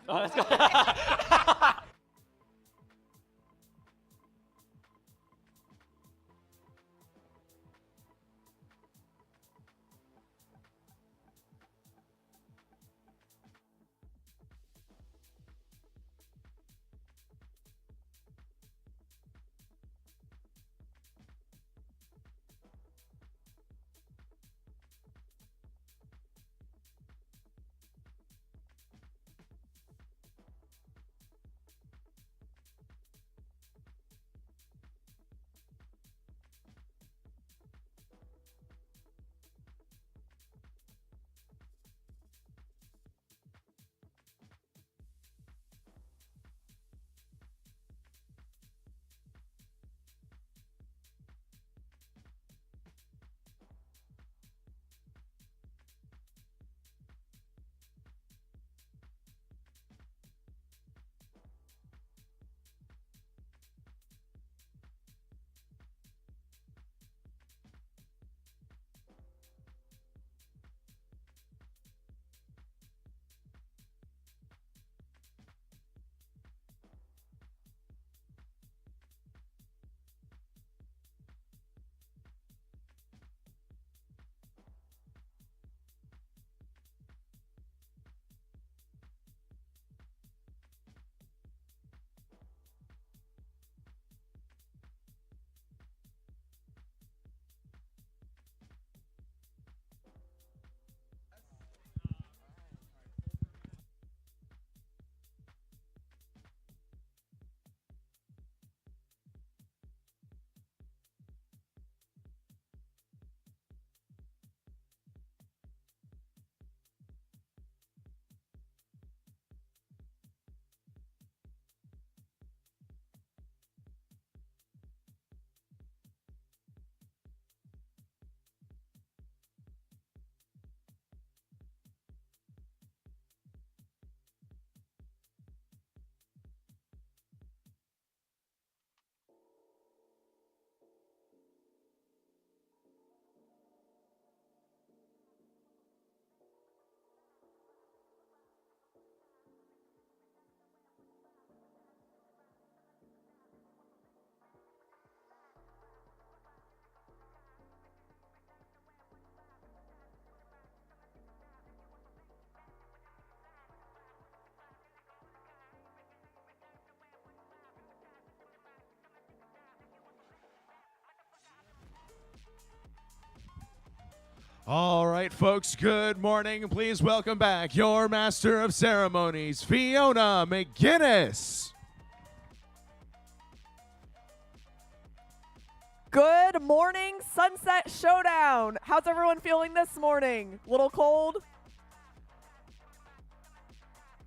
Oh, let's go. All right, folks, good morning. Please welcome back your Master of Ceremonies, Fiona McGinnis. Good morning, Sunset Showdown. How's everyone feeling this morning? Little cold?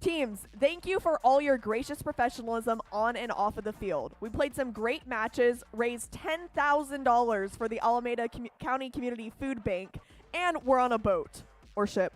Teams, thank you for all your gracious professionalism on and off of the field. We played some great matches, raised $10,000 for the Alameda County Community Food Bank, and we're on a boat or ship.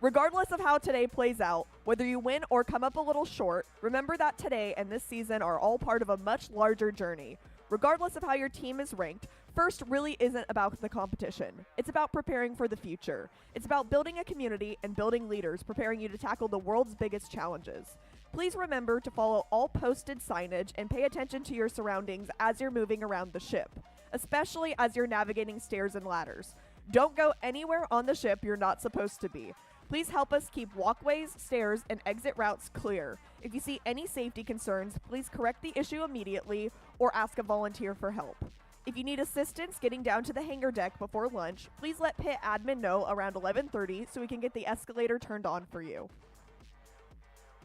Regardless of how today plays out, whether you win or come up a little short, remember that today and this season are all part of a much larger journey. Regardless of how your team is ranked, FIRST really isn't about the competition. It's about preparing for the future. It's about building a community and building leaders, preparing you to tackle the world's biggest challenges. Please remember to follow all posted signage and pay attention to your surroundings as you're moving around the ship, especially as you're navigating stairs and ladders. Don't go anywhere on the ship you're not supposed to be. Please help us keep walkways, stairs, and exit routes clear. If you see any safety concerns, please correct the issue immediately or ask a volunteer for help. If you need assistance getting down to the hangar deck before lunch, please let pit admin know around 11:30 so we can get the escalator turned on for you.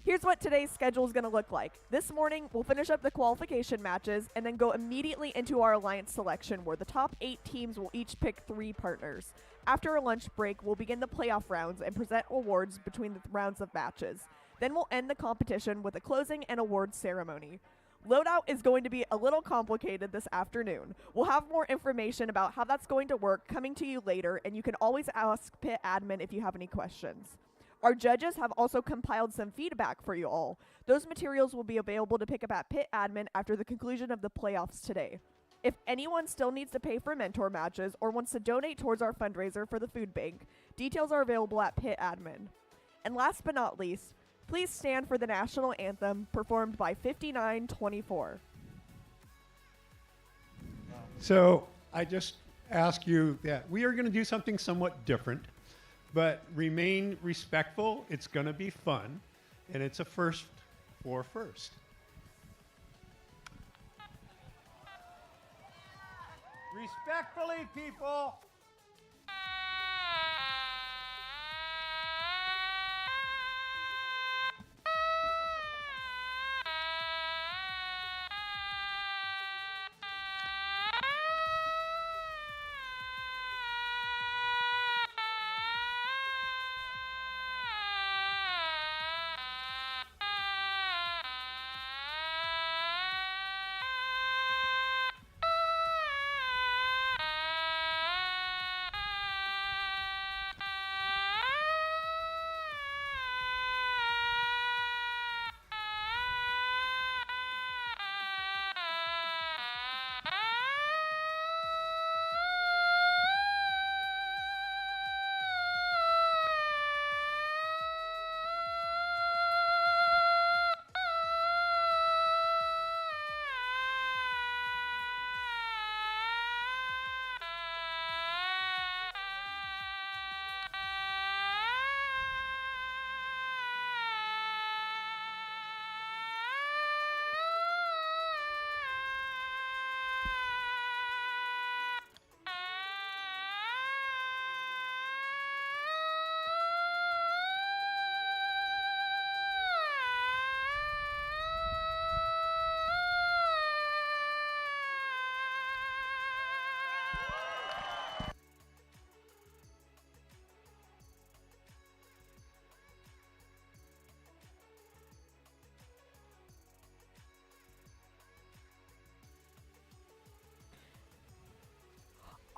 Here's what today's schedule is going to look like. This morning, we'll finish up the qualification matches and then go immediately into our alliance selection, where the top 8 teams will each pick 3 partners. After a lunch break, we'll begin the playoff rounds and present awards between the rounds of matches. Then we'll end the competition with a closing and awards ceremony. Loadout is going to be a little complicated this afternoon. We'll have more information about how that's going to work coming to you later, and you can always ask pit admin if you have any questions. Our judges have also compiled some feedback for you all. Those materials will be available to pick up at pit admin after the conclusion of the playoffs today. If anyone still needs to pay for mentor matches or wants to donate towards our fundraiser for the food bank, details are available at pit admin. And last but not least, Please stand for the national anthem performed by 5924. So I just ask you that we are going to do something somewhat different, but remain respectful. It's going to be fun, and it's a first for FIRST. Respectfully, people.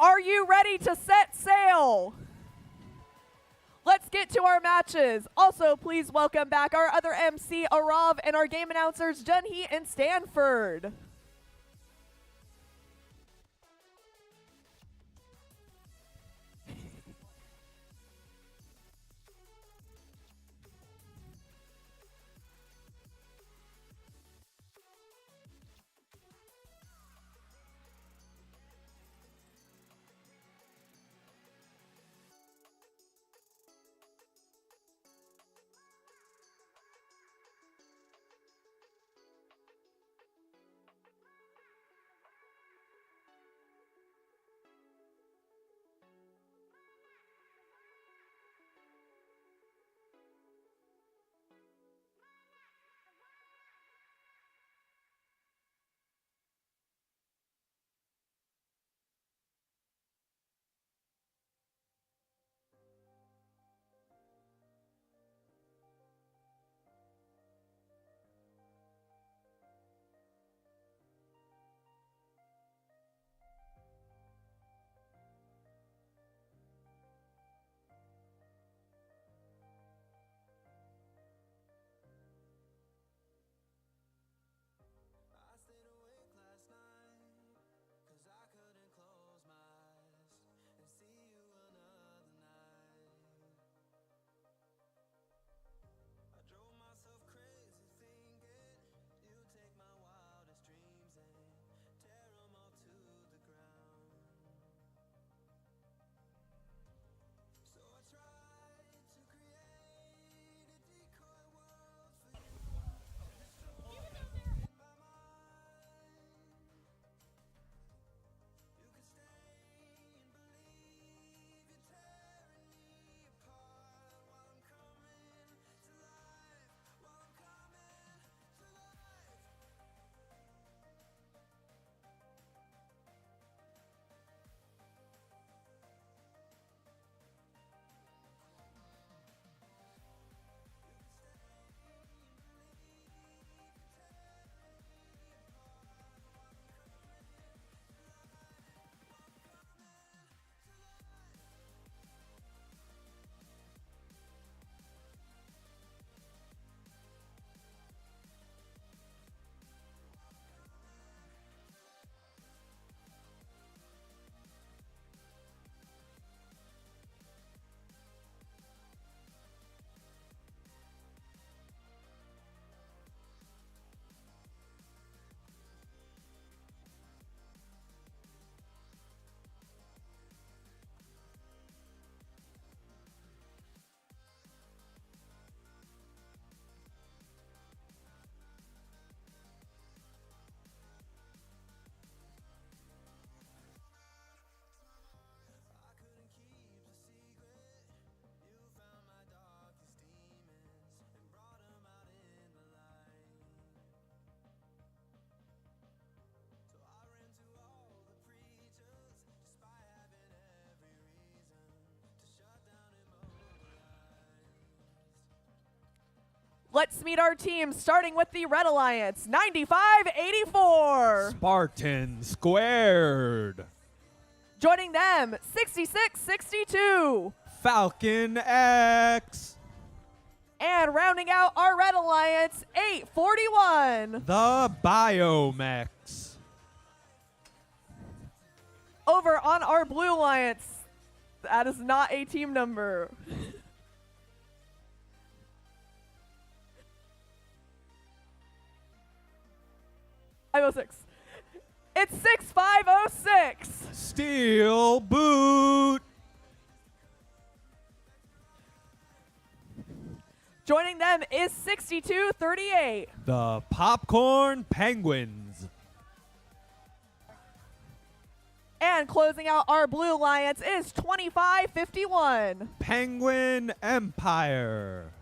Are you ready to set sail? Let's get to our matches. Also, please welcome back our other MC, Arav, and our game announcers, Junhee and Stanford. Let's meet our teams, starting with the Red Alliance, 95-84. Spartan squared. Joining them, 66-62. Falcon X. And rounding out our Red Alliance, 841. The Biomex. Over on our Blue Alliance, that is not a team number. 506. It's 6506. Steel Boot. Joining them is 6238. The Popcorn Penguins. And closing out our Blue Alliance is 2551. Penguin Empire.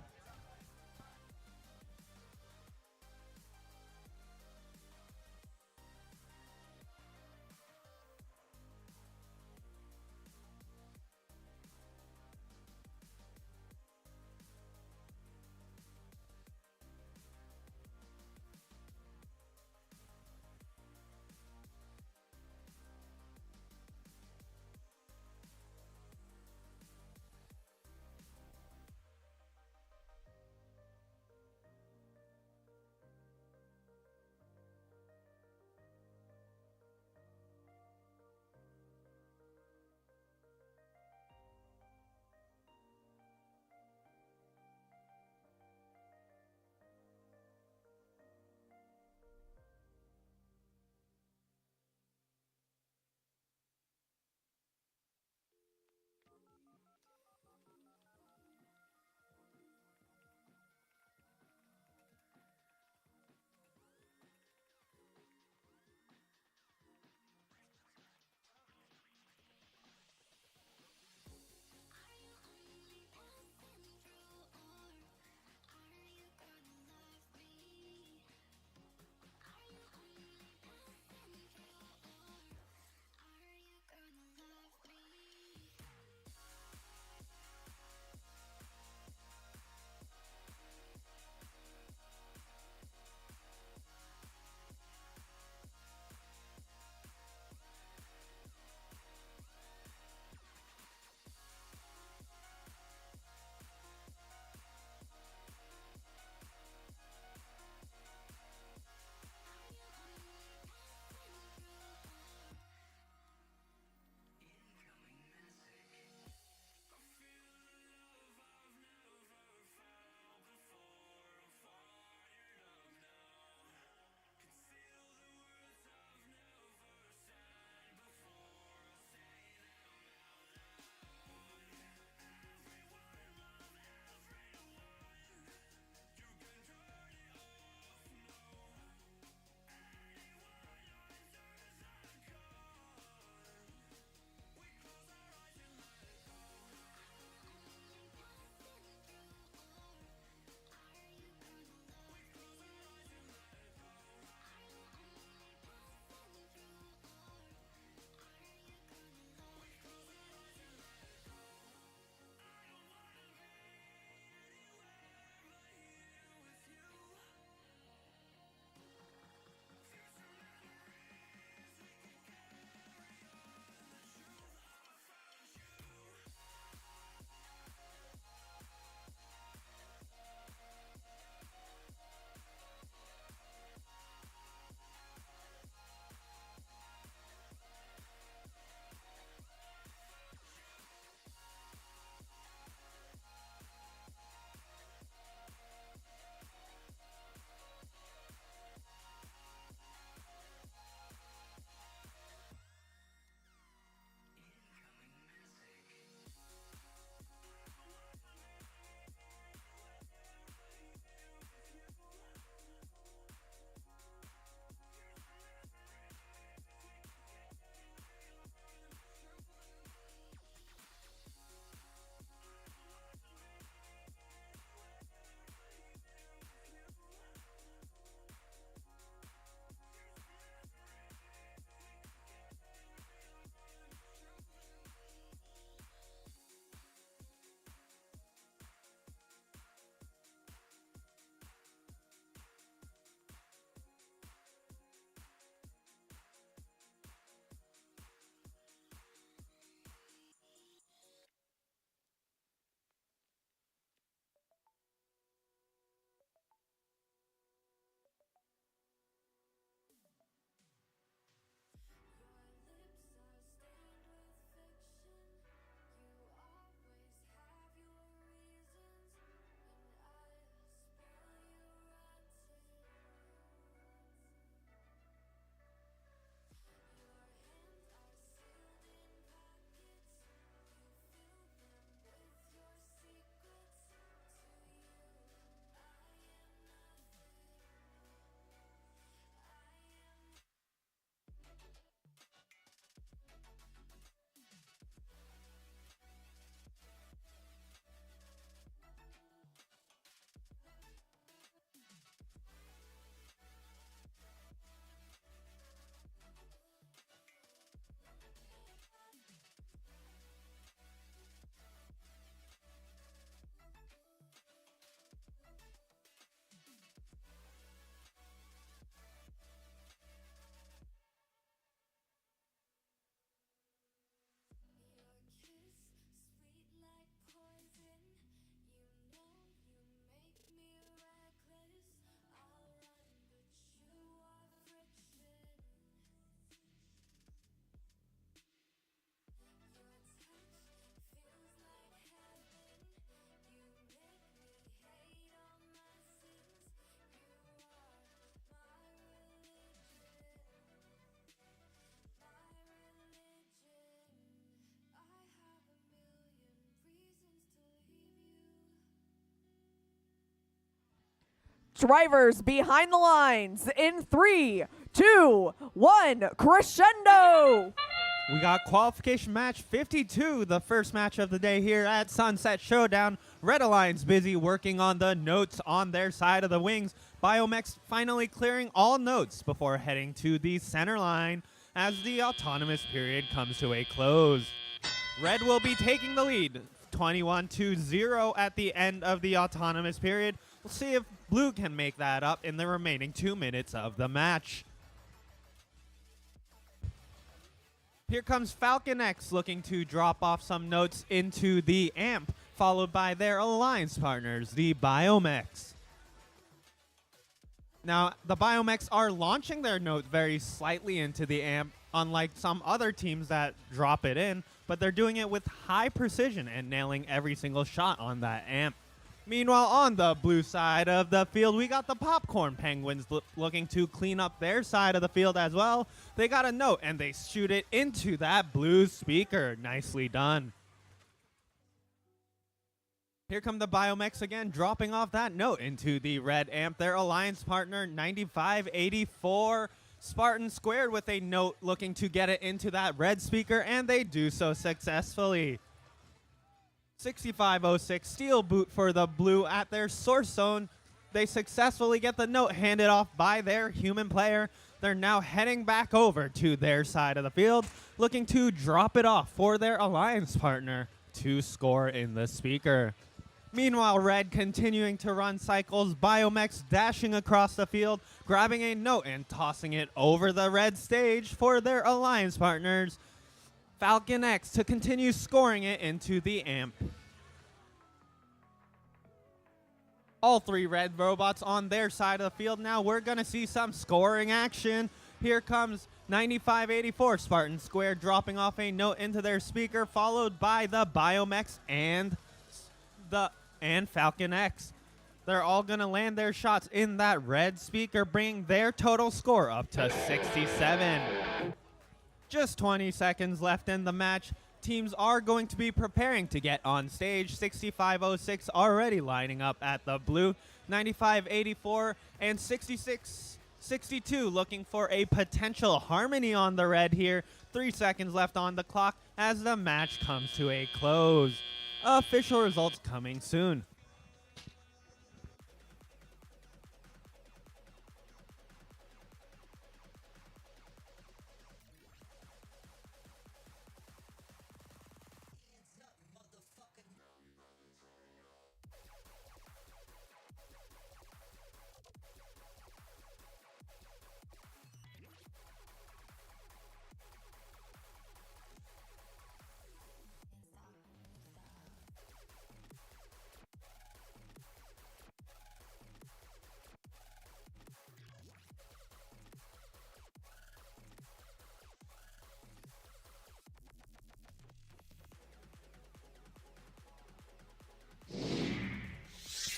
Drivers behind the lines in 3, 2, 1, crescendo! We got qualification match 52, the first match of the day here at Sunset Showdown. Red Alliance busy working on the notes on their side of the wings. Biomex finally clearing all notes before heading to the center line as the autonomous period comes to a close. Red will be taking the lead, 21-0 at the end of the autonomous period. We'll see if Blue can make that up in the remaining 2 minutes of the match. Here comes Falcon X looking to drop off some notes into the amp, followed by their alliance partners, the Biomex. Now, the Biomex are launching their note very slightly into the amp, unlike some other teams that drop it in, but they're doing it with high precision and nailing every single shot on that amp. Meanwhile, on the blue side of the field, we got the Popcorn Penguins looking to clean up their side of the field as well. They got a note, and they shoot it into that blue speaker. Nicely done. Here come the Biomex again, dropping off that note into the red amp. Their alliance partner, 9584 Spartan Squared, with a note looking to get it into that red speaker, and they do so successfully. 6506 Steel Boot for the blue at their source zone. They successfully get the note handed off by their human player. They're now heading back over to their side of the field, looking to drop it off for their alliance partner to score in the speaker. Meanwhile, Red continuing to run cycles, Biomex dashing across the field, grabbing a note and tossing it over the red stage for their alliance partners, Falcon X, to continue scoring it into the amp. All three red robots on their side of the field. Now we're going to see some scoring action. Here comes 9584 Spartan Square dropping off a note into their speaker, followed by the Biomex and Falcon X. They're all going to land their shots in that red speaker, bringing their total score up to 67. Just 20 seconds left in the match. Teams are going to be preparing to get on stage. 6506 already lining up at the blue. 9584 and 6662 looking for a potential harmony on the red here. 3 seconds left on the clock as the match comes to a close. Official results coming soon.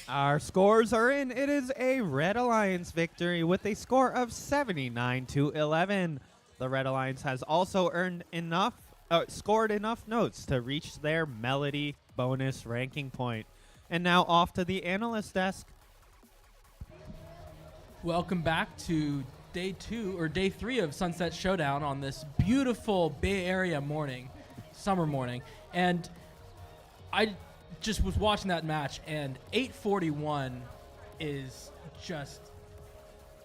Our scores are in. It is a Red Alliance victory with a score of 79-11. The Red Alliance has also scored enough notes to reach their Melody bonus ranking point. And now off to the analyst desk. Welcome back to day 3 of Sunset Showdown on this beautiful Bay Area morning, summer morning. And I just was watching that match, and 841 is just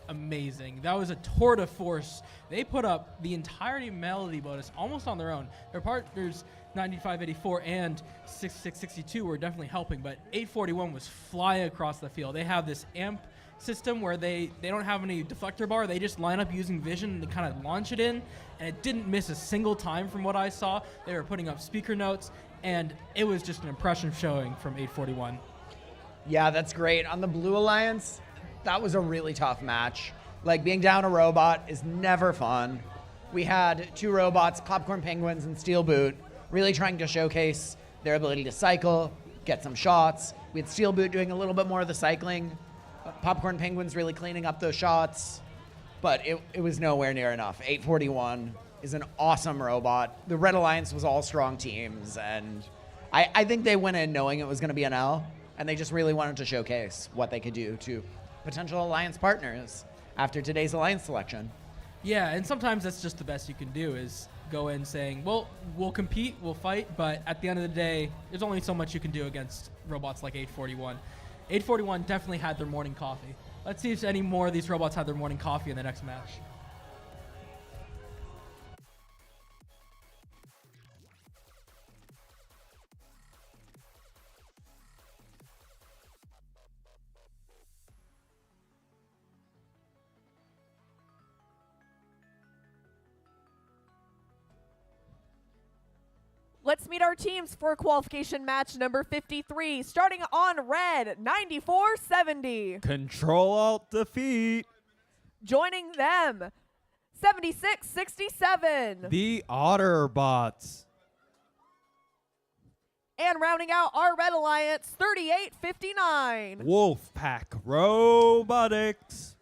amazing. That was a tour de force. They put up the entirety Melody bonus almost on their own. Their partners 9584 and 6662 were definitely helping, but 841 was flying across the field. They have this amp system where they don't have any deflector bar. They just line up using vision and kind of launch it in, and it didn't miss a single time from what I saw. They were putting up speaker notes, and it was just an impression showing from 841. Yeah, that's great. On the Blue Alliance, that was a really tough match. Like, being down a robot is never fun. We had 2 robots, Popcorn Penguins and Steel Boot, really trying to showcase their ability to cycle, get some shots. We had Steel Boot doing a little bit more of the cycling. Popcorn Penguins really cleaning up those shots. But it was nowhere near enough. 841 is an awesome robot. The Red Alliance was all strong teams, and I think they went in knowing it was going to be an L, and they just really wanted to showcase what they could do to potential alliance partners after today's alliance selection. Yeah, and sometimes that's just the best you can do is go in saying, well, we'll compete, we'll fight, but at the end of the day, there's only so much you can do against robots like 841. 841 definitely had their morning coffee. Let's see if any more of these robots have their morning coffee in the next match. Let's meet our teams for qualification match number 53, starting on red, 9470. Control-Alt-Defeat. Joining them, 7667. The Otterbots. And rounding out our red alliance, 3859. Wolfpack Robotics.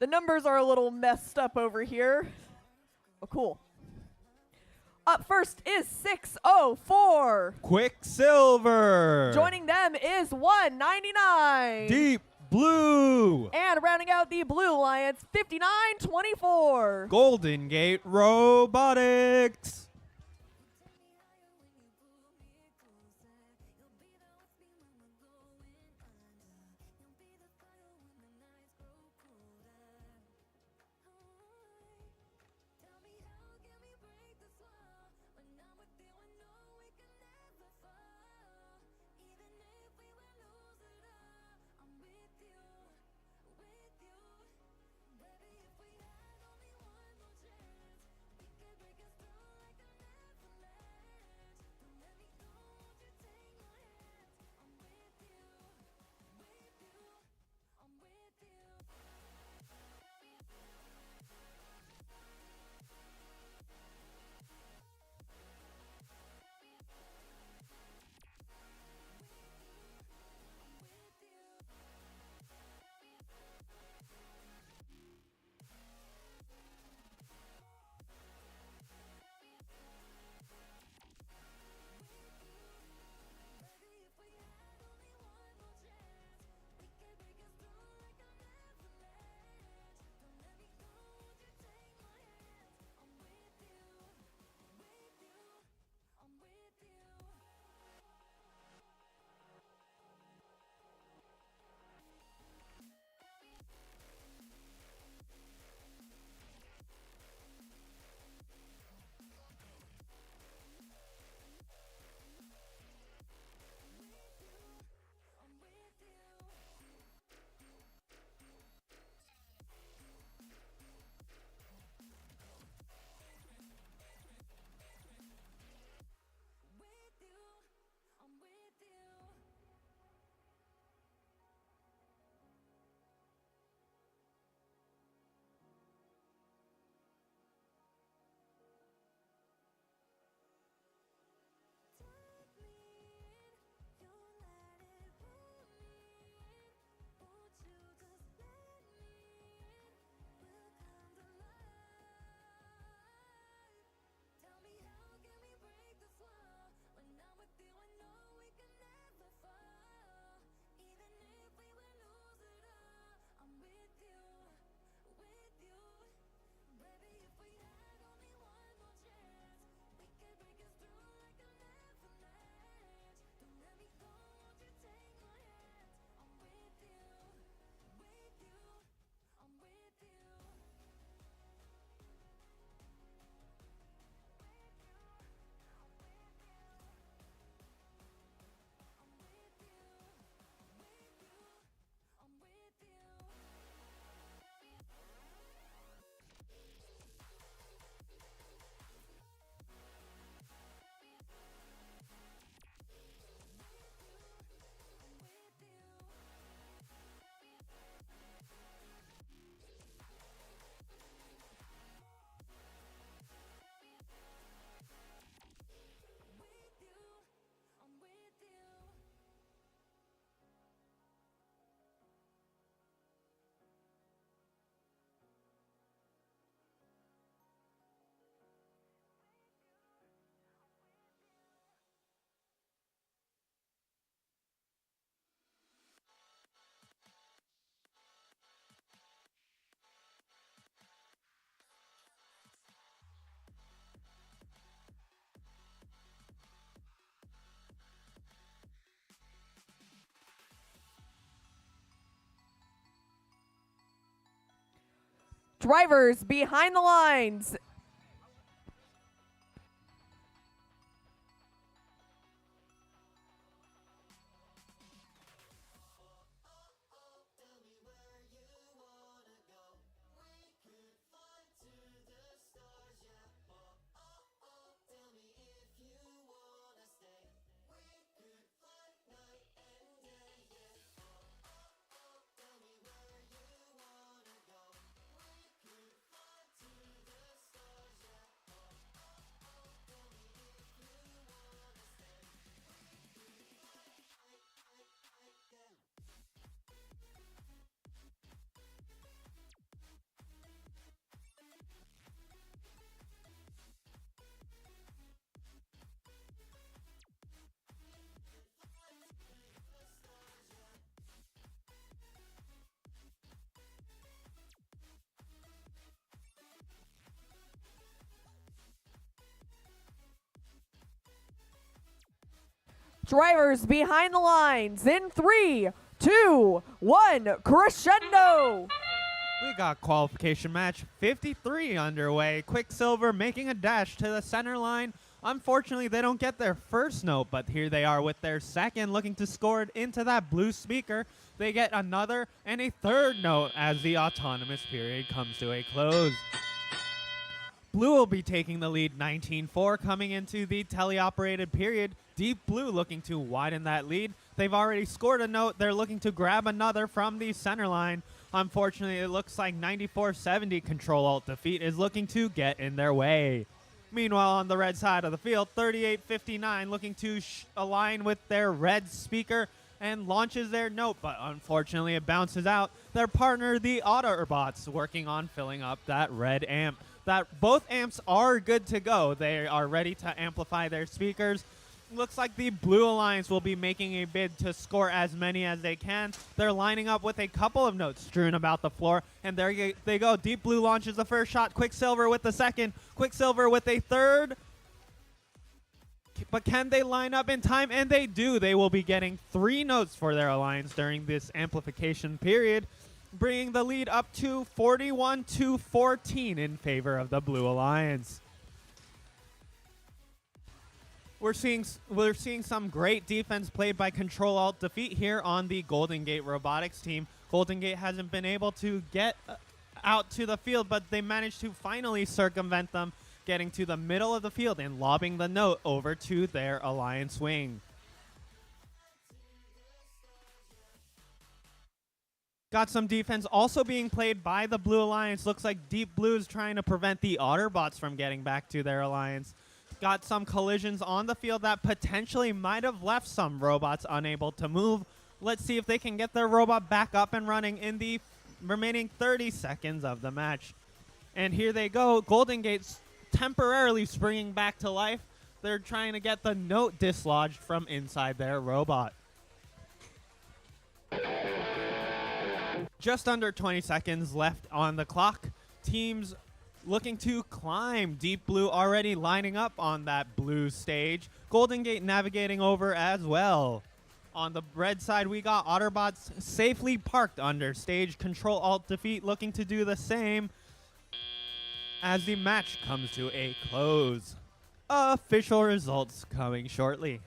The numbers are a little messed up over here. Oh, cool. Up first is 604. Quicksilver. Joining them is 199. Deep Blue. And rounding out the blue alliance, 5924. Golden Gate Robotics. Drivers behind the lines. Drivers behind the lines in 3, 2, 1, crescendo. We got qualification match 53 underway. Quicksilver making a dash to the center line. Unfortunately, they don't get their first note, but here they are with their second, looking to score it into that blue speaker. They get another and a third note as the autonomous period comes to a close. Blue will be taking the lead 19-4 coming into the teleoperated period. Deep Blue looking to widen that lead. They've already scored a note. They're looking to grab another from the center line. Unfortunately, it looks like 9470 Control-Alt-Defeat is looking to get in their way. Meanwhile, on the red side of the field, 3859 looking to align with their red speaker and launches their note, but unfortunately it bounces out. Their partner, the Autobots, working on filling up that red amp. That both amps are good to go. They are ready to amplify their speakers. Looks like the Blue Alliance will be making a bid to score as many as they can. They're lining up with a couple of notes strewn about the floor, and there they go. Deep Blue launches the first shot. Quicksilver with the second. Quicksilver with a third. But can they line up in time? And they do. They will be getting 3 notes for their alliance during this amplification period, bringing the lead up to 41-14 in favor of the Blue Alliance. We're seeing some great defense played by Control-Alt-Defeat here on the Golden Gate Robotics team. Golden Gate hasn't been able to get out to the field, but they managed to finally circumvent them, getting to the middle of the field and lobbing the note over to their alliance wing. Got some defense also being played by the Blue Alliance. Looks like Deep Blue is trying to prevent the Autobots from getting back to their alliance. Got some collisions on the field that potentially might have left some robots unable to move. Let's see if they can get their robot back up and running in the remaining 30 seconds of the match. And here they go. Golden Gate's temporarily springing back to life. They're trying to get the note dislodged from inside their robot. Just under 20 seconds left on the clock. Teams looking to climb. Deep Blue already lining up on that blue stage. Golden Gate navigating over as well. On the red side, we got Autobots safely parked under stage. Control-Alt-Defeat looking to do the same as the match comes to a close. Official results coming shortly.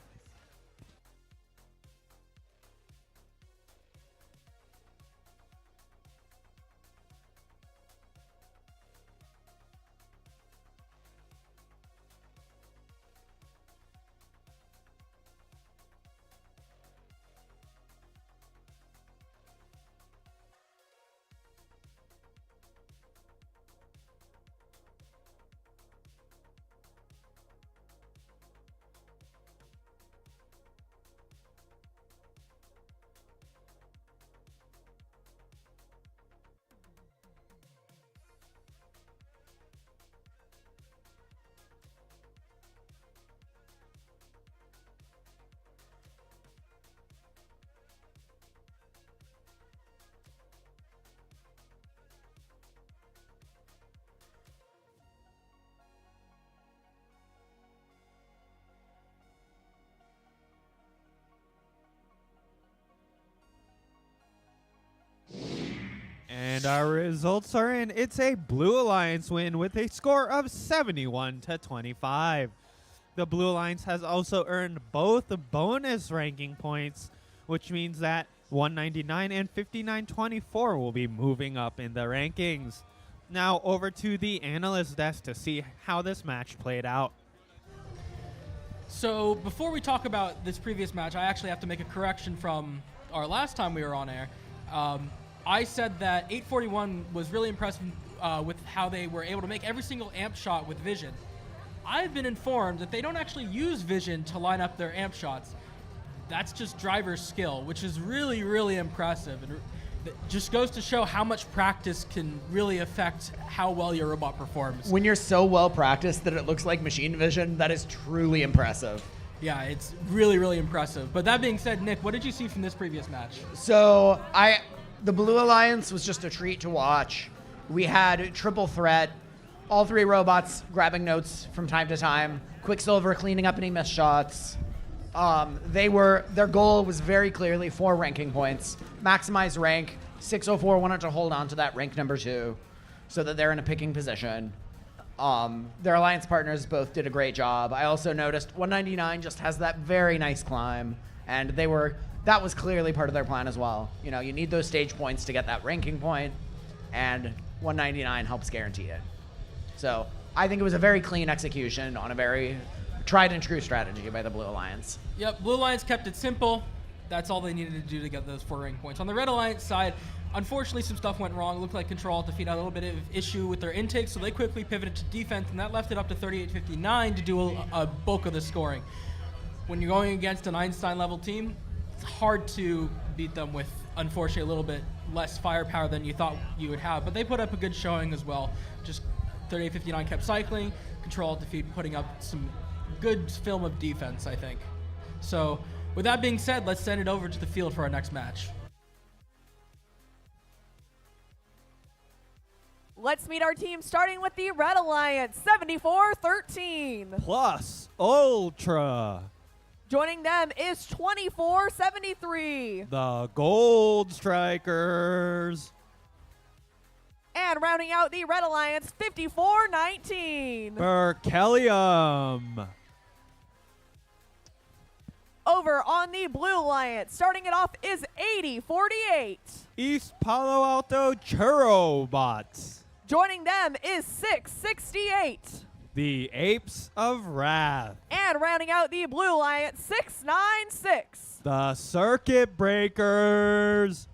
And our results are in. It's a Blue Alliance win with a score of 71-25. The Blue Alliance has also earned both the bonus ranking points, which means that 199 and 5924 will be moving up in the rankings. Now over to the analyst desk to see how this match played out. So before we talk about this previous match, I actually have to make a correction from our last time we were on air. I said that 841 was really impressive with how they were able to make every single amp shot with vision. I've been informed that they don't actually use vision to line up their amp shots. That's just driver skill, which is really, really impressive. And it just goes to show how much practice can really affect how well your robot performs. When you're so well practiced that it looks like machine vision, that is truly impressive. Yeah, it's really, really impressive. But that being said, Nick, what did you see from this previous match? So the Blue Alliance was just a treat to watch. We had triple threat, all three robots grabbing notes from time to time, Quicksilver cleaning up any missed shots. Their goal was very clearly 4 ranking points, maximize rank. 604 wanted to hold on to that rank number 2 so that they're in a picking position. Their alliance partners both did a great job. I also noticed 199 just has that very nice climb, and that was clearly part of their plan as well. You know, you need those stage points to get that ranking point, and 199 helps guarantee it. So I think it was a very clean execution on a very tried and true strategy by the Blue Alliance. Yep, Blue Alliance kept it simple. That's all they needed to do to get those 4 rank points. On the Red Alliance side, unfortunately, some stuff went wrong. It looked like Control defeated a little bit of issue with their intake, so they quickly pivoted to defense, and that left it up to 38-59 to do a bulk of the scoring. When you're going against an Einstein-level team, it's hard to beat them with, unfortunately, a little bit less firepower than you thought you would have. But they put up a good showing as well. Just 38-59 kept cycling. Control defeat putting up some good film of defense, I think. So with that being said, let's send it over to the field for our next match. Let's meet our team, starting with the Red Alliance, 74-13. Plus Ultra. Joining them is 24-73. The Gold Strikers. And rounding out the Red Alliance, 54-19. Berkelium. Over on the Blue Alliance, starting it off is 80-48. East Palo Alto Churrobots. Joining them is 668. The Apes of Wrath. And rounding out the Blue Alliance, 696. The Circuit Breakers.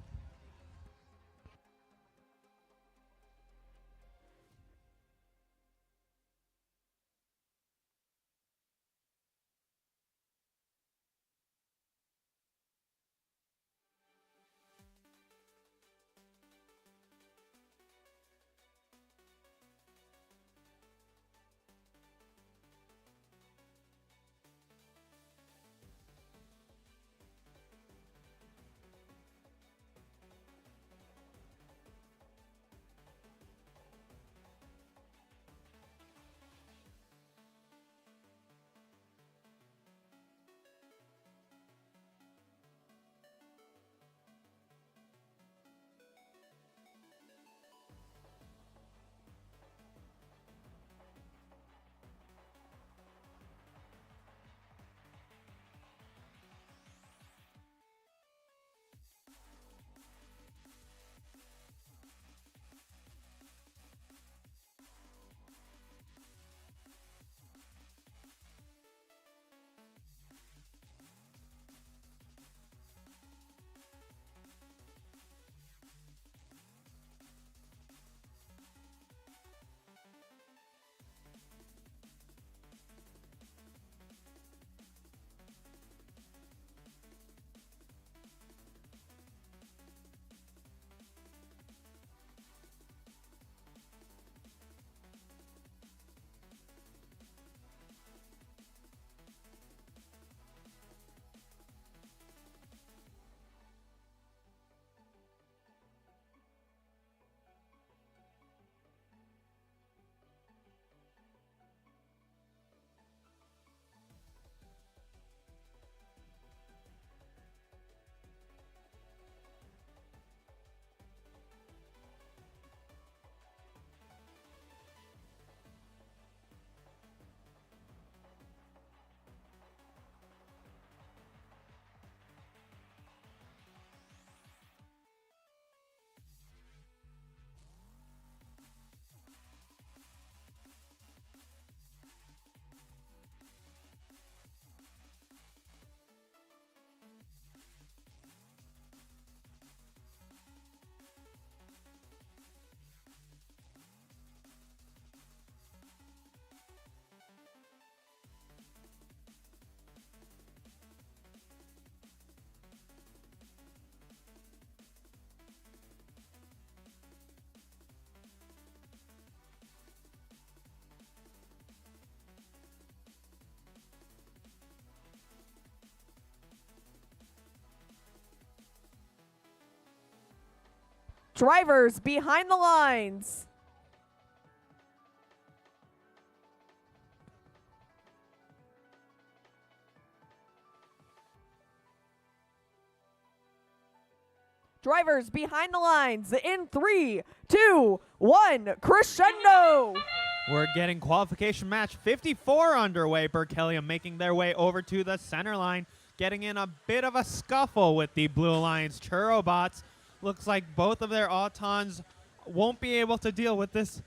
Drivers behind the lines. Drivers behind the lines in 3, 2, 1, crescendo. We're getting qualification match 54 underway. Berkelium making their way over to the center line, getting in a bit of a scuffle with the Blue Alliance Churrobots. Looks like both of their autons won't be able to deal with this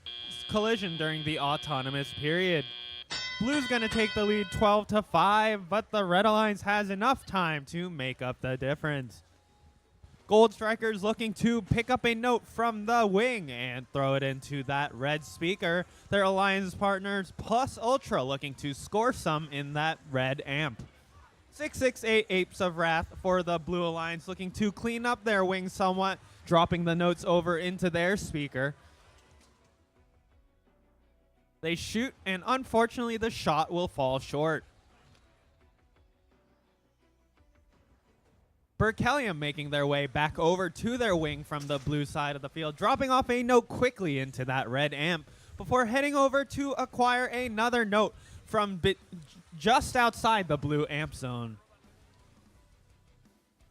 collision during the autonomous period. Blue's going to take the lead 12-5, but the Red Alliance has enough time to make up the difference. Gold Strikers looking to pick up a note from the wing and throw it into that red speaker. Their alliance partners Plus Ultra looking to score some in that red amp. 668 Apes of Wrath for the Blue Alliance looking to clean up their wing somewhat, dropping the notes over into their speaker. They shoot, and unfortunately the shot will fall short. Berkelium making their way back over to their wing from the blue side of the field, dropping off a note quickly into that red amp before heading over to acquire another note from just outside the blue amp zone.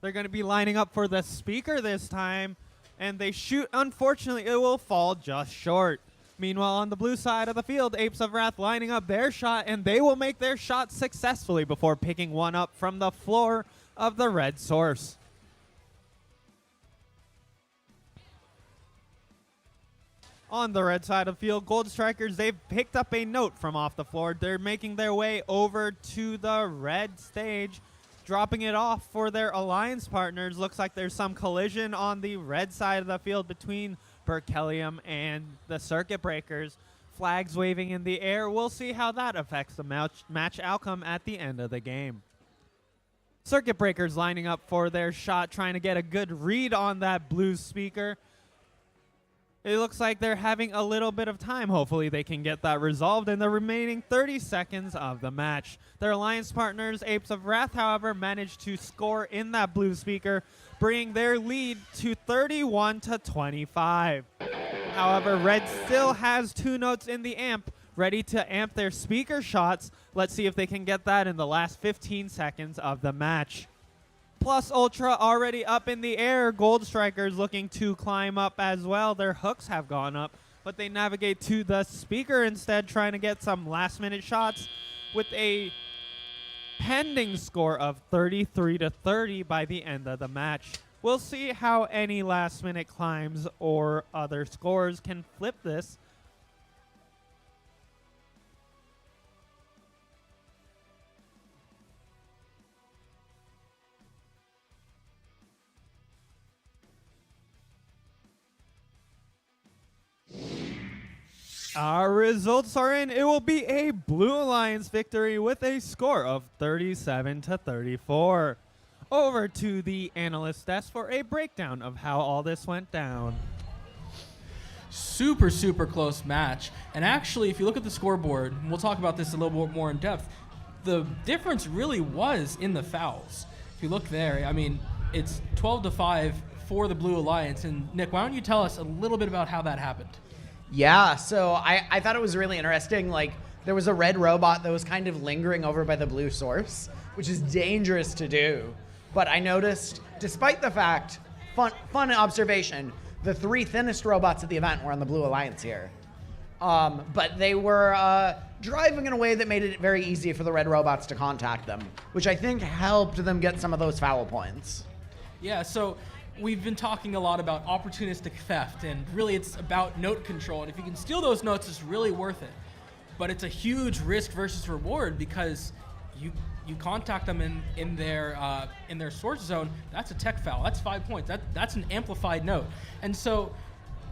They're going to be lining up for the speaker this time, and they shoot. Unfortunately, it will fall just short. Meanwhile, on the blue side of the field, Apes of Wrath lining up their shot, and they will make their shot successfully before picking one up from the floor of the red source. On the red side of the field, Gold Strikers, they've picked up a note from off the floor. They're making their way over to the red stage, dropping it off for their alliance partners. Looks like there's some collision on the red side of the field between Berkelium and the Circuit Breakers. Flags waving in the air. We'll see how that affects the match outcome at the end of the game. Circuit Breakers lining up for their shot, trying to get a good read on that blue speaker. It looks like they're having a little bit of time. Hopefully they can get that resolved in the remaining 30 seconds of the match. Their alliance partners, Apes of Wrath, however, managed to score in that blue speaker, bringing their lead to 31-25. However, Red still has 2 notes in the amp, ready to amp their speaker shots. Let's see if they can get that in the last 15 seconds of the match. Plus Ultra already up in the air. Gold Strikers looking to climb up as well. Their hooks have gone up, but they navigate to the speaker instead, trying to get some last-minute shots with a pending score of 33-30 by the end of the match. We'll see how any last-minute climbs or other scores can flip this. Our results are in. It will be a Blue Alliance victory with a score of 37-34. Over to the analyst desk for a breakdown of how all this went down. Super, super close match. And actually, if you look at the scoreboard, and we'll talk about this a little bit more in depth, the difference really was in the fouls. If you look there, I mean, it's 12-5 for the Blue Alliance. And Nick, why don't you tell us a little bit about how that happened? Yeah, so I thought it was really interesting. Like, there was a red robot that was kind of lingering over by the blue source, which is dangerous to do. But I noticed, despite the fact, fun observation, the 3 thinnest robots at the event were on the Blue Alliance here. But they were driving in a way that made it very easy for the red robots to contact them, which I think helped them get some of those foul points. Yeah, so we've been talking a lot about opportunistic theft, and really it's about note control. And if you can steal those notes, it's really worth it. But it's a huge risk versus reward, because you contact them in their source zone. That's a tech foul. That's 5 points. That's an amplified note. And so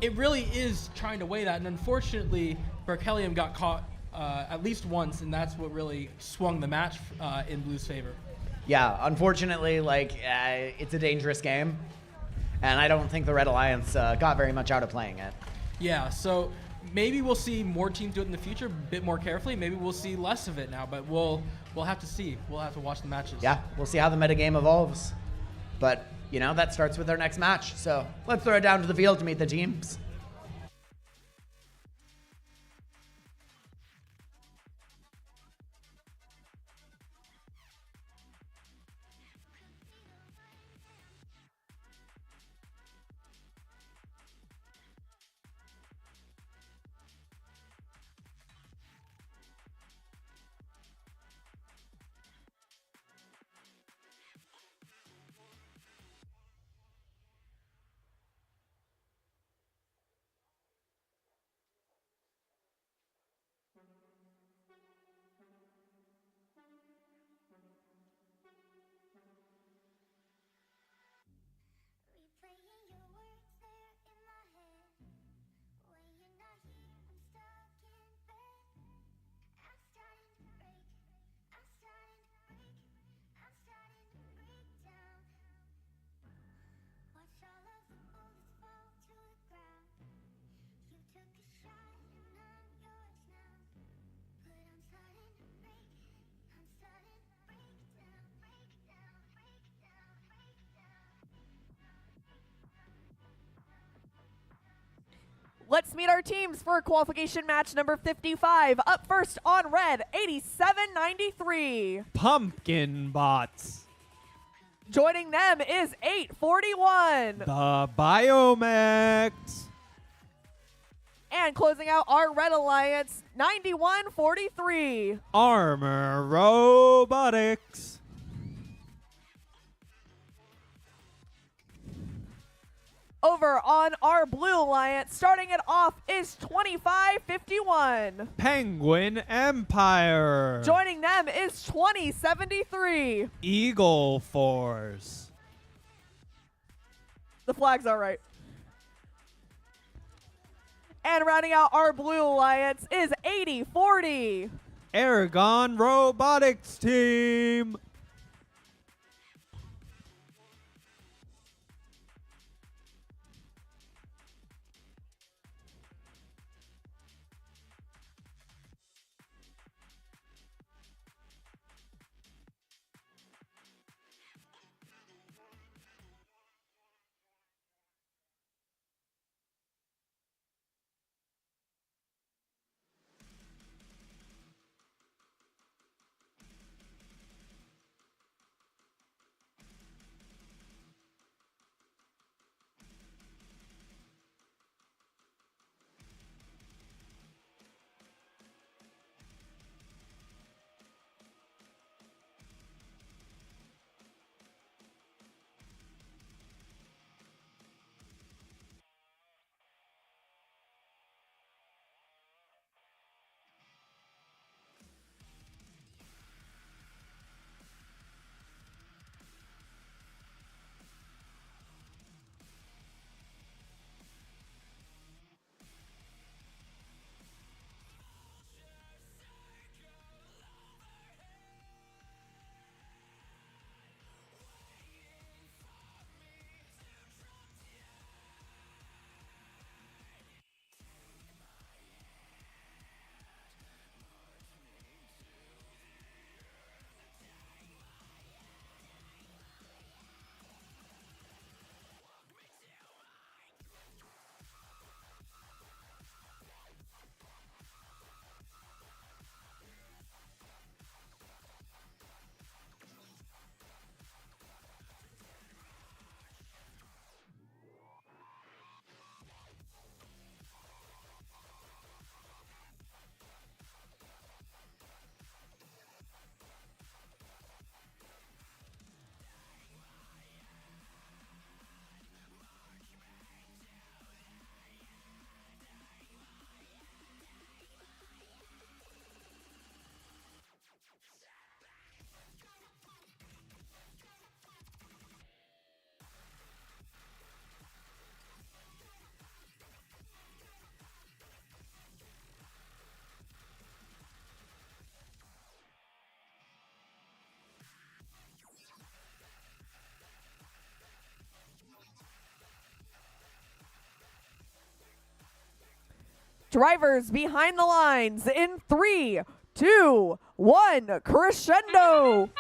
it really is trying to weigh that. And unfortunately, Berkelium got caught at least once, and that's what really swung the match in Blue's favor. Yeah, unfortunately, it's a dangerous game, and I don't think the Red Alliance got very much out of playing it. Yeah, so maybe we'll see more teams do it in the future a bit more carefully. Maybe we'll see less of it now, but we'll have to see. We'll have to watch the matches. Yeah, we'll see how the metagame evolves. But, you know, that starts with our next match. So let's throw it down to the field to meet the teams. Replaying your words there in my head. When you're not here, I'm stuck in bed. I'm starting to break. I'm starting to break. I'm starting to break down. Watch all of the bullets fall to the ground. You took a shot and I'm yours now. But I'm starting to break. I'm starting to break down. Break down. Break down. Break down. Let's meet our teams for qualification match number 55. Up first on red, 8793. Pumpkin Bots. Joining them is 841. The Biomex. And closing out our red alliance, 9143. Armor Robotics. Over on our blue alliance, starting it off is 2551. Penguin Empire. Joining them is 2073. Eagle Force. The flag's all right. And rounding out our blue alliance is 8040. Aragon Robotics Team. Drivers behind the lines in 3, 2, 1, crescendo.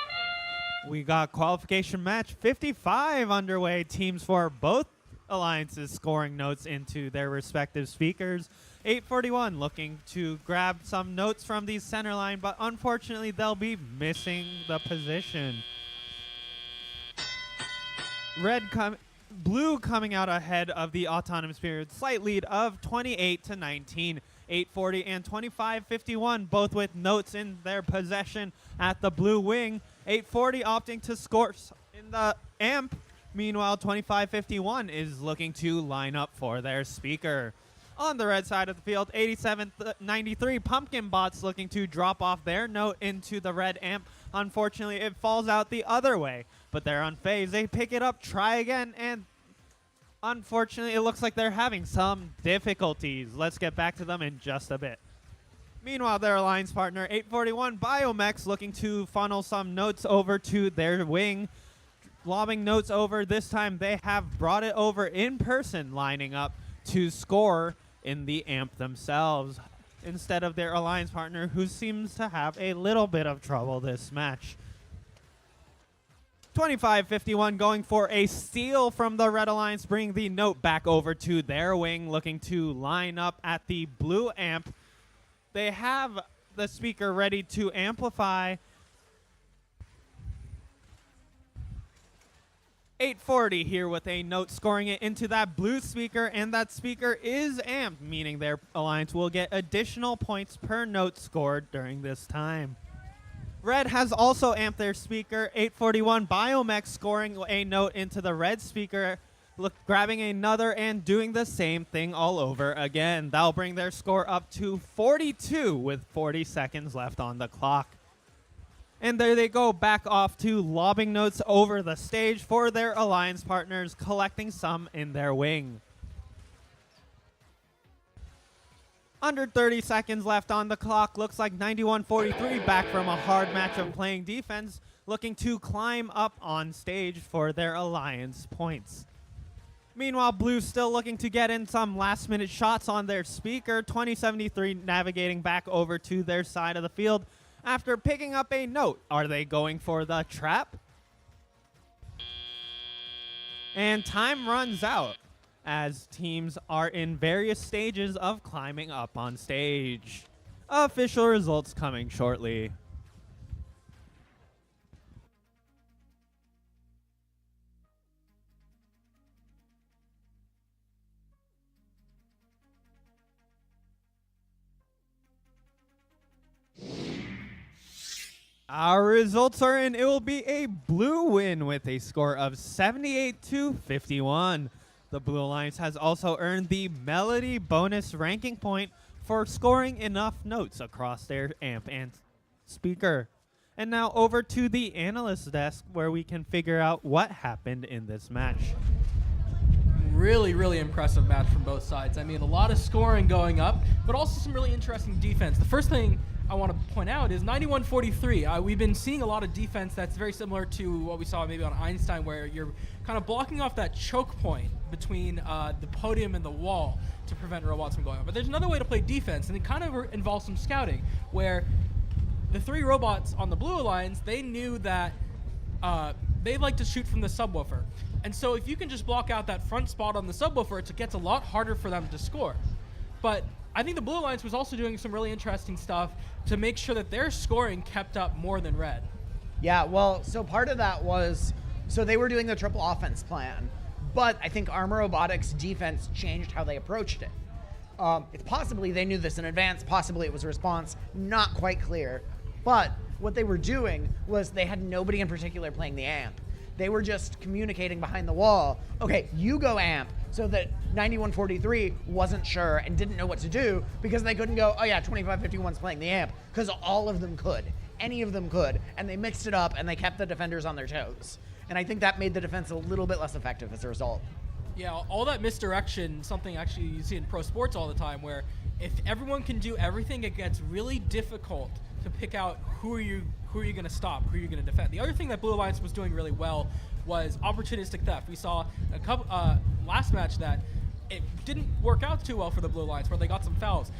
We got qualification match 55 underway. Teams for both alliances scoring notes into their respective speakers. 841 looking to grab some notes from the center line, but unfortunately they'll be missing the position. Blue coming out ahead of the Autonomous Period. Slight lead of 28-19. 840 and 2551 both with notes in their possession at the blue wing. 840 opting to score in the amp. Meanwhile, 2551 is looking to line up for their speaker. On the red side of the field, 8793 Pumpkin Bots looking to drop off their note into the red amp. Unfortunately, it falls out the other way, but they're unfazed. They pick it up, try again, and unfortunately, it looks like they're having some difficulties. Let's get back to them in just a bit. Meanwhile, their alliance partner, 841 Biomex, looking to funnel some notes over to their wing. Lobbing notes over. This time, they have brought it over in person, lining up to score in the amp themselves, instead of their alliance partner, who seems to have a little bit of trouble this match. 2551 going for a steal from the Red Alliance, bringing the note back over to their wing, looking to line up at the blue amp. They have the speaker ready to amplify. 840 here with a note, scoring it into that blue speaker, and that speaker is amped, meaning their alliance will get additional points per note scored during this time. Red has also amped their speaker. 841 Biomex scoring a note into the red speaker, grabbing another and doing the same thing all over again. That'll bring their score up to 42 with 40 seconds left on the clock. And there they go, back off to lobbing notes over the stage for their alliance partners, collecting some in their wing. Under 30 seconds left on the clock. Looks like 9143 back from a hard match of playing defense, looking to climb up on stage for their alliance points. Meanwhile, Blue still looking to get in some last-minute shots on their speaker. 2073 navigating back over to their side of the field after picking up a note. Are they going for the trap? And time runs out as teams are in various stages of climbing up on stage. Official results coming shortly. Our results are in. It will be a blue win with a score of 78-51. The Blue Alliance has also earned the Melody bonus ranking point for scoring enough notes across their amp and speaker. And now over to the analyst desk, where we can figure out what happened in this match. Really, really impressive match from both sides. I mean, a lot of scoring going up, but also some really interesting defense. The first thing I want to point out is 9143. We've been seeing a lot of defense that's very similar to what we saw maybe on Einstein, where you're kind of blocking off that choke point between the podium and the wall to prevent robots from going up. But there's another way to play defense, and it kind of involves some scouting, where the three robots on the Blue Alliance, they knew that they like to shoot from the subwoofer. And so if you can just block out that front spot on the subwoofer, it gets a lot harder for them to score. But I think the Blue Alliance was also doing some really interesting stuff to make sure that their scoring kept up more than Red. Yeah, well, so part of that was, so they were doing the triple offense plan, but I think Armor Robotics defense changed how they approached it. It's possibly they knew this in advance, possibly it was a response, not quite clear. But what they were doing was they had nobody in particular playing the amp. They were just communicating behind the wall, okay, you go amp, so that 9143 wasn't sure and didn't know what to do because they couldn't go, oh yeah, 2551's playing the amp, because all of them could. Any of them could, and they mixed it up and they kept the defenders on their toes. And I think that made the defense a little bit less effective as a result. Yeah, all that misdirection, something actually you see in pro sports all the time, where if everyone can do everything, it gets really difficult to pick out who are you going to stop, who are you going to defend. The other thing that Blue Alliance was doing really well was opportunistic theft. We saw a couple last match that it didn't work out too well for the Blue Alliance, where they got some fouls.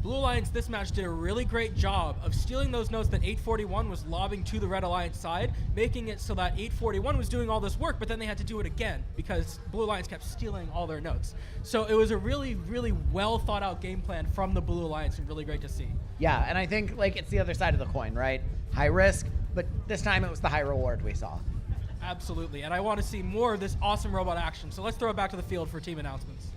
Blue Alliance this match did a really great job of stealing those notes that 841 was lobbing to the Red Alliance side, making it so that 841 was doing all this work, but then they had to do it again because Blue Alliance kept stealing all their notes. So it was a really, really well thought out game plan from the Blue Alliance and really great to see. Yeah, and I think like it's the other side of the coin, right? High risk, but this time it was the high reward we saw. Absolutely, and I want to see more of this awesome robot action. So let's throw it back to the field for team announcements.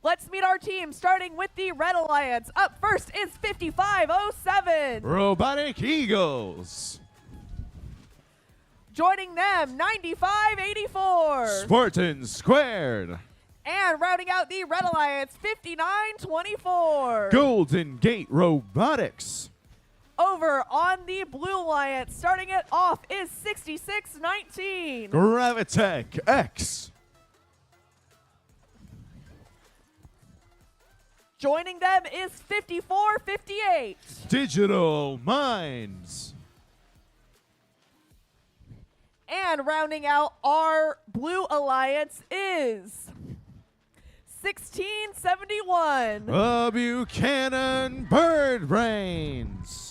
Let's meet our team, starting with the Red Alliance. Up first is 5507. Robotic Eagles. Joining them, 9584. Spartans Squared. And rounding out the Red Alliance, 5924. Golden Gate Robotics. Over on the Blue Alliance, starting it off is 6619. Gravitech X. Joining them is 5458. Digital Minds. And rounding out our Blue Alliance is 1671. Buchanan Bird Brains.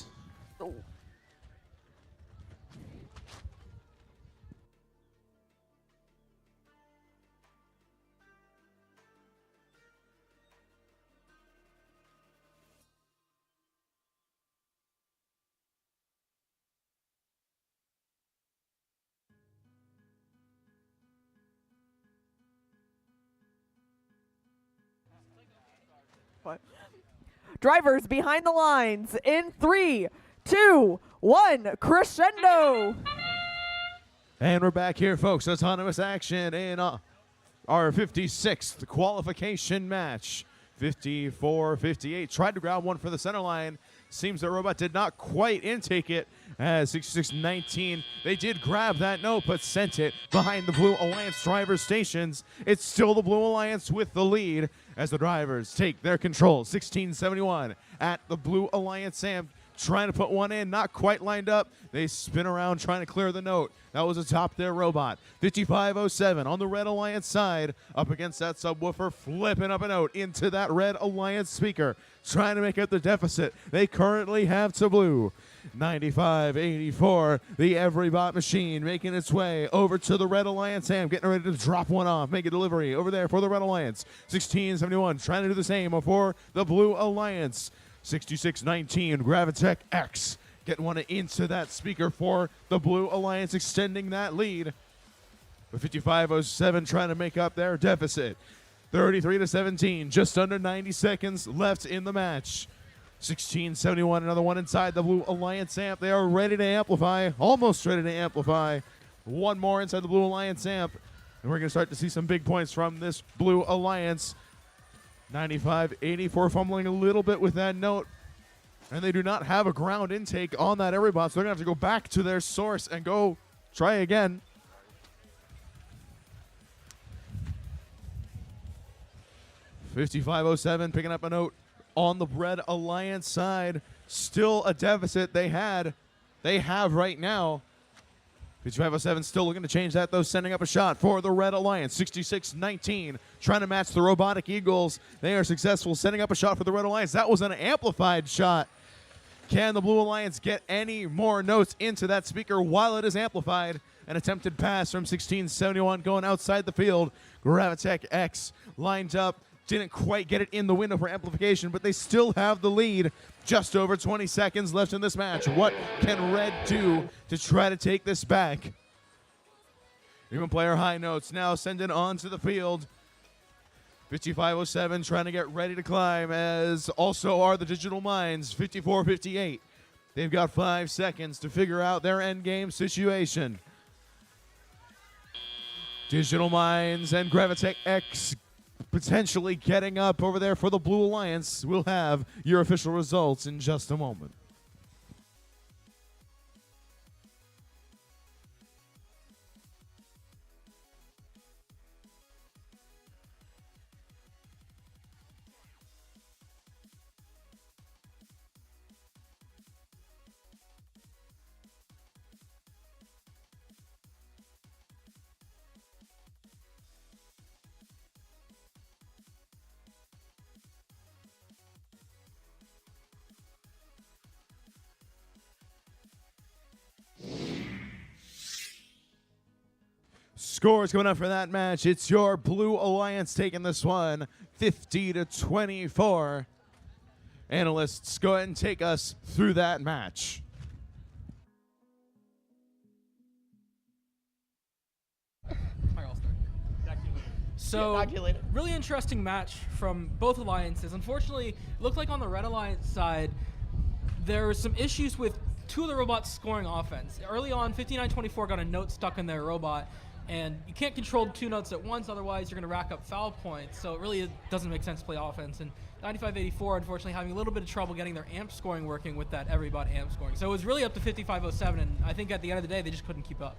Drivers behind the lines in 3, 2, 1, crescendo. And we're back here, folks. Autonomous action in our 56th qualification match. 54-58. Tried to grab one for the center line. Seems that Robot did not quite intake it as 66-19. They did grab that note, but sent it behind the Blue Alliance driver's stations. It's still the Blue Alliance with the lead as the drivers take their control. 16-71 at the Blue Alliance amp. Trying to put one in, not quite lined up. They spin around trying to clear the note. That was atop their robot. 5507 on the Red Alliance side, up against that subwoofer, flipping up a note into that Red Alliance speaker, trying to make up the deficit they currently have to Blue. 9584, the Everybot machine making its way over to the Red Alliance amp, getting ready to drop one off, make a delivery over there for the Red Alliance. 1671 trying to do the same for the Blue Alliance. 66-19, Gravitech X getting one into that speaker for the Blue Alliance, extending that lead. With 5507 trying to make up their deficit. 33-17, just under 90 seconds left in the match. 1671, another one inside the Blue Alliance amp. They are ready to amplify, almost ready to amplify. One more inside the Blue Alliance amp, and we're going to start to see some big points from this Blue Alliance. 95-84 fumbling a little bit with that note, and they do not have a ground intake on that Everybot, so they're going to have to go back to their source and go try again. $55.07 picking up a note on the Red Alliance side. Still a deficit they have right now. 5507 still looking to change that, though, sending up a shot for the Red Alliance. 66-19, trying to match the Robotic Eagles. They are successful sending up a shot for the Red Alliance. That was an amplified shot. Can the Blue Alliance get any more notes into that speaker while it is amplified? An attempted pass from 1671 going outside the field. Gravitech X lined up. Didn't quite get it in the window for amplification, but they still have the lead. Just over 20 seconds left in this match. What can Red do to try to take this back? Even player high notes now sending onto the field. 5507 trying to get ready to climb, as also are the Digital Minds. 5458. They've got 5 seconds to figure out their end game situation. Digital Minds and Gravitech X potentially getting up over there for the Blue Alliance. We'll have your official results in just a moment. Scores coming up for that match. It's your Blue Alliance taking this one 50-24. Analysts, go ahead and take us through that match. I'll start. So, really interesting match from both alliances. Unfortunately, it looked like on the Red Alliance side, there were some issues with two of the robots scoring offense. Early on, 5924 got a note stuck in their robot, and you can't control two notes at once, otherwise you're going to rack up foul points. So it really doesn't make sense to play offense. And 9584, unfortunately, having a little bit of trouble getting their amp scoring working with that every bot amp scoring. So it was really up to 5507, and I think at the end of the day, they just couldn't keep up.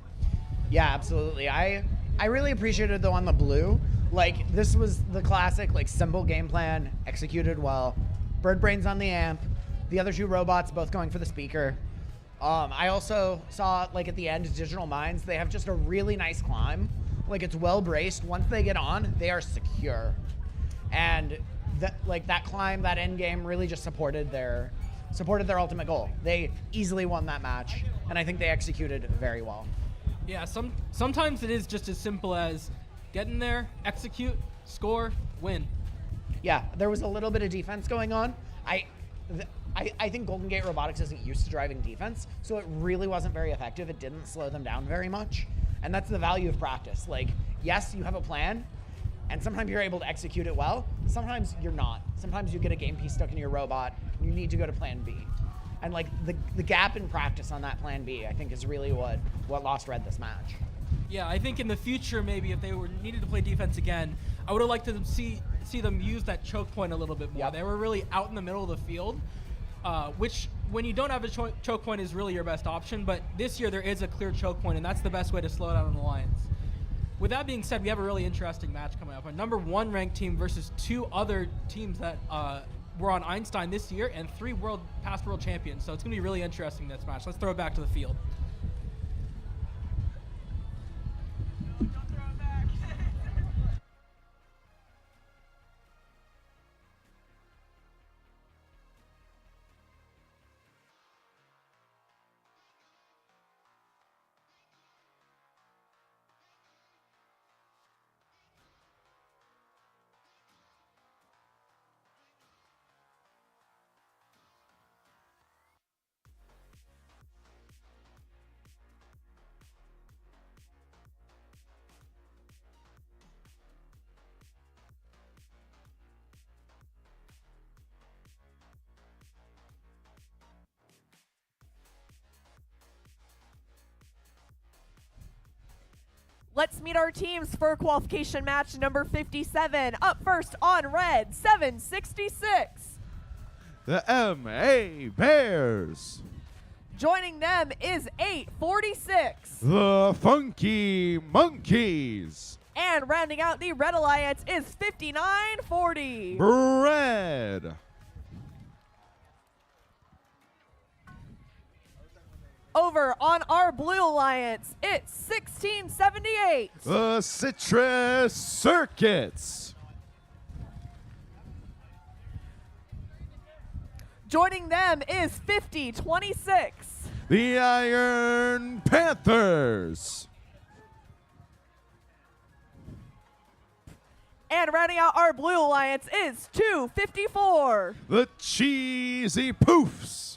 Yeah, absolutely. I really appreciated though on the blue. Like, this was the classic, like, simple game plan, executed well. Bird brains on the amp. The other two robots both going for the speaker. I also saw, like, at the end, Digital Minds, they have just a really nice climb. Like, it's well braced. Once they get on, they are secure. And that climb, that end game really just supported their ultimate goal. They easily won that match, and I think they executed very well. Yeah, sometimes it is just as simple as get in there, execute, score, win. Yeah, there was a little bit of defense going on. I think Golden Gate Robotics isn't used to driving defense, so it really wasn't very effective. It didn't slow them down very much. And that's the value of practice. Like, yes, you have a plan, and sometimes you're able to execute it well. Sometimes you're not. Sometimes you get a game piece stuck in your robot, and you need to go to plan B. And, like, the gap in practice on that plan B, I think, is really what lost Red this match. Yeah, I think in the future, maybe if they were needed to play defense again, I would have liked to see them use that choke point a little bit more. Yep. They were really out in the middle of the field, which when you don't have a choke point is really your best option. But this year there is a clear choke point, and that's the best way to slow down an alliance. With that being said, we have a really interesting match coming up. A number 1 ranked team versus 2 other teams that were on Einstein this year and 3 past world champions. So it's going to be really interesting, this match. Let's throw it back to the field. Let's meet our teams for qualification match number 57. Up first on red, 766. The MA Bears. Joining them is 846. The Funky Monkeys. And rounding out the Red Alliance is 5940. Red. Over on our Blue Alliance, it's 1678. The Citrus Circuits. Joining them is 5026. The Iron Panthers. And rounding out our Blue Alliance is 254. The Cheesy Poofs.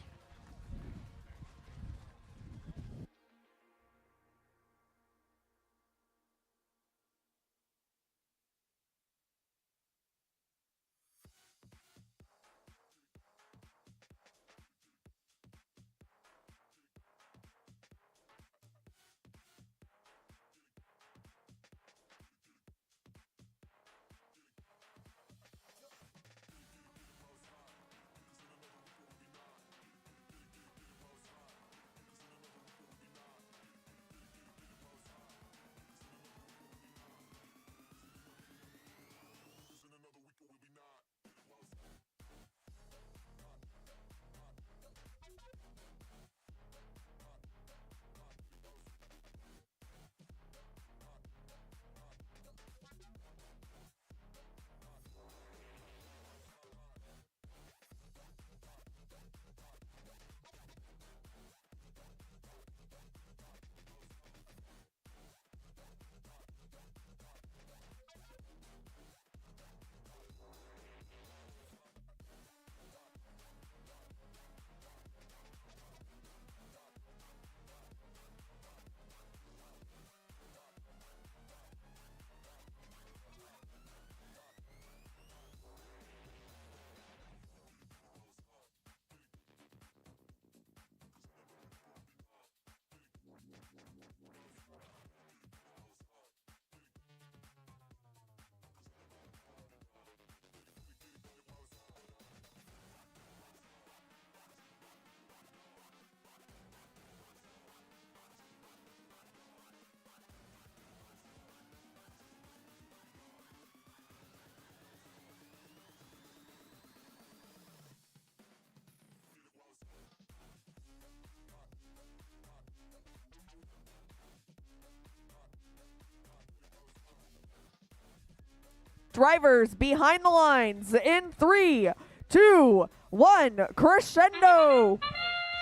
Drivers behind the lines in 3, 2, 1, crescendo.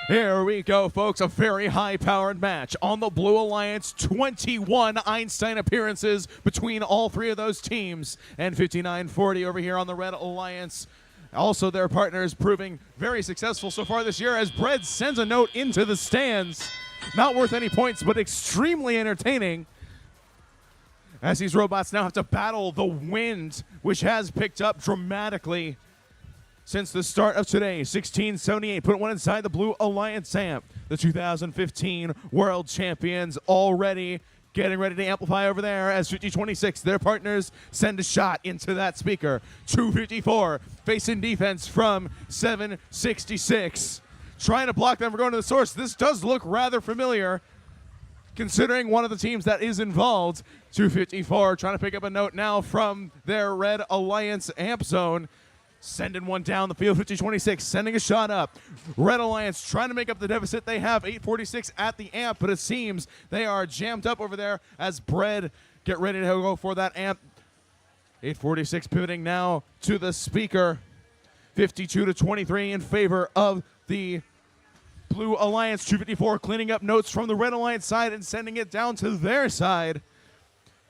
Here we go, folks. A very high-powered match on the Blue Alliance. 21 Einstein appearances between all three of those teams. And 59-40 over here on the Red Alliance. Also, their partners proving very successful so far this year as Bread sends a note into the stands. Not worth any points, but extremely entertaining. As these robots now have to battle the wind, which has picked up dramatically since the start of today. 1678, put one inside the Blue Alliance amp. The 2015 World Champions already getting ready to amplify over there as 5026, their partners, send a shot into that speaker. 254, facing defense from 766. Trying to block them from going to the source. This does look rather familiar, considering one of the teams that is involved. 254 trying to pick up a note now from their Red Alliance amp zone. Sending one down the field. 5026 sending a shot up. Red Alliance trying to make up the deficit. They have 846 at the amp, but it seems they are jammed up over there as Bread get ready to go for that amp. 846 pivoting now to the speaker. 52-23 in favor of the Blue Alliance. 254 cleaning up notes from the Red Alliance side and sending it down to their side.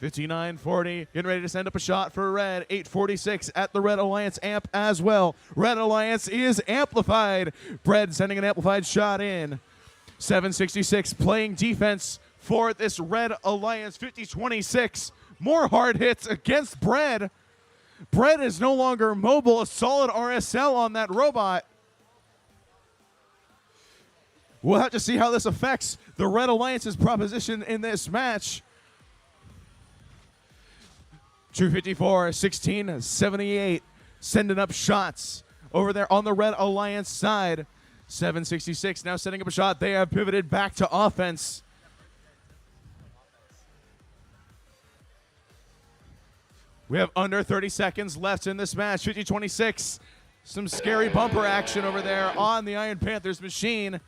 59-40, getting ready to send up a shot for Red. 846 at the Red Alliance amp as well. Red Alliance is amplified. Bread sending an amplified shot in. 766 playing defense for this Red Alliance. 5026, more hard hits against Bread. Bread is no longer mobile. A solid RSL on that robot. We'll have to see how this affects the Red Alliance's proposition in this match. 254, 1678, sending up shots over there on the Red Alliance side. 766 now setting up a shot. They have pivoted back to offense. We have under 30 seconds left in this match. 50-26, some scary bumper action over there on the Iron Panthers machine.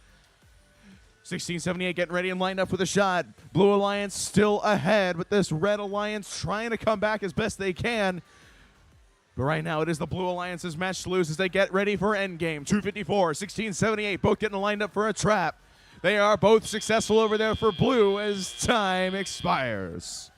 1678 getting ready and lined up with a shot. Blue Alliance still ahead, with this Red Alliance trying to come back as best they can. But right now it is the Blue Alliance's match to lose as they get ready for endgame. 254, 1678, both getting lined up for a trap. They are both successful over there for Blue as time expires.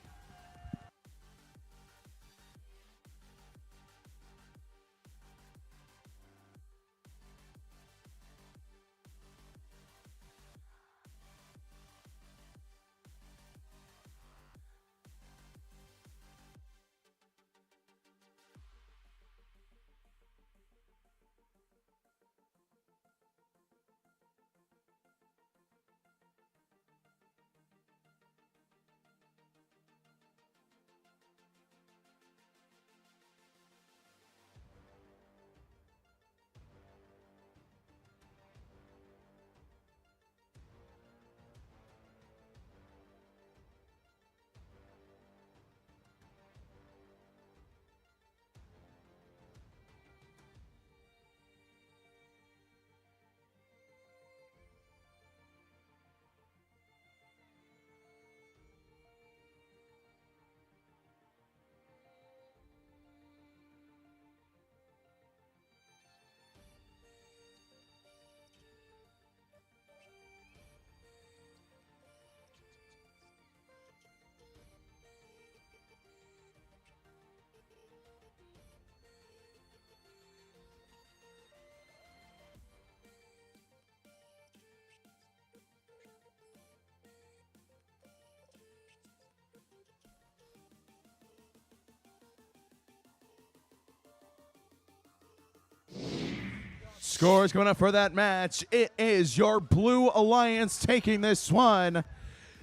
Scores coming up for that match. It is your Blue Alliance taking this one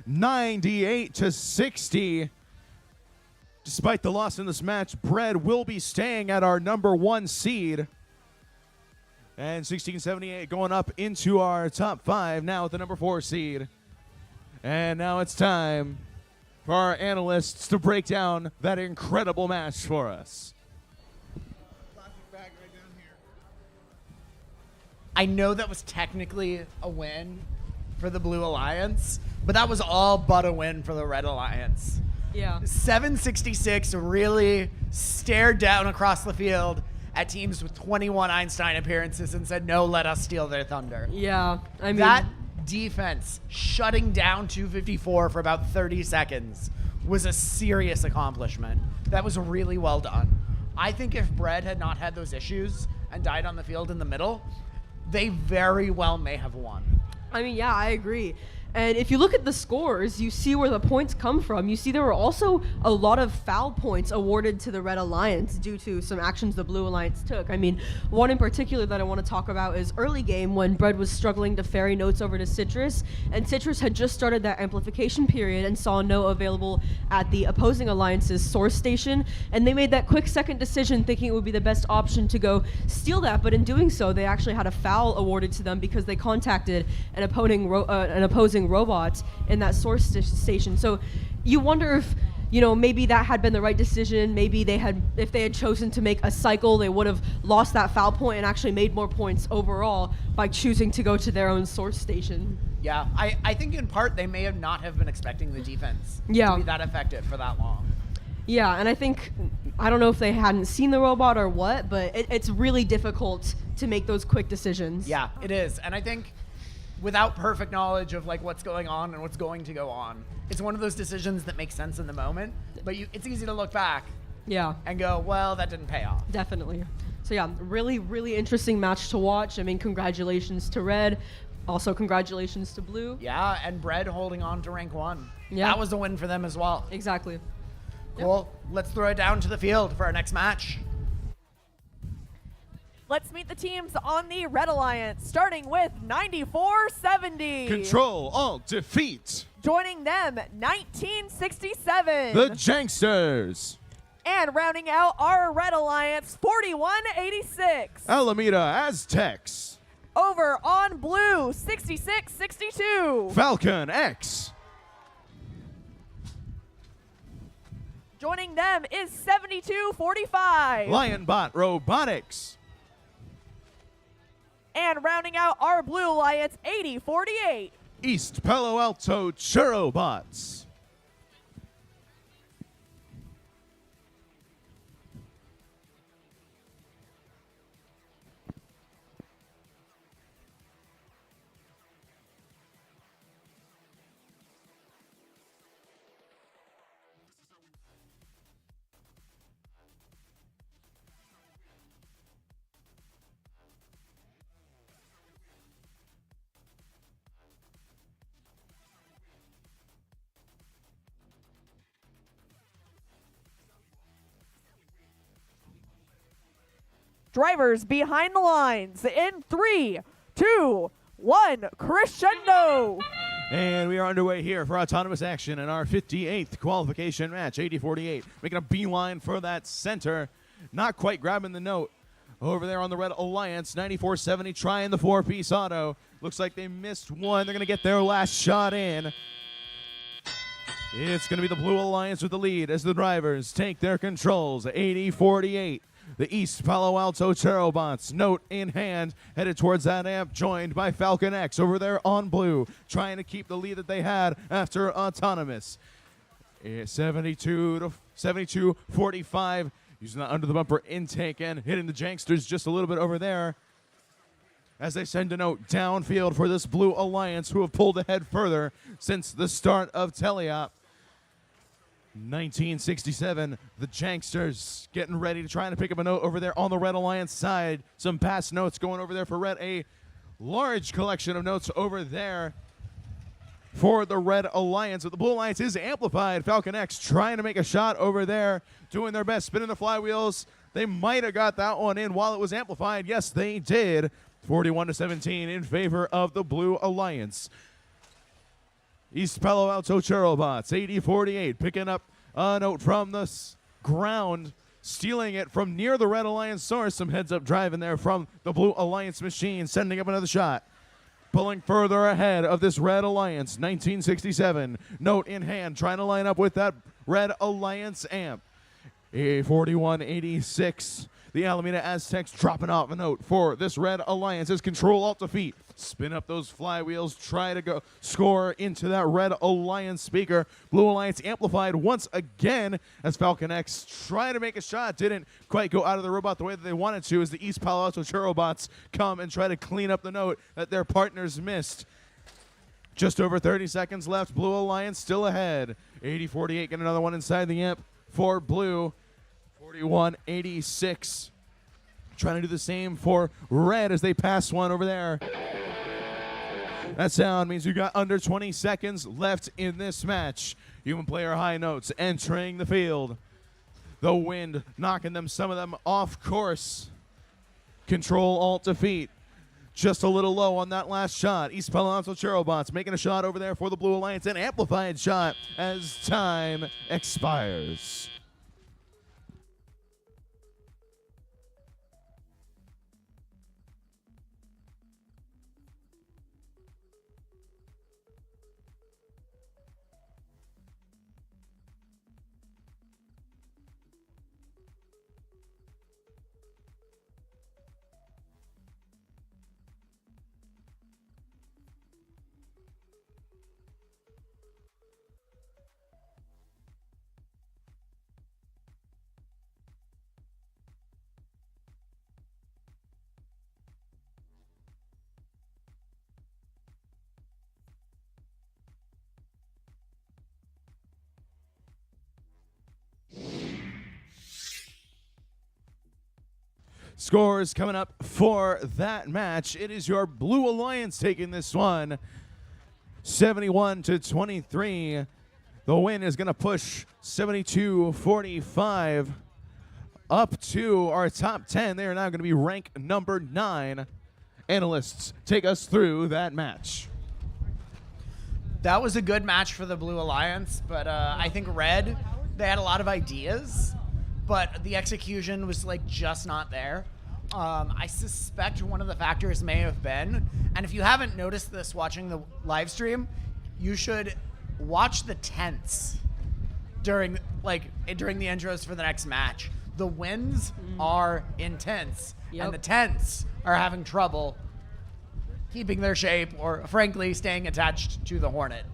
98-60. Despite the loss in this match, Bread will be staying at our #1 seed. And 1678 going up into our top 5 now with the #4 seed. And now it's time for our analysts to break down that incredible match for us. I know that was technically a win for the Blue Alliance, but that was all but a win for the Red Alliance. Yeah. 766 really stared down across the field at teams with 21 Einstein appearances and said, no, let us steal their thunder. Yeah. I mean, That defense shutting down 254 for about 30 seconds was a serious accomplishment. That was really well done. I think if Bread had not had those issues and died on the field in the middle, they very well may have won. I mean, yeah, I agree. And if you look at the scores, you see where the points come from. You see there were also a lot of foul points awarded to the Red Alliance due to some actions the Blue Alliance took. I mean, one in particular that I want to talk about is early game when Bread was struggling to ferry notes over to Citrus, and Citrus had just started that amplification period and saw a note available at the opposing alliance's source station, and they made that quick second decision thinking it would be the best option to go steal that, but in doing so, they actually had a foul awarded to them because they contacted an opposing robot in that source station. So you wonder if, you know, maybe that had been the right decision. Maybe if they had chosen to make a cycle, they would have lost that foul point and actually made more points overall by choosing to go to their own source station. Yeah, I think in part they may have not have been expecting the defense Yeah. to be that effective for that long. Yeah, and I don't know if they hadn't seen the robot or what, but it's really difficult to make those quick decisions. Yeah, it is. And I think without perfect knowledge of like what's going on and what's going to go on, it's one of those decisions that makes sense in the moment, but it's easy to look back Yeah. and go, well, that didn't pay off. Definitely. So yeah, really, really interesting match to watch. I mean, congratulations to Red. Also, congratulations to Blue. Yeah, and Bread holding on to rank 1. Yeah. That was a win for them as well. Exactly. Cool. Let's throw it down to the field for our next match. Let's meet the teams on the Red Alliance, starting with 9470. Control, Alt, Defeat. Joining them, 1967. The Janksters. And rounding out our Red Alliance, 4186. Alameda Aztecs. Over on Blue, 6662. Falcon X. Joining them is 7245. Lionbot Robotics. And rounding out our Blue Alliance, 8048. East Palo Alto Churrobots. Drivers behind the lines in 3, 2, 1, crescendo. And we are underway here for autonomous action in our 58th qualification match, 80-48. Making a beeline for that center. Not quite grabbing the note. Over there on the Red Alliance, 9470 trying the 4-piece auto. Looks like they missed one. They're going to get their last shot in. It's going to be the Blue Alliance with the lead as the drivers take their controls. 80-48. The East Palo Alto Churrobots, note in hand, headed towards that amp, joined by Falcon X over there on Blue, trying to keep the lead that they had after autonomous. 72-45, using that under the bumper intake and hitting the Janksters just a little bit over there as they send a note downfield for this Blue Alliance, who have pulled ahead further since the start of Teleop. 1967, the Janksters getting ready to try and pick up a note over there on the Red Alliance side. Some pass notes going over there for Red. A large collection of notes over there for the Red Alliance. But the Blue Alliance is amplified. Falcon X trying to make a shot over there, doing their best, spinning the flywheels. They might have got that one in while it was amplified. Yes, they did. 41-17 in favor of the Blue Alliance. East Palo Alto Churrobots, 80-48, picking up a note from the ground, stealing it from near the Red Alliance source. Some heads-up driving there from the Blue Alliance machine, sending up another shot. Pulling further ahead of this Red Alliance, 1967, note in hand, trying to line up with that Red Alliance amp. 41-86. The Alameda Aztecs dropping off a note for this Red Alliance as Control Alt Defeat Spin up those flywheels. Try to go score into that Red Alliance speaker. Blue Alliance amplified once again as Falcon X tried to make a shot. Didn't quite go out of the robot the way that they wanted to as the East Palo Alto Robots come and try to clean up the note that their partners missed. Just over 30 seconds left. Blue Alliance still ahead. 80-48, get another one inside the amp for Blue. 41-86. Trying to do the same for Red as they pass one over there. That sound means you got under 20 seconds left in this match. Human player high notes entering the field. The wind knocking them, some of them off course. Control Alt Defeat. Just a little low on that last shot. East Palo Alto Cherobots making a shot over there for the Blue Alliance. An amplified shot as time expires. Scores coming up for that match. It is your Blue Alliance taking this one 71-23. The win is going to push 72-45 up to our top 10. They are now going to be rank number 9. Analysts, take us through that match. That was a good match for the Blue Alliance, but I think Red, they had a lot of ideas, but the execution was like just not there. I suspect one of the factors may have been, and if you haven't noticed this watching the live stream, you should watch the tents during the intros for the next match. The wins are intense, and the tents are having trouble keeping their shape or, frankly, staying attached to the Hornet.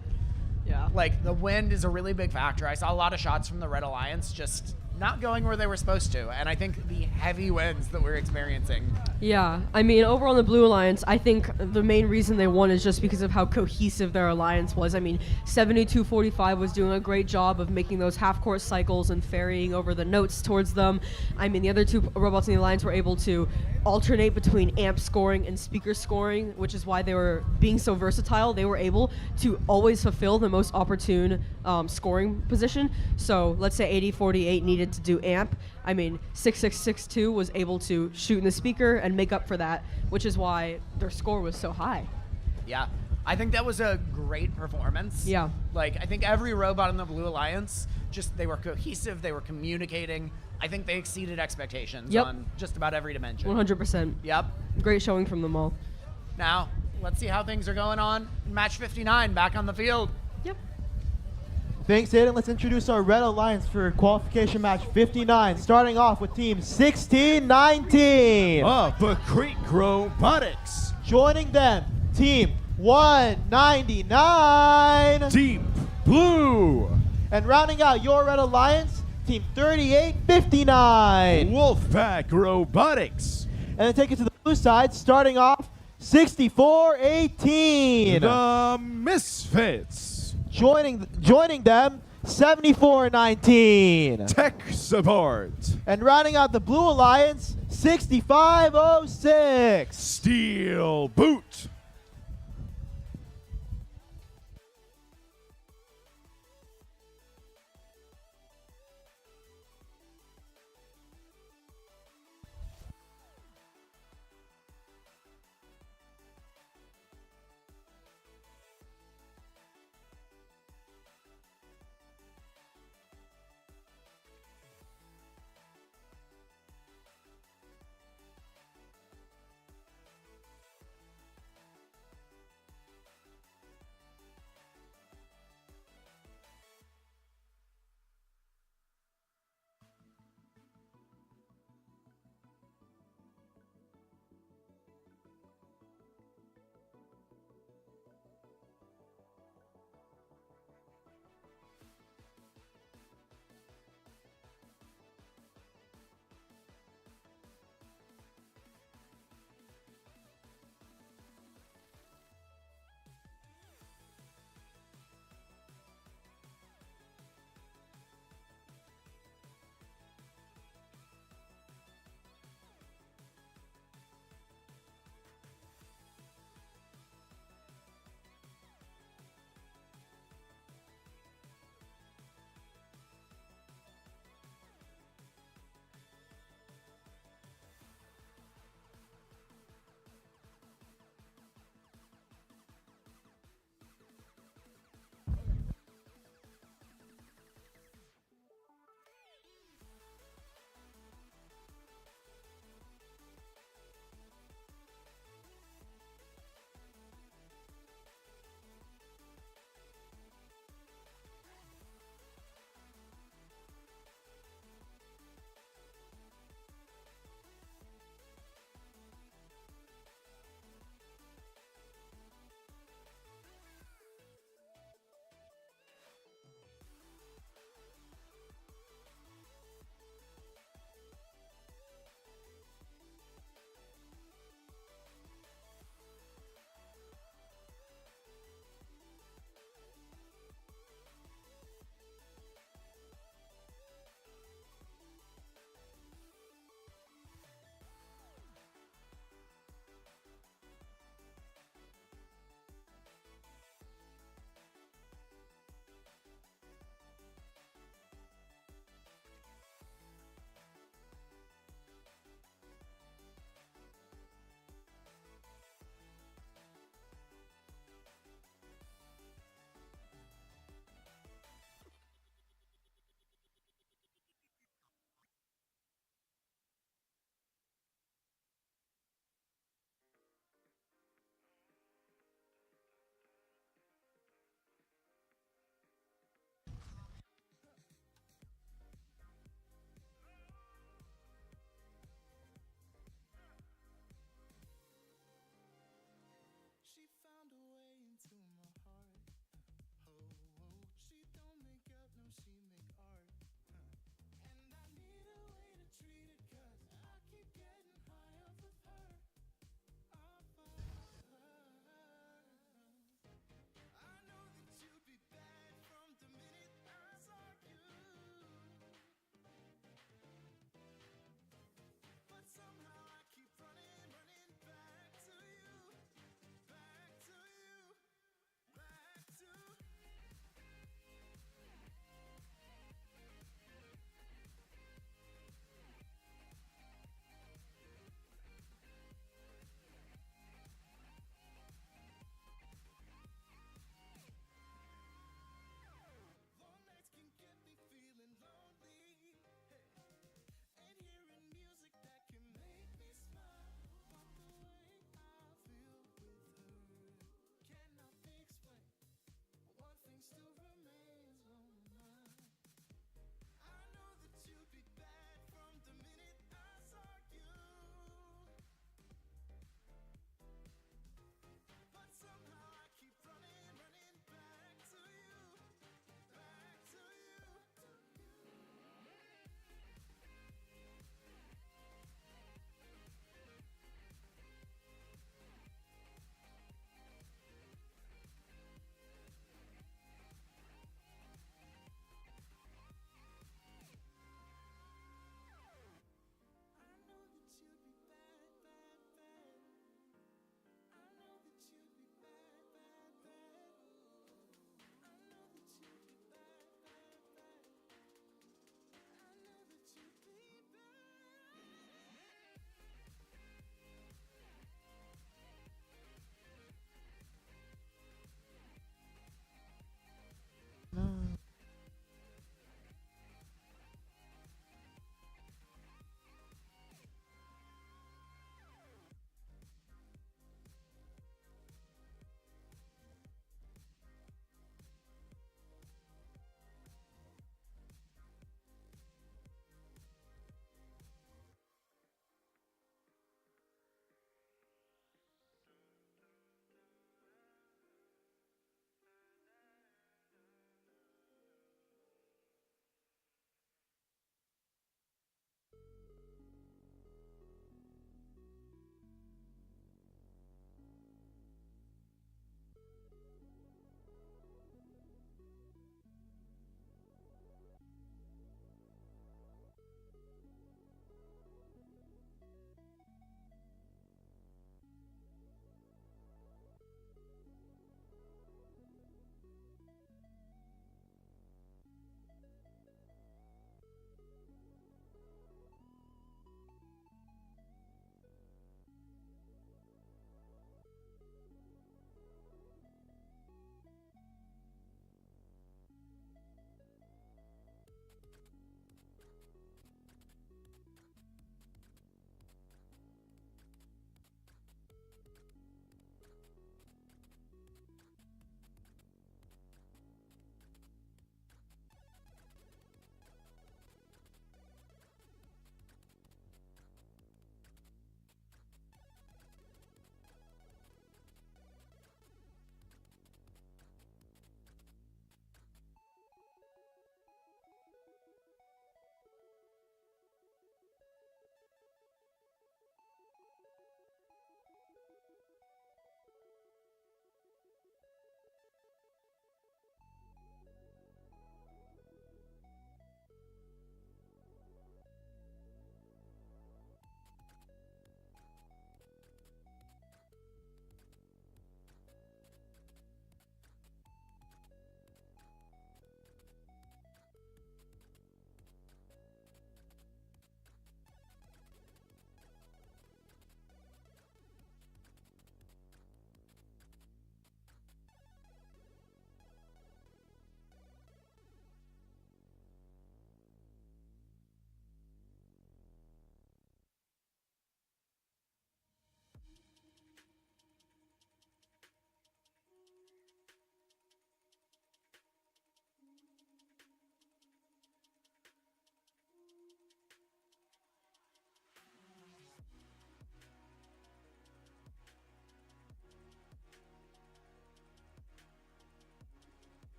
Yeah. Like, the wind is a really big factor. I saw a lot of shots from the Red Alliance just not going where they were supposed to, and I think the heavy winds that we're experiencing. Yeah, I mean, overall in the Blue Alliance, I think the main reason they won is just because of how cohesive their alliance was. I mean, 72-45 was doing a great job of making those half-court cycles and ferrying over the notes towards them. I mean, the other two robots in the alliance were able to alternate between amp scoring and speaker scoring, which is why they were being so versatile. They were able to always fulfill the most opportune scoring position. So let's say 80-48 needed to do amp. I mean, 6662 was able to shoot in the speaker and make up for that, which is why their score was so high. Yeah, I think that was a great performance. Yeah. Like, I think every robot in the Blue Alliance, just they were cohesive, they were communicating. I think they exceeded expectations on just about every dimension. 100%. Yep. Great showing from them all. Now, let's see how things are going on in match 59, back on the field. Yep. Thanks, Aiden. Let's introduce our Red Alliance for qualification match 59, starting off with team 1619. For Gate Robotics. Joining them, team 199. Deep Blue. And rounding out your Red Alliance, team 3859. Wolfpack Robotics. And then take it to the blue side, starting off 6418. The Misfits. Joining them, 7419. Tech Support. And rounding out the Blue Alliance, 6506. Steel Boot.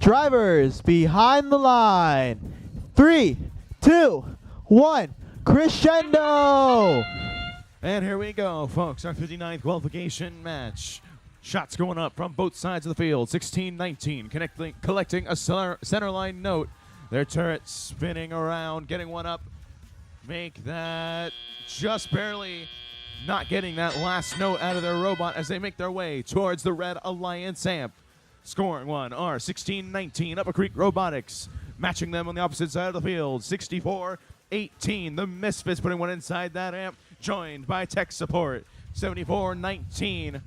Drivers behind the line. 3, 2, 1. Crescendo! And here we go, folks. Our 59th qualification match. Shots going up from both sides of the field. 16-19, collecting a center line note. Their turret spinning around, getting one up. Make that just barely not getting that last note out of their robot as they make their way towards the Red Alliance amp. Scoring one are 16-19, Upper Creek Robotics. Matching them on the opposite side of the field, 64-18. The Misfits putting one inside that amp, joined by tech support, 74-19.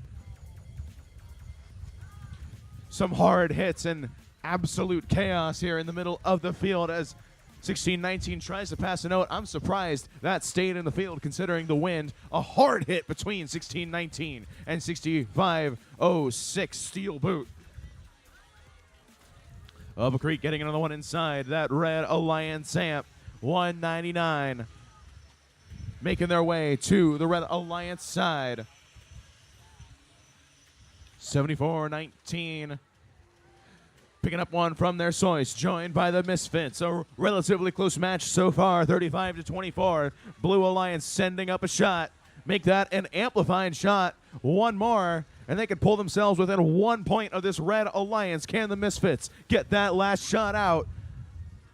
Some hard hits and absolute chaos here in the middle of the field as 16-19 tries to pass a note. I'm surprised that stayed in the field considering the wind. A hard hit between 16-19 and 65-06 Steel Boot. Upper Creek getting another one inside that Red Alliance amp. 199. Making their way to the Red Alliance side. 74-19. Picking up one from their Soyce, joined by the Misfits. A relatively close match so far, 35-24. Blue Alliance sending up a shot. Make that an amplified shot. One more, and they could pull themselves within 1 point of this Red Alliance. Can the Misfits get that last shot out?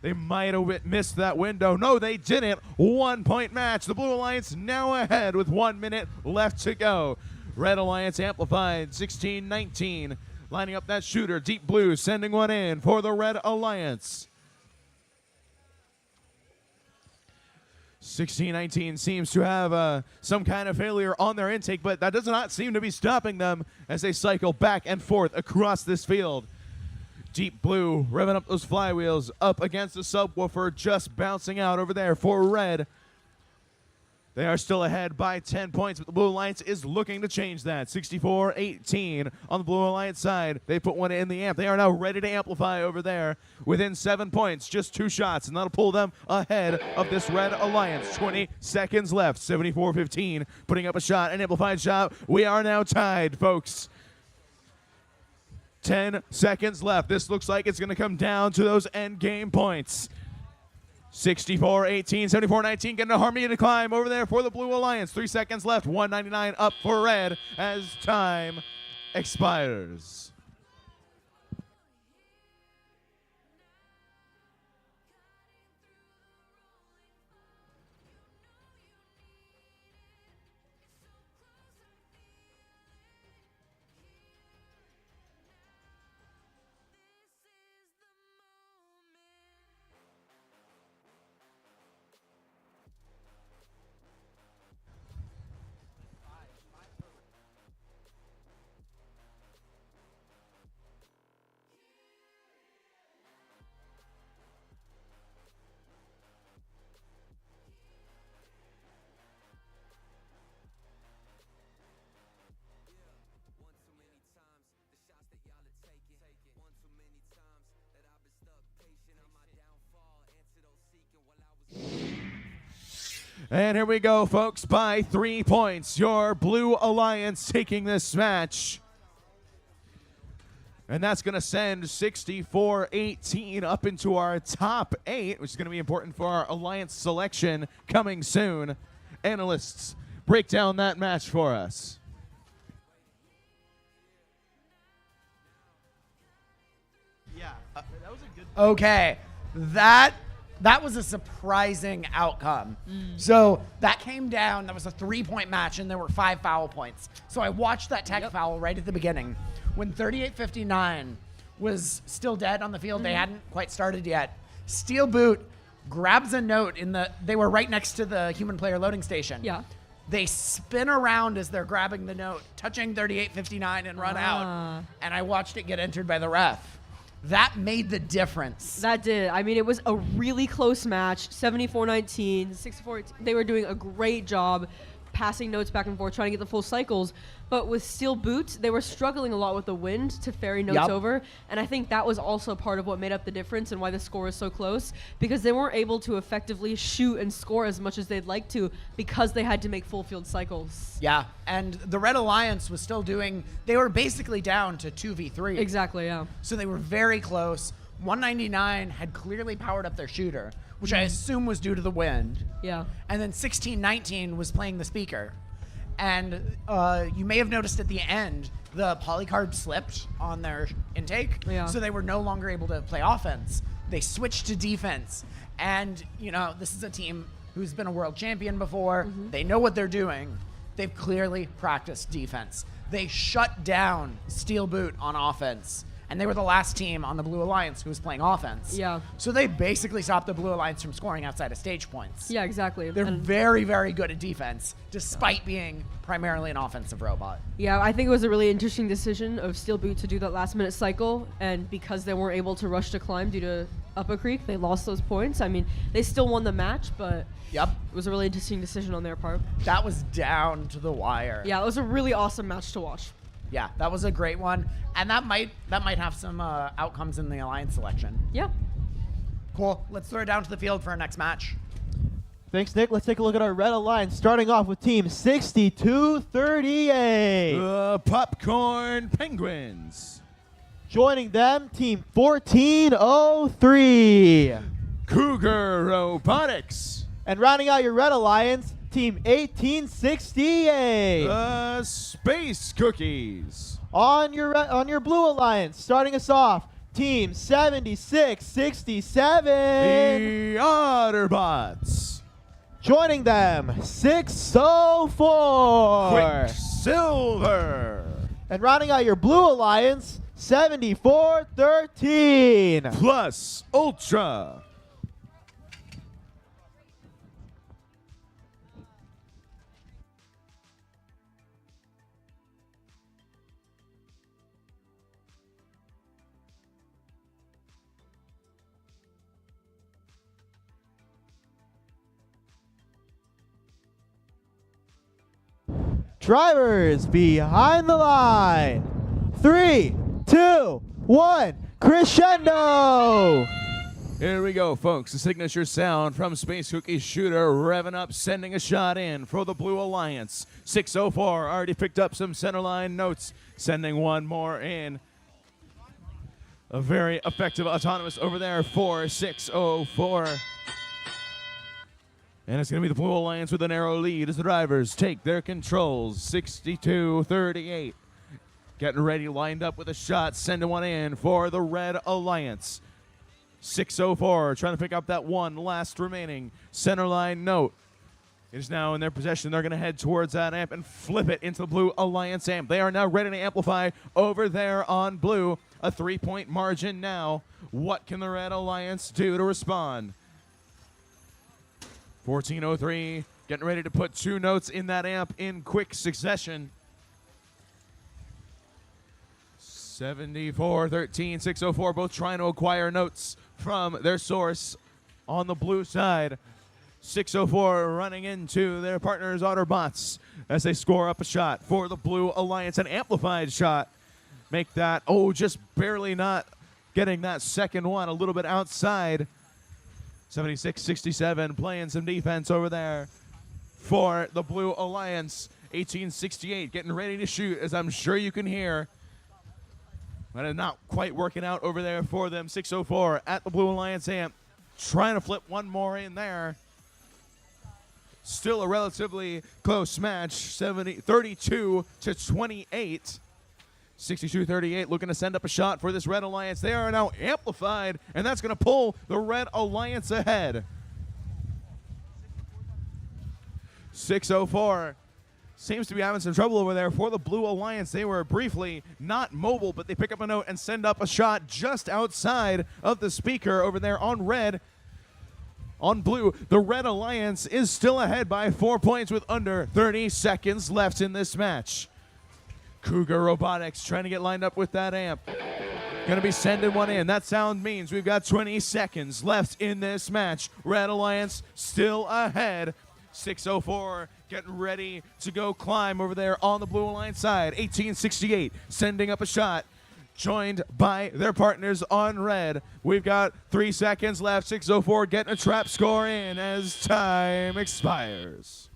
They might have missed that window. No, they didn't. 1 point match. The Blue Alliance now ahead with 1 minute left to go. Red Alliance amplified, 16-19. Lining up that shooter, Deep Blue sending one in for the Red Alliance. 16-19 seems to have some kind of failure on their intake, but that does not seem to be stopping them as they cycle back and forth across this field. Deep Blue revving up those flywheels up against the subwoofer, just bouncing out over there for Red. They are still ahead by 10 points, but the Blue Alliance is looking to change that. 64-18 on the Blue Alliance side. They put one in the amp. They are now ready to amplify over there within 7 points. Just 2 shots, and that'll pull them ahead of this Red Alliance. 20 seconds left. 74-15, putting up a shot, an amplified shot. We are now tied, folks. 10 seconds left. This looks like it's going to come down to those end game points. 64-18, 74-19, getting a harmony to climb over there for the Blue Alliance. 3 seconds left, 199 up for Red as time expires. And here we go, folks, by 3 points. Your Blue Alliance taking this match. And that's going to send 64-18 up into our top 8, which is going to be important for our Alliance selection coming soon. Analysts, break down that match for us. Yeah, that was a good. Okay, that was a surprising outcome. So that came down, that was a 3-point match, and there were 5 foul points. So I watched that tech foul right at the beginning. When 38-59 was still dead on the field, they hadn't quite started yet. Steel Boot grabs a note they were right next to the human player loading station. Yeah. They spin around as they're grabbing the note, touching 38-59 and run out. And I watched it get entered by the ref. That made the difference. That did. I mean, it was a really close match. 74-19, 64-18. They were doing a great job passing notes back and forth, trying to get the full cycles. But with steel boots, they were struggling a lot with the wind to ferry notes Yep. over. And I think that was also part of what made up the difference and why the score was so close, because they weren't able to effectively shoot and score as much as they'd like to because they had to make full field cycles. Yeah, and the Red Alliance was still doing, they were basically down to 2v3. Exactly, yeah. So they were very close. 199 had clearly powered up their shooter, which I assume was due to the wind. Yeah. And then 1619 was playing the speaker. And you may have noticed at the end, the polycard slipped on their intake. Yeah. So they were no longer able to play offense. They switched to defense. And, you know, this is a team who's been a world champion before. They know what they're doing. They've clearly practiced defense. They shut down Steel Boot on offense. And they were the last team on the Blue Alliance who was playing offense. Yeah. So they basically stopped the Blue Alliance from scoring outside of stage points. Yeah, exactly. They're And- very, very good at defense, despite being primarily an offensive robot. Yeah, I think it was a really interesting decision of Steel Boot to do that last minute cycle, and because they weren't able to rush to climb due to Upper Creek, they lost those points. I mean, they still won the match, but Yep. it was a really interesting decision on their part. That was down to the wire. Yeah, it was a really awesome match to watch. Yeah, that was a great one. And that might have some outcomes in the Alliance selection. Yeah. Cool. Let's throw it down to the field for our next match. Thanks, Nick. Let's take a look at our Red Alliance, starting off with Team 6238. The Popcorn Penguins. Joining them, Team 1403. Cougar Robotics. And rounding out your Red Alliance, Team 1868. The Space Cookies. On your Blue Alliance, starting us off, Team 7667. The Otterbots. Joining them, 604. Quicksilver. And rounding out your Blue Alliance, 7413. Plus Ultra. Drivers behind the line. 3, 2, 1, crescendo! Here we go, folks. The signature sound from Space Cookie Shooter revving up, sending a shot in for the Blue Alliance. 604 already picked up some centerline notes, sending one more in. A very effective autonomous over there for 604. And it's going to be the Blue Alliance with a narrow lead as the drivers take their controls. 62-38. Getting ready, lined up with a shot, sending one in for the Red Alliance. 604 trying to pick up that one last remaining centerline note. It is now in their possession. They're going to head towards that amp and flip it into the Blue Alliance amp. They are now ready to amplify over there on blue. A 3-point margin now. What can the Red Alliance do to respond? 1403 getting ready to put two notes in that amp in quick succession. 7413, 604, both trying to acquire notes from their source on the blue side. 604 running into their partners Otterbots as they score up a shot for the Blue Alliance, an amplified shot. Make that, just barely not getting that second one, a little bit outside. 76-67 playing some defense over there for the Blue Alliance. 1868 getting ready to shoot, as I'm sure you can hear. But it's not quite working out over there for them. 604 at the Blue Alliance amp, trying to flip one more in there. Still a relatively close match, 32-28. 62-38 looking to send up a shot for this Red Alliance. They are now amplified, and that's going to pull the Red Alliance ahead. 604 seems to be having some trouble over there for the Blue Alliance. They were briefly not mobile, but they pick up a note and send up a shot just outside of the speaker over there on red. On blue, the Red Alliance is still ahead by 4 points with under 30 seconds left in this match. Cougar Robotics trying to get lined up with that amp. Going to be sending one in. That sound means we've got 20 seconds left in this match. Red Alliance still ahead. 604 getting ready to go climb over there on the Blue Alliance side. 1868 sending up a shot, joined by their partners on red. We've got 3 seconds left. 604 getting a trap score in as time expires.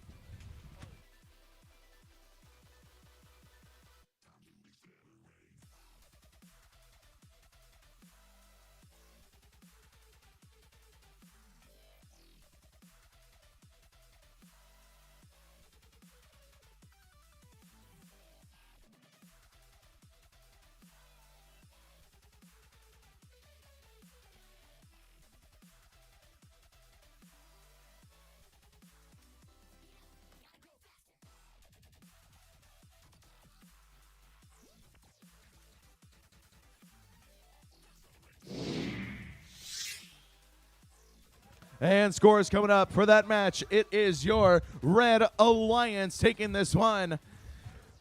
And scores coming up for that match. It is your Red Alliance taking this one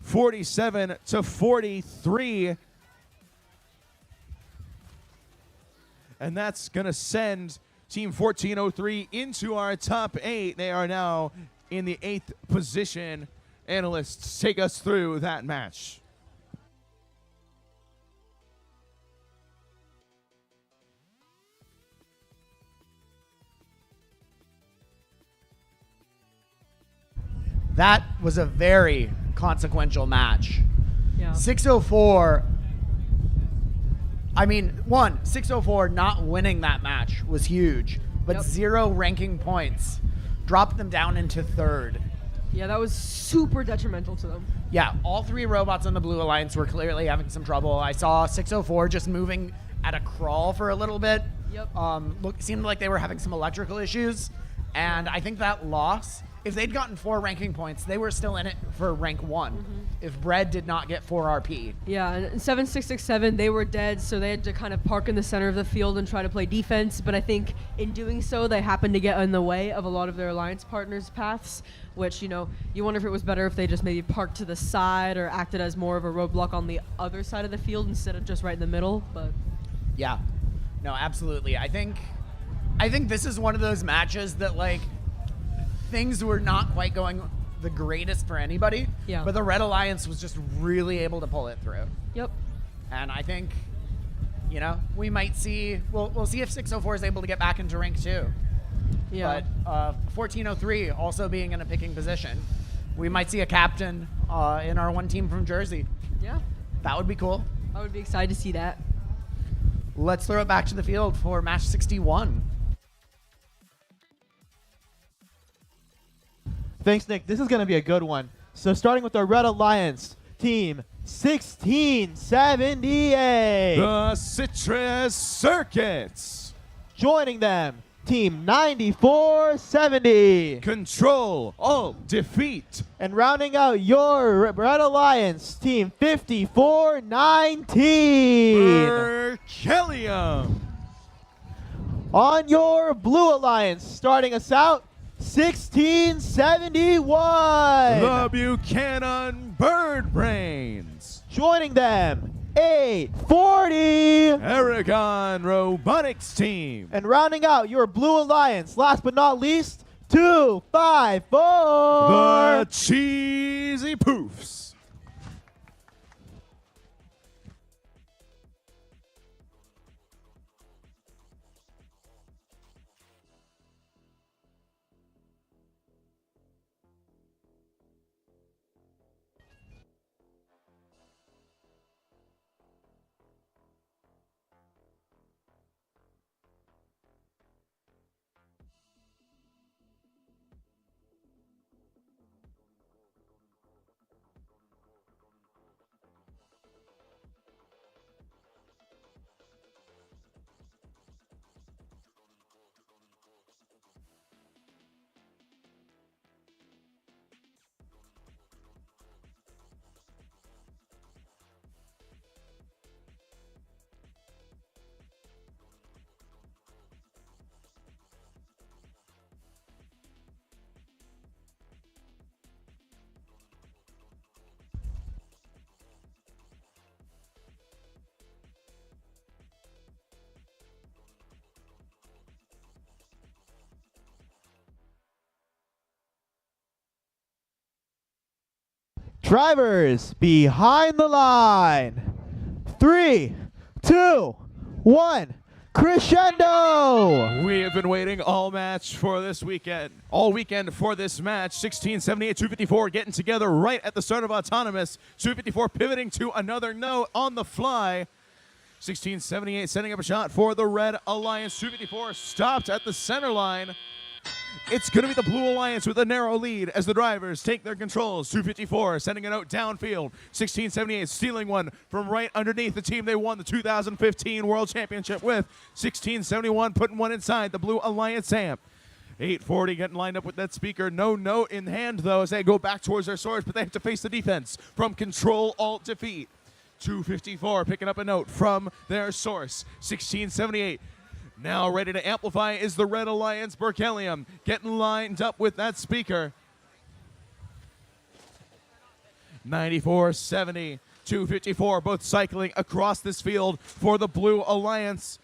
47-43. And that's going to send Team 1403 into our top 8. They are now in the 8th position. Analysts, take us through that match. That was a very consequential match. Yeah. 604. I mean, 604 not winning that match was huge, but Yep. 0 ranking points dropped them down into 3rd. Yeah, that was super detrimental to them. Yeah, all 3 robots on the Blue Alliance were clearly having some trouble. I saw 604 just moving at a crawl for a little bit. Yep. Seemed like they were having some electrical issues, and I think that loss, if they'd gotten 4 ranking points, they were still in it for rank 1. If Bread did not get 4 RP. Yeah, and in 7667, they were dead, so they had to kind of park in the center of the field and try to play defense. But I think in doing so, they happened to get in the way of a lot of their alliance partners' paths, which, you wonder if it was better if they just maybe parked to the side or acted as more of a roadblock on the other side of the field instead of just right in the middle. But Yeah, no, absolutely. I think this is one of those matches that, like, things were not quite going the greatest for anybody. Yeah. But the Red Alliance was just really able to pull it through. yep. And I think, we might see, we'll see if 604 is able to get back into rank 2. Yeah. But 1403 also being in a picking position, we might see a captain in our one team from Jersey. Yeah. That would be cool. I would be excited to see that. Let's throw it back to the field for match 61. Thanks, Nick. This is going to be a good one. So starting with the Red Alliance, team 1678. The Citrus Circuits. Joining them, team 9470. Control, Alt, Defeat. And rounding out your Red Alliance, team 5419. Berkelium. On your Blue Alliance, starting us out, 1671. The Buchanan Bird Brains. Joining them, 840. Aragon Robotics Team. And rounding out your Blue Alliance, last but not least, 254. The Cheesy Poofs. Drivers, behind the line. 3, 2, 1. Crescendo! We have been waiting all weekend for this match. 1678, 254 getting together right at the start of Autonomous. 254 pivoting to another note on the fly. 1678 setting up a shot for the Red Alliance. 254 stopped at the center line. It's going to be the Blue Alliance with a narrow lead as the drivers take their controls. 254 sending a note downfield. 1678 stealing one from right underneath the team they won the 2015 World Championship with. 1671 putting one inside the Blue Alliance amp. 840 getting lined up with that speaker. No note in hand, though, as they go back towards their source, but they have to face the defense from Control Alt Defeat. 254 picking up a note from their source. 1678 now ready to amplify is the Red Alliance. Berkelium getting lined up with that speaker. 9470, 254 both cycling across this field for the Blue Alliance.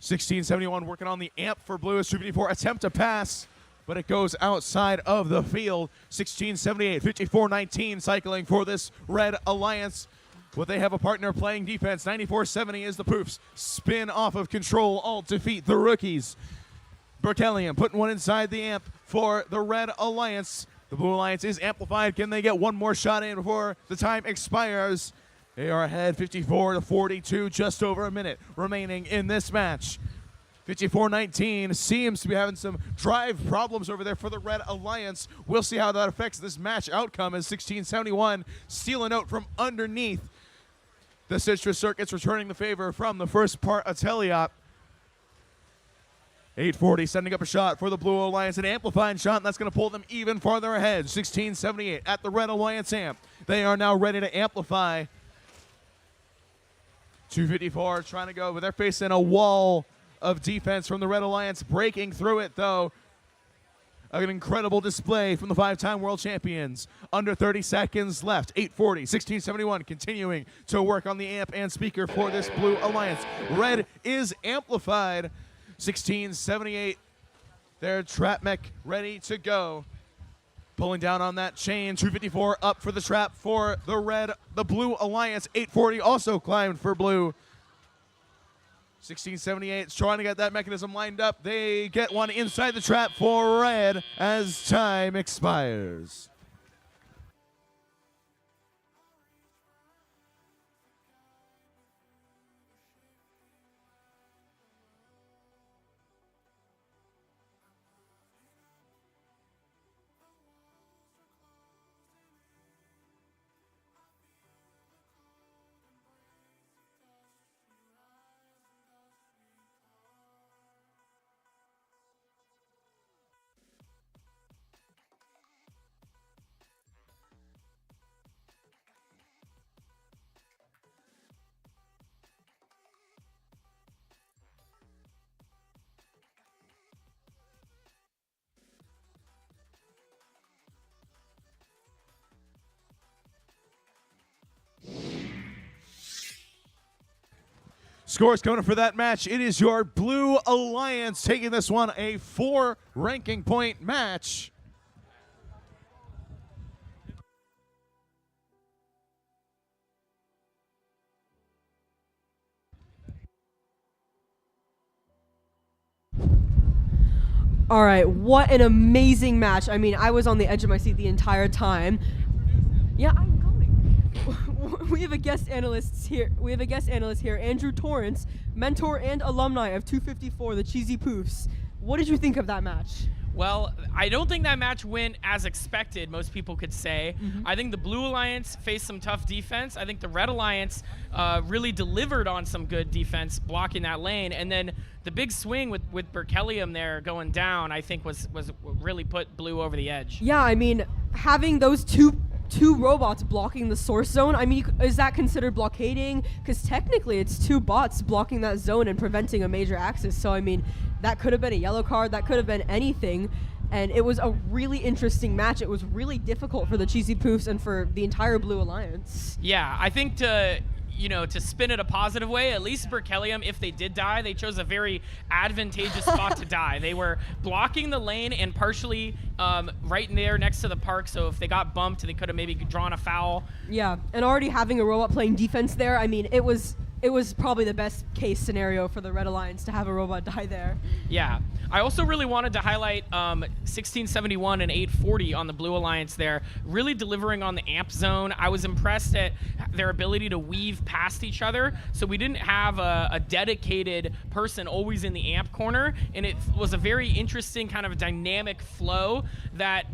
1671 working on the amp for Blue as 254 attempt to pass, but it goes outside of the field. 1678, 5419 cycling for this Red Alliance. But they have a partner playing defense. 9470 is the Poofs. Spin off of Control Alt Defeat the rookies. Berkelium putting one inside the amp for the Red Alliance. The Blue Alliance is amplified. Can they get one more shot in before the time expires? They are ahead 54-42, just over a minute remaining in this match. 5419 seems to be having some drive problems over there for the Red Alliance. We'll see how that affects this match outcome as 1671 steal a note from underneath the Citrus Circuits, returning the favor from the first part Ateliot. 840 sending up a shot for the Blue Alliance, an amplifying shot, and that's going to pull them even farther ahead. 1678 at the Red Alliance amp. They are now ready to amplify. 254 trying to go, but they're facing a wall of defense from the Red Alliance, breaking through it, though. An incredible display from the 5-time world champions. Under 30 seconds left. 840, 1671 continuing to work on the amp and speaker for this Blue Alliance. Red is amplified. 1678, their trap mech ready to go. Pulling down on that chain. 254 up for the trap for the Blue Alliance. 840 also climbed for Blue. 1678 is trying to get that mechanism lined up. They get one inside the trap for Red as time expires. Scores coming up for that match. It is your Blue Alliance taking this one, a 4 ranking point match. All right, what an amazing match. I mean, I was on the edge of my seat the entire time. Yeah, I'm going. We have a guest analyst here. Andrew Torrance, mentor and alumni of 254, the Cheesy Poofs. What did you think of that match? Well, I don't think that match went as expected, most people could say. I think the Blue Alliance faced some tough defense. I think the Red Alliance really delivered on some good defense, blocking that lane. And then the big swing with Berkelium there going down, I think was really put Blue over the edge. Yeah, I mean, having those two robots blocking the source zone, I mean, is that considered blockading? Because technically it's 2 bots blocking that zone and preventing a major axis. So, I mean, that could have been a yellow card. That could have been anything. And it was a really interesting match. It was really difficult for the Cheesy Poofs and for the entire Blue Alliance. Yeah, I think to to spin it a positive way, at least Berkelium, if they did die, they chose a very advantageous spot to die. They were blocking the lane and partially right in there next to the park, so if they got bumped, they could have maybe drawn a foul. Yeah, and already having a robot playing defense there, I mean, it was probably the best case scenario for the Red Alliance to have a robot die there. Yeah. I also really wanted to highlight 1671 and 840 on the Blue Alliance there, really delivering on the amp zone. I was impressed at their ability to weave past each other, so we didn't have a dedicated person always in the amp corner, and it was a very interesting kind of dynamic flow that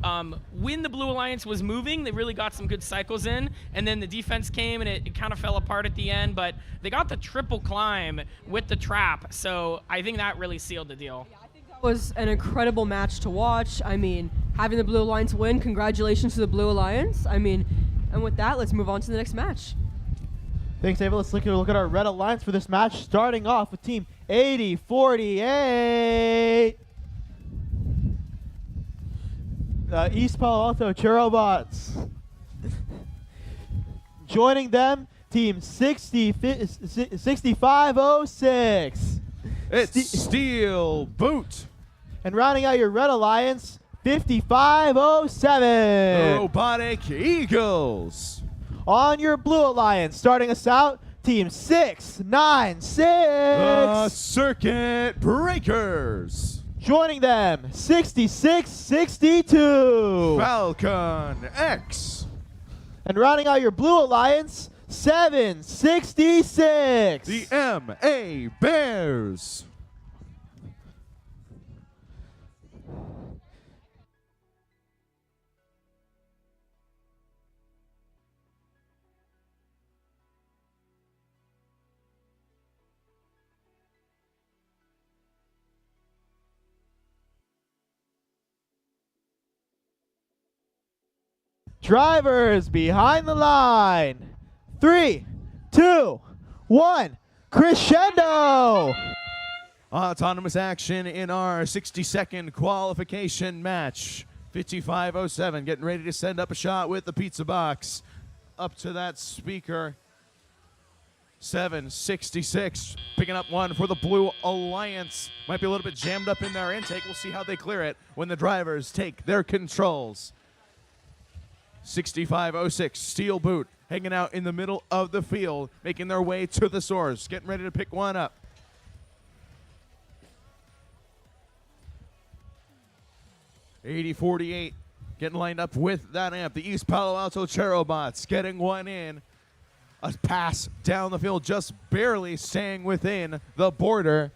when the Blue Alliance was moving, they really got some good cycles in, and then the defense came and it kind of fell apart at the end, but they got the triple climb with the trap, so I think that really sealed the deal. That was an incredible match to watch. I mean, having the Blue Alliance win, congratulations to the Blue Alliance. I mean, and with that, let's move on to the next match. Thanks, David. Let's look at our Red Alliance for this match, starting off with Team 8048. East Palo Alto Cherobots. Joining them, Team 6506. It's Steel Boot. And rounding out your Red Alliance, 5507. Robotic Eagles. On your Blue Alliance, starting us out, Team 696. Circuit Breakers. Joining them, 6662. Falcon X. And rounding out your Blue Alliance, 766. The MA Bears. Drivers behind the line. 3, 2, 1. Crescendo. Autonomous action in our 60-second qualification match. 5507 getting ready to send up a shot with the pizza box. Up to that speaker. 766 picking up one for the Blue Alliance. Might be a little bit jammed up in their intake. We'll see how they clear it when the drivers take their controls. 6506 Steel Boot hanging out in the middle of the field, making their way to the source, getting ready to pick one up. $80.48 getting lined up with that amp. The East Palo Alto Cherobots getting one in. A pass down the field, just barely staying within the border.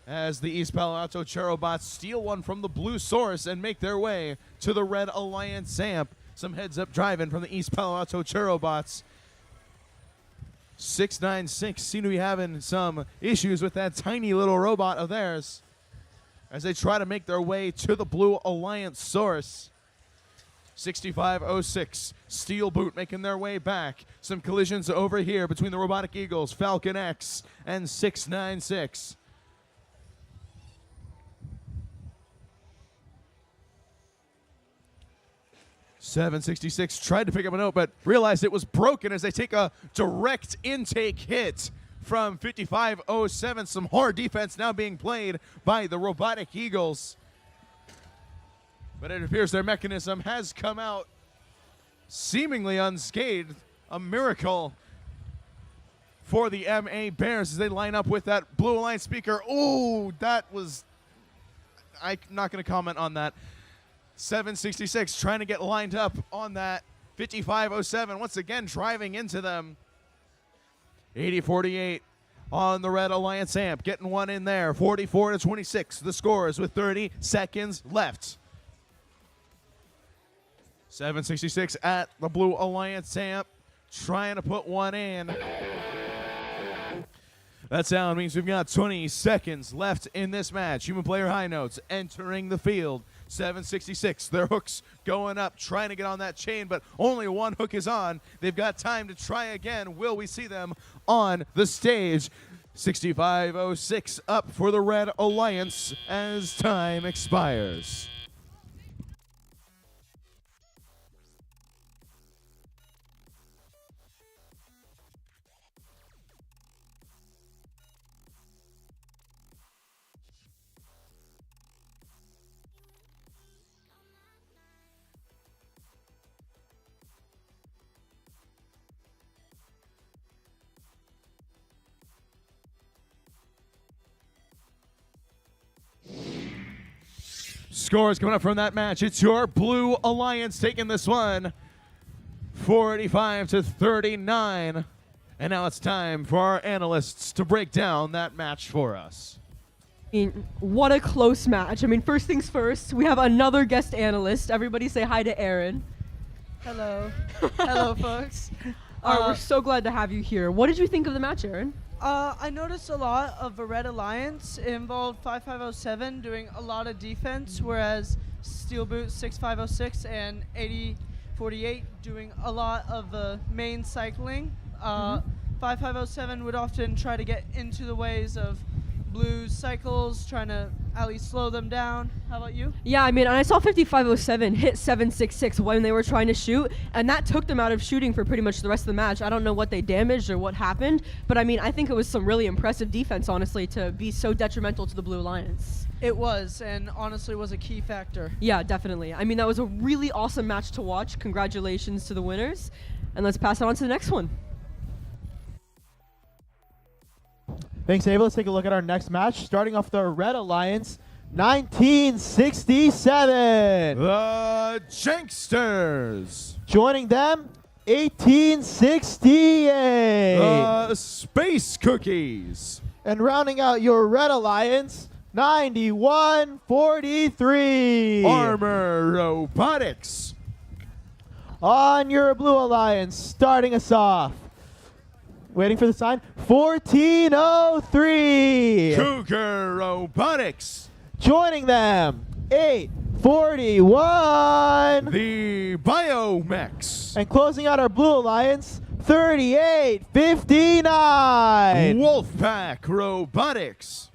As the East Palo Alto Cherobots steal one from the blue source and make their way to the Red Alliance amp. Some heads-up driving from the East Palo Alto Cherobots. 696 seem to be having some issues with that tiny little robot of theirs as they try to make their way to the Blue Alliance source. 6506 Steel Boot making their way back. Some collisions over here between the Robotic Eagles, Falcon X, and 696. 766 tried to pick up a note, but realized it was broken as they take a direct intake hit from 5507. Some hard defense now being played by the Robotic Eagles. But it appears their mechanism has come out seemingly unscathed. A miracle for the MA Bears as they line up with that Blue Alliance speaker. Oh, that was... I'm not going to comment on that. 766 trying to get lined up on that. 5507 once again driving into them. 8048 on the Red Alliance amp, getting one in there. 44-26 the scores with 30 seconds left. 766 at the Blue Alliance amp, trying to put one in. That sound means we've got 20 seconds left in this match. Human player high notes entering the field. 766, their hooks going up, trying to get on that chain, but only one hook is on. They've got time to try again. Will we see them on the stage? 6506 up for the Red Alliance as time expires. scores coming up from that match. It's your Blue Alliance taking this one 45-39. And now it's time for our analysts to break down that match for us. I mean, what a close match. I mean, first things first, we have another guest analyst. Everybody say hi to Aaron. Hello. Hello, folks. All right, we're so glad to have you here. What did you think of the match, Aaron? I noticed a lot of the Red Alliance. It involved 5507 doing a lot of defense, whereas Steel Boot 6506 and 8048 doing a lot of the main cycling. 5507 would often try to get into the ways of Blue's cycles, trying to at least slow them down. How about you? Yeah, I mean, I saw 5507 hit 766 when they were trying to shoot, and that took them out of shooting for pretty much the rest of the match. I don't know what they damaged or what happened, but I mean, I think it was some really impressive defense, honestly, to be so detrimental to the Blue Alliance. It was, and honestly was a key factor. Yeah, definitely. I mean, that was a really awesome match to watch. Congratulations to the winners. And let's pass it on to the next one. Thanks, Ava. Let's take a look at our next match. Starting off the Red Alliance, 1967. The Janksters. Joining them, 1868. The Space Cookies. And rounding out your Red Alliance, 9143. Armor Robotics. On your Blue Alliance, starting us off. Waiting for the sign. 1403. Cougar Robotics. Joining them, 841. The Biomex. And closing out our Blue Alliance, 3859. Wolfpack Robotics.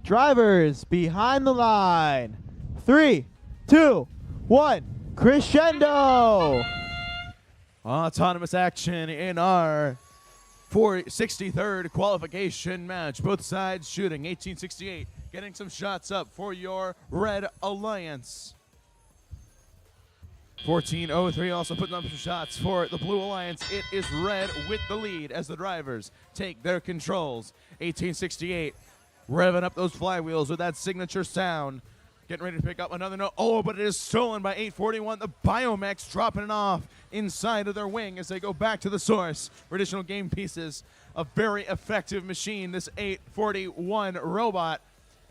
Drivers behind the line. 3, 2, 1. Crescendo. Autonomous action in our 63rd qualification match. Both sides shooting 1868, getting some shots up for your Red Alliance. 1403 also putting up some shots for the Blue Alliance. It is red with the lead as the drivers take their controls. 1868 revving up those flywheels with that signature sound. Getting ready to pick up another note. Oh, but it is stolen by 841. The Biomechs dropping it off inside of their wing as they go back to the source for additional game pieces. A very effective machine, this 841 robot,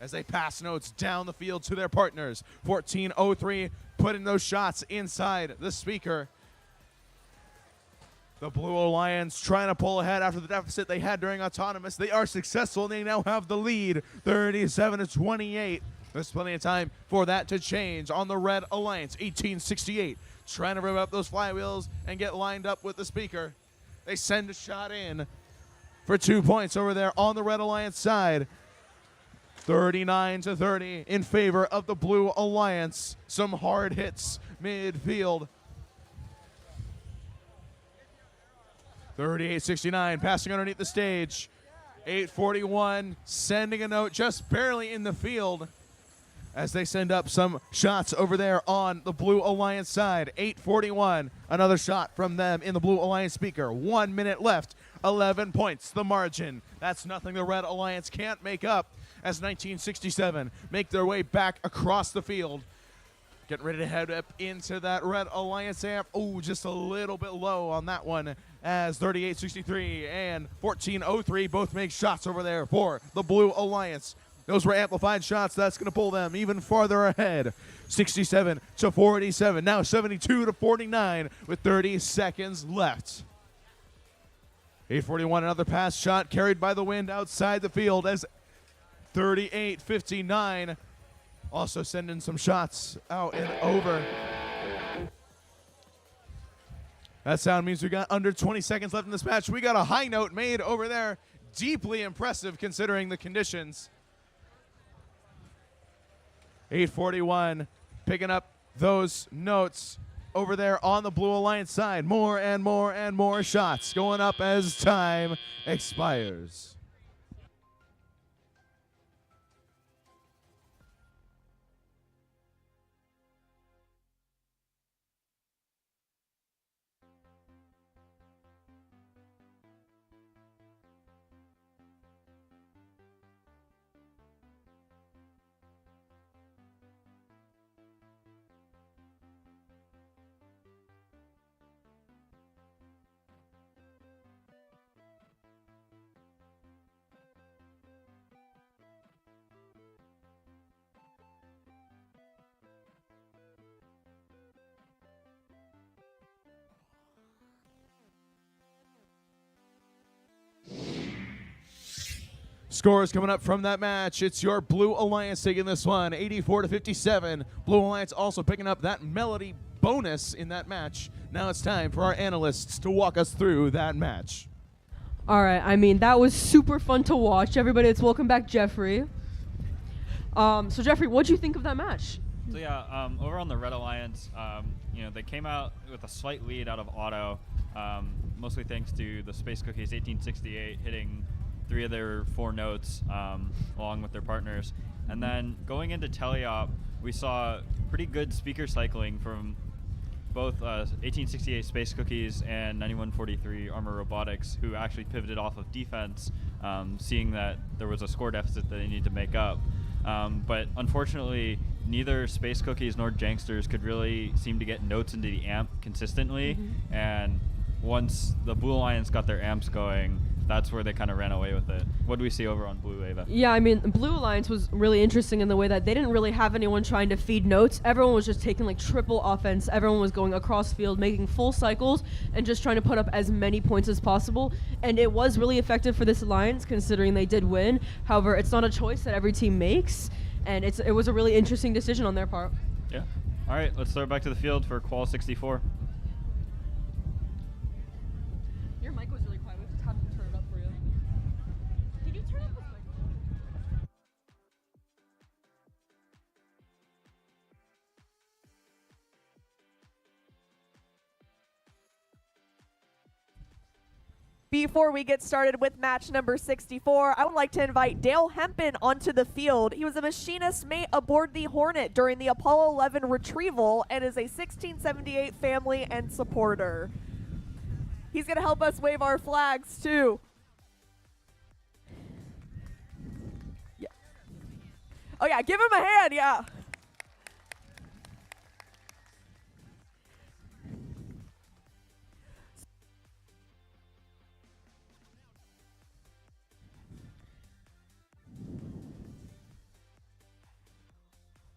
as they pass notes down the field to their partners. 1403 putting those shots inside the speaker. The Blue Alliance trying to pull ahead after the deficit they had during Autonomous. They are successful, and they now have the lead, 37-28. There's plenty of time for that to change on the Red Alliance. 1868 trying to rev up those flywheels and get lined up with the speaker. They send a shot in for 2 points over there on the Red Alliance side. 39-30 in favor of the Blue Alliance. Some hard hits midfield. 38-69 passing underneath the stage. 841 sending a note just barely in the field as they send up some shots over there on the Blue Alliance side. 841, another shot from them in the Blue Alliance speaker. 1 minute left, 11 points, the margin. That's nothing the Red Alliance can't make up as 1967 make their way back across the field. Getting ready to head up into that Red Alliance amp. Oh, just a little bit low on that one as 38-63 and 14-03 both make shots over there for the Blue Alliance. Those were amplified shots. That's going to pull them even farther ahead. 67-47, now 72-49 with 30 seconds left. 841, another pass shot carried by the wind outside the field as 38-59 also sending some shots out and over. That sound means we got under 20 seconds left in this match. We got a high note made over there. Deeply impressive considering the conditions. 841 picking up those notes over there on the Blue Alliance side. More and more and more shots going up as time expires. Scores coming up from that match. It's your Blue Alliance taking this one, 84-57. Blue Alliance also picking up that melody bonus in that match. Now it's time for our analysts to walk us through that match. All right, I mean, that was super fun to watch. Everybody, it's welcome back, Jeffrey. So Jeffrey, what'd you think of that match? So yeah, over on the Red Alliance, they came out with a slight lead out of auto, mostly thanks to the Space Cookies 1868 hitting 3 of their 4 notes along with their partners. And then going into teleop, we saw pretty good speaker cycling from both 1868 Space Cookies and 9143 Armor Robotics, who actually pivoted off of defense, seeing that there was a score deficit that they needed to make up. But unfortunately, neither Space Cookies nor Janksters could really seem to get notes into the amp consistently. And once the Blue Alliance got their amps going, that's where they kind of ran away with it. What do we see over on Blue, Ava? Yeah, I mean, Blue Alliance was really interesting in the way that they didn't really have anyone trying to feed notes. Everyone was just taking like triple offense. Everyone was going across field, making full cycles, and just trying to put up as many points as possible. And it was really effective for this alliance, considering they did win. However, it's not a choice that every team makes, and it was a really interesting decision on their part. Yeah. All right, let's throw it back to the field for Qual 64. Your mic was really quiet. We have to turn it up for you. Can you turn up this mic? Before we get started with match number 64, I would like to invite Dale Hempen onto the field. He was a machinist mate aboard the Hornet during the Apollo 11 retrieval and is a 1678 family and supporter. He's going to help us wave our flags too. Yeah. Oh yeah, give him a hand, yeah.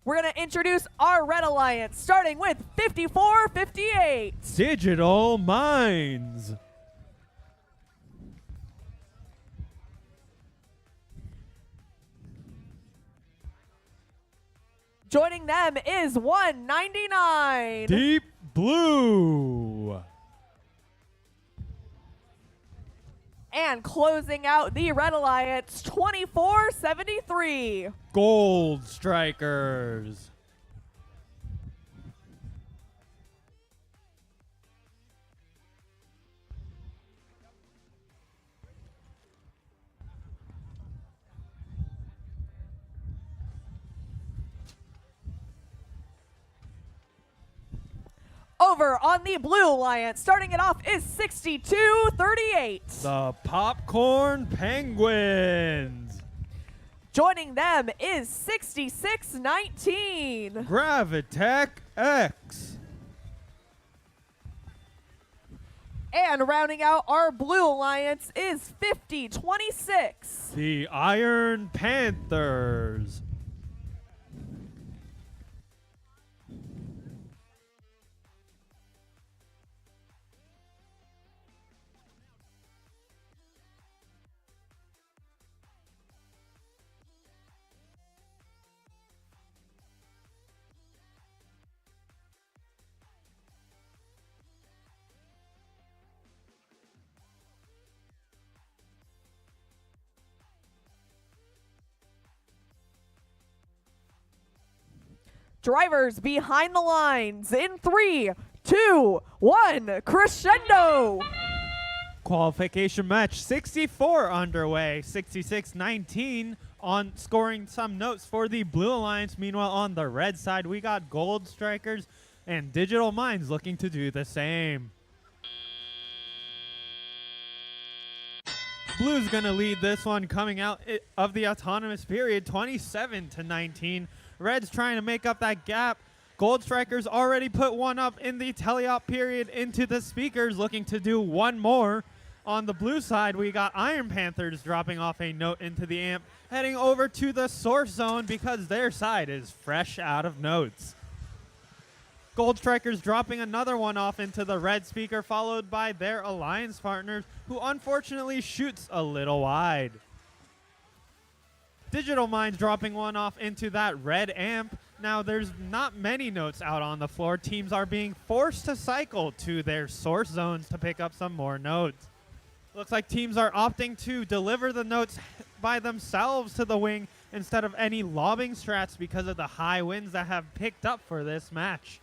We're going to introduce our Red Alliance, starting with 5458. Digital Minds. Joining them is 199. Deep Blue. And closing out the Red Alliance, 2473. Gold Strikers. Over on the Blue Alliance, starting it off is 6238. The Popcorn Penguins. Joining them is 6619. Gravitech X. And rounding out our Blue Alliance is 5026. The Iron Panthers. Drivers behind the lines in 3, 2, 1, crescendo. Qualification match 64 underway. 66-19 on scoring some notes for the Blue Alliance. Meanwhile, on the red side, we got Gold Strikers and Digital Minds looking to do the same. Blue's going to lead this one coming out of the autonomous period, 27-19. Red's trying to make up that gap. Gold Strikers already put one up in the teleop period into the speakers, looking to do one more. On the blue side, we got Iron Panthers dropping off a note into the amp, heading over to the source zone because their side is fresh out of notes. Gold Strikers dropping another one off into the red speaker, followed by their alliance partners, who unfortunately shoots a little wide. Digital Minds dropping one off into that red amp. Now, there's not many notes out on the floor. Teams are being forced to cycle to their source zones to pick up some more notes. Looks like teams are opting to deliver the notes by themselves to the wing instead of any lobbing strats because of the high winds that have picked up for this match.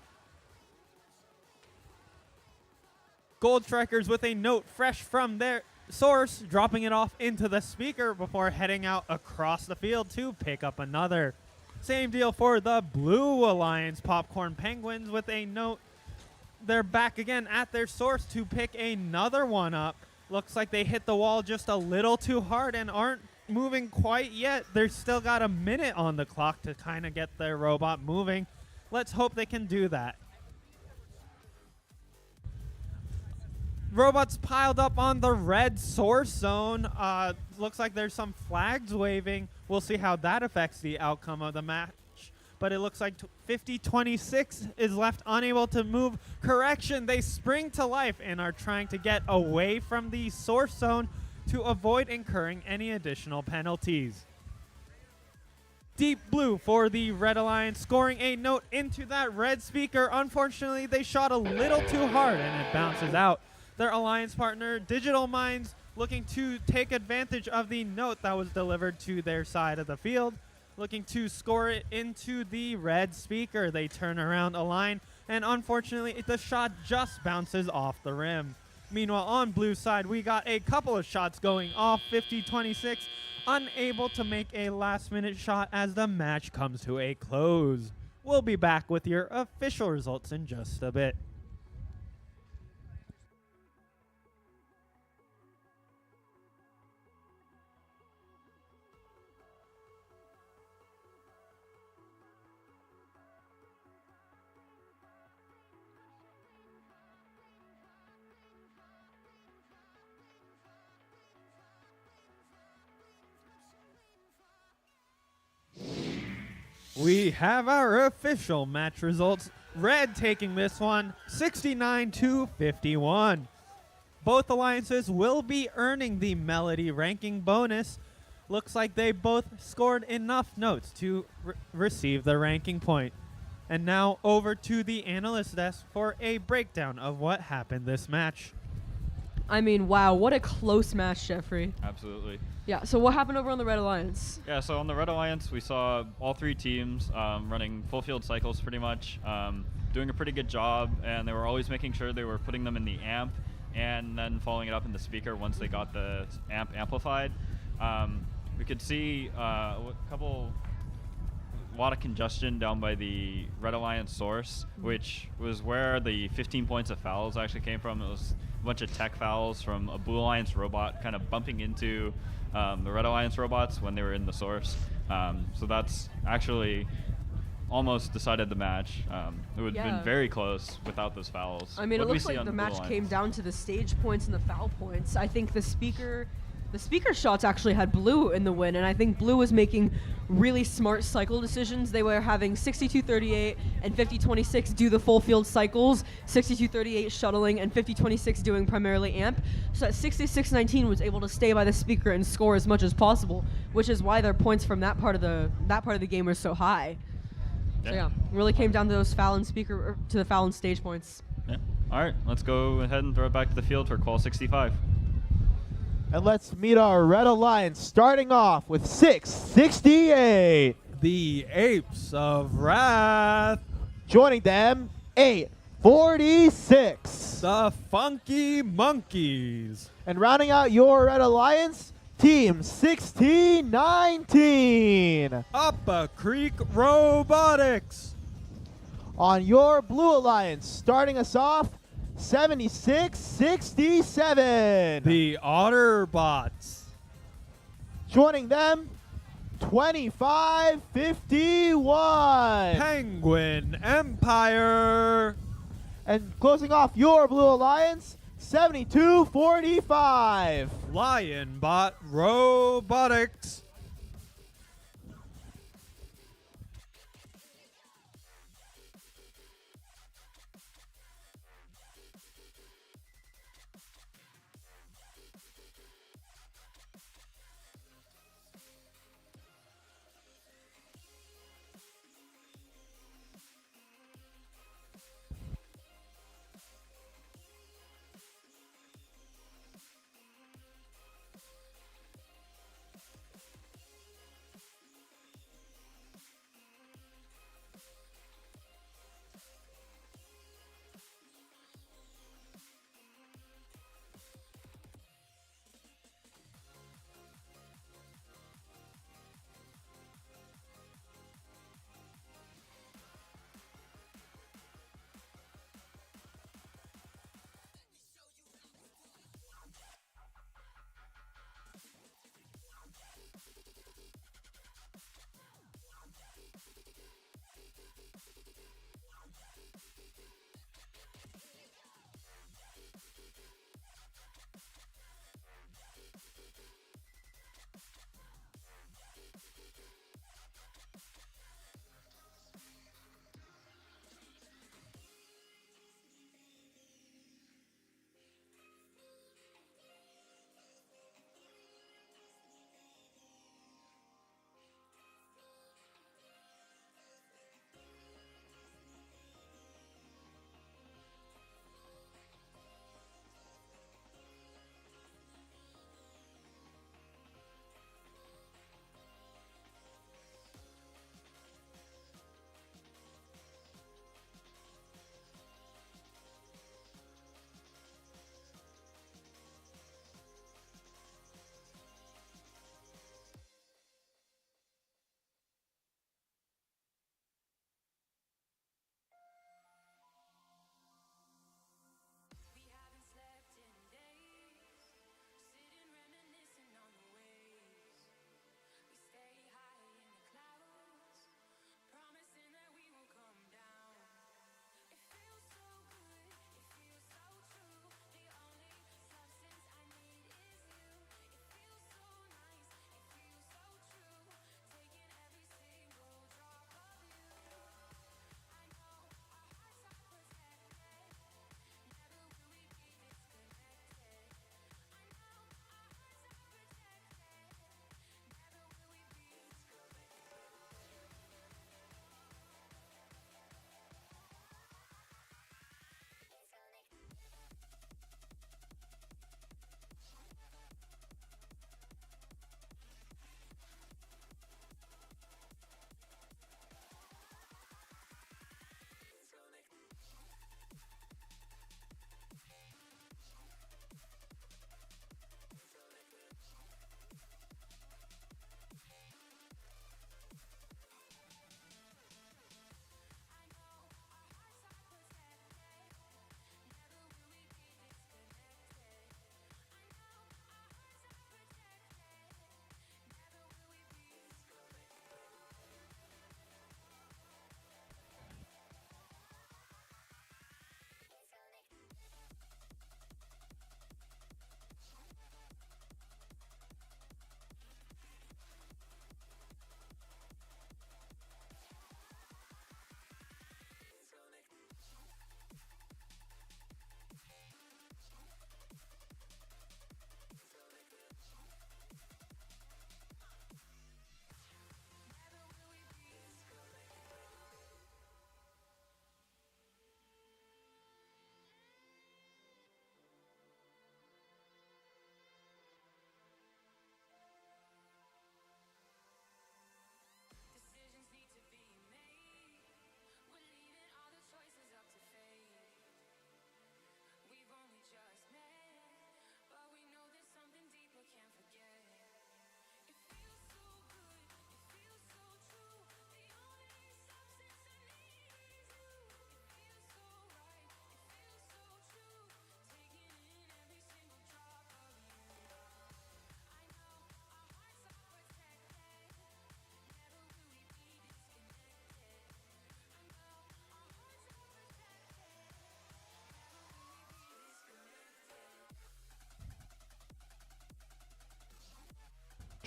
Gold Strikers with a note fresh from their source, dropping it off into the speaker before heading out across the field to pick up another. Same deal for the Blue Alliance Popcorn Penguins with a note. They're back again at their source to pick another one up. Looks like they hit the wall just a little too hard and aren't moving quite yet. They've still got a minute on the clock to kind of get their robot moving. Let's hope they can do that. Robots piled up on the red source zone. Looks like there's some flags waving. We'll see how that affects the outcome of the match. But it looks like 50-26 is left unable to move. Correction, they spring to life and are trying to get away from the source zone to avoid incurring any additional penalties. Deep Blue for the Red Alliance, scoring a note into that red speaker. Unfortunately, they shot a little too hard and it bounces out. Their alliance partner, Digital Minds, looking to take advantage of the note that was delivered to their side of the field, looking to score it into the red speaker. They turn around a line, and unfortunately, the shot just bounces off the rim. Meanwhile, on blue side, we got a couple of shots going off. 50-26, unable to make a last-minute shot as the match comes to a close. We'll be back with your official results in just a bit. We have our official match results. Red taking this one 69-51. Both alliances will be earning the Melody ranking bonus. Looks like they both scored enough notes to receive the ranking point. And now over to the analyst desk for a breakdown of what happened this match. I mean, wow, what a close match, Jeffrey. Absolutely. Yeah, so what happened over on the Red Alliance? Yeah, so on the Red Alliance, we saw all three teams running full field cycles pretty much, doing a pretty good job, and they were always making sure they were putting them in the amp and then following it up in the speaker once they got the amp amplified. We could see a lot of congestion down by the Red Alliance source, which was where the 15 points of fouls actually came from. It was a bunch of tech fouls from a Blue Alliance robot kind of bumping into the Red Alliance robots when they were in the source. So that's actually almost decided the match. It would have been very close without those fouls. I mean, it looks like the match came down to the stage points and the foul points. I think the speaker shots actually had Blue in the win, and I think Blue was making really smart cycle decisions. They were having 62-38 and 50-26 do the full field cycles, 62-38 shuttling, and 50-26 doing primarily amp. So that 66-19 was able to stay by the speaker and score as much as possible, which is why their points from that part of the game were so high. So yeah, really came down to those foul and speaker to the foul and stage points. Yeah. All right, let's go ahead and throw it back to the field for Qual 65. And let's meet our Red Alliance, starting off with 668. The Apes of Wrath. Joining them, 846. The Funky Monkeys. And rounding out your Red Alliance, Team 1619. Upper Creek Robotics. On your Blue Alliance, starting us off, 76-67. The Otterbots. Joining them, 25-51. Penguin Empire. And closing off your Blue Alliance, 72-45. Lionbot Robotics.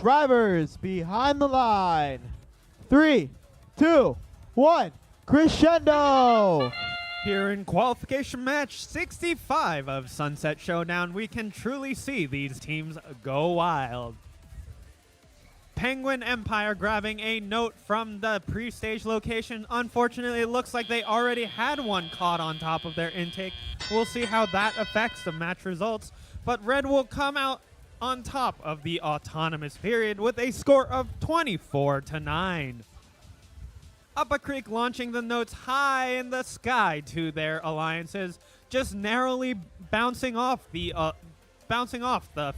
Drivers behind the line. 3, 2, 1. Crescendo. Here in qualification match 65 of Sunset Showdown, we can truly see these teams go wild. Penguin Empire grabbing a note from the pre-stage location. Unfortunately, it looks like they already had one caught on top of their intake. We'll see how that affects the match results. But Red will come out on top of the autonomous period with a score of 24-9. Upper Creek launching the notes high in the sky to their alliances, just narrowly bouncing off the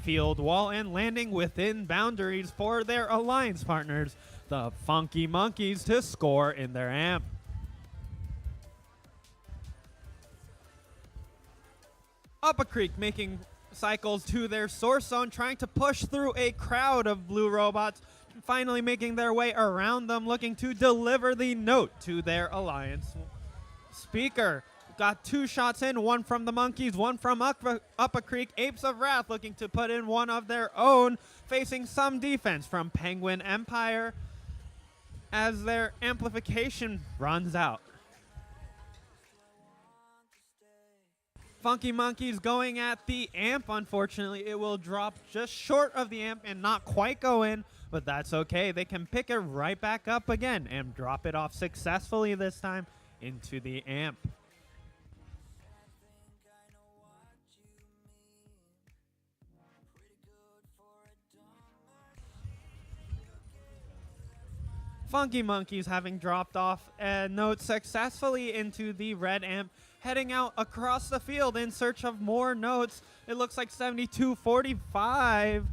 field wall and landing within boundaries for their alliance partners, the Funky Monkeys, to score in their amp. Upper Creek making cycles to their source zone, trying to push through a crowd of blue robots, finally making their way around them, looking to deliver the note to their alliance speaker. Got 2 shots in, one from the Monkeys, one from Upper Creek. Apes of Wrath looking to put in one of their own, facing some defense from Penguin Empire as their amplification runs out. Funky Monkeys going at the amp. Unfortunately, it will drop just short of the amp and not quite go in, but that's okay. They can pick it right back up again and drop it off successfully this time into the amp. Funky Monkeys having dropped off a note successfully into the red amp, heading out across the field in search of more notes. It looks like 72-45,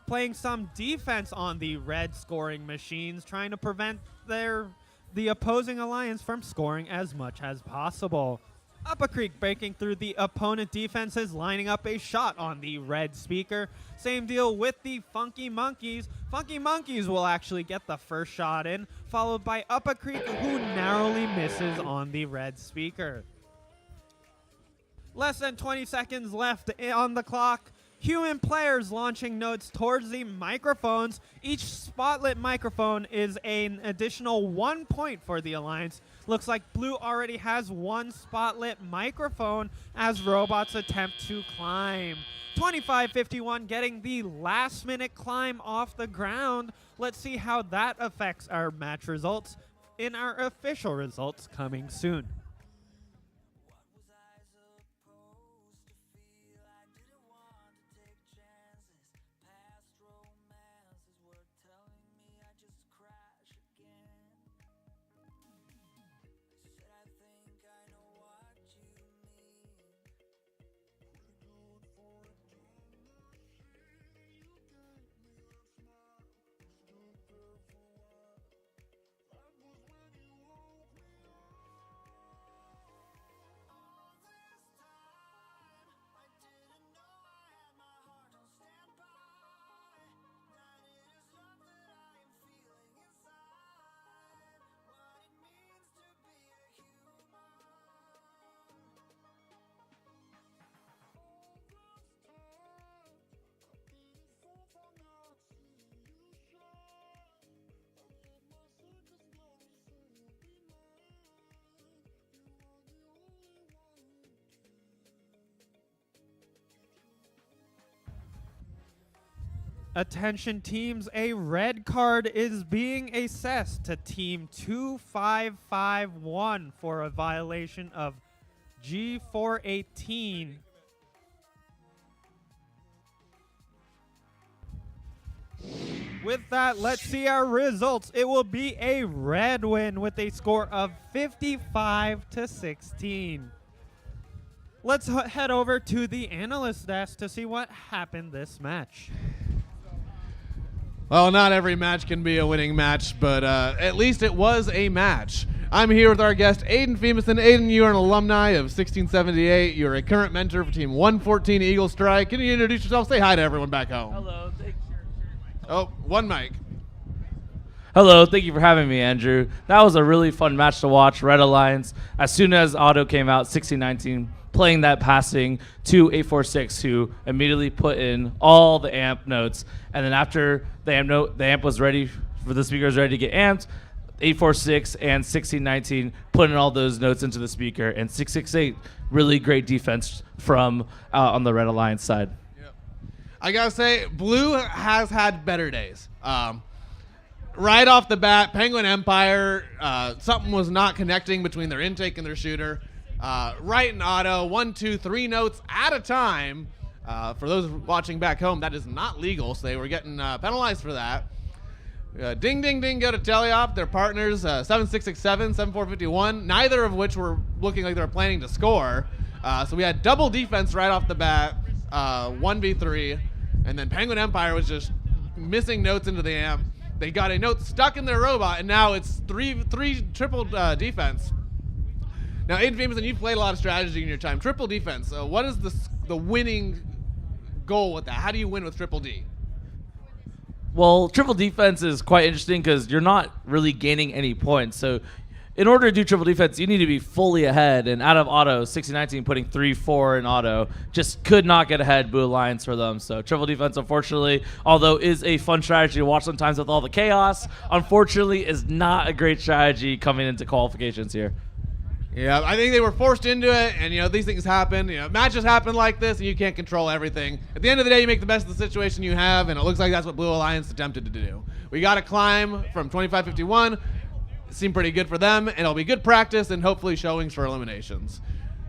playing some defense on the red scoring machines, trying to prevent the opposing alliance from scoring as much as possible. Upper Creek breaking through the opponent defenses, lining up a shot on the red speaker. Same deal with the Funky Monkeys. Funky Monkeys will actually get the first shot in, followed by Upper Creek, who narrowly misses on the red speaker. Less than 20 seconds left on the clock. Human players launching notes towards the microphones. Each spotlit microphone is an additional 1 point for the Alliance. Looks like Blue already has 1 spotlit microphone as robots attempt to climb. 25-51 getting the last minute climb off the ground. Let's see how that affects our match results in our official results coming soon. Attention teams, a red card is being assessed to team 2551 for a violation of G418. With that, let's see our results. It will be a red win with a score of 55-16. Let's head over to the analyst desk to see what happened this match. Well, not every match can be a winning match, but at least it was a match. I'm here with our guest, Aiden Femeson. Aiden, you are an alumni of 1678. You're a current mentor for Team 114 Eagle Strike. Can you introduce yourself? Say hi to everyone back home. Hello. Oh, one mic. Hello, thank you for having me, Andrew. That was a really fun match to watch, Red Alliance. As soon as Auto came out, 1619 playing that passing to 846, who immediately put in all the amp notes. And then after the amp was ready, for the speaker was ready to get amped, 846 and 1619 put in all those notes into the speaker, and 668 really great defense from on the Red Alliance side. I gotta say, Blue has had better days. Right off the bat, Penguin Empire, something was not connecting between their intake and their shooter. Right in auto, 1, 2, 3 notes at a time. For those watching back home, that is not legal, so they were getting penalized for that. Ding, ding, ding, go to Teleop. Their partners, 7667, 7451, neither of which were looking like they were planning to score. So we had double defense right off the bat, 1v3, and then Penguin Empire was just missing notes into the amp. They got a note stuck in their robot, and now it's three triple defense. Now, Aiden Famous, you've played a lot of strategy in your time. Triple defense, what is the winning goal with that? How do you win with triple D? Well, triple defense is quite interesting because you're not really gaining any points. So in order to do triple defense, you need to be fully ahead. And out of auto, 1619 putting 3-4 in auto just could not get ahead Blue Alliance for them. So triple defense, unfortunately, although is a fun strategy to watch sometimes with all the chaos, unfortunately is not a great strategy coming into qualifications here. Yeah, I think they were forced into it, and these things happen. Matches happen like this, and you can't control everything. At the end of the day, you make the best of the situation you have, and it looks like that's what Blue Alliance attempted to do. We got to climb from 25-51. It seemed pretty good for them, and it'll be good practice and hopefully showings for eliminations.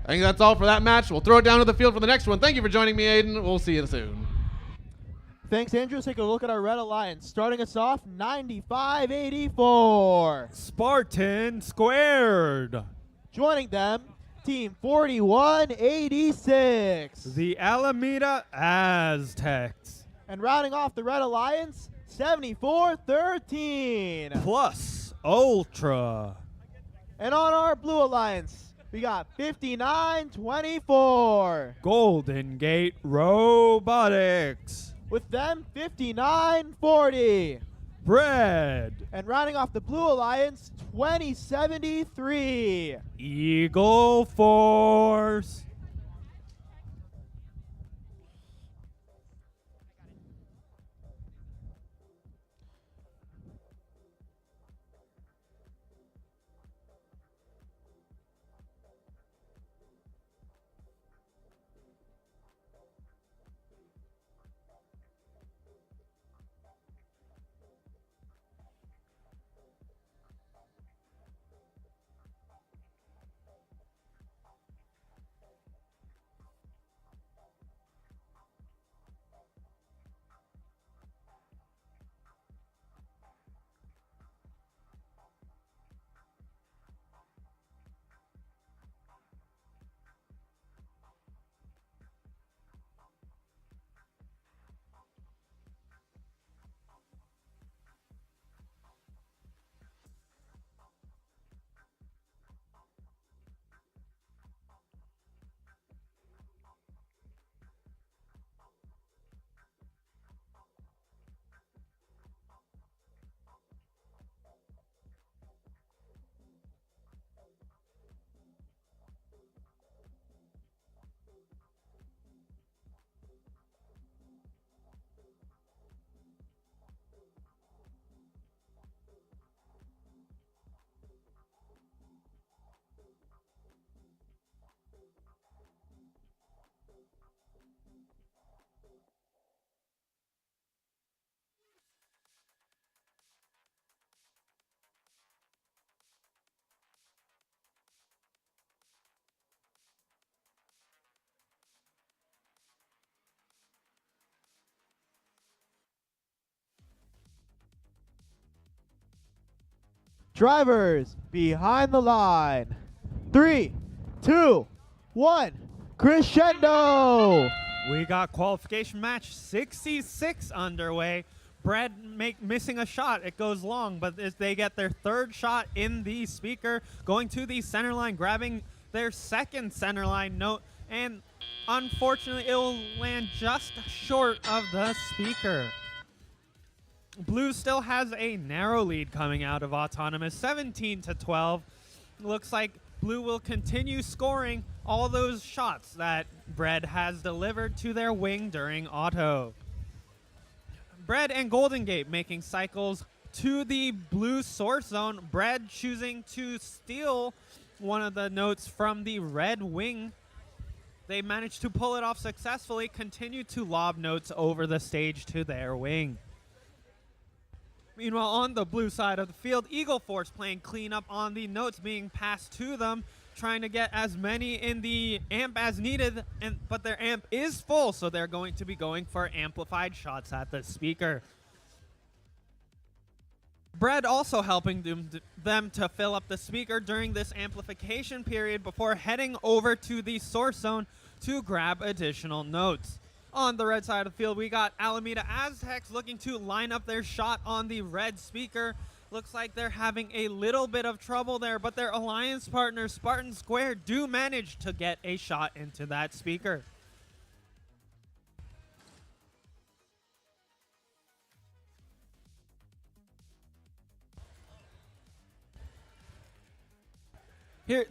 I think that's all for that match. We'll throw it down to the field for the next one. Thank you for joining me, Aiden. We'll see you soon. Thanks, Andrew. Let's take a look at our Red Alliance. Starting us off, 95-84. Spartan squared. Joining them, Team 4186. The Alameda Aztecs. And rounding off the Red Alliance, 7413. Plus Ultra. And on our Blue Alliance, we got 5924. Golden Gate Robotics. With them, 5940. Bread. And rounding off the Blue Alliance, 2073. Eagle Force. Drivers, behind the line. 3, 2, 1, crescendo! We got qualification match 66 underway. Bread missing a shot. It goes long, but they get their third shot in the speaker, going to the center line, grabbing their second center line note, and unfortunately it will land just short of the speaker. Blue still has a narrow lead coming out of Autonomous, 17-12. Looks like Blue will continue scoring all those shots that Bread has delivered to their wing during auto. Bread and Golden Gate making cycles to the blue source zone. Bread choosing to steal one of the notes from the red wing. They managed to pull it off successfully, continue to lob notes over the stage to their wing. Meanwhile, on the blue side of the field, Eagle Force playing cleanup on the notes being passed to them, trying to get as many in the amp as needed, but their amp is full, so they're going to be going for amplified shots at the speaker. Bread also helping them to fill up the speaker during this amplification period before heading over to the source zone to grab additional notes. On the red side of the field, we got Alameda Aztecs looking to line up their shot on the red speaker. Looks like they're having a little bit of trouble there, but their alliance partner, Spartan Square, do manage to get a shot into that speaker.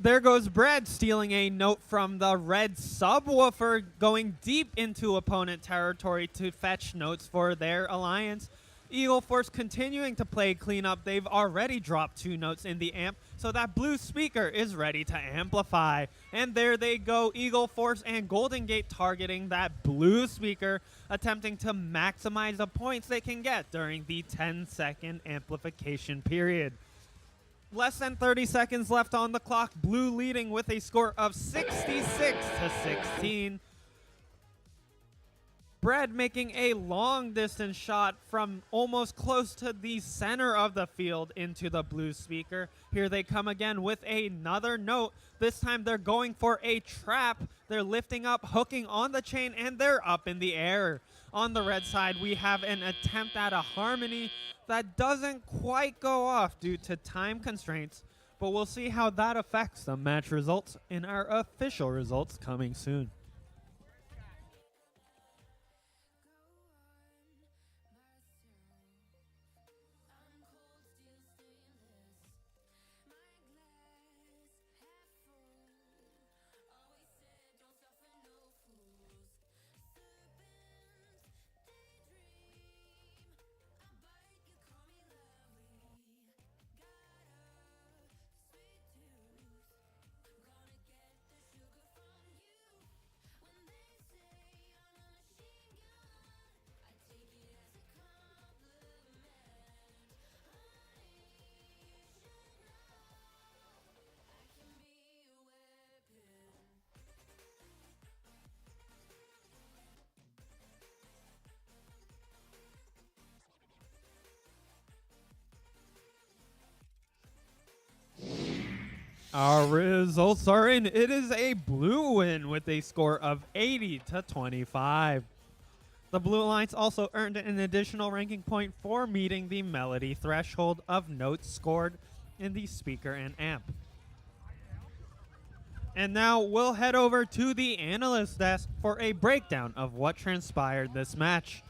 There goes Bread stealing a note from the red subwoofer, going deep into opponent territory to fetch notes for their alliance. Eagle Force continuing to play cleanup. They've already dropped 2 notes in the amp, so that blue speaker is ready to amplify. And there they go, Eagle Force and Golden Gate targeting that blue speaker, attempting to maximize the points they can get during the 10-second amplification period. Less than 30 seconds left on the clock. Blue leading with a score of 66-16. Bread making a long distance shot from almost close to the center of the field into the blue speaker. Here they come again with another note. This time they're going for a trap. They're lifting up, hooking on the chain, and they're up in the air. On the red side, we have an attempt at a harmony that doesn't quite go off due to time constraints, but we'll see how that affects the match results in our official results coming soon. Our results are in. It is a blue win with a score of 80-25. The Blue Alliance also earned an additional ranking point for meeting the melody threshold of notes scored in the speaker and amp. And now we'll head over to the analyst desk for a breakdown of what transpired this match.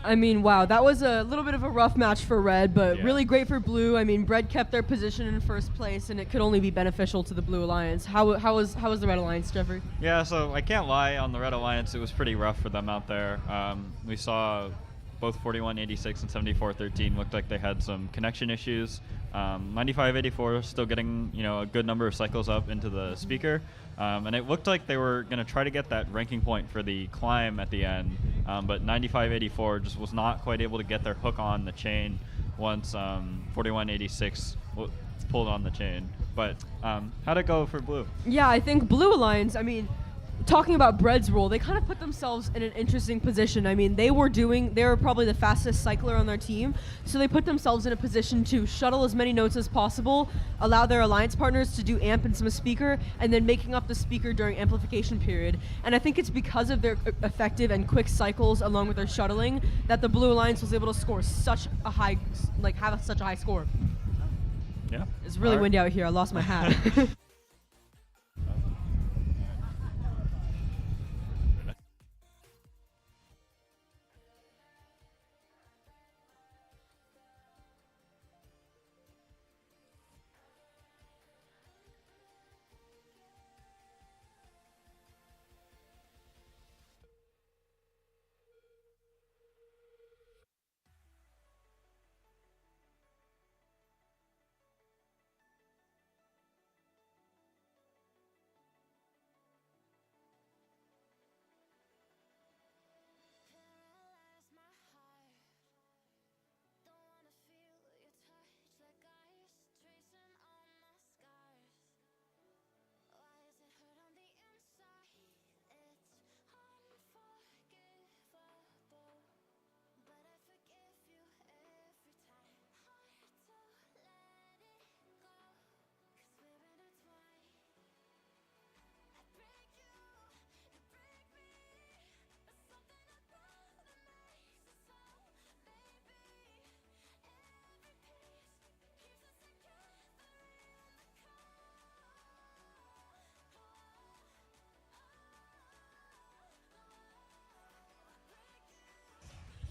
I mean, wow, that was a little bit of a rough match for Red, but really great for Blue. I mean, Red kept their position in first place, and it could only be beneficial to the Blue Alliance. How was the Red Alliance, Jeffrey? Yeah, so I can't lie, on the Red Alliance, it was pretty rough for them out there. We saw both 4186 and 7413 looked like they had some connection issues. 9584 still getting a good number of cycles up into the speaker. And it looked like they were going to try to get that ranking point for the climb at the end, but 9584 just was not quite able to get their hook on the chain once 4186 pulled on the chain. But how'd it go for Blue? Yeah, I think Blue Alliance, I mean, talking about Bread's role, they kind of put themselves in an interesting position. I mean, they were probably the fastest cycler on their team, so they put themselves in a position to shuttle as many notes as possible, allow their alliance partners to do amp and some speaker, and then making up the speaker during amplification period. And I think it's because of their effective and quick cycles along with their shuttling that the Blue Alliance was able to score such a high, have such a high score. Yeah. It's really windy out here. I lost my hat.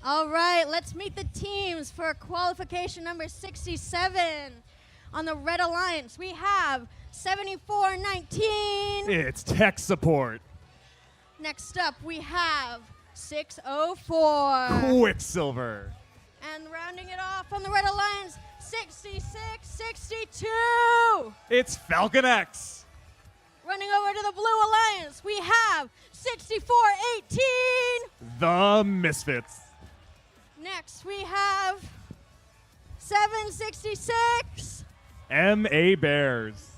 All right, let's meet the teams for qualification number 67. On the Red Alliance, we have 7419. It's tech support. Next up, we have 604. Quicksilver. And rounding it off on the Red Alliance, 6662. It's Falcon X. Running over to the Blue Alliance, we have 6418. The Misfits. Next, we have 766. MA Bears.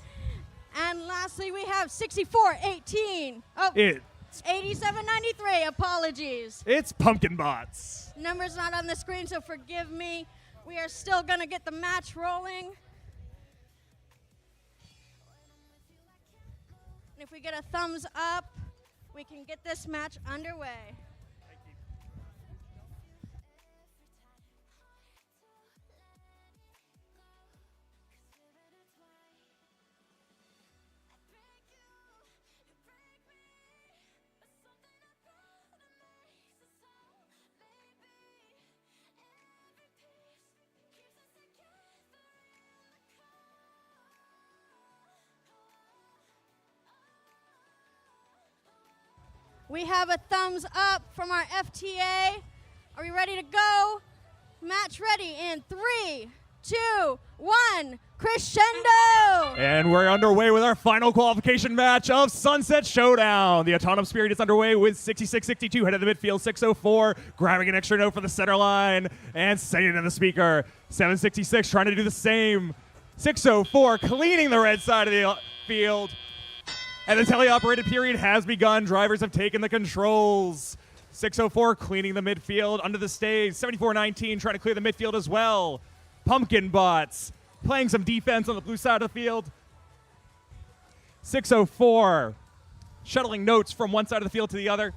And lastly, we have 6418. Oh, It's 8793. Apologies. Pumpkin Bots. Number's not on the screen, so forgive me. We are still going to get the match rolling. And if we get a thumbs up, we can get this match underway. We have a thumbs up from our FTA. Are we ready to go? Match ready in 3, 2, 1, crescendo! And we're underway with our final qualification match of Sunset Showdown. The Autonomous Spirit is underway with 6662 head of the midfield, 604 grabbing an extra note for the center line and sending it in the speaker. 766 trying to do the same. 604 cleaning the red side of the field. And the teleoperated period has begun. Drivers have taken the controls. 604 cleaning the midfield under the stage. 7419 trying to clear the midfield as well. Pumpkin Bots playing some defense on the blue side of the field. 604 shuttling notes from one side of the field to the other,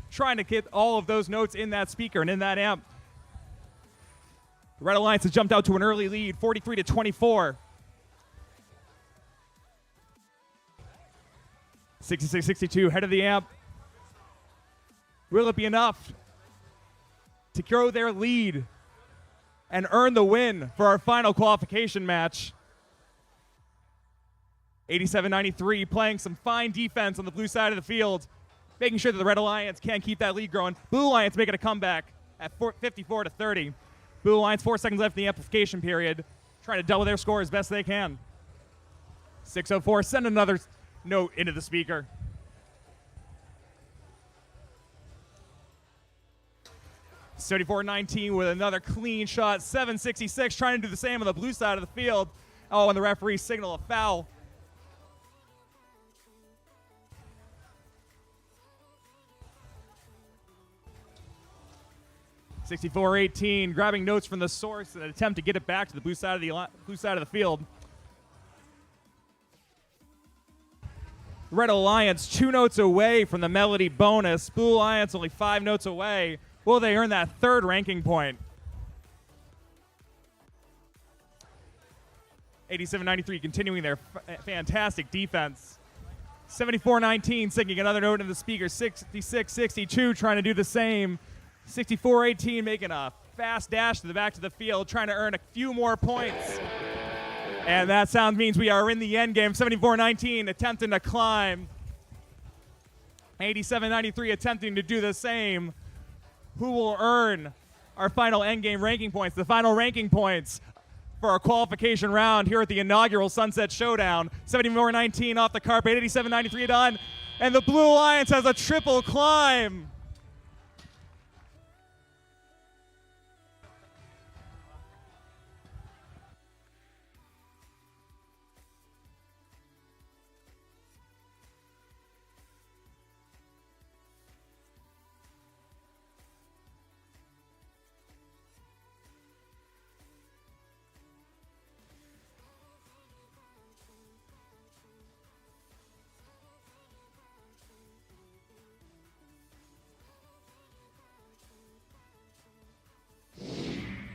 trying to get all of those notes in that speaker and in that amp. The Red Alliance has jumped out to an early lead, 43-24. 6662 head of the amp. Will it be enough to grow their lead and earn the win for our final qualification match? 8793 playing some fine defense on the blue side of the field, making sure that the Red Alliance can't keep that lead growing. Blue Alliance making a comeback at 54-30. Blue Alliance 4 seconds left in the amplification period, trying to double their score as best they can. 604 send another note into the speaker. $74-19 with another clean shot. 766 trying to do the same on the blue side of the field. Oh, and the referee signal a foul. $64-18 grabbing notes from the source in an attempt to get it back to the blue side of the field. Red Alliance 2 notes away from the Melody bonus. Blue Alliance only 5 notes away. Will they earn that third ranking point? 87-93 continuing their fantastic defense. 74-19 sinking another note in the speaker. 66-62 trying to do the same. 64-18 making a fast dash to the back to the field, trying to earn a few more points. And that sound means we are in the end game. 74-19 attempting to climb. 87-93 attempting to do the same. Who will earn our final end game ranking points? The final ranking points for our qualification round here at the inaugural Sunset Showdown. 74-19 off the carpet, 87-93 done. And the Blue Alliance has a triple climb.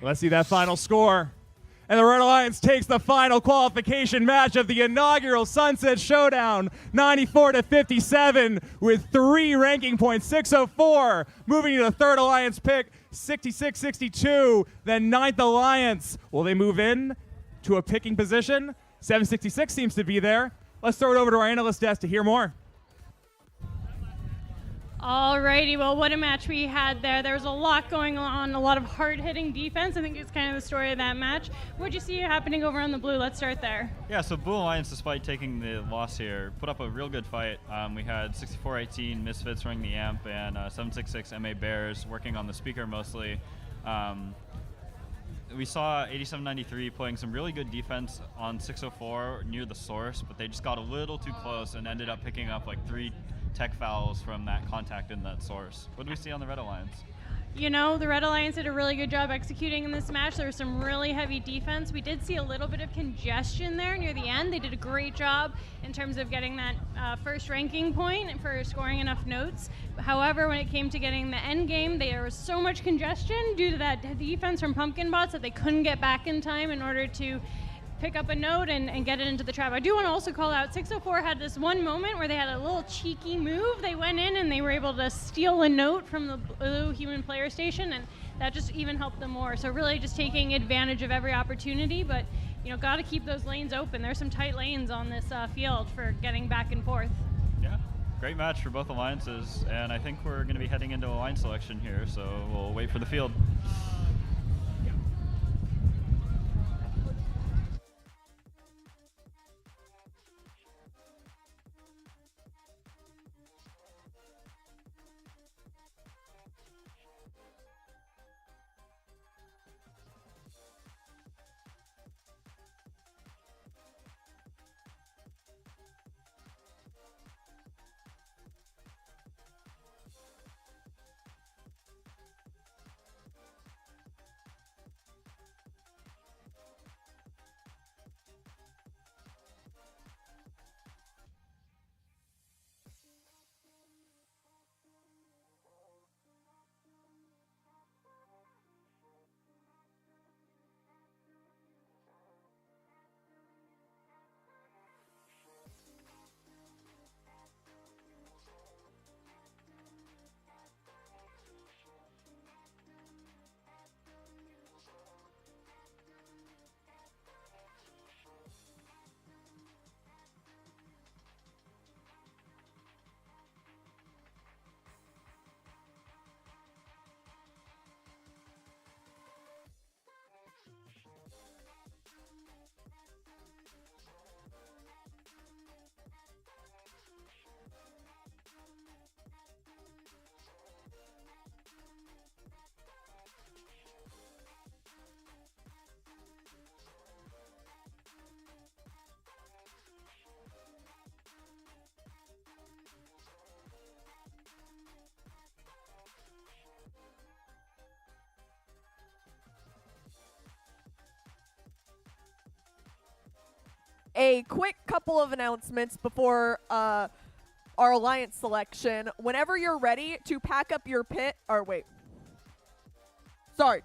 Let's see that final score. And the Red Alliance takes the final qualification match of the inaugural Sunset Showdown, 94-57, with 3 ranking points, 604. Moving to the third Alliance pick, 66-62. Then ninth Alliance. Will they move in to a picking position? 766 seems to be there. Let's throw it over to our analyst desk to hear more. Alrighty, well, what a match we had there. There was a lot going on, a lot of hard-hitting defense. I think it's kind of the story of that match. What'd you see happening over on the blue? Let's start there. Yeah, so Blue Alliance, despite taking the loss here, put up a real good fight. We had 6418 Misfits running the amp and 766 MA Bears working on the speaker mostly. We saw 8793 playing some really good defense on 604 near the source, but they just got a little too close and ended up picking up like 3 tech fouls from that contact in that source. What do we see on the Red Alliance? You know, the Red Alliance did a really good job executing in this match. There was some really heavy defense. We did see a little bit of congestion there near the end. They did a great job in terms of getting that first ranking point for scoring enough notes. However, when it came to getting the end game, there was so much congestion due to that defense from Pumpkin Bots that they couldn't get back in time in order to pick up a note and get it into the trap. I do want to also call out 604 had this one moment where they had a little cheeky move. They went in and they were able to steal a note from the blue human player station, and that just even helped them more. So really just taking advantage of every opportunity, but you know, got to keep those lanes open. There's some tight lanes on this field for getting back and forth. Yeah, great match for both alliances, and I think we're going to be heading into alliance selection here, so we'll wait for the field. A quick couple of announcements before our alliance selection. Whenever you're ready to pack up your pit, or wait. Sorry.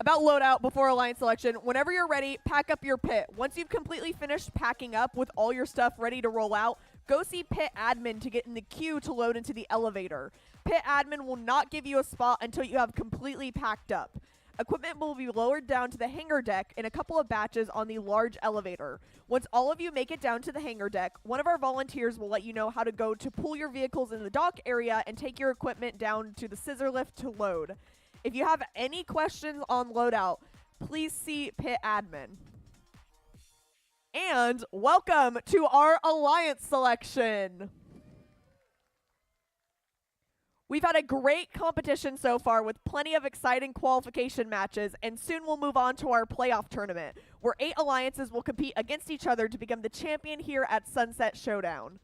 About loadout before alliance selection. Whenever you're ready, pack up your pit. Once you've completely finished packing up with all your stuff ready to roll out, go see pit admin to get in the queue to load into the elevator. Pit admin will not give you a spot until you have completely packed up. Equipment will be lowered down to the hangar deck in a couple of batches on the large elevator. Once all of you make it down to the hangar deck, one of our volunteers will let you know how to go to pull your vehicles in the dock area and take your equipment down to the scissor lift to load. If you have any questions on loadout, please see pit admin. And welcome to our alliance selection. We've had a great competition so far with plenty of exciting qualification matches, and soon we'll move on to our playoff tournament, where 8 alliances will compete against each other to become the champion here at Sunset Showdown.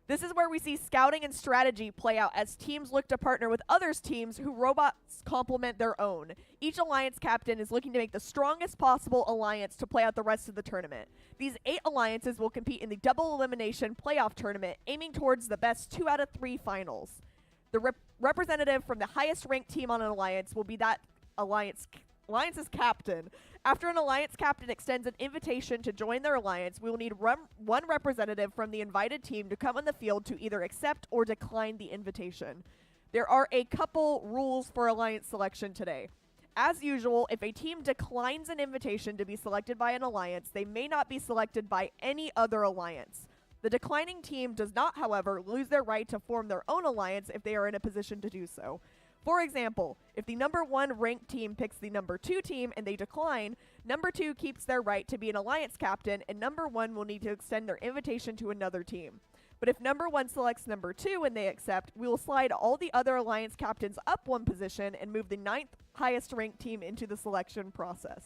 This is where we see scouting and strategy play out as teams look to partner with others' teams who robots complement their own. Each alliance captain is looking to make the strongest possible alliance to play out the rest of the tournament. These 8 alliances will compete in the double elimination playoff tournament, aiming towards the best 2 out of 3 finals. The representative from the highest ranked team on an alliance will be that alliance alliance's captain. After an alliance captain extends an invitation to join their alliance, we will need one representative from the invited team to come on the field to either accept or decline the invitation. There are a couple rules for alliance selection today. As usual, if a team declines an invitation to be selected by an alliance, they may not be selected by any other alliance. The declining team does not, however, lose their right to form their own alliance if they are in a position to do so. For example, if the number 1 ranked team picks the number 2 team and they decline, number 2 keeps their right to be an alliance captain, and number 1 will need to extend their invitation to another team. But if number 1 selects number 2 and they accept, we will slide all the other alliance captains up 1 position and move the 9th highest ranked team into the selection process.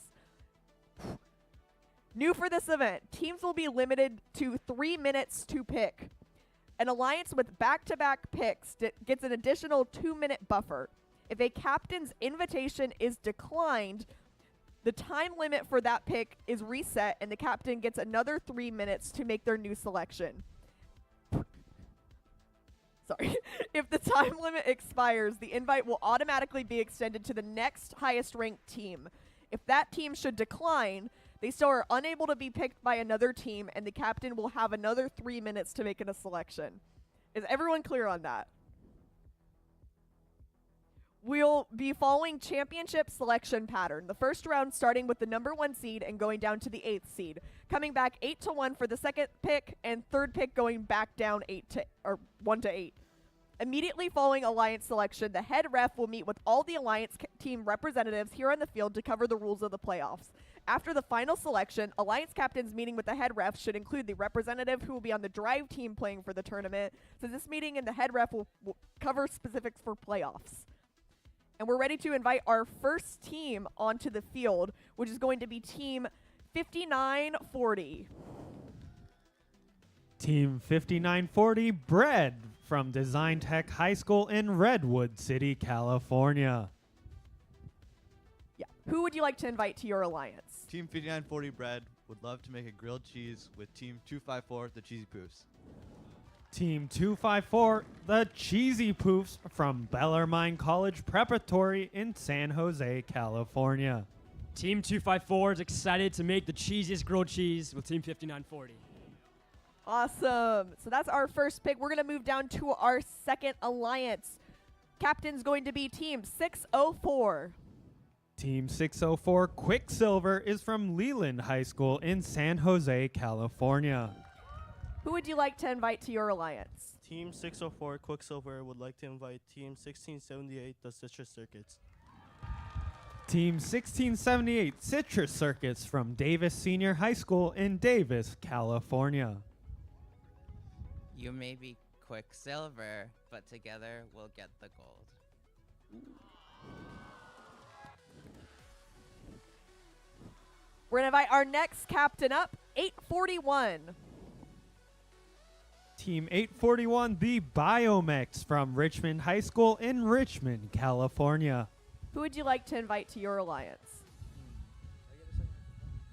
New for this event, teams will be limited to 3 minutes to pick. An alliance with back-to-back picks gets an additional 2-minute buffer. If a captain's invitation is declined, the time limit for that pick is reset and the captain gets another 3 minutes to make their new selection. Sorry. If the time limit expires, the invite will automatically be extended to the next highest ranked team. If that team should decline, they still are unable to be picked by another team, and the captain will have another 3 minutes to make a selection. Is everyone clear on that? We'll be following championship selection pattern. The first round starting with the number 1 seed and going down to the 8th seed. Coming back 8-1 for the second pick, and third pick going back down 1-8. Immediately following alliance selection, the head ref will meet with all the alliance team representatives here on the field to cover the rules of the playoffs. After the final selection, alliance captains meeting with the head ref should include the representative who will be on the drive team playing for the tournament. So this meeting and the head ref will cover specifics for playoffs. And we're ready to invite our first team onto the field, which is going to be Team 5940. Team 5940, Bread from Design Tech High School in Redwood City, California. Yeah. Who would you like to invite to your alliance? Team 5940 Bread would love to make a grilled cheese with Team 254, the Cheesy Poofs. Team 254, the Cheesy Poofs from Bellarmine College Preparatory in San Jose, California. Team 254 is excited to make the cheesiest grilled cheese with Team 5940. Awesome. So that's our first pick. We're going to move down to our second alliance. Captain's going to be Team 604. Team 604, Quicksilver, is from Leland High School in San Jose, California. Who would you like to invite to your alliance? Team 604 Quicksilver would like to invite Team 1678, the Citrus Circuits. Team 1678, Citrus Circuits from Davis Senior High School in Davis, California. You may be Quicksilver, but together we'll get the gold. We're going to invite our next captain up, 841. Team 841, the Biomex from Richmond High School in Richmond, California. Who would you like to invite to your alliance?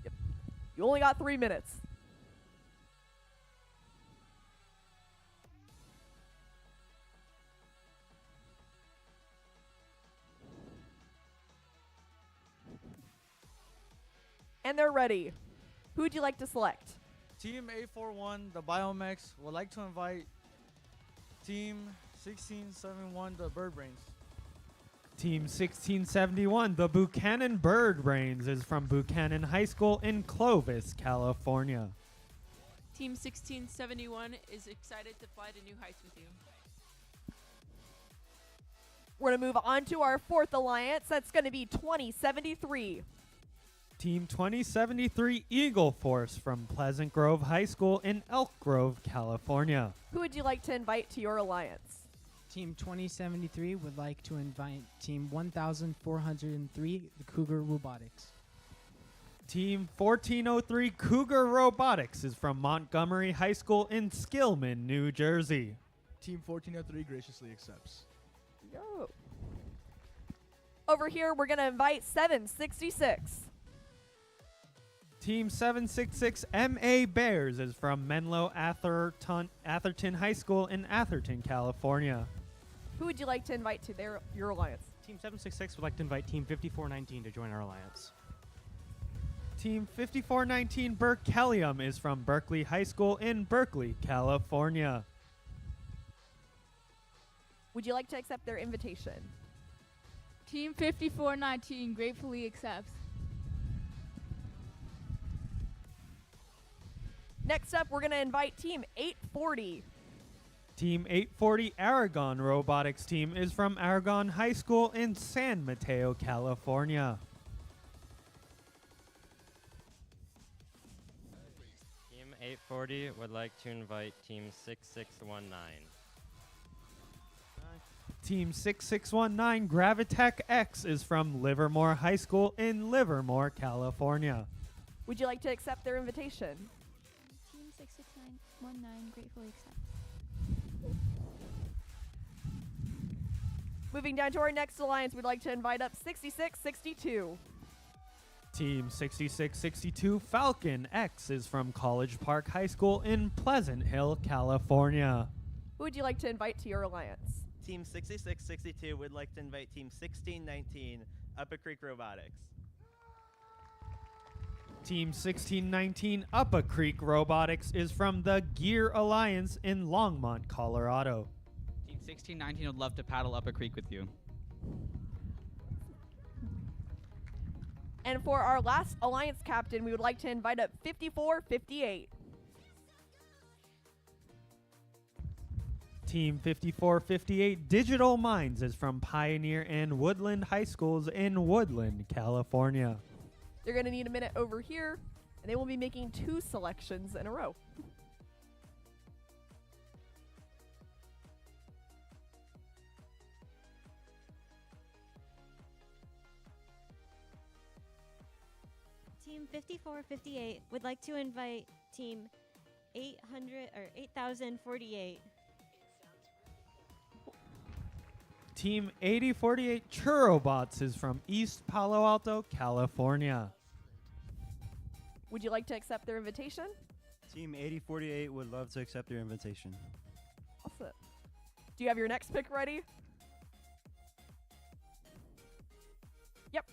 Yep. You only got 3 minutes. And they're ready. Who would you like to select? Team 841, the Biomex, would like to invite Team 1671, the Bird Brains. Team 1671, the Buchanan Bird Brains, is from Buchanan High School in Clovis, California. Team 1671 is excited to fly to new heights with you. We're going to move on to our fourth alliance. That's going to be 2073. Team 2073, Eagle Force from Pleasant Grove High School in Elk Grove, California. Who would you like to invite to your alliance? Team 2073 would like to invite Team 1403, the Cougar Robotics. Team 1403, Cougar Robotics, is from Montgomery High School in Skillman, New Jersey. Team 1403 graciously accepts. Yo. Over here, we're going to invite 766. Team 766, MA Bears, is from Menlo Atherton High School in Atherton, California. Who would you like to invite to your alliance? Team 766 would like to invite Team 5419 to join our alliance. Team 5419 Berkelium is from Berkeley High School in Berkeley, California. Would you like to accept their invitation? Team 5419 gratefully accepts. Next up, we're going to invite Team 840. Team 840 Aragon Robotics team is from Aragon High School in San Mateo, California. Team 840 would like to invite Team 6619. Team 6619 Gravitech X is from Livermore High School in Livermore, California. Would you like to accept their invitation? Team 66919 gratefully accepts. Moving down to our next alliance, we'd like to invite up 6662. Team 6662 Falcon X is from College Park High School in Pleasant Hill, California. Who would you like to invite to your alliance? Team 6662 would like to invite Team 1619 Upper Creek Robotics. Team 1619 Upper Creek Robotics is from the Gear Alliance in Longmont, Colorado. Team 1619 would love to paddle up a creek with you. And for our last alliance captain, we would like to invite up 5458. Team 5458 Digital Minds is from Pioneer and Woodland High Schools in Woodland, California. They're going to need a minute over here, and they will be making 2 selections in a row. Team 5458 would like to invite Team 8048. Team 8048 Churobots is from East Palo Alto, California. Would you like to accept their invitation? Team 8048 would love to accept your invitation. Awesome. Do you have your next pick ready? Yep.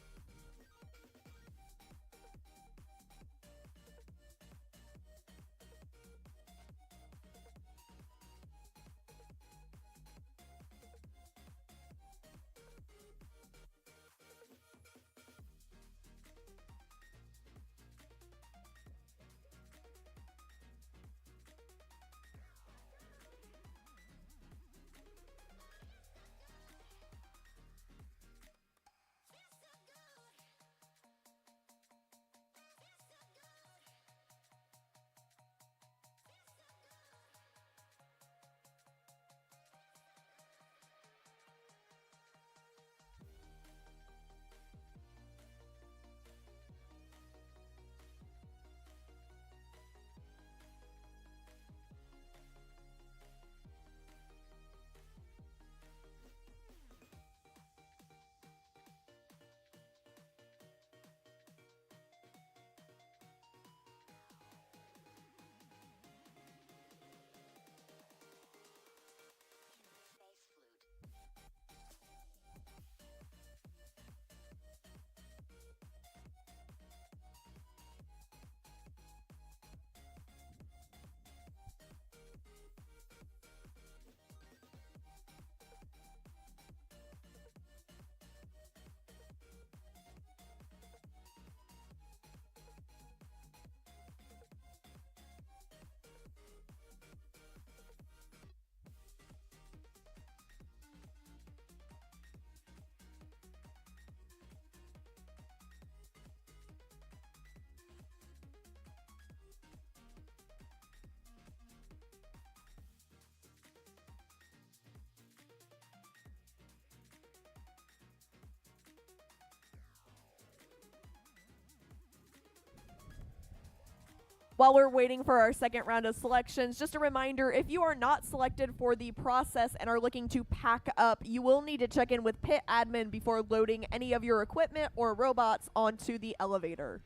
While we're waiting for our second round of selections, just a reminder, if you are not selected for the process and are looking to pack up, you will need to check in with pit admin before loading any of your equipment or robots onto the elevator.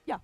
Yeah.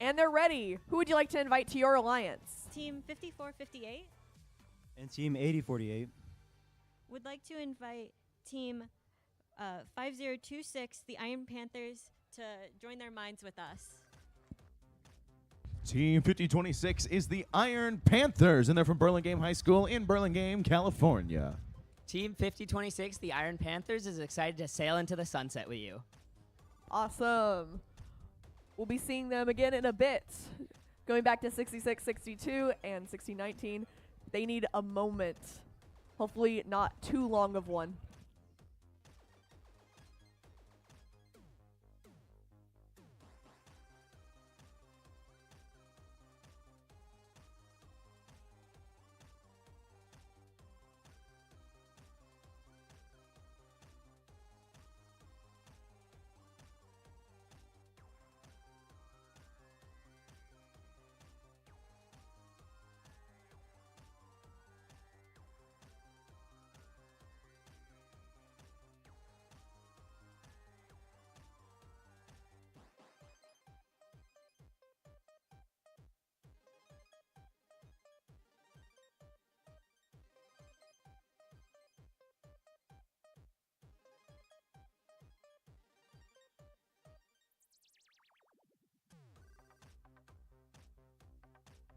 And they're ready. Who would you like to invite to your alliance? Team 5458 And Team 8048. would like to invite Team 5026, the Iron Panthers, to join their minds with us. Team 5026 is the Iron Panthers, and they're from Burlingame High School in Burlingame, California. Team 5026, the Iron Panthers, is excited to sail into the sunset with you. Awesome. We'll be seeing them again in a bit. Going back to 66-62 and 16-19, they need a moment. Hopefully not too long of one.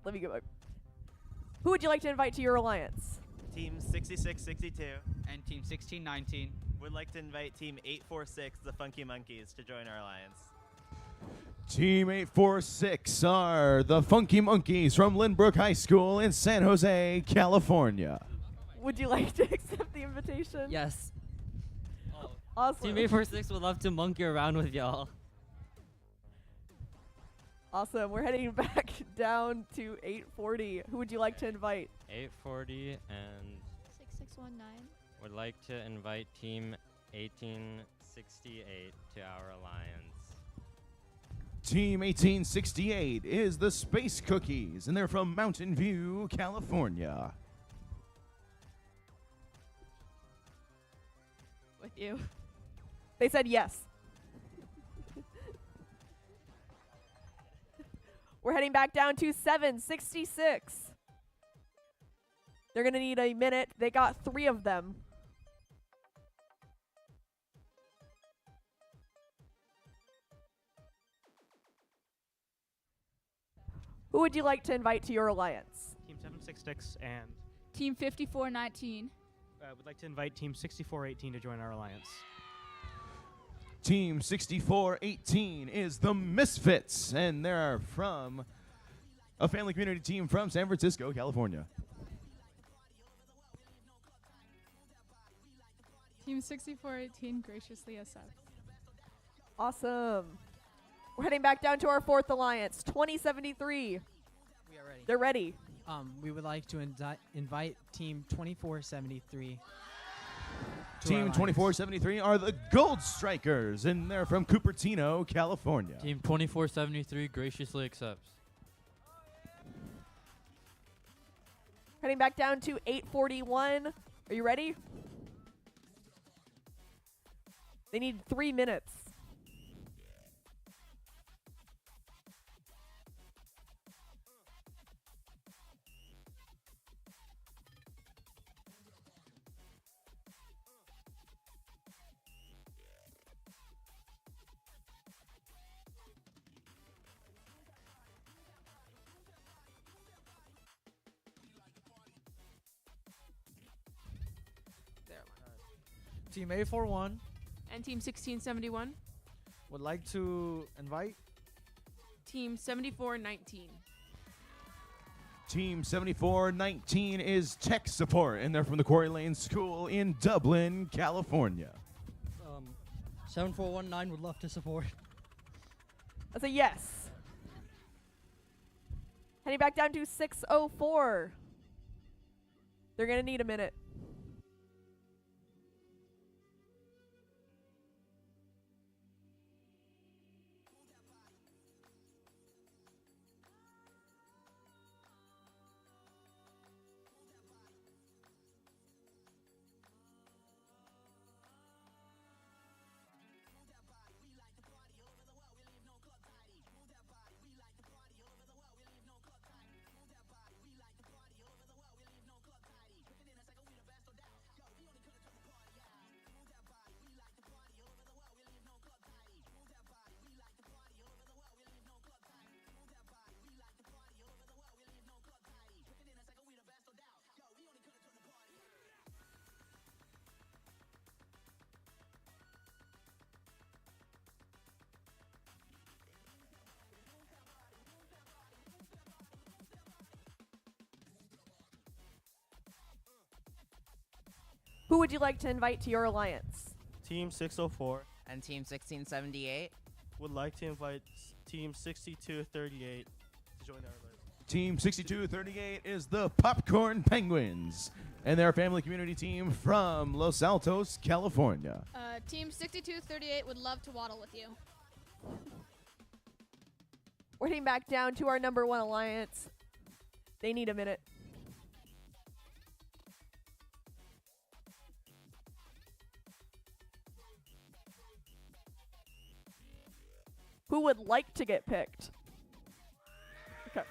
Let me go back. Who would you like to invite to your alliance? Team 66-62 and Team 16-19 would like to invite Team 846, the Funky Monkeys, to join our alliance. Team 846 are the Funky Monkeys from Lynbrook High School in San Jose, California. Would you like to accept the invitation? Yes. Awesome. Team 846 would love to monkey around with y'all. Awesome. We're heading back down to 840. Who would you like to invite? 840 and 6619. would like to invite Team 1868 to our alliance. Team 1868 is the Space Cookies, and they're from Mountain View, California. With you. They said yes. We're heading back down to 766. They're going to need a minute. They got 3 of them. Who would you like to invite to your alliance? Team 766 and Team 5419. would like to invite Team 6418 to join our alliance. Team 6418 is the Misfits, and they're from a family community team from San Francisco, California. Team 6418 graciously accepts. Awesome. We're heading back down to our 4th alliance, 2073. We are ready. They're ready. We would like to invite Team 2473. Team 2473 are the Gold Strikers, and they're from Cupertino, California. Team 2473 graciously accepts. Heading back down to 841. Are you ready? They need 3 minutes. Team 841 And Team 1671. would like to invite Team 7419. Team 7419 is Tech Support, and they're from the Quarry Lane School in Dublin, California. 7419 would love to support. That's a yes. Heading back down to 604. They're going to need a minute. Who would you like to invite to your alliance? Team 604 And Team 1678 would like to invite Team 6238 to join our alliance. Team 6238 is the Popcorn Penguins, and they're a family community team from Los Altos, California. Team 6238 would love to waddle with you. We're heading back down to our number 1 alliance. They need a minute. Who would like to get picked? Okay.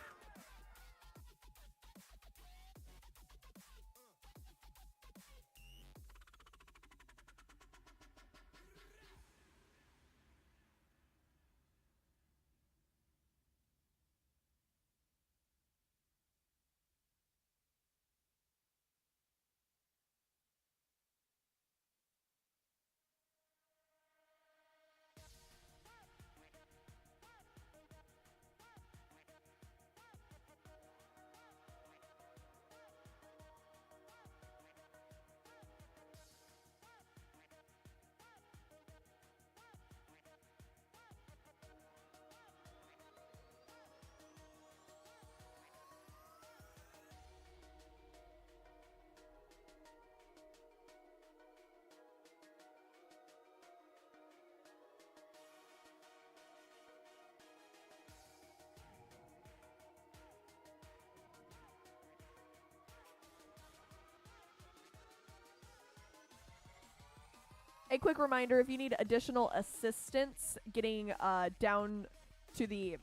A quick reminder, if you need additional assistance getting down to the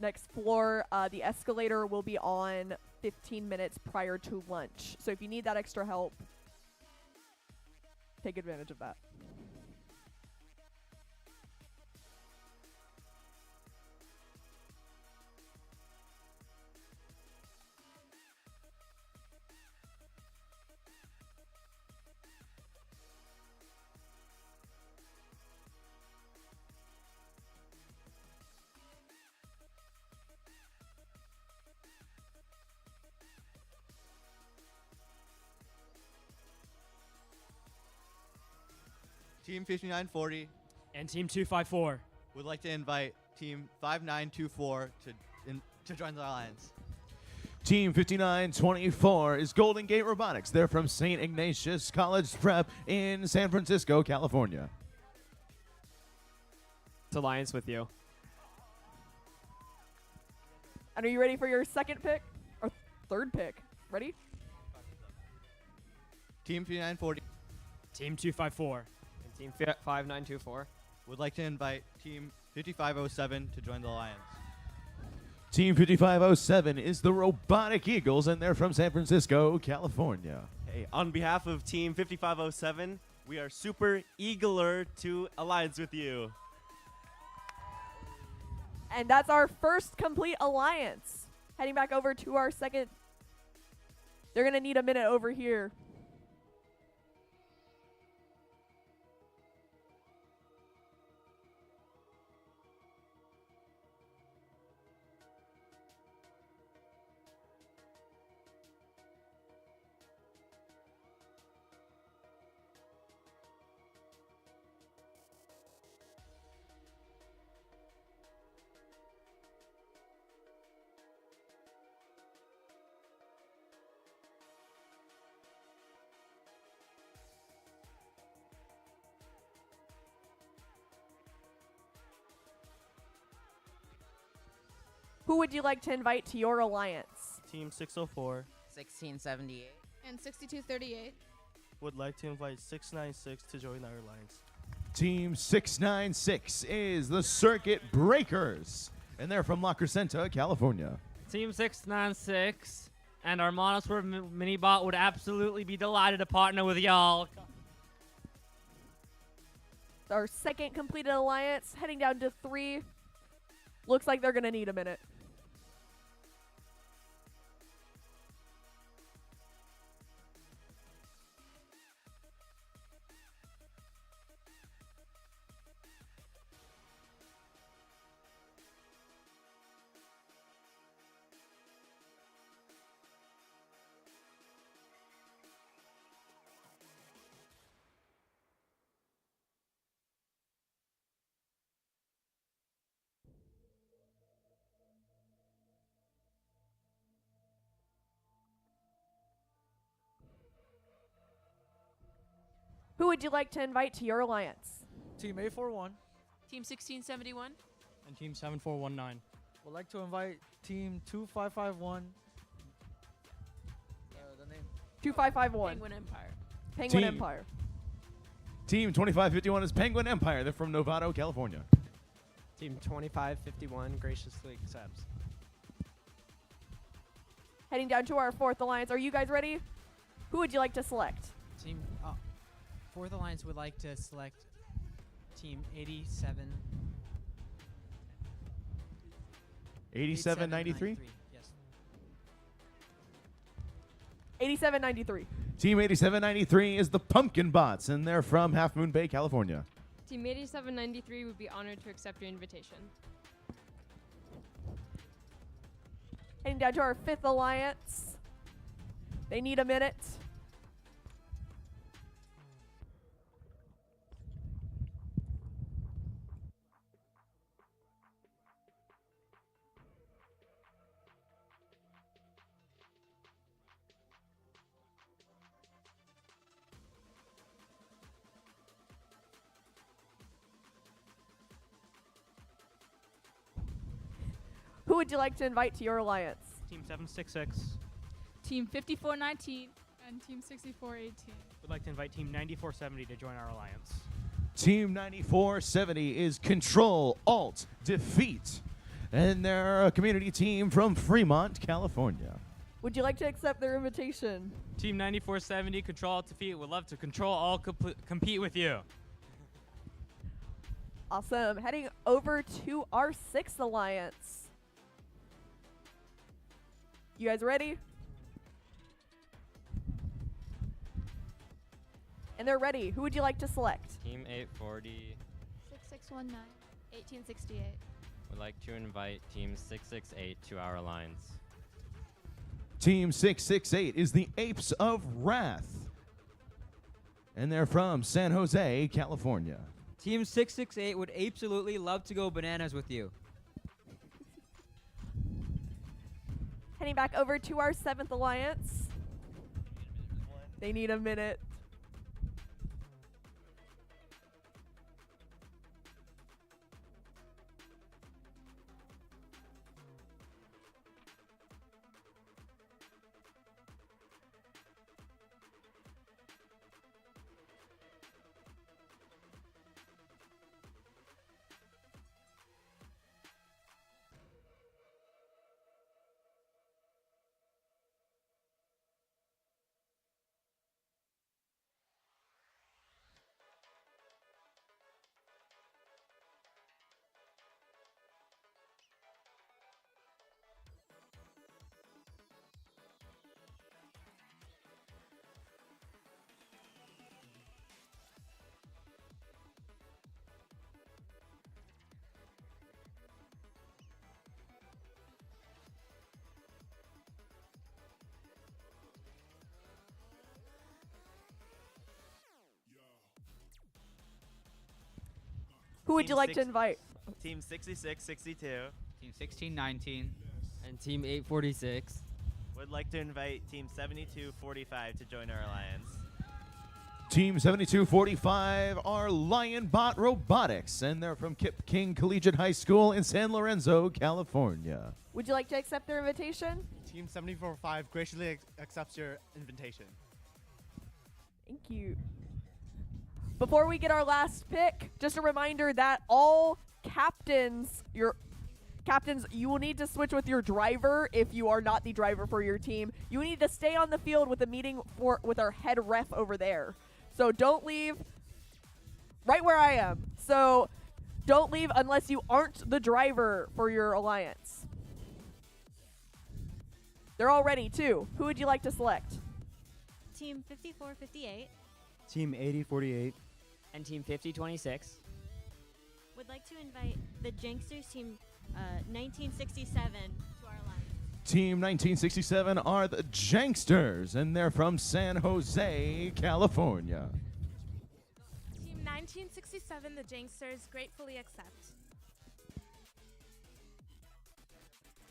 next floor, the escalator will be on 15 minutes prior to lunch. So if you need that extra help, take advantage of that. Team 5940 and Team 254 would like to invite Team 5924 to join the alliance. Team 5924 is Golden Gate Robotics. They're from St. Ignatius College Prep in San Francisco, California. It's alliance with you. And are you ready for your second pick? Or third pick? Ready? Team 5940 Team 254 and Team 5924 would like to invite Team 5507 to join the alliance. Team 5507 is the Robotic Eagles, and they're from San Francisco, California. Hey, on behalf of Team 5507, we are super eager to alliance with you. And that's our first complete alliance. Heading back over to our second. They're going to need a minute over here. Who would you like to invite to your alliance? Team 604 1678 And 6238 would like to invite 696 to join our alliance. Team 696 is the Circuit Breakers, and they're from La Crescenta, California. Team 696 and our Monoswerve Minibot would absolutely be delighted to partner with y'all. Our second completed alliance, heading down to 3. Looks like they're going to need a minute. Who would you like to invite to your alliance? Team 841 Team 1671. And Team 7419. would like to invite Team 2551. The name. 2551. Penguin Empire. Penguin Team. Empire. Team 2551 is Penguin Empire. They're from Novato, California. Team 2551 graciously accepts. Heading down to our fourth alliance. Are you guys ready? Who would you like to select? Team Fourth Alliance would like to select Team 87. 8793? Yes. 8793. Team 8793 is the Pumpkin Bots, and they're from Half Moon Bay, California. Team 8793 would be honored to accept your invitation. Heading down to our fifth alliance. They need a minute. Who would you like to invite to your alliance? Team 766. Team 5419 and Team 6418. Would like to invite Team 9470 to join our alliance. Team 9470 is Control, Alt, Defeat. And they're a community team from Fremont, California. Would you like to accept their invitation? Team 9470, Control Alt Defeat, would love to control all compete with you. Awesome. Heading over to our sixth alliance. You guys ready? And they're ready. Who would you like to select? Team 840 6619. 1868. would like to invite Team 668 to our alliance. Team 668 is the Apes of Wrath. And they're from San Jose, California. Team 668 would absolutely love to go bananas with you. Heading back over to our seventh alliance. They need a minute. Who would you like to invite? Team 6662 Team 1619. And Team 846 would like to invite Team 7245 to join our alliance. Team 7245 are Lionbot Robotics, and they're from Kip King Collegiate High School in San Lorenzo, California. Would you like to accept their invitation? Team 745 graciously accepts your invitation. Thank you. Before we get our last pick, just a reminder that all captains, you will need to switch with your driver if you are not the driver for your team. You need to stay on the field with a meeting with our head ref over there. So don't leave right where I am. So don't leave unless you aren't the driver for your alliance. They're all ready too. Who would you like to select? Team 5458 Team 8048. And Team 5026 would like to invite the Janksters Team 1967 to our alliance. Team 1967 are the Janksters, and they're from San Jose, California. Team 1967, the Janksters, gratefully accept.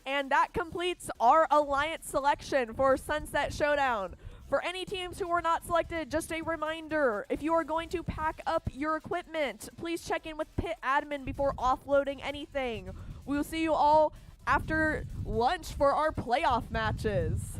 And that completes our alliance selection for Sunset Showdown. For any teams who were not selected, just a reminder, if you are going to pack up your equipment, please check in with pit admin before offloading anything. We will see you all after lunch for our playoff matches.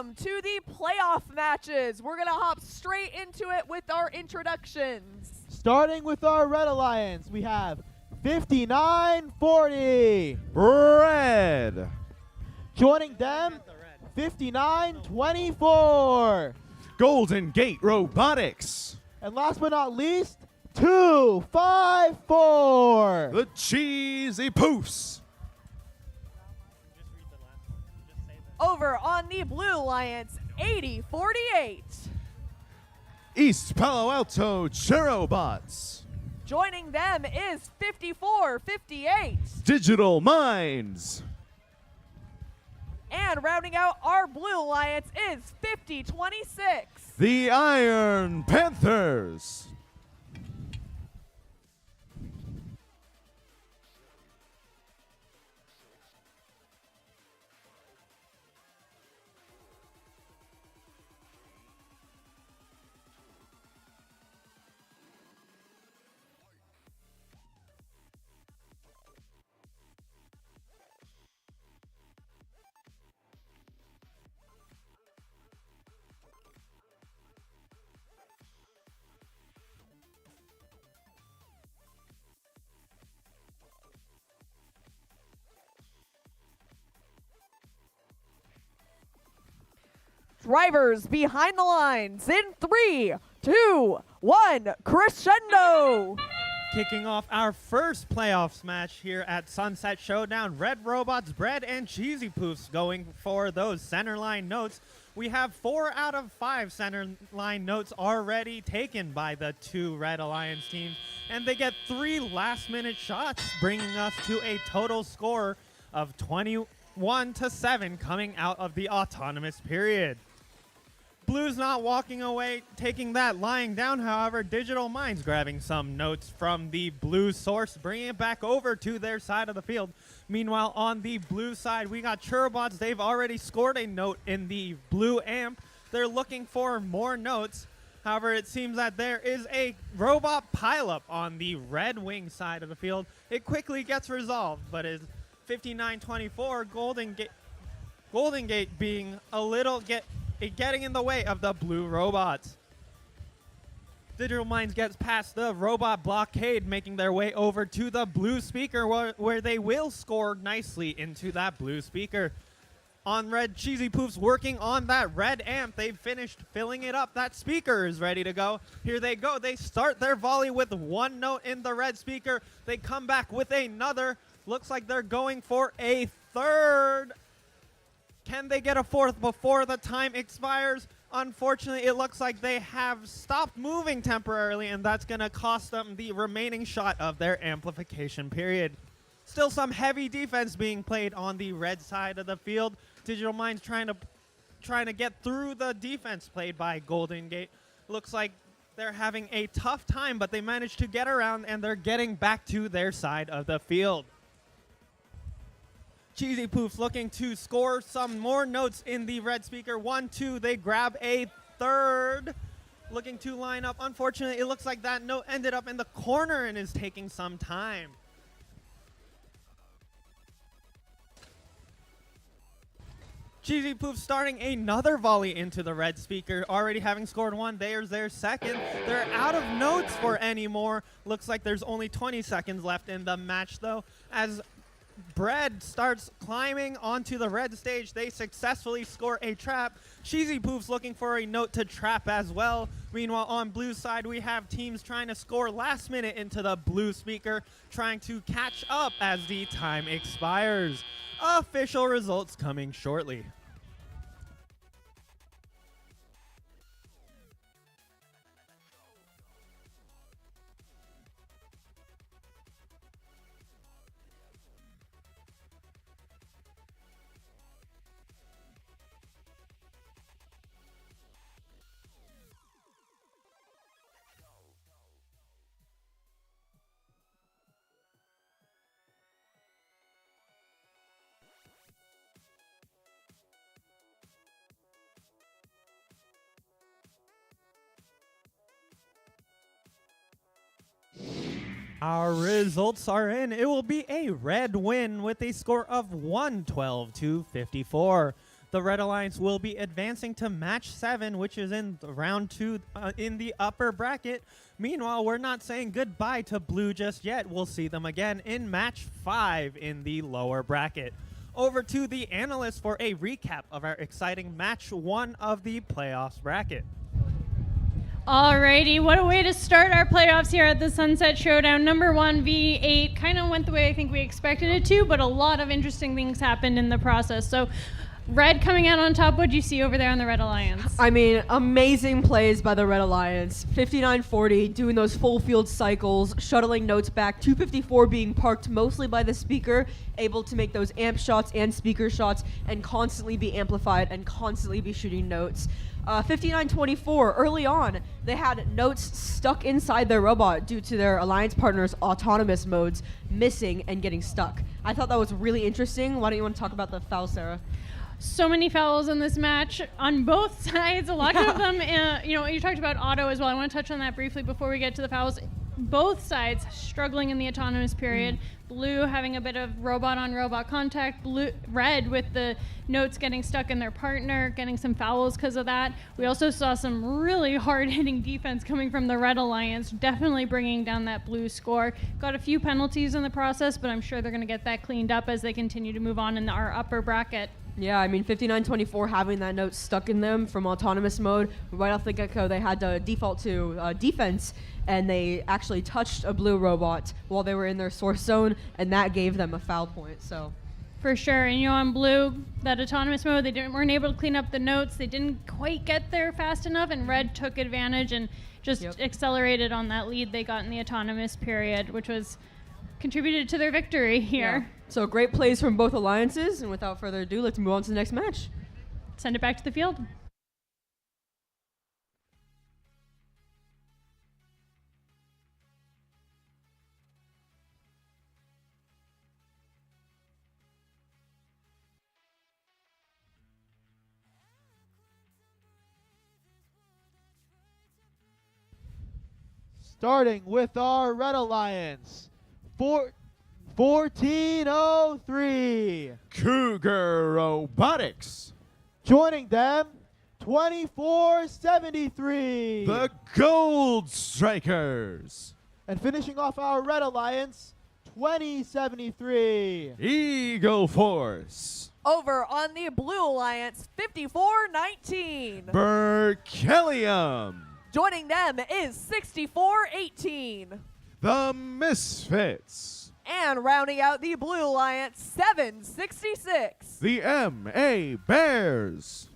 Welcome to the playoff matches. We're going to hop straight into it with our introductions. Starting with our Red Alliance, we have 5940. Red. Joining them, 5924. Golden Gate Robotics. And last but not least, 254. The Cheesy Poofs. Over on the Blue Alliance, 8048. East Palo Alto Cherobots. Joining them is 5458. Digital Minds. And rounding out our Blue Alliance is 5026. The Iron Panthers. Drivers behind the lines in 3, 2, 1, crescendo. Kicking off our first playoffs match here at Sunset Showdown, Red Robots, Bread, and Cheesy Poofs going for those center line notes. We have 4 out of 5 center line notes already taken by the 2 Red Alliance teams, and they get 3 last-minute shots, bringing us to a total score of 21-7 coming out of the autonomous period. Blue's not walking away, taking that lying down, however. Digital Minds grabbing some notes from the blue source, bringing it back over to their side of the field. Meanwhile, on the blue side, we got Cherobots. They've already scored a note in the blue amp. They're looking for more notes. However, it seems that there is a robot pileup on the red wing side of the field. It quickly gets resolved, but is 59-24, Golden Gate being a little getting in the way of the blue robots. Digital Minds gets past the robot blockade, making their way over to the blue speaker where they will score nicely into that blue speaker. On red, Cheesy Poofs working on that red amp. They've finished filling it up. That speaker is ready to go. Here they go. They start their volley with 1 note in the red speaker. They come back with another. Looks like they're going for a third. Can they get a 4th before the time expires? Unfortunately, it looks like they have stopped moving temporarily, and that's going to cost them the remaining shot of their amplification period. Still some heavy defense being played on the red side of the field. Digital Minds trying to get through the defense played by Golden Gate. Looks like they're having a tough time, but they managed to get around, and they're getting back to their side of the field. Cheesy Poofs looking to score some more notes in the red speaker. 1, 2, they grab a third. Looking to line up. Unfortunately, it looks like that note ended up in the corner and is taking some time. Cheesy Poofs starting another volley into the red speaker. Already having scored 1, there's their second. They're out of notes for any more. Looks like there's only 20 seconds left in the match, though, as Bread starts climbing onto the red stage. They successfully score a trap. Cheesy Poofs looking for a note to trap as well. Meanwhile, on blue side, we have teams trying to score last minute into the blue speaker, trying to catch up as the time expires. Official results coming shortly. Our results are in. It will be a red win with a score of 112-54. The Red Alliance will be advancing to match 7, which is in round 2 in the upper bracket. Meanwhile, we're not saying goodbye to Blue just yet. We'll see them again in match 5 in the lower bracket. Over to the analysts for a recap of our exciting match 1 of the playoffs bracket. Alrighty, what a way to start our playoffs here at the Sunset Showdown. Number 1, V8, kind of went the way I think we expected it to, but a lot of interesting things happened in the process. So, Red coming out on top, what do you see over there on the Red Alliance? I mean, amazing plays by the Red Alliance. 5940, doing those full field cycles, shuttling notes back. 254 being parked mostly by the speaker, able to make those amp shots and speaker shots and constantly be amplified and constantly be shooting notes. 5924, early on, they had notes stuck inside their robot due to their alliance partners' autonomous modes missing and getting stuck. I thought that was really interesting. Why don't you want to talk about the foul, Sarah? So many fouls in this match on both sides. A lot of them, you talked about auto as well. I want to touch on that briefly before we get to the fouls. Both sides struggling in the autonomous period. Blue having a bit of robot-on-robot contact. Red with the notes getting stuck in their partner, getting some fouls because of that. We also saw some really hard-hitting defense coming from the Red Alliance, definitely bringing down that blue score. Got a few penalties in the process, but I'm sure they're going to get that cleaned up as they continue to move on in our upper bracket. Yeah, I mean, 5924 having that note stuck in them from autonomous mode. Right off the get-go, they had to default to defense, and they actually touched a blue robot while they were in their source zone, and that gave them a foul point. So, for sure. And on blue, that autonomous mode, they weren't able to clean up the notes. They didn't quite get there fast enough, and Red took advantage and just accelerated on that lead they got in the autonomous period, which was contributed to their victory here. Yeah. So great plays from both alliances, and without further ado, let's move on to the next match. Send it back to the field. Starting with our Red Alliance. 1403. Cougar Robotics. Joining them, 2473. The Gold Strikers. And finishing off our Red Alliance, 2073. Eagle Force. Over on the Blue Alliance, 5419. Berkelium. Joining them is 6418. The Misfits. And rounding out the Blue Alliance, 766. The MA Bears.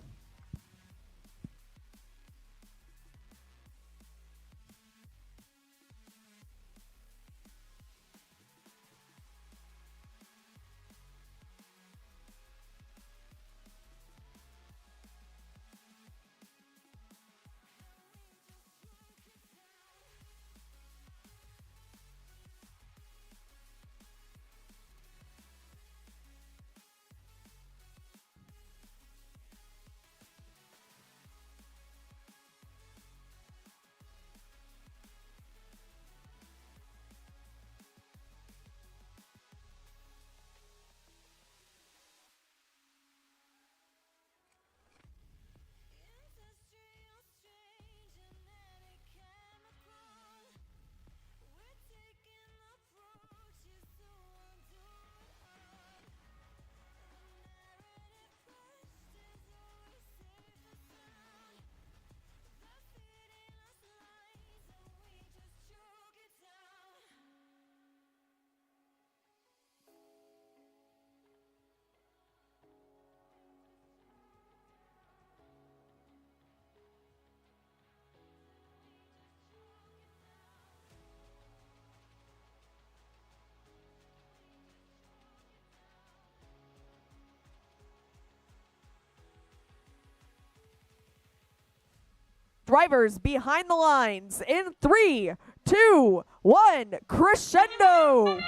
Drivers behind the lines in 3, 2, 1, crescendo.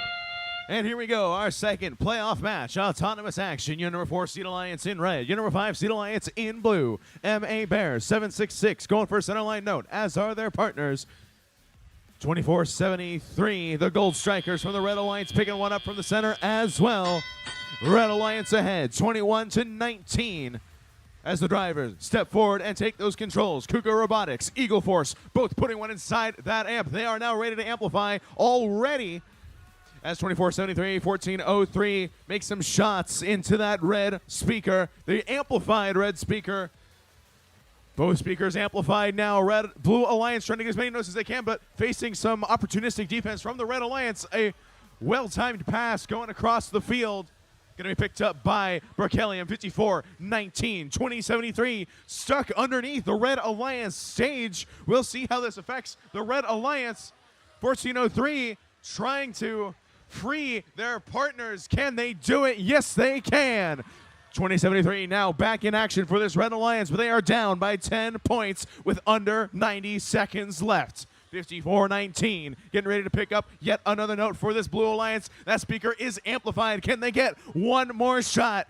And here we go, our second playoff match. Autonomous action. Unit number 4 Seed Alliance in red. Unit number 5 Seed Alliance in blue. MA Bears 766 going for a center line note, as are their partners. 2473, the Gold Strikers from the Red Alliance picking one up from the center as well. Red Alliance ahead, 21-19. as the drivers step forward and take those controls. Cougar Robotics, Eagle Force, both putting one inside that amp. They are now ready to amplify already as 2473, 1403 makes some shots into that red speaker, the amplified red speaker. Both speakers amplified now. Blue Alliance trying to get as many notes as they can, but facing some opportunistic defense from the Red Alliance. A well-timed pass going across the field. Going to be picked up by Berkelium, 54-19, 2073, stuck underneath the Red Alliance stage. We'll see how this affects the Red Alliance. 1403 trying to free their partners. Can they do it? Yes, they can. 2073 now back in action for this Red Alliance, but they are down by 10 points with under 90 seconds left. 54-19, getting ready to pick up yet another note for this Blue Alliance. That speaker is amplified. Can they get one more shot?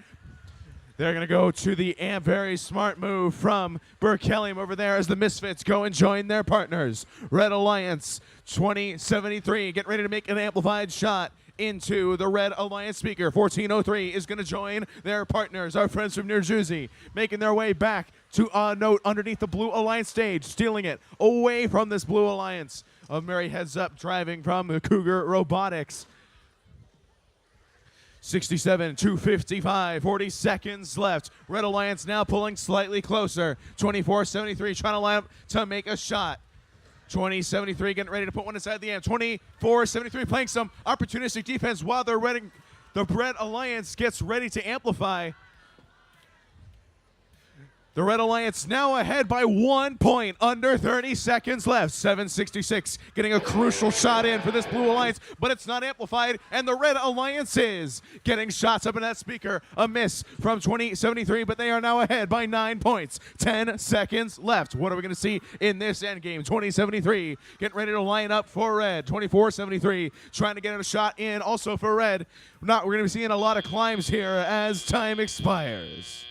They're going to go to the amp. Very smart move from Berkelium over there as the Misfits go and join their partners. Red Alliance 2073 getting ready to make an amplified shot into the Red Alliance speaker. 1403 is going to join their partners, our friends from New Jersey, making their way back to a note underneath the Blue Alliance stage, stealing it away from this Blue Alliance of Mary Heads Up, driving from the Cougar Robotics. 67-55, 40 seconds left. Red Alliance now pulling slightly closer. 2473 trying to line up to make a shot. 2073 getting ready to put one inside the amp. 2473 playing some opportunistic defense while the Red Alliance gets ready to amplify. The Red Alliance now ahead by 1 point, under 30 seconds left. 766 getting a crucial shot in for this Blue Alliance, but it's not amplified, and the Red Alliance is getting shots up in that speaker. A miss from 2073, but they are now ahead by 9 points. 10 seconds left. What are we going to see in this endgame? 2073 getting ready to line up for Red. 2473 trying to get a shot in also for Red. We're going to be seeing a lot of climbs here as time expires.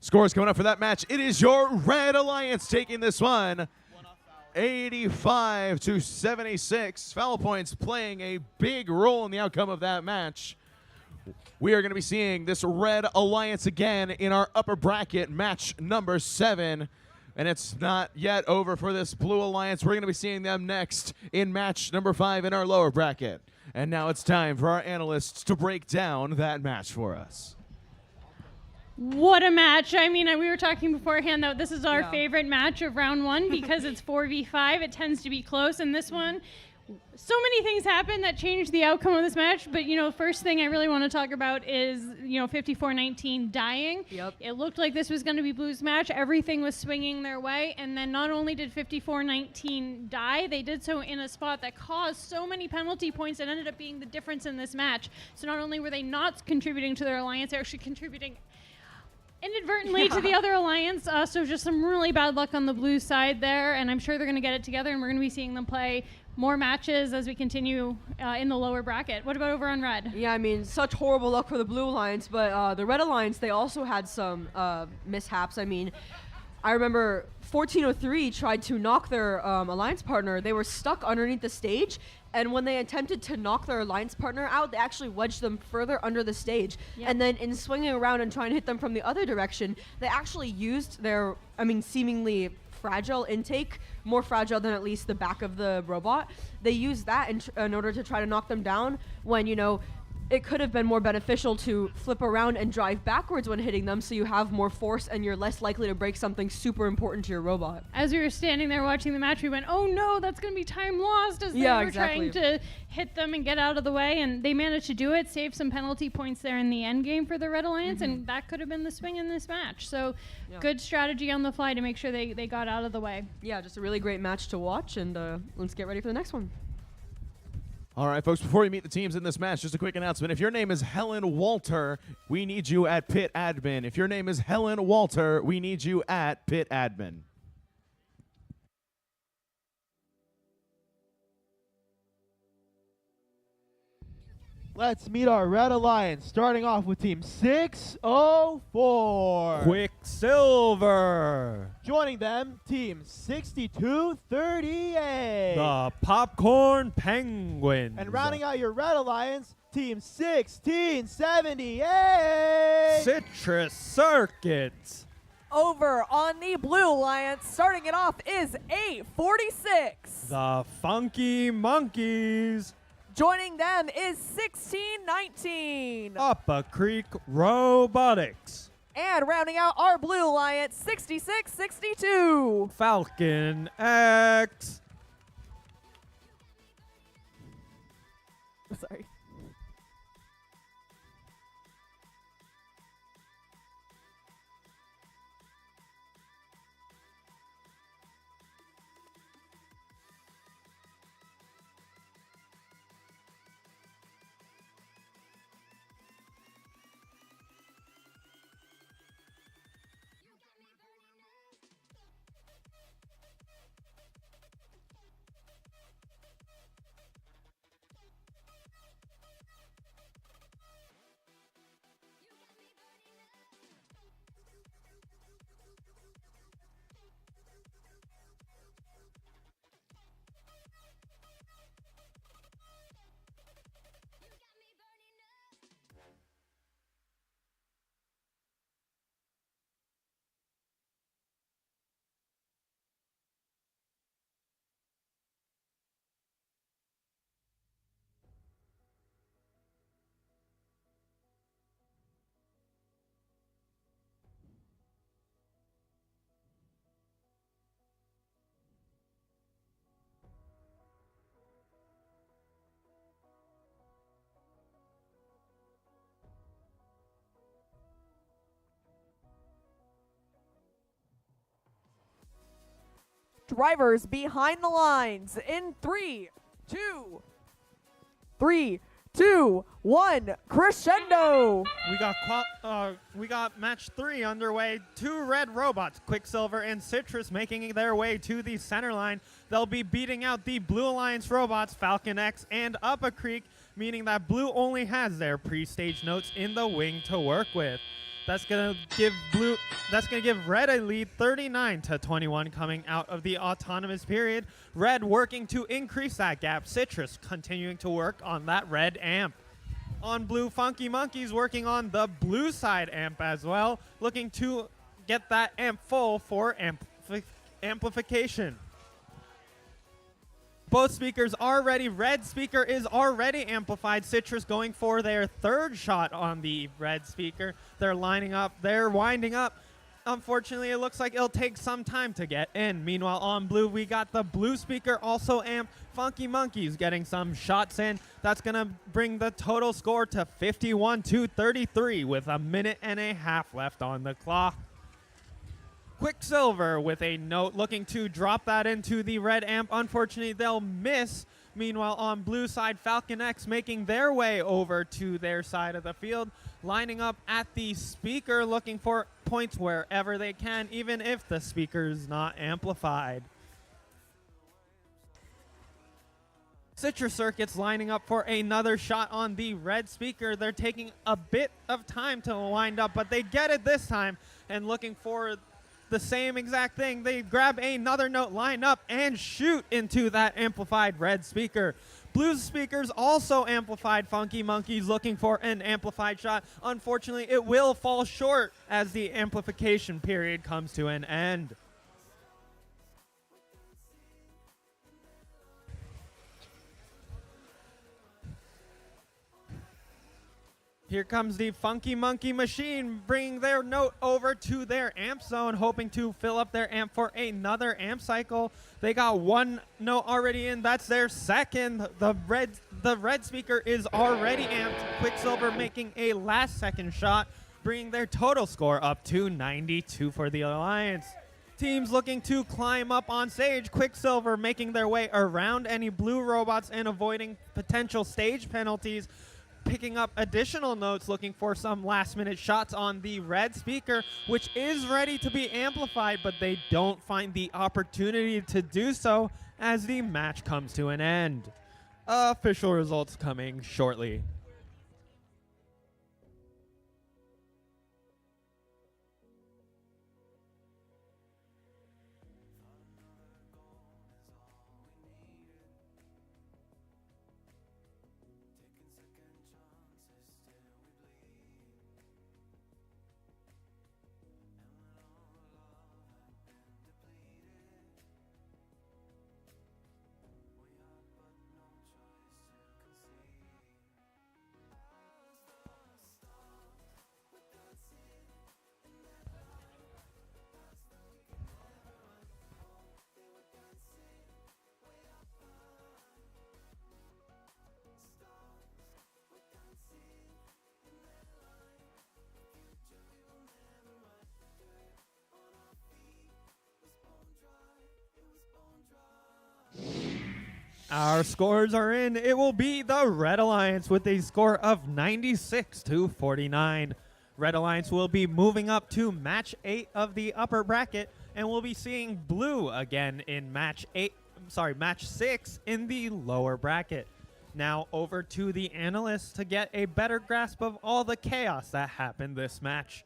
Scores coming up for that match. It is your Red Alliance taking this one. 85-76. Foul points playing a big role in the outcome of that match. We are going to be seeing this Red Alliance again in our upper bracket, match number 7. And it's not yet over for this Blue Alliance. We're going to be seeing them next in match number 5 in our lower bracket. And now it's time for our analysts to break down that match for us. What a match. I mean, we were talking beforehand that this is our favorite match of round 1 because it's 4v5. It tends to be close. And this one, so many things happened that changed the outcome of this match. But, first thing I really want to talk about is, 54-19 dying. Yep. It looked like this was going to be Blue's match. Everything was swinging their way. And then not only did 54-19 die, they did so in a spot that caused so many penalty points that ended up being the difference in this match. So not only were they not contributing to their alliance, they're actually contributing inadvertently to the other alliance, so just some really bad luck on the Blue side there, and I'm sure they're going to get it together, and we're going to be seeing them play more matches as we continue in the lower bracket. What about over on Red? Yeah, I mean, such horrible luck for the Blue Alliance, but the Red Alliance, they also had some mishaps. I mean, I remember 1403 tried to knock their alliance partner. They were stuck underneath the stage, and when they attempted to knock their alliance partner out, they actually wedged them further under the stage. Yep. And then in swinging around and trying to hit them from the other direction, they actually used their, seemingly fragile intake, more fragile than at least the back of the robot. They used that in order to try to knock them down when, it could have been more beneficial to flip around and drive backwards when hitting them so you have more force and you're less likely to break something super important to your robot. As we were standing there watching the match, we went, oh no, that's going to be time lost as they were trying to hit them and get out of the way. And they managed to do it, save some penalty points there in the end game for the Red Alliance, and that could have been the swing in this match. So good strategy on the fly to make sure they got out of the way. Yeah, just a really great match to watch, and let's get ready for the next one. All right, folks, before we meet the teams in this match, just a quick announcement. If your name is Helen Walter, we need you at Pit Admin. If your name is Helen Walter, we need you at Pit Admin. Let's meet our Red Alliance, starting off with Team 604. Quicksilver. Joining them, Team 6238. The Popcorn Penguins. And rounding out your Red Alliance, Team 1678. Citrus Circuits. Over on the Blue Alliance, starting it off is 846. The Funky Monkeys. Joining them is 1619. Upper Creek Robotics. And rounding out our Blue Alliance, 6662. Falcon X. Sorry. Drivers behind the lines in 3, 2, 1, crescendo. We got match 3 underway. 2 red robots, Quicksilver and Citrus, making their way to the center line. They'll be beating out the Blue Alliance robots, Falcon X and Upper Creek, meaning that Blue only has their pre-stage notes in the wing to work with. That's gonna give Red a lead 39-21 coming out of the autonomous period. Red working to increase that gap. Citrus continuing to work on that red amp. On Blue, Funky Monkeys working on the blue side amp as well, looking to get that amp full for amplification. Both speakers are ready. Red speaker is already amplified. Citrus going for their 3rd shot on the red speaker. They're lining up. They're winding up. Unfortunately, it looks like it'll take some time to get in. Meanwhile, on Blue, we got the blue speaker also amped. Funky Monkeys getting some shots in. That's going to bring the total score to 51-33 with a minute and a half left on the clock. Quicksilver with a note looking to drop that into the red amp. Unfortunately, they'll miss. Meanwhile, on blue side, Falcon X making their way over to their side of the field, lining up at the speaker, looking for points wherever they can, even if the speaker is not amplified. Citrus Circuits lining up for another shot on the red speaker. They're taking a bit of time to wind up, but they get it this time, and looking for the same exact thing. They grab another note, line up, and shoot into that amplified red speaker. Blue speakers also amplified. Funky Monkeys looking for an amplified shot. Unfortunately, it will fall short as the amplification period comes to an end. Here comes the Funky Monkey Machine, bringing their note over to their amp zone, hoping to fill up their amp for another amp cycle. They got one note already in. That's their second. The red speaker is already amped. Quicksilver making a last-second shot, bringing their total score up to 92 for the Alliance. Teams looking to climb up on stage. Quicksilver making their way around any blue robots and avoiding potential stage penalties, picking up additional notes, looking for some last-minute shots on the red speaker, which is ready to be amplified, but they don't find the opportunity to do so as the match comes to an end. Official results coming shortly. Our scores are in. It will be the Red Alliance with a score of 96 to 49. Red Alliance will be moving up to match 8 of the upper bracket, and we'll be seeing blue again in match 6 in the lower bracket. Now over to the analysts to get a better grasp of all the chaos that happened this match.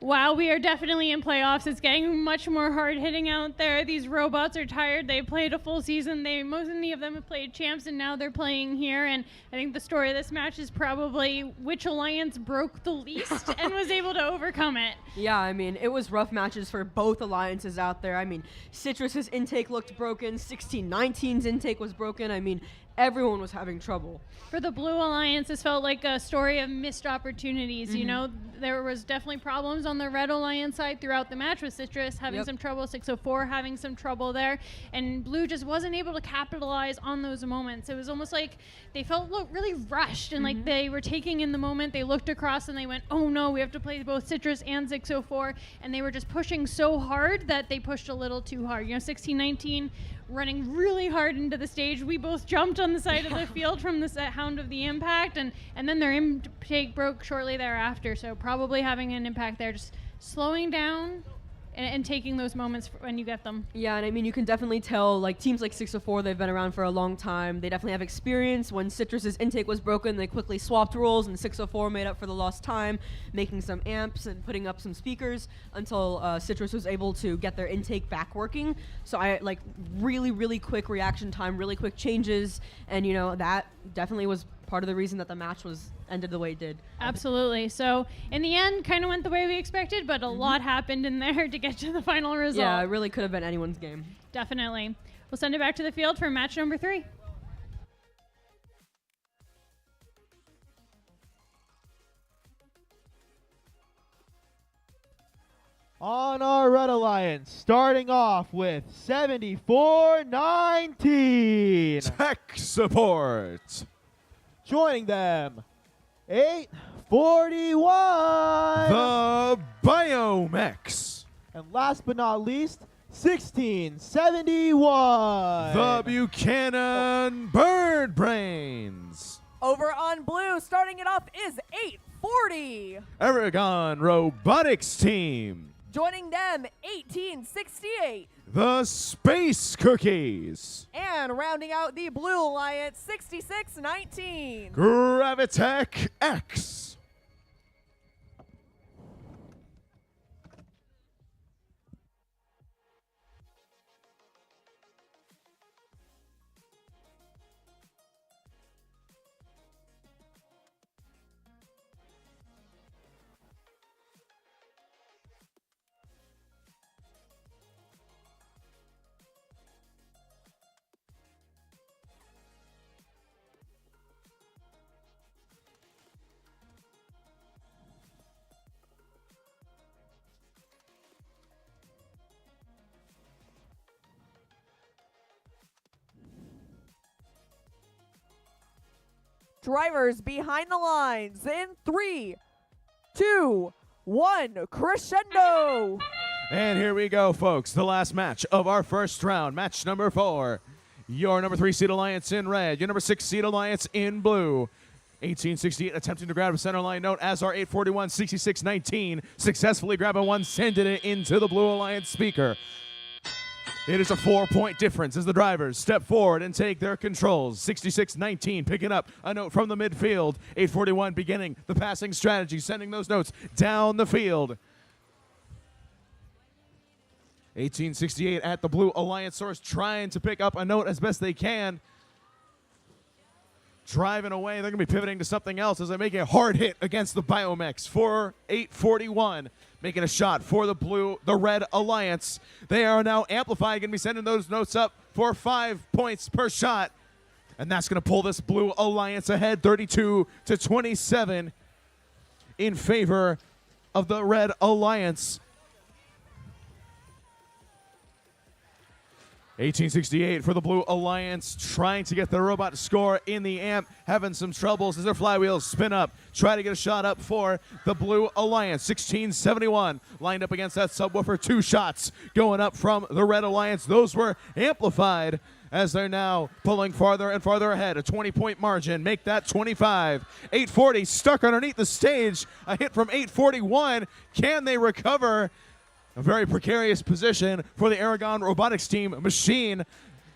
Wow, we are definitely in playoffs. It's getting much more hard-hitting out there. These robots are tired. They played a full season. Many of them have played champs, and now they're playing here. And I think the story of this match is probably which alliance broke the least and was able to overcome it. Yeah, I mean, it was rough matches for both alliances out there. I mean, Citrus's intake looked broken. 1619's intake was broken. I mean, everyone was having trouble. For the Blue Alliance, this felt like a story of missed opportunities. You know, there was definitely problems on the Red Alliance side throughout the match, with Citrus having some trouble, 604 having some trouble there, and Blue just wasn't able to capitalize on those moments. It was almost like they felt really rushed, and like they were taking in the moment. They looked across and they went, oh no, we have to play both Citrus and 604, and they were just pushing so hard that they pushed a little too hard. You know, 1619 running really hard into the stage. We both jumped on the side of the field from the hound of the impact, and then their intake broke shortly thereafter, so probably having an impact there, just slowing down and taking those moments when you get them. Yeah, and I mean, you can definitely tell, like, teams like 604, they've been around for a long time. They definitely have experience. When Citrus's intake was broken, they quickly swapped roles, and 604 made up for the lost time, making some amps and putting up some speakers until Citrus was able to get their intake back working. So really quick reaction time, really quick changes, and, you know, that definitely was part of the reason that the match was ended the way it did. Absolutely. So in the end, kind of went the way we expected, but a lot happened in there to get to the final result. Yeah, it really could have been anyone's game. Definitely. We'll send it back to the field for match number 3. On our Red Alliance, starting off with 7419. Tech support. Joining them, 841. The Biomex. And last but not least, 1671. The Buchanan Bird Brains. Over on blue, starting it off is 840. Aragon Robotics Team. Joining them, 1868. The Space Cookies. And rounding out the Blue Alliance, 6619. Gravitech X. Drivers behind the lines in 3, 2, 1, crescendo. And here we go, folks. The last match of our first round. Match number 4. Your number 3 seed Alliance in red. Your number 6 seed Alliance in blue. 1868 attempting to grab a center line note as our 841 6619 successfully grabbing one, sending it into the Blue Alliance speaker. It is a 4-point difference as the drivers step forward and take their controls. 6619 picking up a note from the midfield. 841 beginning the passing strategy, sending those notes down the field. 1868 at the Blue Alliance source trying to pick up a note as best they can. Driving away, they're going to be pivoting to something else as they make a hard hit against the Biomex for 841. Making a shot for the Red Alliance. They are now amplified, going to be sending those notes up for 5 points per shot. And that's going to pull this Blue Alliance ahead 32-27 in favor of the Red Alliance. 1868 for the Blue Alliance, trying to get the robot score in the amp, having some troubles as their flywheels spin up, try to get a shot up for the Blue Alliance. 1671 lined up against that subwoofer, 2 shots going up from the Red Alliance. Those were amplified as they're now pulling farther and farther ahead. A 20-point margin, make that 25. 840 stuck underneath the stage, a hit from 841. Can they recover? A very precarious position for the Aragon Robotics team. Machine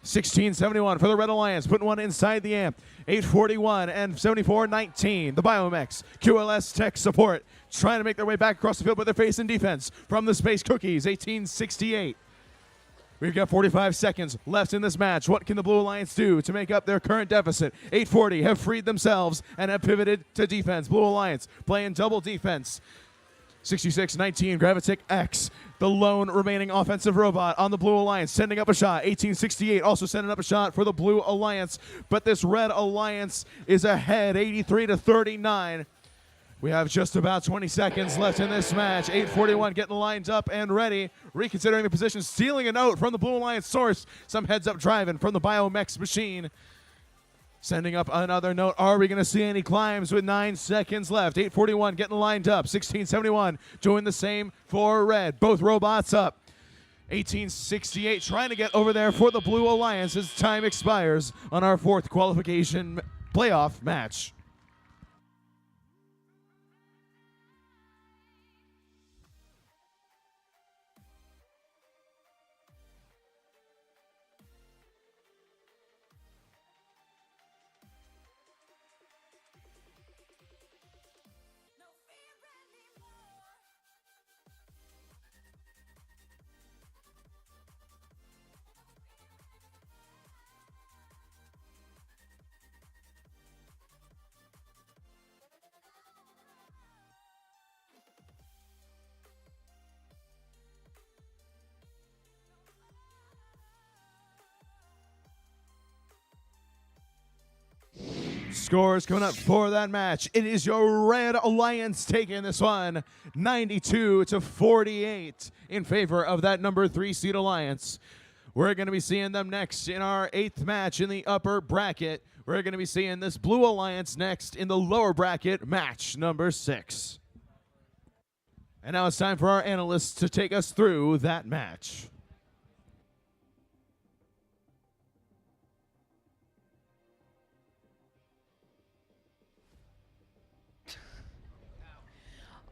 1671 for the Red Alliance, putting one inside the amp. 841 and 7419. The Biomex QLS Tech support trying to make their way back across the field, but they're facing defense from the Space Cookies. 1868. We've got 45 seconds left in this match. What can the Blue Alliance do to make up their current deficit? 840 have freed themselves and have pivoted to defense. Blue Alliance playing double defense. 6619 Gravitic X, the lone remaining offensive robot on the Blue Alliance, sending up a shot. 1868 also sending up a shot for the Blue Alliance, but this Red Alliance is ahead 83-39. We have just about 20 seconds left in this match. 841 getting lined up and ready, reconsidering the position, stealing a note from the Blue Alliance source. Some heads-up driving from the Biomex machine. Sending up another note. Are we going to see any climbs with 9 seconds left? 841 getting lined up. 1671 doing the same for red. Both robots up. 1868 trying to get over there for the Blue Alliance as time expires on our 4th qualification playoff match. Scores coming up for that match. It is your Red Alliance taking this one 92-48 in favor of that number 3 seed Alliance. We're going to be seeing them next in our 8th match in the upper bracket. We're going to be seeing this Blue Alliance next in the lower bracket, match number 6. And now it's time for our analysts to take us through that match.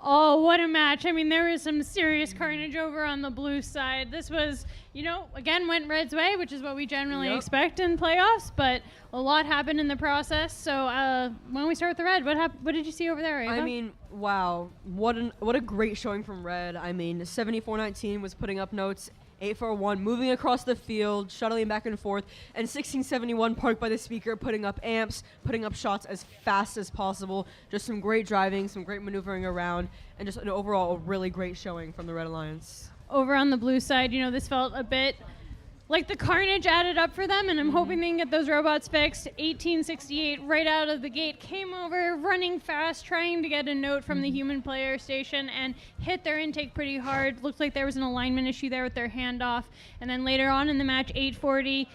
Oh, what a match. I mean, there was some serious carnage over on the blue side. This was, again, went Red's way, which is what we generally expect in playoffs, but a lot happened in the process. So why don't we start with the Red? What did you see over there, Ava? I mean, wow. What a great showing from Red. I mean, 7419 was putting up notes. 841 moving across the field, shuttling back and forth, and 1671 parked by the speaker, putting up amps, putting up shots as fast as possible. Just some great driving, some great maneuvering around, and just an overall really great showing from the Red Alliance. Over on the blue side, this felt a bit like the carnage added up for them, and I'm hoping they can get those robots fixed. 1868 right out of the gate came over, running fast, trying to get a note from the human player station and hit their intake pretty hard. Looked like there was an alignment issue there with their handoff. And then later on in the match, 840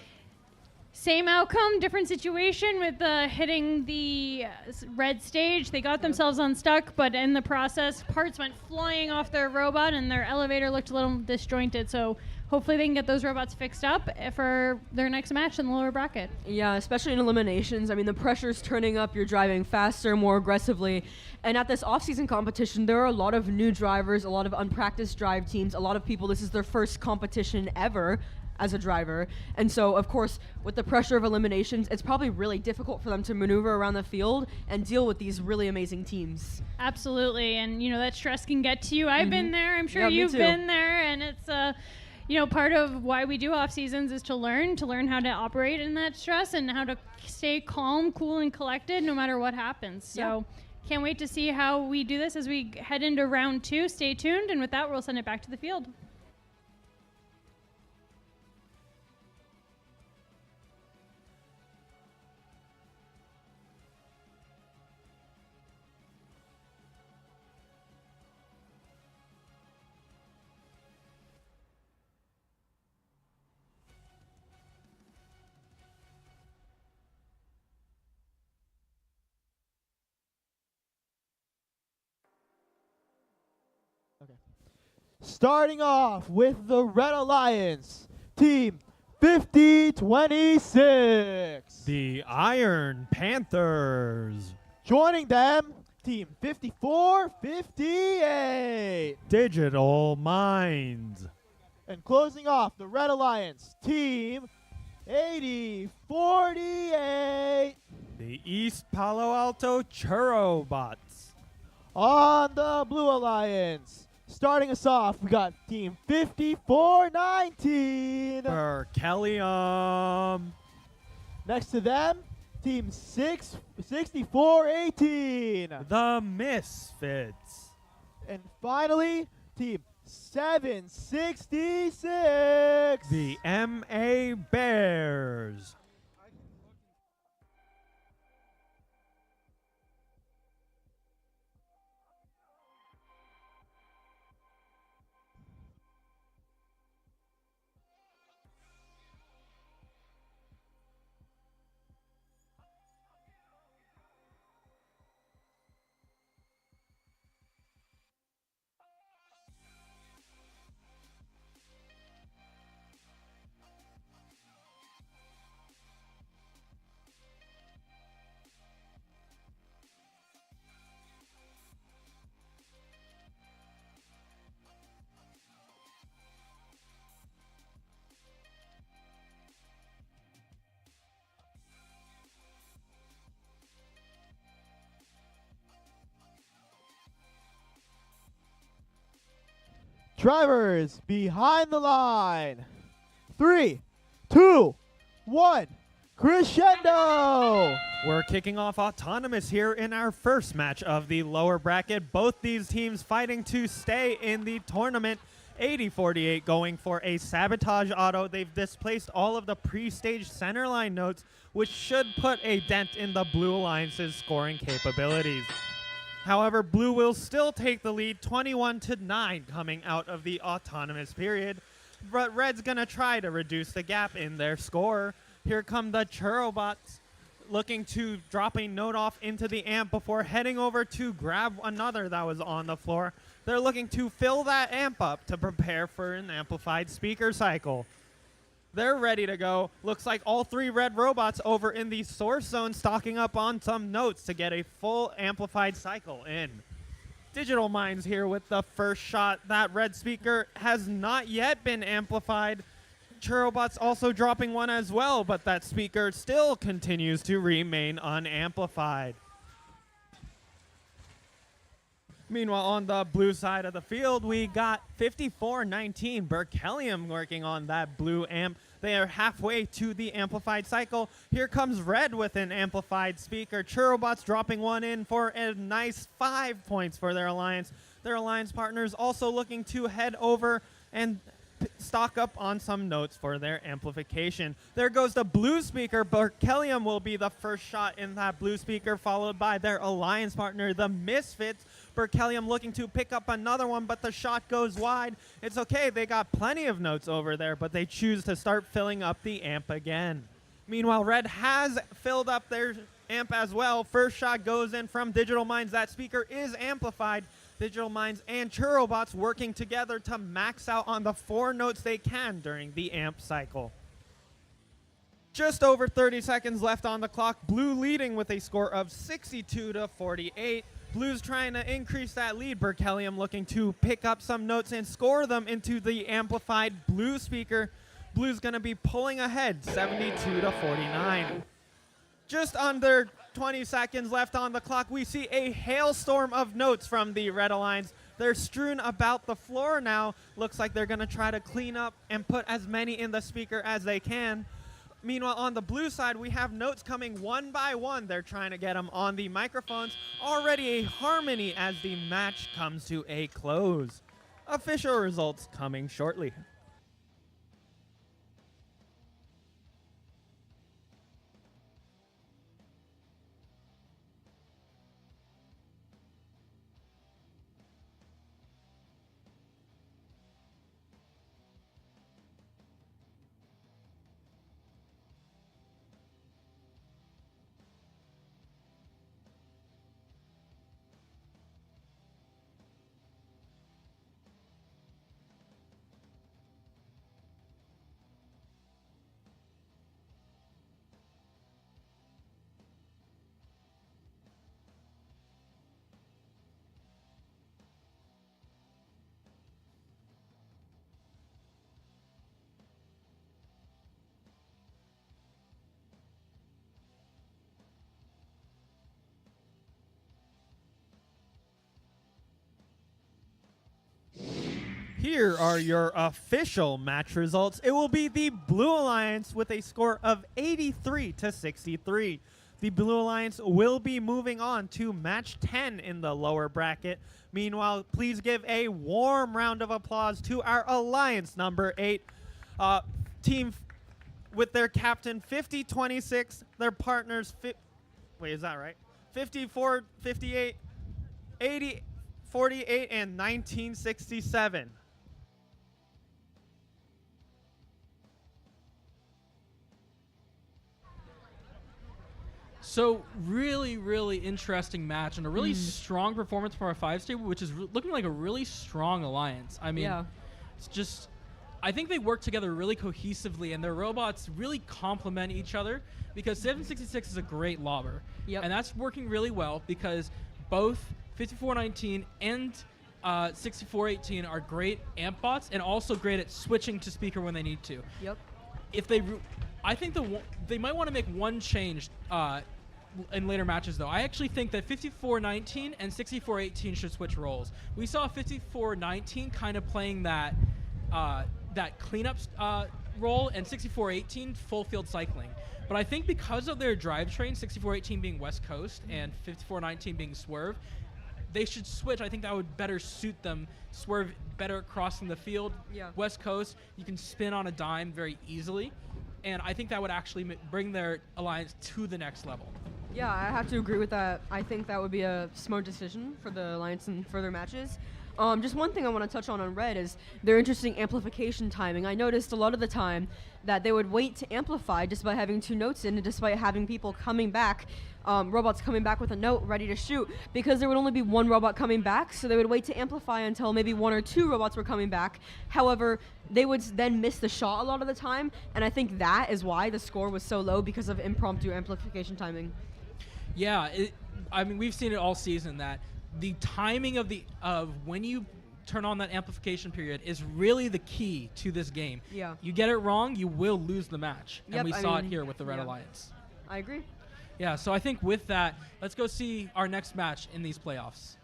Same outcome, different situation with hitting the red stage. They got themselves unstuck, but in the process, parts went flying off their robot and their elevator looked a little disjointed. So hopefully they can get those robots fixed up for their next match in the lower bracket. Yeah, especially in eliminations. I mean, the pressure's turning up. You're driving faster, more aggressively. And at this off-season competition, there are a lot of new drivers, a lot of unpracticed drive teams, a lot of people, this is their first competition ever as a driver. And so, of course, with the pressure of eliminations, it's probably really difficult for them to maneuver around the field and deal with these really amazing teams. Absolutely. And, that stress can get to you. I've been there. I'm sure Yeah, me you've too. been there. And it's, part of why we do off seasons is to learn how to operate in that stress and how to stay calm, cool, and collected no matter what happens. So can't wait to see how we do this as we head into round 2. Stay tuned. And with that, we'll send it back to the field. Starting off with the Red Alliance, Team 5026. The Iron Panthers. Joining them, Team 5458. Digital Minds. And closing off the Red Alliance, Team 8048. The East Palo Alto Churrobots. On the Blue Alliance, starting us off, we got Team 5419. Berkelium. Next to them, Team 6418. The Misfits. And finally, Team 766. The MA Bears. Drivers behind the line. 3, 2, 1. Crescendo! We're kicking off autonomous here in our first match of the lower bracket. Both these teams fighting to stay in the tournament. 8048 going for a sabotage auto. They've displaced all of the pre-stage centerline notes, which should put a dent in the Blue Alliance's scoring capabilities. However, Blue will still take the lead 21-9 coming out of the autonomous period. But Red's going to try to reduce the gap in their score. Here come the Churrobots looking to drop a note off into the amp before heading over to grab another that was on the floor. They're looking to fill that amp up to prepare for an amplified speaker cycle. They're ready to go. Looks like all 3 red robots over in the source zone stocking up on some notes to get a full amplified cycle in. Digital Minds here with the first shot. That red speaker has not yet been amplified. Churrobots also dropping one as well, but that speaker still continues to remain unamplified. Meanwhile, on the blue side of the field, we got 5419 Berkelium working on that blue amp. They are halfway to the amplified cycle. Here comes Red with an amplified speaker. Churrobots dropping one in for a nice 5 points for their alliance. Their alliance partners also looking to head over and stock up on some notes for their amplification. There goes the blue speaker. Berkelium will be the first shot in that blue speaker, followed by their alliance partner, the Misfits. Berkelium looking to pick up another one, but the shot goes wide. It's okay, they got plenty of notes over there, but they choose to start filling up the amp again. Meanwhile, Red has filled up their amp as well. First shot goes in from Digital Minds. That speaker is amplified. Digital Minds and Churobots working together to max out on the 4 notes they can during the amp cycle. Just over 30 seconds left on the clock. Blue leading with a score of 62-48. Blue's trying to increase that lead. Berkelium looking to pick up some notes and score them into the amplified blue speaker. Blue's going to be pulling ahead 72-49. Just under 20 seconds left on the clock. We see a hailstorm of notes from the Red Alliance. They're strewn about the floor now. Looks like they're going to try to clean up and put as many in the speaker as they can. Meanwhile, on the blue side, we have notes coming one by one. They're trying to get them on the microphones. Already a harmony as the match comes to a close. Official results coming shortly. Here are your official match results. It will be the Blue Alliance with a score of 83-63. The Blue Alliance will be moving on to match 10 in the lower bracket. Meanwhile, please give a warm round of applause to our Alliance number 8 team with their captain 50-26, their partners wait, is that right? 54-58, 80-48, and 1967. So really interesting match and a really strong performance from our 5 stable, which is looking like a really strong alliance. I mean, it's just, I think they work together really cohesively, and their robots really complement each other because 766 is a great lobber. And that's working really well because both 5419 and 6418 are great amp bots and also great at switching to speaker when they need to. If they, I think they might want to make one change in later matches, though. I actually think that 5419 and 6418 should switch roles. We saw 5419 kind of playing that that cleanup role, and 6418 full field cycling. But I think because of their drivetrain, 6418 being West Coast and 5419 being Swerve, they should switch. I think that would better suit them. Swerve better crossing the field. West Coast, you can spin on a dime very easily. And I think that would actually bring their alliance to the next level. Yeah, I have to agree with that. I think that would be a smart decision for the alliance in further matches. Just one thing I want to touch on Red is their interesting amplification timing. I noticed a lot of the time that they would wait to amplify just by having 2 notes in, and despite having people coming back, robots coming back with a note ready to shoot, because there would only be 1 robot coming back, so they would wait to amplify until maybe 1 or 2 robots were coming back. However, they would then miss the shot a lot of the time, and I think that is why the score was so low, because of impromptu amplification timing. Yeah, I mean, we've seen it all season that the timing of when you turn on that amplification period is really the key to this game. You get it wrong, you will lose the match. And we saw it here with the Red Alliance. I agree. Yeah, so I think with that, let's go see our next match in these playoffs.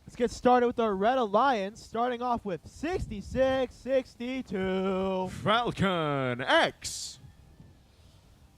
Let's get started with our Red Alliance, starting off with 66-62. Falcon X.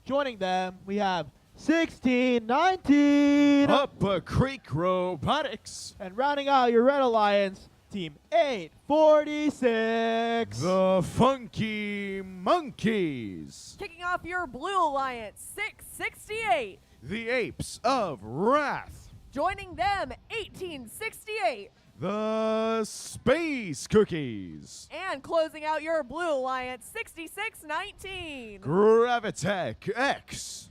Joining them, we have 16-19. Up Creek Robotics. And rounding out your Red Alliance, Team 846. The Funky Monkeys. Kicking off your Blue Alliance, 668. The Apes of Wrath. Joining them, 1868. The Space Cookies. And closing out your Blue Alliance, 6619. Gravitech X.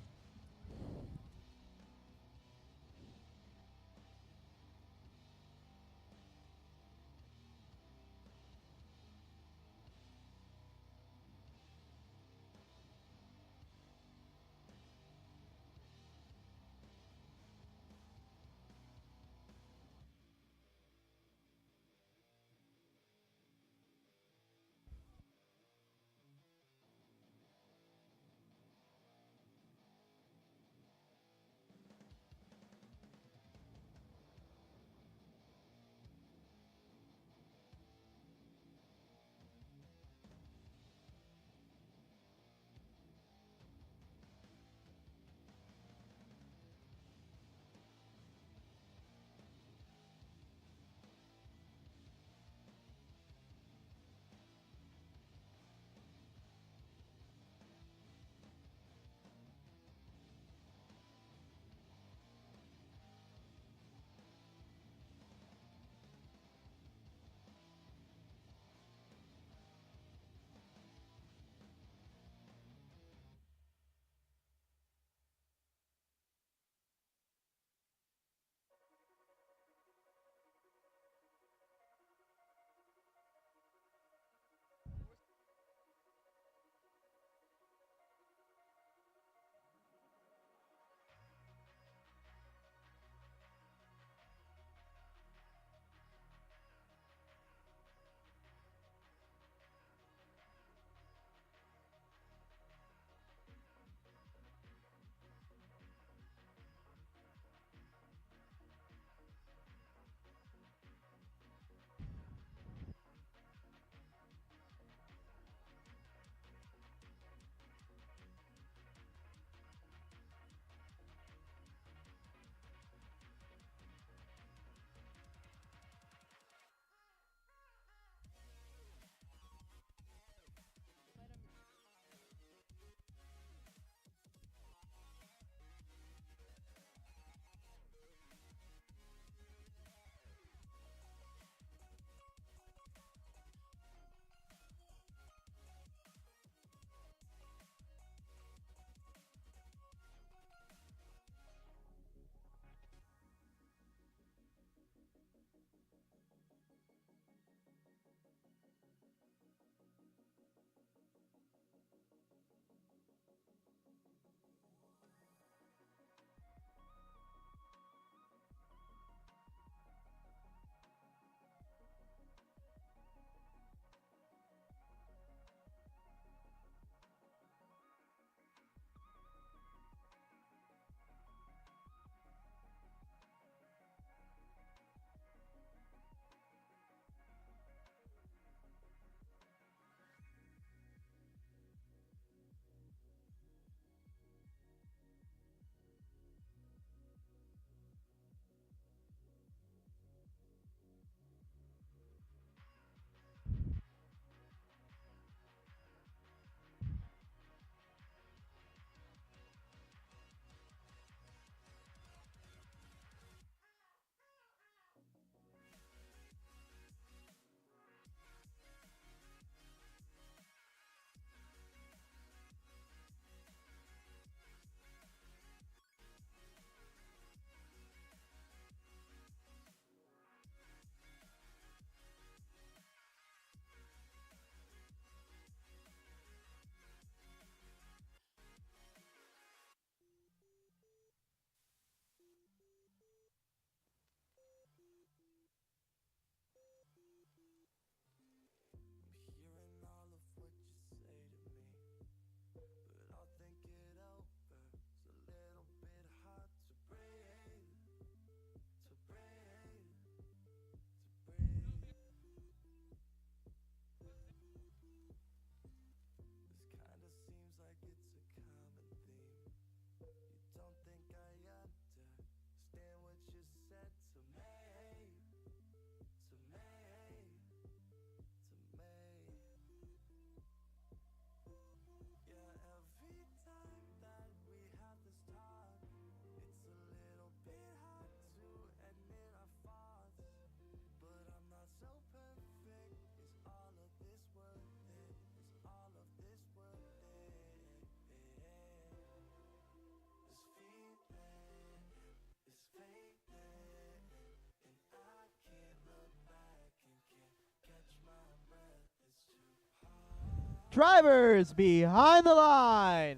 Drivers behind the line.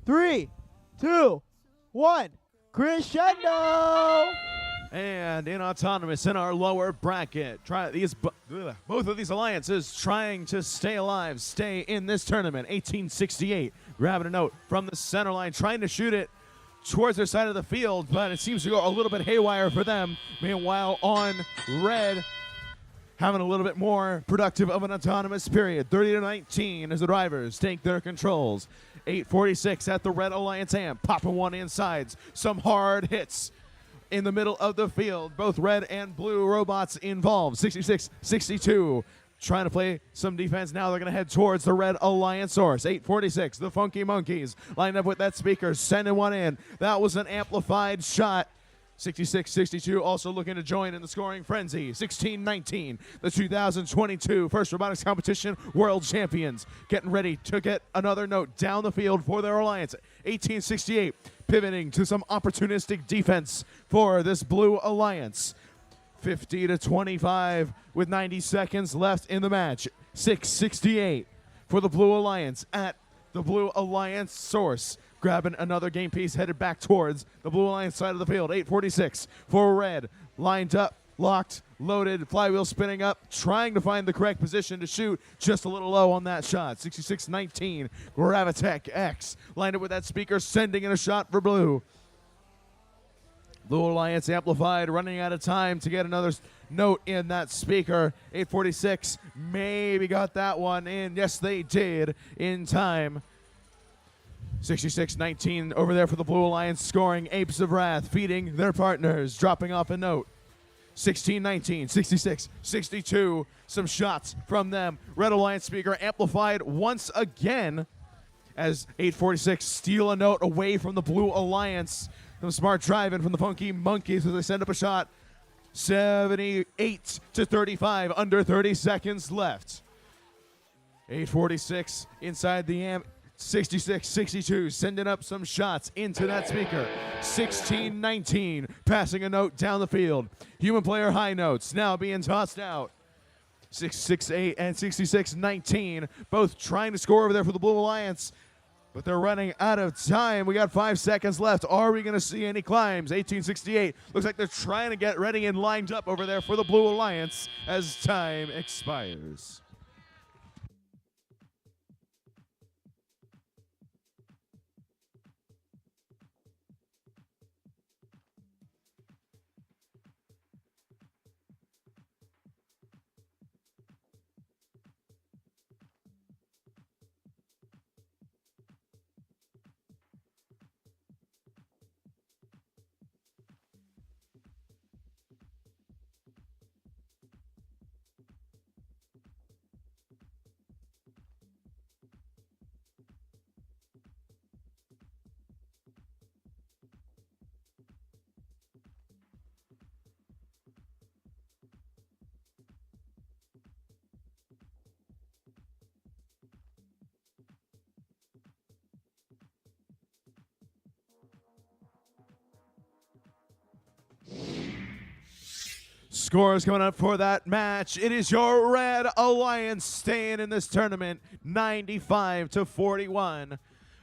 3, 2, 1. Crescendo! And in autonomous in our lower bracket, both of these alliances trying to stay alive, stay in this tournament. 1868 grabbing a note from the center line, trying to shoot it towards their side of the field, but it seems to go a little bit haywire for them. Meanwhile, on red, having a little bit more productive of an autonomous period. 30-19 as the drivers take their controls. 8:46 at the red alliance amp, popping one insides. Some hard hits in the middle of the field. Both red and blue robots involved. 66-62. Trying to play some defense now. They're going to head towards the red alliance source. 8:46. The Funky Monkeys lined up with that speaker, sending one in. That was an amplified shot. 66-62 also looking to join in the scoring frenzy. 16-19. The 2022 FIRST Robotics Competition World Champions getting ready to get another note down the field for their alliance. 1868 pivoting to some opportunistic defense for this blue alliance. 50-25 with 90 seconds left in the match. 6:68 for the blue alliance at the blue alliance source. Grabbing another game piece, headed back towards the blue alliance side of the field. 8:46 for red. Lined up, locked, loaded, flywheel spinning up, trying to find the correct position to shoot. Just a little low on that shot. 66-19. Gravitech X lined up with that speaker, sending in a shot for blue. Blue Alliance amplified, running out of time to get another note in that speaker. 8:46, maybe got that one in. Yes, they did in time. 66-19 over there for the Blue Alliance, scoring Apes of Wrath, feeding their partners, dropping off a note. 16-19, 66-62, some shots from them. Red Alliance speaker amplified once again as 8:46 steal a note away from the Blue Alliance. Some smart driving from the Funky Monkeys as they send up a shot. 78-35, under 30 seconds left. 8:46 inside the amp. 66-62, sending up some shots into that speaker. 16-19, passing a note down the field. Human player high notes now being tossed out. 668 and 66-19, both trying to score over there for the Blue Alliance, but they're running out of time. We got 5 seconds left. Are we going to see any climbs? 1868, looks like they're trying to get ready and lined up over there for the Blue Alliance as time expires. Scores coming up for that match. It is your Red Alliance staying in this tournament, 95-41.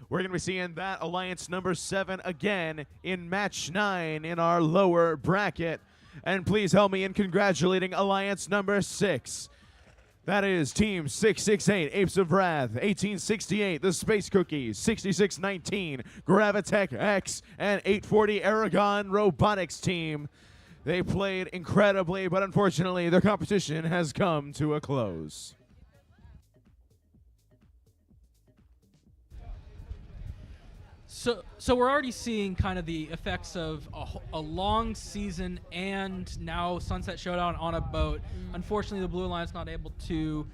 We're going to be seeing that Alliance number 7 again in match 9 in our lower bracket. And please help me in congratulating Alliance number 6. That is Team 668, Apes of Wrath, 1868, the Space Cookies, 6619, Gravitech X, and 840 Aragon Robotics team. They played incredibly, but unfortunately, their competition has come to a close. So we're already seeing kind of the effects of a long season and now Sunset Showdown on a boat. Unfortunately, the Blue Alliance not able to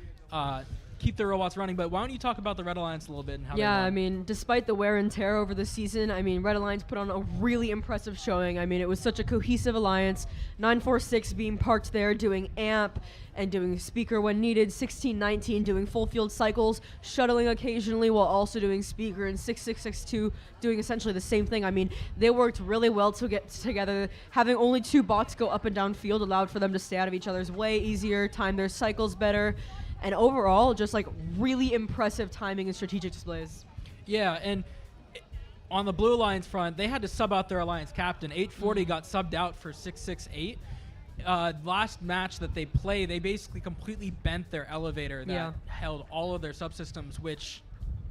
keep their robots running, but why don't you talk about the Red Alliance a little bit and how they won? I mean, despite the wear and tear over the season, I mean, Red Alliance put on a really impressive showing. I mean, it was such a cohesive alliance. 946 being parked there doing amp and doing speaker when needed. 1619 doing full field cycles, shuttling occasionally while also doing speaker, and 6662 doing essentially the same thing. I mean, they worked really well to get together. Having only 2 bots go up and down field allowed for them to stay out of each other's way easier, time their cycles better. and overall, just like really impressive timing and strategic displays. Yeah, and on the Blue Alliance front, they had to sub out their Alliance captain. 840 got subbed out for 668. Last match that they played, they basically completely bent their elevator that held all of their subsystems, which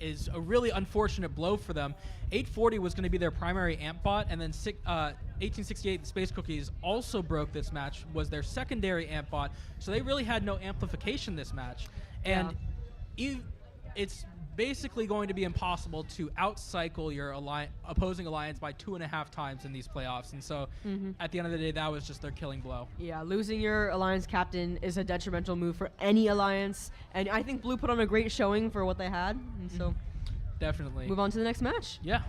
is a really unfortunate blow for them. 840 was going to be their primary amp bot, and then 1868, the Space Cookies, also broke this match, was their secondary amp bot, so they really had no amplification this match. And it's basically going to be impossible to outcycle your opposing alliance by 2.5 times in these playoffs. And so at the end of the day, that was just their killing blow. Yeah, losing your alliance captain is a detrimental move for any alliance. And I think Blue put on a great showing for what they had. And so definitely move on to the next match. Yeah.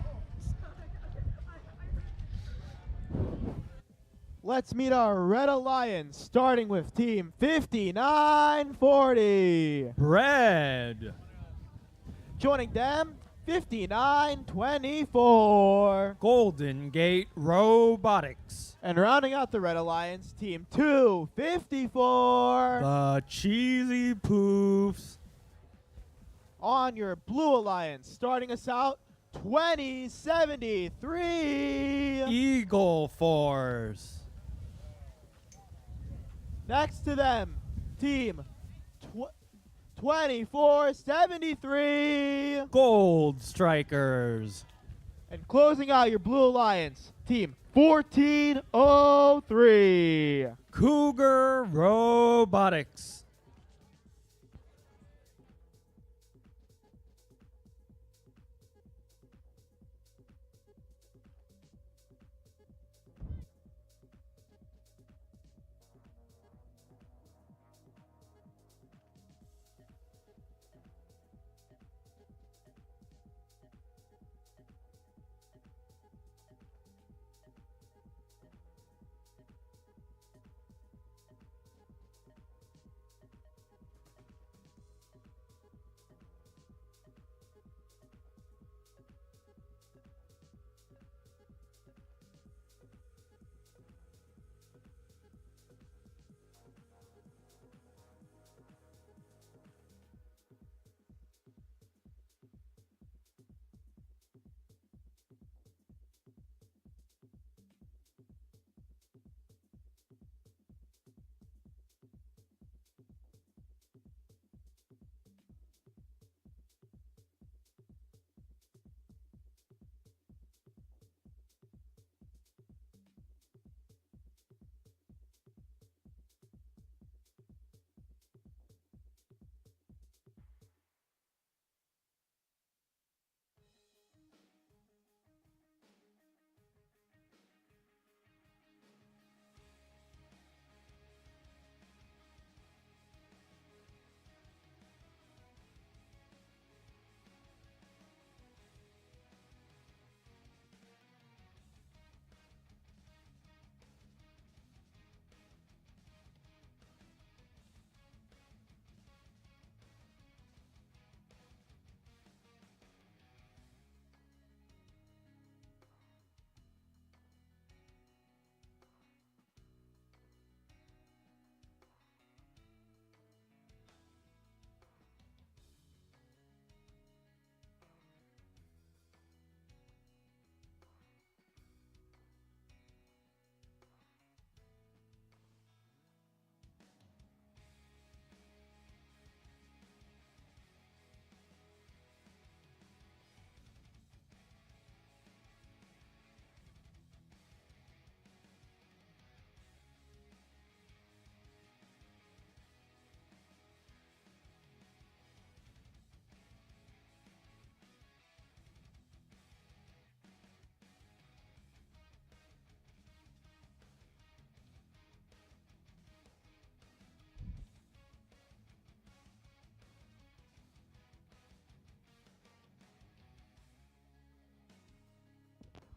Let's meet our Red Alliance, starting with Team 5940. Red. Joining them, 5924. Golden Gate Robotics. And rounding out the Red Alliance, Team 254. The Cheesy Poofs. On your Blue Alliance, starting us out, 2073. Eagle Force. Next to them, Team 2473. Gold Strikers. And closing out your Blue Alliance, Team 1403. Cougar Robotics.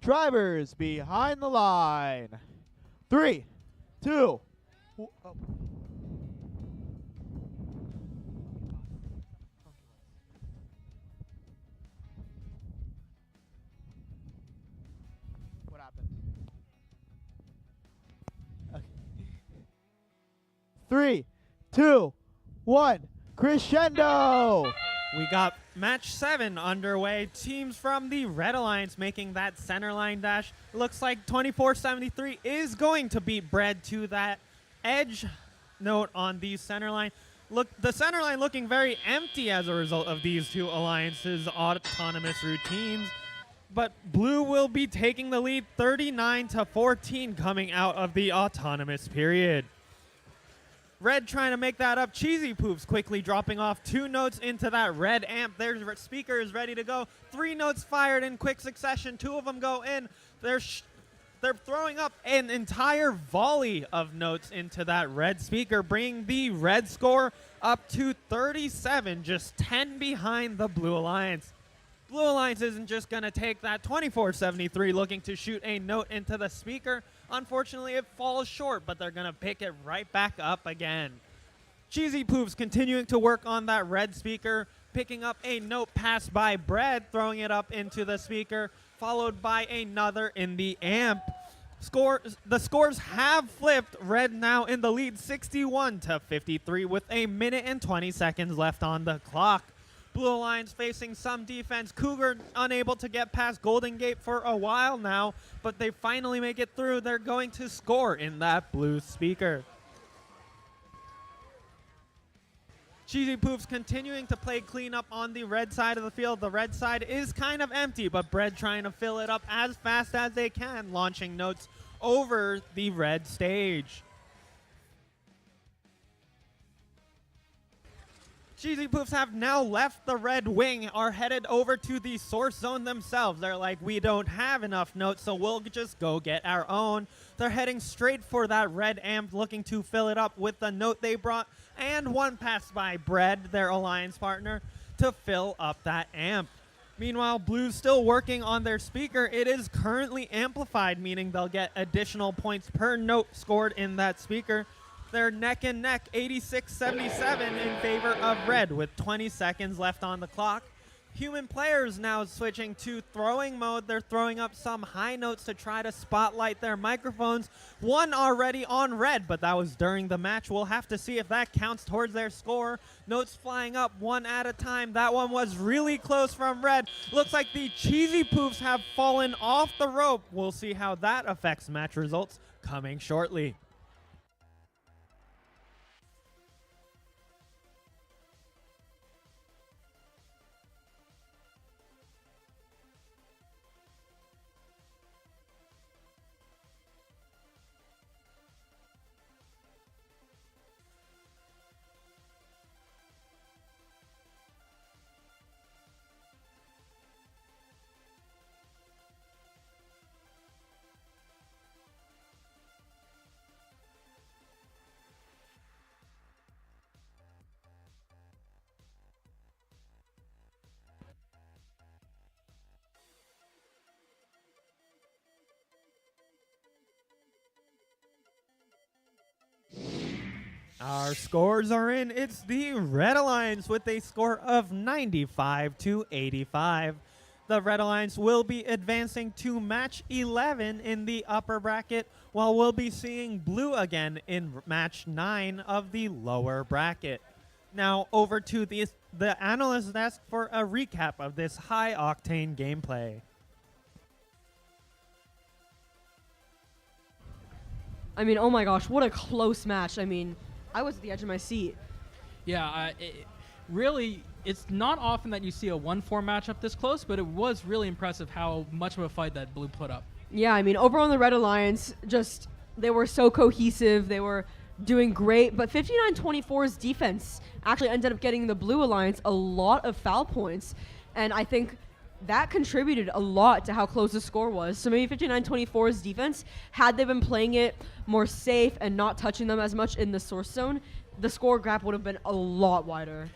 Drivers behind the line. 3, 2, What happened? Okay. 3, 2, 1, Crescendo! We got match 7 underway. Teams from the Red Alliance making that center line dash. Looks like 2473 is going to beat Bread to that edge note on the center line. Look, the center line looking very empty as a result of these two alliances' autonomous routines. But Blue will be taking the lead 39-14 coming out of the autonomous period. Red trying to make that up. Cheesy Poops quickly dropping off 2 notes into that red amp. Their speaker is ready to go. 3 notes fired in quick succession. 2 of them go in. They're throwing up an entire volley of notes into that red speaker, bringing the red score up to 37, just 10 behind the Blue Alliance. Blue Alliance isn't just going to take that. 2473 looking to shoot a note into the speaker. Unfortunately, it falls short, but they're going to pick it right back up again. Cheesy Poops continuing to work on that red speaker, picking up a note passed by Bread, throwing it up into the speaker, followed by another in the amp. The scores have flipped. Red now in the lead 61-53 with a minute and 20 seconds left on the clock. Blue Alliance facing some defense. Cougar unable to get past Golden Gate for a while now, but they finally make it through. They're going to score in that blue speaker. Cheesy Poops continuing to play cleanup on the red side of the field. The red side is kind of empty, but Bread trying to fill it up as fast as they can, launching notes over the red stage. Cheesy Poofs have now left the red wing, are headed over to the source zone themselves. They're like, we don't have enough notes, so we'll just go get our own. They're heading straight for that red amp, looking to fill it up with the note they brought, and 1 pass by Bread, their alliance partner, to fill up that amp. Meanwhile, Blue's still working on their speaker. It is currently amplified, meaning they'll get additional points per note scored in that speaker. They're neck and neck, 86-77 in favor of Red with 20 seconds left on the clock. Human players now switching to throwing mode. They're throwing up some high notes to try to spotlight their microphones. 1 already on Red, but that was during the match. We'll have to see if that counts towards their score. Notes flying up 1 at a time. That one was really close from Red. Looks like the Cheesy Poofs have fallen off the rope. We'll see how that affects match results coming shortly. Our scores are in. It's the Red Alliance with a score of 95-85. The Red Alliance will be advancing to match 11 in the upper bracket, while we'll be seeing Blue again in match 9 of the lower bracket. Now over to the analyst desk for a recap of this high-octane gameplay. I mean, oh my gosh, what a close match. I mean, I was at the edge of my seat. Yeah, really, it's not often that you see a 1-4 matchup this close, but it was really impressive how much of a fight that Blue put up. Yeah, I mean, over on the Red Alliance, they were so cohesive. They were doing great, but 59-24's defense actually ended up getting the Blue Alliance a lot of foul points, and I think that contributed a lot to how close the score was. So maybe 59-24's defense, had they been playing it more safe and not touching them as much in the source zone, the score gap would have been a lot wider.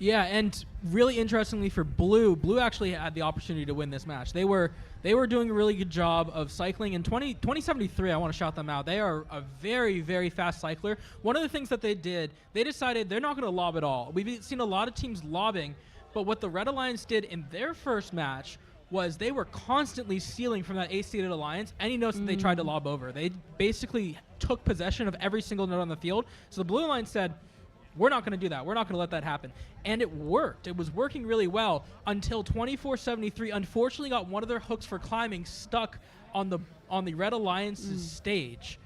Yeah, and really interestingly for Blue actually had the opportunity to win this match. They were doing a really good job of cycling. In 2073, I want to shout them out. They are a very, very fast cycler. One of the things that they did, they decided they're not going to lob at all. We've seen a lot of teams lobbing, but what the Red Alliance did in their first match was they were constantly stealing from that A-seeded alliance any notes that they tried to lob over. They basically took possession of every single note on the field. So the Blue Alliance said, We're not going to do that. We're not going to let that happen. And it worked. It was working really well until 2473 unfortunately got one of their hooks for climbing stuck on the Red Alliance's stage.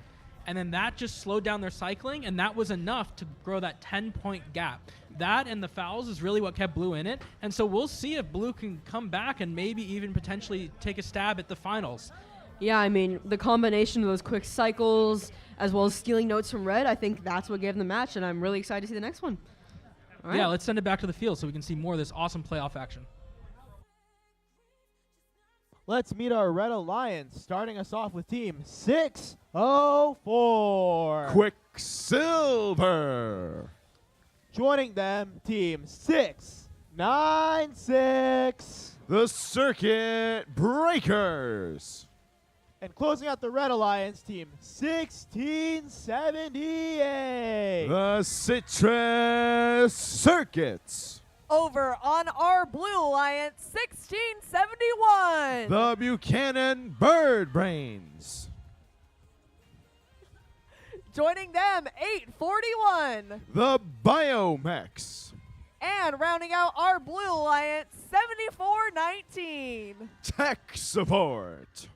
And then that just slowed down their cycling, and that was enough to grow that 10-point gap. That and the fouls is really what kept Blue in it. And so we'll see if Blue can come back and maybe even potentially take a stab at the finals. Yeah, I mean, the combination of those quick cycles as well as stealing notes from Red, I think that's what gave them the match, and I'm really excited to see the next one. All right. Yeah, let's send it back to the field so we can see more of this awesome playoff action. Let's meet our Red Alliance, starting us off with Team 604. Quicksilver. Joining them, Team 696. The Circuit Breakers. And closing out the Red Alliance, Team 1678. The Citrus Circuits. Over on our Blue Alliance, 1671. The Buchanan Bird Brains. Joining them, 841. The Biomex. And rounding out our Blue Alliance, 7419. Tech Support.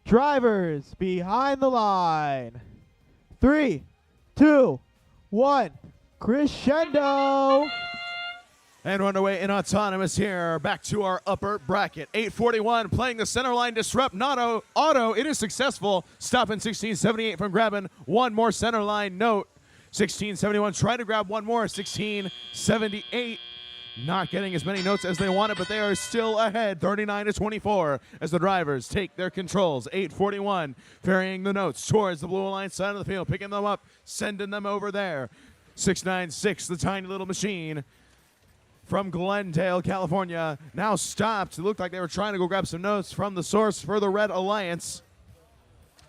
Drivers behind the line. 3, 2, 1. Crescendo. And run away in autonomous here. Back to our upper bracket. 841 playing the center line. Disrupt auto. It is successful. Stopping 1678 from grabbing one more center line note. 1671 trying to grab one more. 1678 not getting as many notes as they wanted, but they are still ahead 39-24 as the drivers take their controls. 841 ferrying the notes towards the Blue Alliance side of the field, picking them up, sending them over there. 696, the tiny little machine from Glendale, California, now stopped. It looked like they were trying to go grab some notes from the source for the Red Alliance.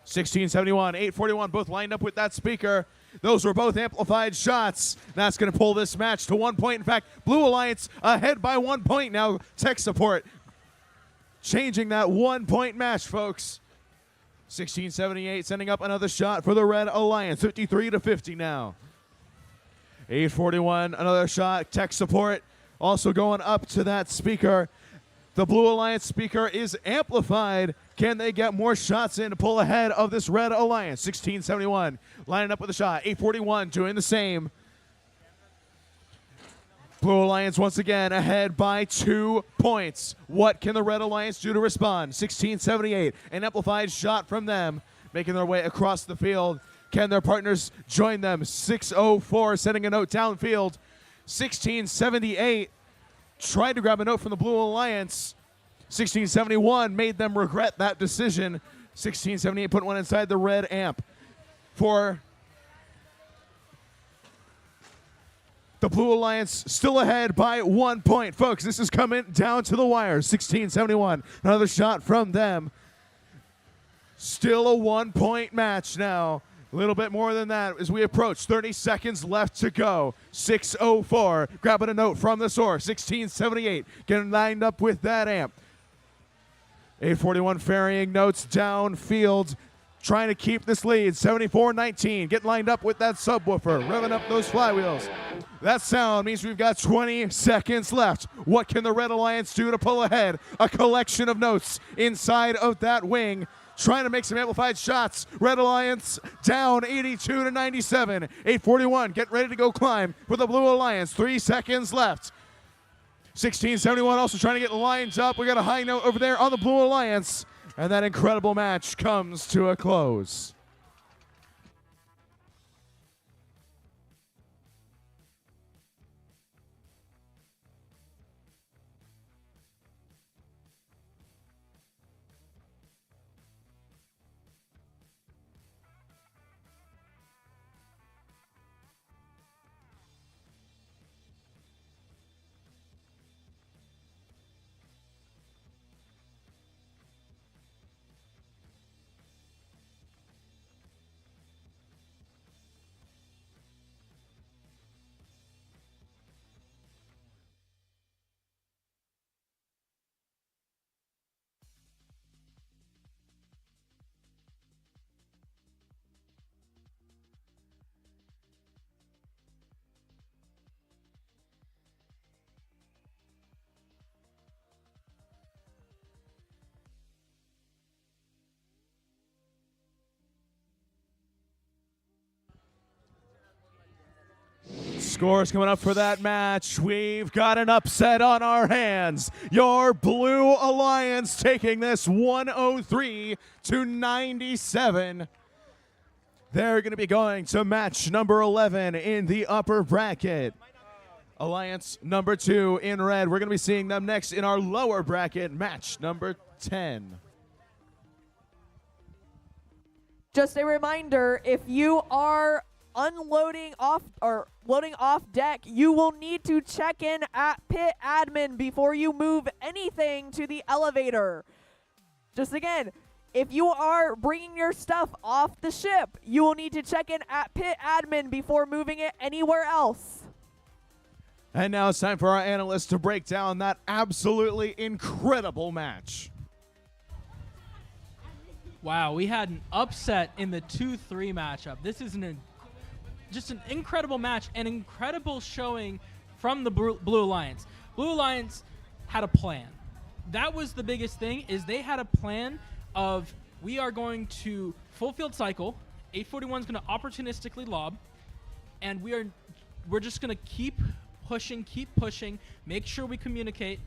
1671, 841, both lined up with that speaker. Those were both amplified shots. That's going to pull this match to 1 point. In fact, Blue Alliance ahead by 1 point now. Tech Support changing that 1 point match, folks. 1678 sending up another shot for the Red Alliance. 53-50 now. 841, another shot. Tech Support also going up to that speaker. The Blue Alliance speaker is amplified. Can they get more shots in to pull ahead of this Red Alliance? 1671 lining up with a shot. 841 doing the same. Blue Alliance once again ahead by 2 points. What can the Red Alliance do to respond? 1678, an amplified shot from them, making their way across the field. Can their partners join them? 604 sending a note downfield. 1678 tried to grab a note from the Blue Alliance. 1671 made them regret that decision. 1678 put one inside the red amp. For The Blue Alliance still ahead by 1 point. Folks, this is coming down to the wire. 16-71. Another shot from them. Still a 1 point match now. A little bit more than that as we approach. 30 seconds left to go. 6:04. Grabbing a note from the source. 16-78. Getting lined up with that amp. 841 ferrying notes downfield. Trying to keep this lead. 74-19. Getting lined up with that subwoofer. Revving up those flywheels. That sound means we've got 20 seconds left. What can the Red Alliance do to pull ahead? A collection of notes inside of that wing. Trying to make some amplified shots. Red Alliance down 82-97. 841 getting ready to go climb for the Blue Alliance. 3 seconds left. 16-71 also trying to get lined up. We got a high note over there on the Blue Alliance. And that incredible match comes to a close. Scores coming up for that match. We've got an upset on our hands. Your Blue Alliance taking this 103-97. They're going to be going to match number 11 in the upper bracket. Alliance number 2 in red. We're going to be seeing them next in our lower bracket, match number 10. Just a reminder, if you are unloading off or loading off deck, you will need to check in at pit admin before you move anything to the elevator. Just again, if you are bringing your stuff off the ship, you will need to check in at pit admin before moving it anywhere else. And now it's time for our analysts to break down that absolutely incredible match. Wow, we had an upset in the 2-3 matchup. This is just an incredible match, an incredible showing from the Blue Alliance. Blue Alliance had a plan. That was the biggest thing, is they had a plan of, we are going to full field cycle, 841 is going to opportunistically lob, and we're just going to keep pushing, make sure we communicate,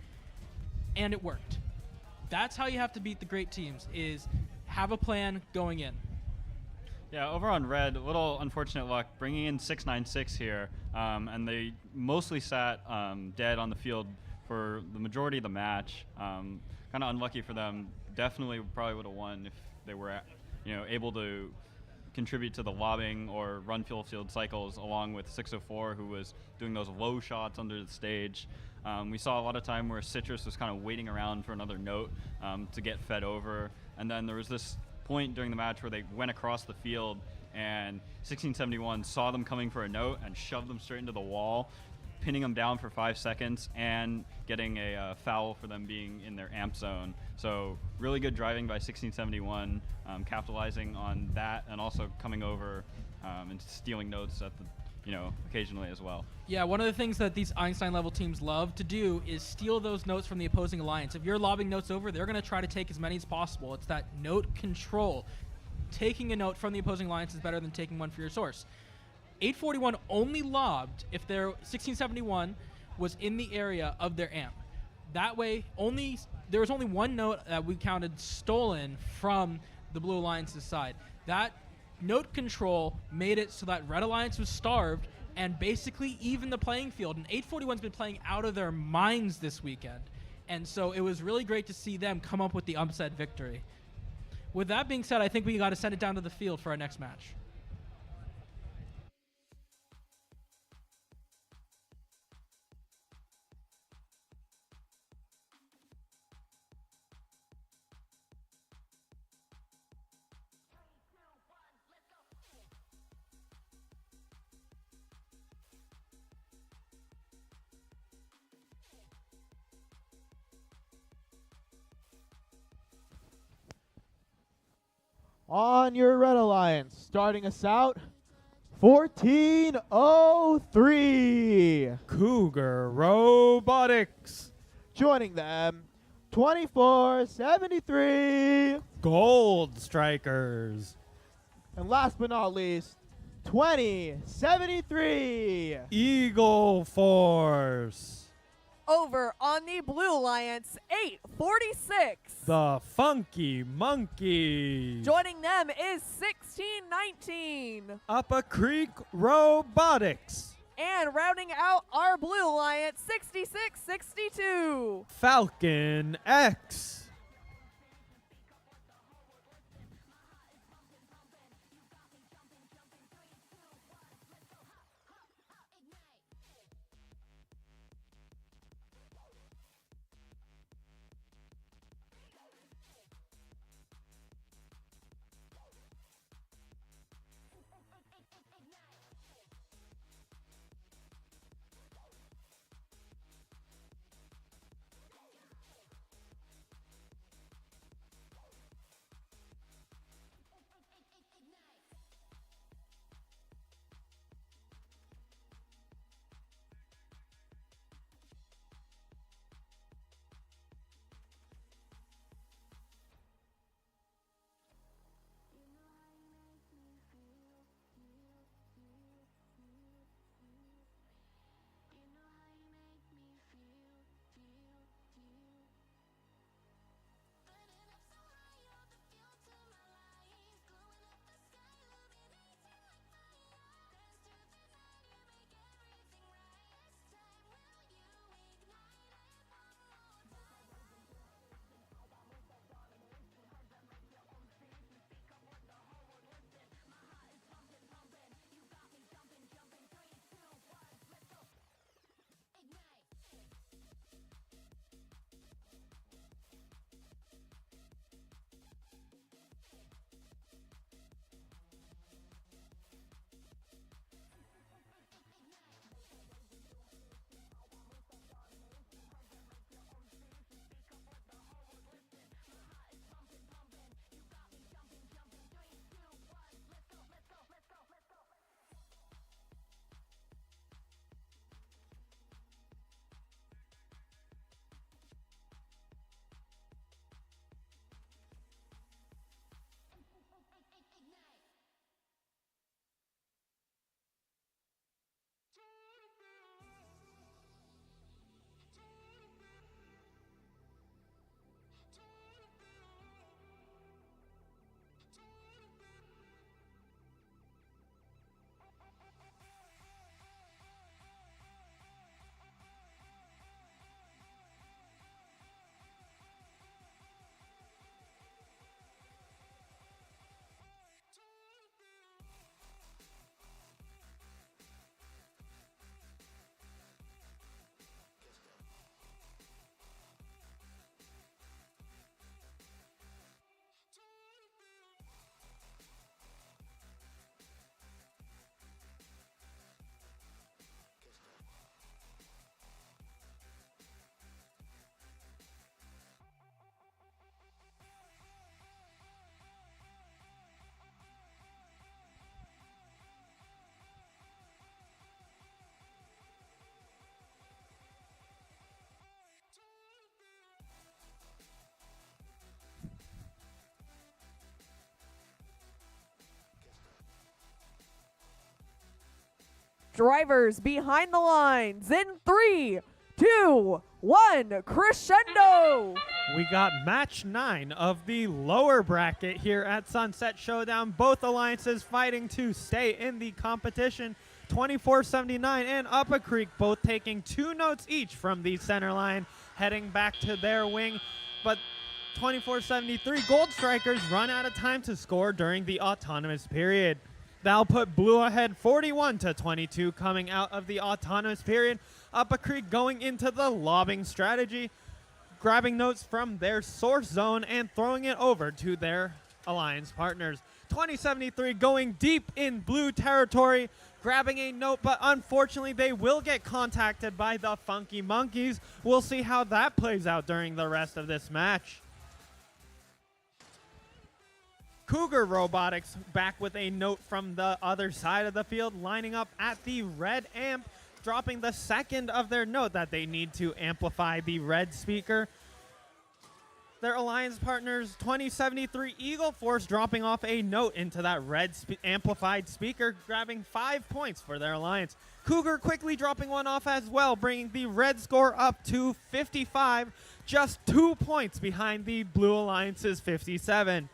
and it worked. That's how you have to beat the great teams, is have a plan going in. Yeah, over on red, a little unfortunate luck bringing in 696 here, and they mostly sat dead on the field for the majority of the match. Kind of unlucky for them. Definitely probably would have won if they were, able to contribute to the lobbing or run full field cycles along with 604, who was doing those low shots under the stage. We saw a lot of time where Citrus was kind of waiting around for another note to get fed over, and then there was this point during the match where they went across the field and 1671 saw them coming for a note and shoved them straight into the wall, pinning them down for 5 seconds and getting a foul for them being in their amp zone. So really good driving by 1671, capitalizing on that and also coming over and stealing notes at the occasionally as well. Yeah, one of the things that these Einstein level teams love to do is steal those notes from the opposing alliance. If you're lobbing notes over, they're going to try to take as many as possible. It's that note control. Taking a note from the opposing alliance is better than taking one for your source. 841 only lobbed if their 1671 was in the area of their amp. That way, there was only one note that we counted stolen from the Blue Alliance's side. That note control made it so that Red Alliance was starved and basically even the playing field. And 841's been playing out of their minds this weekend. And so it was really great to see them come up with the upset victory. With that being said, I think we got to send it down to the field for our next match. on your Red Alliance. Starting us out, 1403. Cougar Robotics. Joining them, 2473. Gold Strikers. And last but not least, 2073. Eagle Force. Over on the Blue Alliance, 846. The Funky Monkeys. Joining them is 1619. Upper Creek Robotics. And rounding out our Blue Alliance, 6662. Falcon X. Drivers behind the lines in 3, 2, 1, crescendo. We got match 9 of the lower bracket here at Sunset Showdown. Both alliances fighting to stay in the competition. 2479 and Upper Creek both taking 2 notes each from the center line, heading back to their wing. But 2473 Gold Strikers run out of time to score during the autonomous period. That'll put Blue ahead 41-22 coming out of the autonomous period. Upper Creek going into the lobbing strategy, grabbing notes from their source zone and throwing it over to their alliance partners. 2073 going deep in Blue territory, grabbing a note, but unfortunately they will get contacted by the Funky Monkeys. We'll see how that plays out during the rest of this match. Cougar Robotics back with a note from the other side of the field, lining up at the red amp, dropping the second of their note that they need to amplify the red speaker. Their alliance partners, 2073 Eagle Force, dropping off a note into that red amplified speaker, grabbing 5 points for their alliance. Cougar quickly dropping one off as well, bringing the red score up to 55, just 2 points behind the Blue Alliance's 57.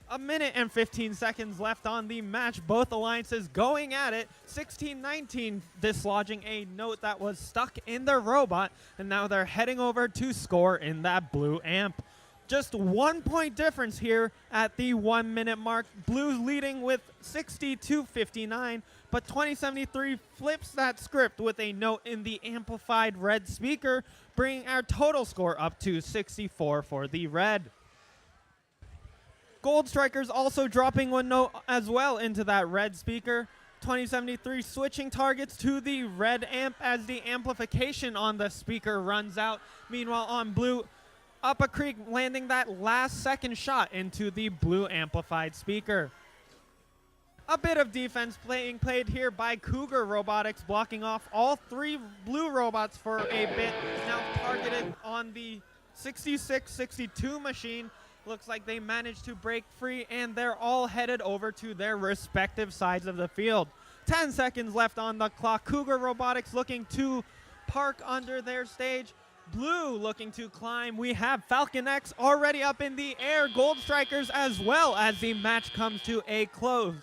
A minute and 15 seconds left on the match. Both alliances going at it. 16-19 dislodging a note that was stuck in their robot, and now they're heading over to score in that blue amp. Just 1 point difference here at the 1 minute mark. Blues leading with 60-59, but 2073 flips that script with a note in the amplified red speaker, bringing our total score up to 64 for the red. Gold Strikers also dropping one note as well into that red speaker. 2073 switching targets to the red amp as the amplification on the speaker runs out. Meanwhile on blue, Upper Creek landing that last second shot into the blue amplified speaker. A bit of defense being played here by Cougar Robotics, blocking off all 3 blue robots for a bit. Now targeted on the 66-62 machine. Looks like they managed to break free, and they're all headed over to their respective sides of the field. 10 seconds left on the clock. Cougar Robotics looking to park under their stage. Blue looking to climb. We have Falcon X already up in the air. Gold Strikers as well as the match comes to a close.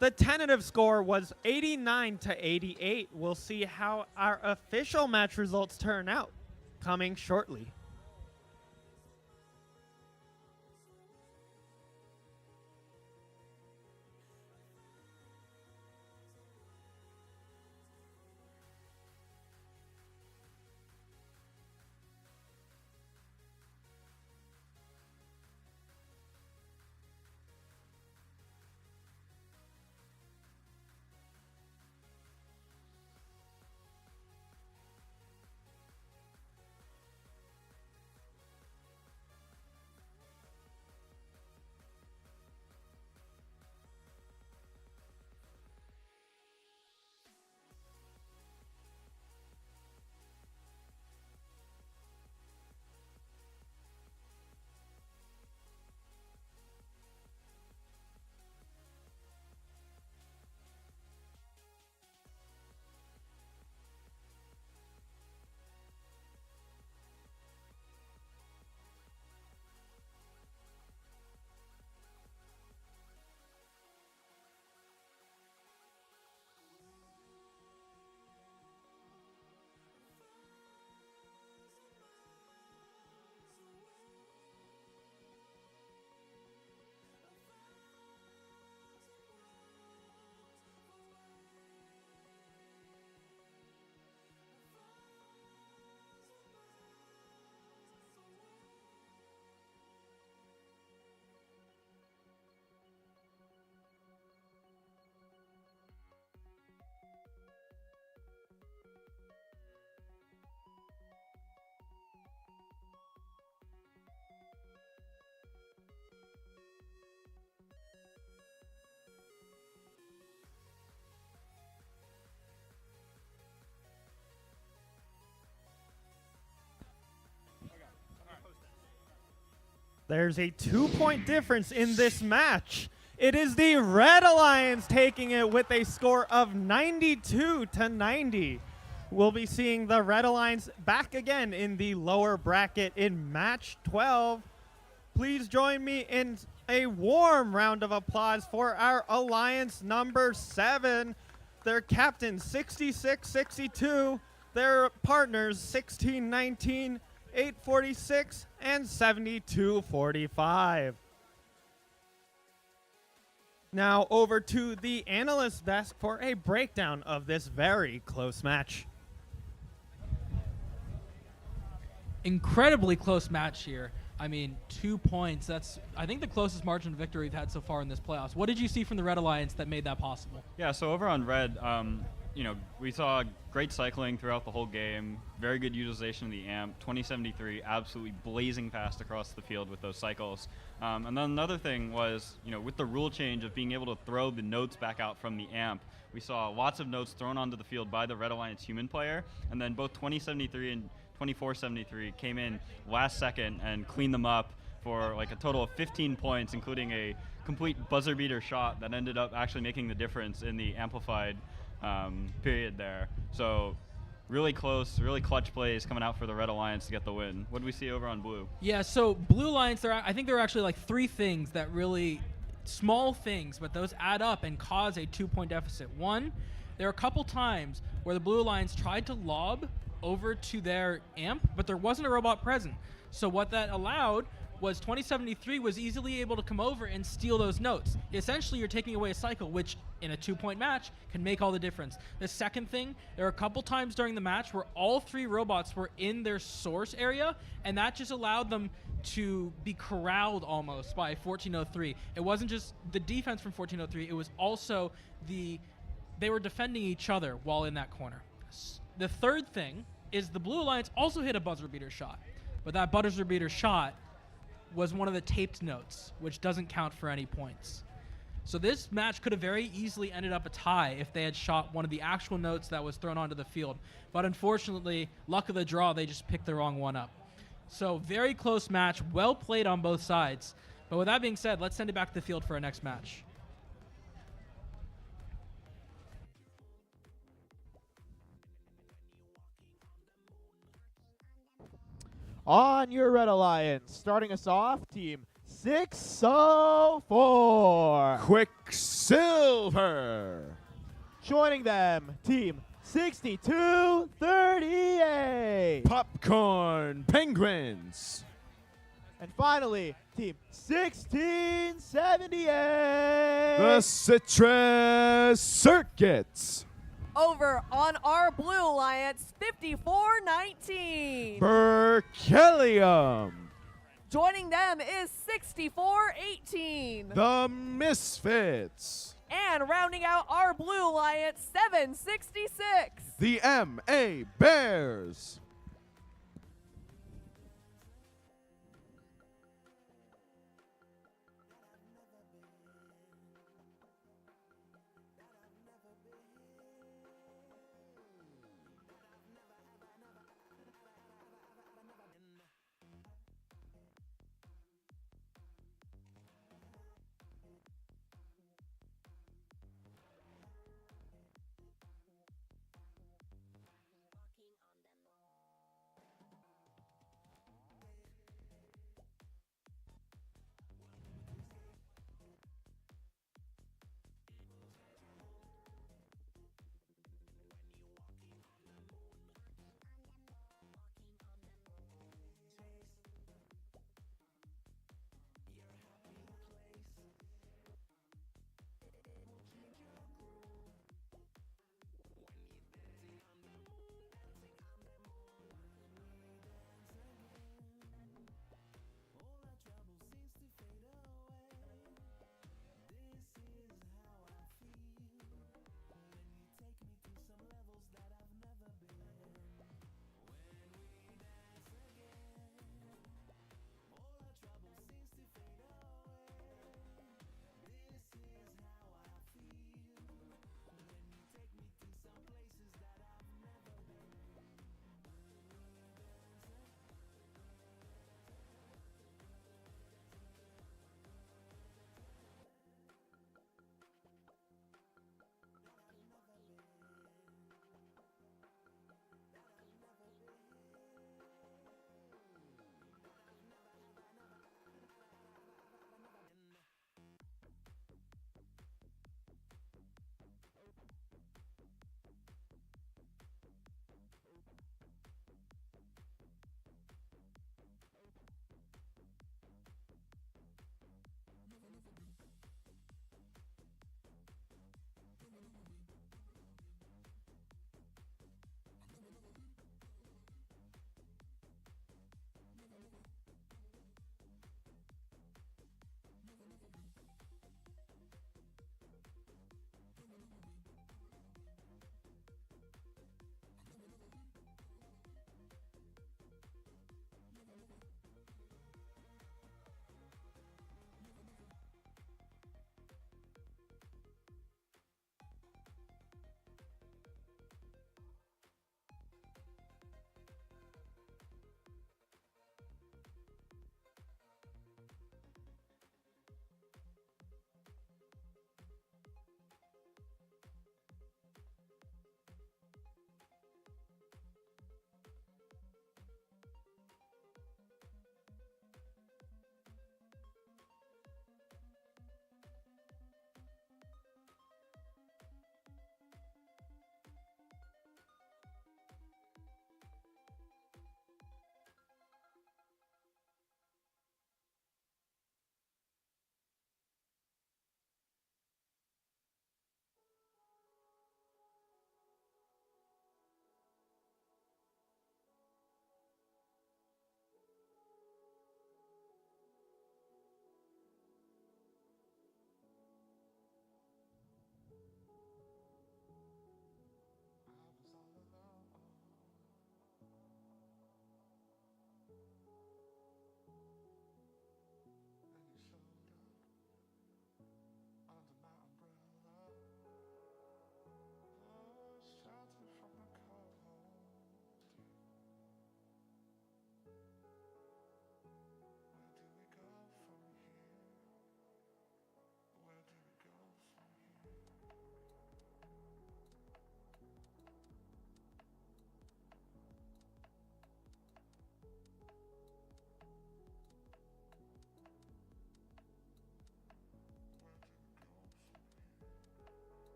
The tentative score was 89-88. We'll see how our official match results turn out coming shortly. There's a 2-point difference in this match. It is the Red Alliance taking it with a score of 92-90. We'll be seeing the Red Alliance back again in the lower bracket in match 12. Please join me in a warm round of applause for our Alliance number 7. Their captain 66-62, their partners 16-19, 846 and 7245. Now over to the analyst desk for a breakdown of this very close match. Incredibly close match here. I mean, 2 points. That's, I think, the closest margin of victory we've had so far in this playoffs. What did you see from the Red Alliance that made that possible? Yeah, so over on Red, we saw great cycling throughout the whole game, very good utilization of the amp, 2073 absolutely blazing past across the field with those cycles. And then another thing was, with the rule change of being able to throw the notes back out from the amp, we saw lots of notes thrown onto the field by the Red Alliance human player, and then both 2073 and 2473 came in last second and cleaned them up for like a total of 15 points, including a complete buzzer beater shot that ended up actually making the difference in the amplified period there. So really close, really clutch plays coming out for the Red Alliance to get the win. What do we see over on blue? Yeah, so Blue Alliance, I think there are actually like 3 things that really, small things, but those add up and cause a 2-point deficit. One, there are a couple times where the Blue Alliance tried to lob over to their amp, but there wasn't a robot present. So what that allowed was 2073 was easily able to come over and steal those notes. Essentially, you're taking away a cycle, which in a 2-point match can make all the difference. The second thing, there are a couple times during the match where all 3 robots were in their source area, and that just allowed them to be corralled almost by 1403. It wasn't just the defense from 1403, it was also they were defending each other while in that corner. The third thing is the Blue Alliance also hit a buzzer beater shot, but that buzzer beater shot was one of the taped notes, which doesn't count for any points. So this match could have very easily ended up a tie if they had shot one of the actual notes that was thrown onto the field. But unfortunately, luck of the draw, they just picked the wrong one up. So very close match, well played on both sides. But with that being said, let's send it back to the field for our next match. On your Red Alliance, starting us off, Team 604. Quicksilver. Joining them, Team 6238. Popcorn Penguins. And finally, Team 1678. The Citrus Circuits. Over on our Blue Alliance, 5419. Berkelium. Joining them is 6418. The Misfits. And rounding out our Blue Alliance, 766. The MA Bears.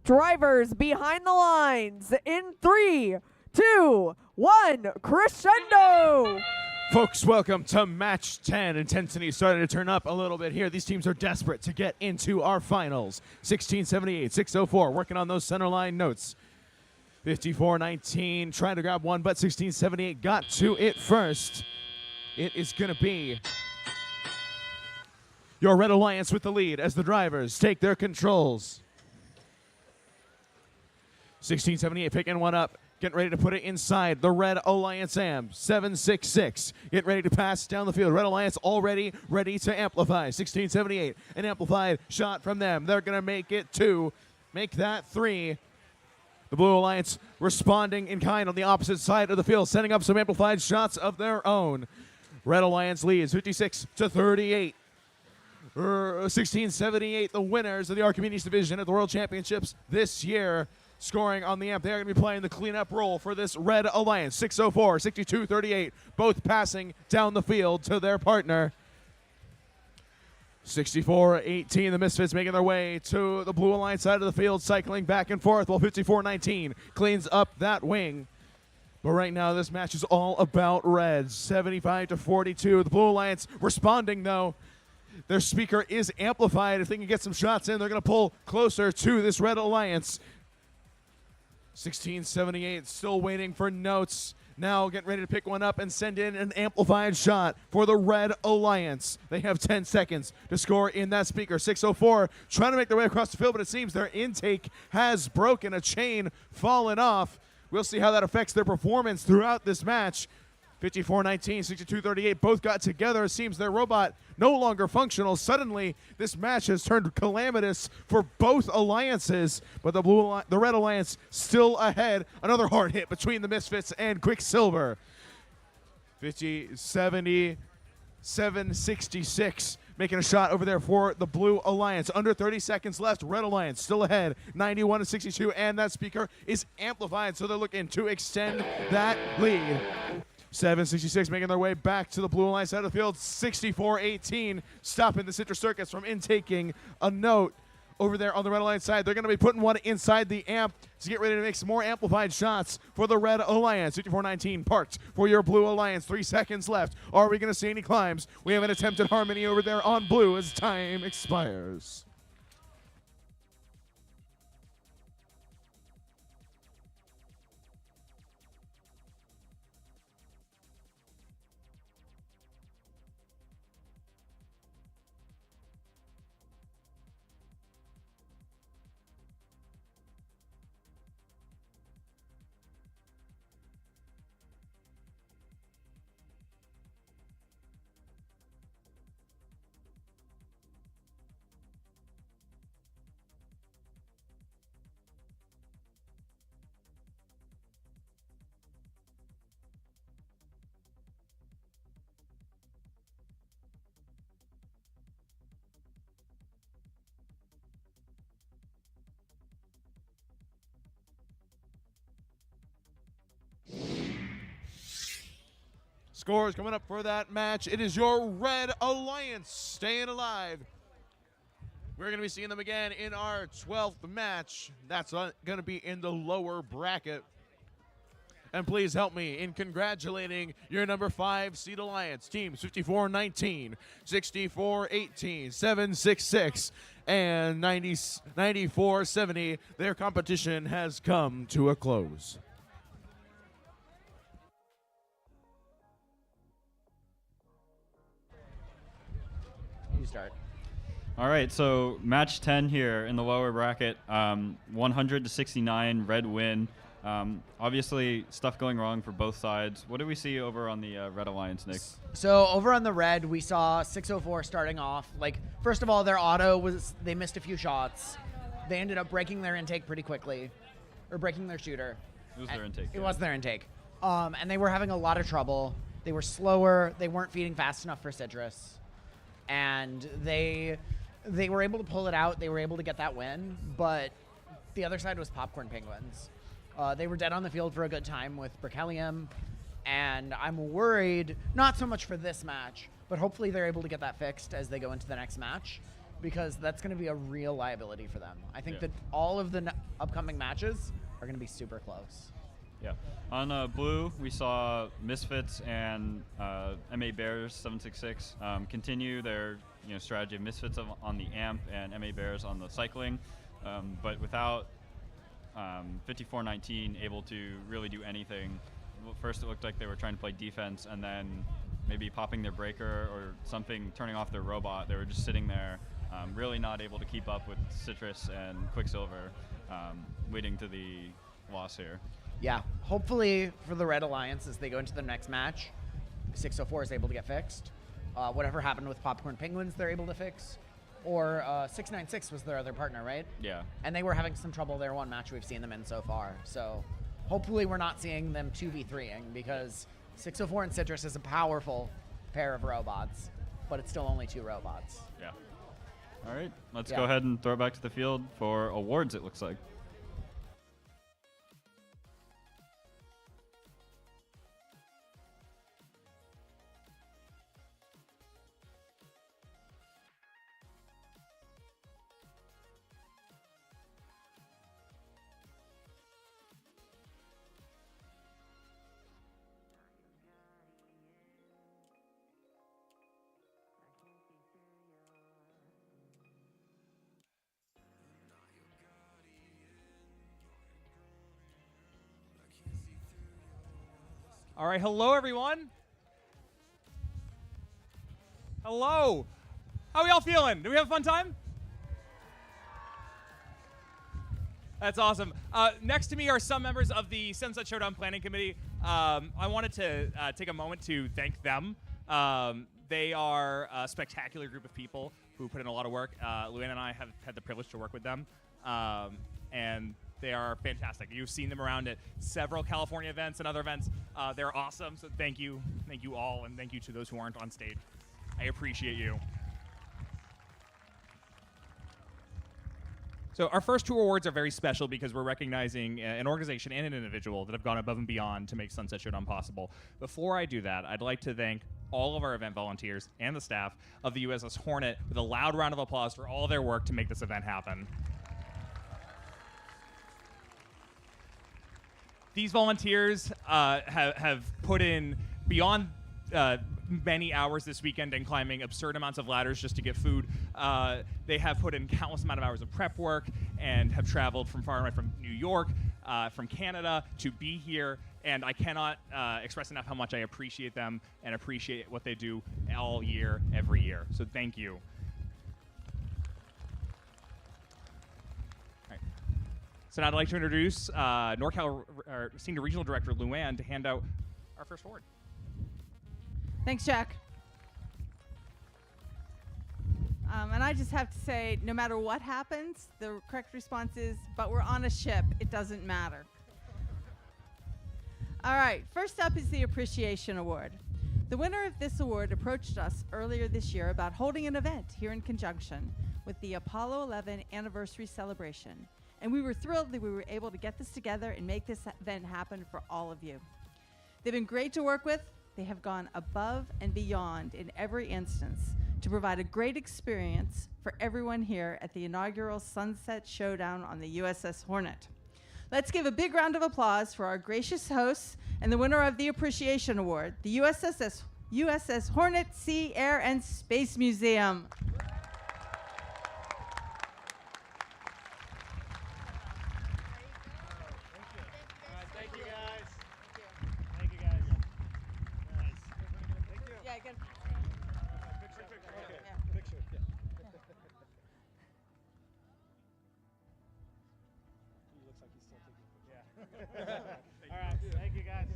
Drivers behind the lines in 3, 2, 1, crescendo! Folks, welcome to match 10. Intensity starting to turn up a little bit here. These teams are desperate to get into our finals. 1678, 604, working on those center line notes. 54-19, trying to grab one, but 1678 got to it first. It is going to be your Red Alliance with the lead as the drivers take their controls. 1678 picking one up, getting ready to put it inside the Red Alliance amp. 766, get ready to pass down the field. Red Alliance already ready to amplify. 1678, an amplified shot from them. They're going to make it 2, make that 3. The Blue Alliance responding in kind on the opposite side of the field, setting up some amplified shots of their own. Red Alliance leads 56-38. 1678, the winners of the Archimedes division at the World Championships this year. Scoring on the amp, they're going to be playing the cleanup role for this Red Alliance. 604, 62-38, both passing down the field to their partner. 64-18, the Misfits making their way to the Blue Alliance side of the field, cycling back and forth, while 54-19 cleans up that wing. But right now, this match is all about Reds. 75-42, the Blue Alliance responding, though. Their speaker is amplified. If they can get some shots in, they're going to pull closer to this Red Alliance. 1678 still waiting for notes. Now getting ready to pick one up and send in an amplified shot for the Red Alliance. They have 10 seconds to score in that speaker. 604 trying to make their way across the field, but it seems their intake has broken, a chain fallen off. We'll see how that affects their performance throughout this match. 54-19, 62-38, both got together. It seems their robot no longer functional. Suddenly, this match has turned calamitous for both alliances, but the Red Alliance still ahead. Another hard hit between the Misfits and Quicksilver. 50-70, 766, making a shot over there for the Blue Alliance. Under 30 seconds left. Red Alliance still ahead, 91-62, and that speaker is amplified, so they're looking to extend that lead. 766 making their way back to the Blue Alliance side of the field. 64-18 stopping the Citrus Circus from intaking a note over there on the Red Alliance side. They're going to be putting one inside the amp to get ready to make some more amplified shots for the Red Alliance. 54-19 parked for your Blue Alliance. 3 seconds left. Are we going to see any climbs? We have an attempted harmony over there on Blue as time expires. Scores coming up for that match. It is your Red Alliance staying alive. We're going to be seeing them again in our 12th match. That's going to be in the lower bracket. And please help me in congratulating your number 5 seed alliance, teams 54-19, 64-18, 766, and 94-70. Their competition has come to a close. You start. All right, so match 10 here in the lower bracket, 100-69 red win. Obviously, stuff going wrong for both sides. What do we see over on the Red Alliance, Nick? So over on the red, we saw 604 starting off. Like, first of all, their auto was, they missed a few shots. They ended up breaking their intake pretty quickly, or breaking their shooter. It was their intake. It was their intake. And they were having a lot of trouble. They were slower. They weren't feeding fast enough for Citrus. And they were able to pull it out. They were able to get that win. But the other side was Popcorn Penguins. They were dead on the field for a good time with Berkelium. And I'm worried, not so much for this match, but hopefully they're able to get that fixed as they go into the next match. because that's going to be a real liability for them. I think Yeah. that all of the upcoming matches are going to be super close. Yeah. On blue, we saw Misfits and MA Bears 766 continue their strategy of Misfits on the amp and MA Bears on the cycling, but without 5419 able to really do anything. Well, first, it looked like they were trying to play defense, and then maybe popping their breaker or something, turning off their robot. They were just sitting there, really not able to keep up with Citrus and Quicksilver, leading to the loss here. Yeah, hopefully for the Red Alliance as they go into the next match, 604 is able to get fixed. Whatever happened with Popcorn Penguins, they're able to fix. Or 696 was their other partner, right? Yeah. And they were having some trouble there one match we've seen them in so far. So hopefully we're not seeing them 2v3ing, because 604 and Citrus is a powerful pair of robots, but it's still only 2 robots. Yeah. All right, let's go ahead and throw it back to the field for awards, it looks like. All right, hello everyone. Hello. How are we all feeling? Do we have a fun time? That's awesome. Next to me are some members of the Sunset Showdown Planning Committee. I wanted to take a moment to thank them. They are a spectacular group of people who put in a lot of work. Luann and I have had the privilege to work with them, and they are fantastic. You've seen them around at several California events and other events. They're awesome, so thank you all, and thank you to those who aren't on stage. I appreciate you. So our first 2 awards are very special because we're recognizing an organization and an individual that have gone above and beyond to make Sunset Showdown possible. Before I do that, I'd like to thank all of our event volunteers and the staff of the USS Hornet with a loud round of applause for all their work to make this event happen. These volunteers have put in beyond many hours this weekend and climbing absurd amounts of ladders just to get food. They have put in countless amount of hours of prep work and have traveled from far and wide, from New York, from Canada, to be here. And I cannot express enough how much I appreciate them and appreciate what they do all year, every year. So thank you. So now I'd like to introduce NorCal Senior Regional Director Luann to hand out our first award. Thanks, Jack. And I just have to say, no matter what happens, the correct response is, but we're on a ship. It doesn't matter. All right, first up is the Appreciation Award. The winner of this award approached us earlier this year about holding an event here in conjunction with the Apollo 11 anniversary celebration. And we were thrilled that we were able to get this together and make this event happen for all of you. They've been great to work with. They have gone above and beyond in every instance to provide a great experience for everyone here at the inaugural Sunset Showdown on the USS Hornet. Let's give a big round of applause for our gracious hosts and the winner of the Appreciation Award, the USS Hornet Sea, Air, and Space Museum.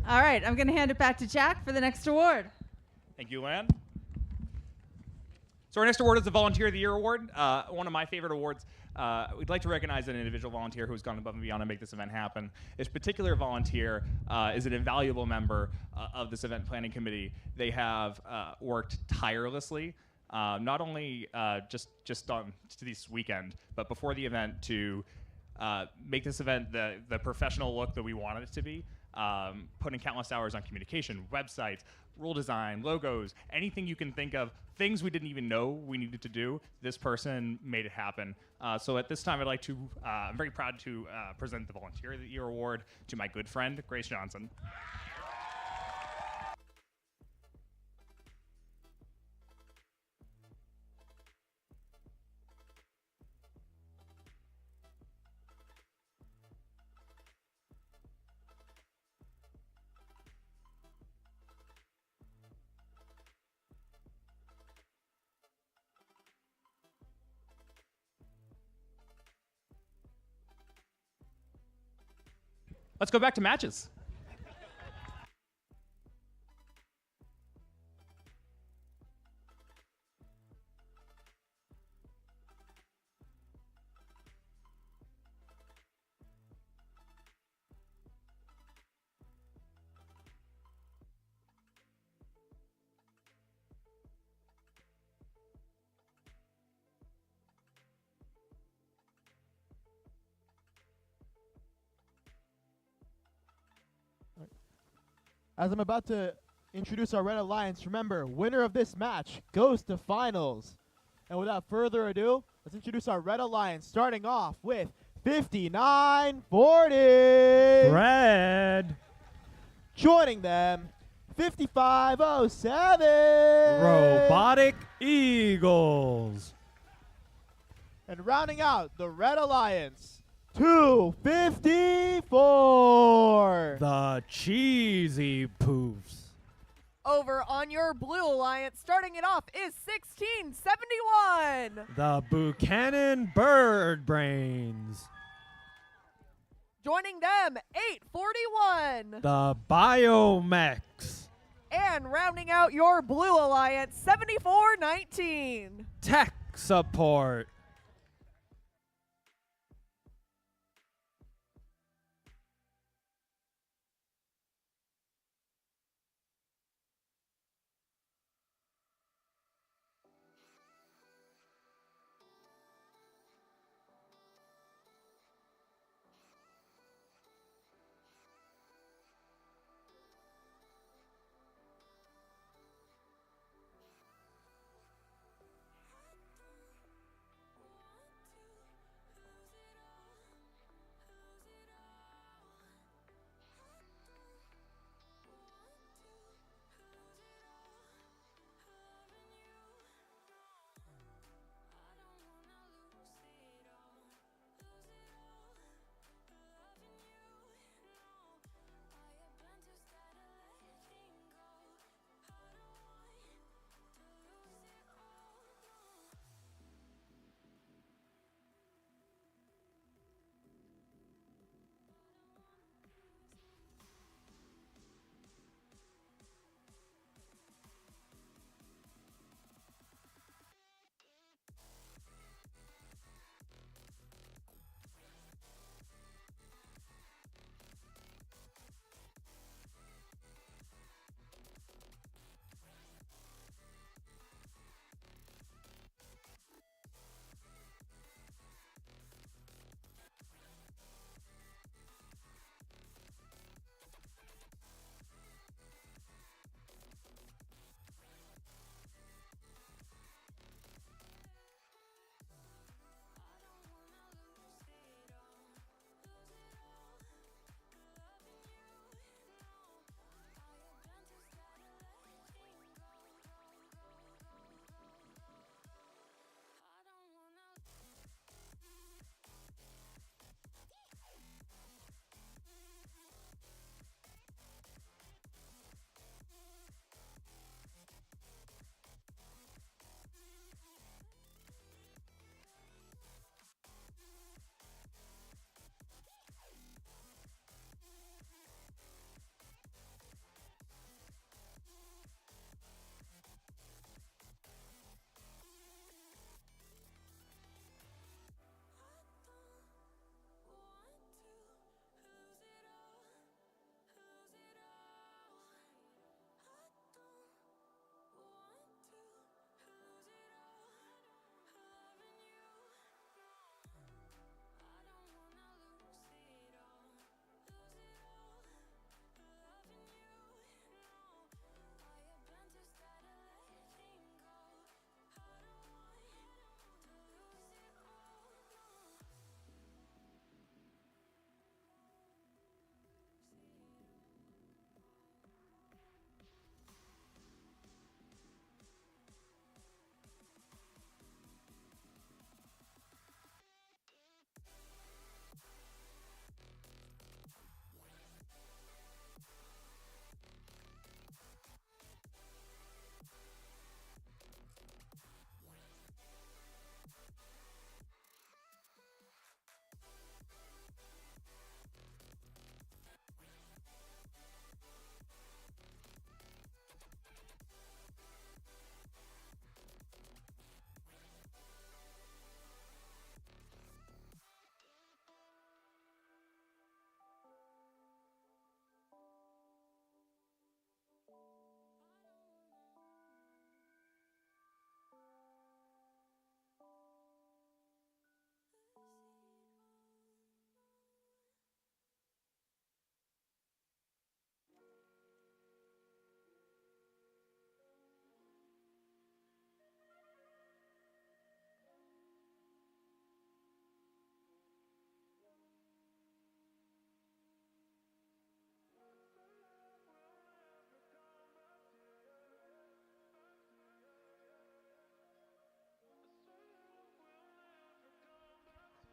All right, I'm going to hand it back to Jack for the next award. Thank you, Luann. So our next award is the Volunteer of the Year Award, one of my favorite awards. We'd like to recognize an individual volunteer who's gone above and beyond to make this event happen. This particular volunteer is an invaluable member of this event planning committee. They have worked tirelessly, not only just on to this weekend, but before the event to make this event the professional look that we wanted it to be. Putting countless hours on communication, websites, rule design, logos, anything you can think of, things we didn't even know we needed to do. This person made it happen. So at this time, I'd like to, I'm very proud to present the Volunteer of the Year Award to my good friend, Grace Johnson. Let's go back to matches. As I'm about to introduce our Red Alliance, remember, winner of this match goes to finals. And without further ado, let's introduce our Red Alliance, starting off with 5940. Red. Joining them, 5507. Robotic Eagles. And rounding out the Red Alliance, 254. The Cheesy Poofs. Over on your Blue Alliance, starting it off is 1671. The Buchanan Bird Brains. Joining them, 841. The Biomechs. And rounding out your Blue Alliance, 7419. Tech Support.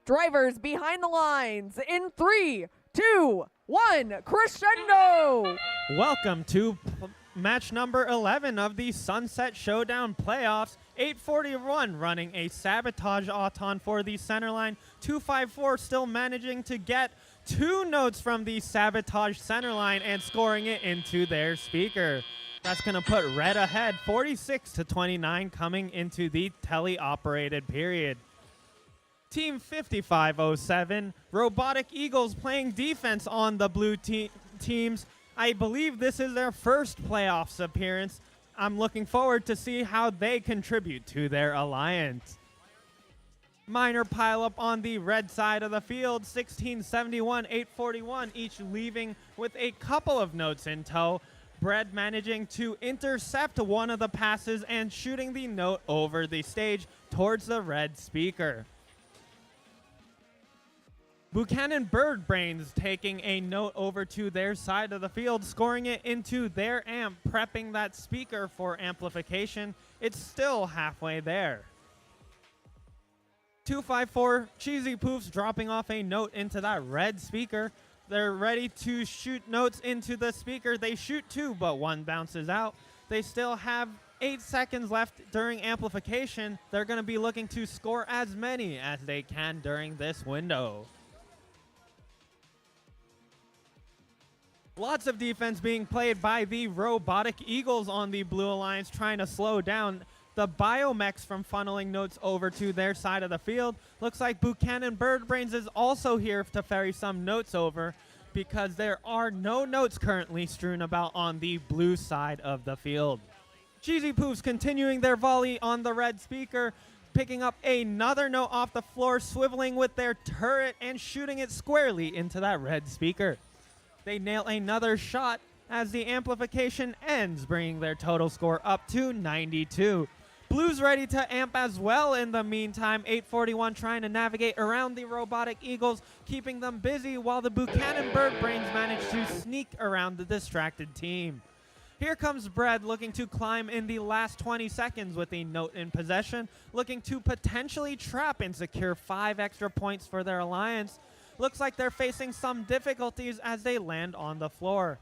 Drivers behind the lines in 3, 2, 1, crescendo! Welcome to match number 11 of the Sunset Showdown playoffs. 841 running a sabotage auton for the center line. 254 still managing to get 2 notes from the sabotage center line and scoring it into their speaker. That's going to put red ahead 46-29 coming into the tele-operated period. Team 5507, Robotic Eagles playing defense on the blue teams. I believe this is their first playoffs appearance. I'm looking forward to see how they contribute to their alliance. Minor pileup on the red side of the field, 1671, 841, each leaving with a couple of notes in tow. Bread managing to intercept one of the passes and shooting the note over the stage towards the red speaker. Buchanan Bird Brains taking a note over to their side of the field, scoring it into their amp, prepping that speaker for amplification. It's still halfway there. 254 Cheesy Poofs dropping off a note into that red speaker. They're ready to shoot notes into the speaker. They shoot 2, but 1 bounces out. They still have 8 seconds left during amplification. They're going to be looking to score as many as they can during this window. Lots of defense being played by the Robotic Eagles on the Blue Alliance, trying to slow down the Biomechs from funneling notes over to their side of the field. Looks like Buchanan Bird Brains is also here to ferry some notes over, because there are no notes currently strewn about on the blue side of the field. Cheesy Poofs continuing their volley on the red speaker, picking up another note off the floor, swiveling with their turret and shooting it squarely into that red speaker. They nail another shot as the amplification ends, bringing their total score up to 92. Blue's ready to amp as well in the meantime. 841 trying to navigate around the Robotic Eagles, keeping them busy while the Buchanan Bird Brains manage to sneak around the distracted team. Here comes Bread looking to climb in the last 20 seconds with a note in possession, looking to potentially trap and secure 5 extra points for their alliance. Looks like they're facing some difficulties as they land on the floor.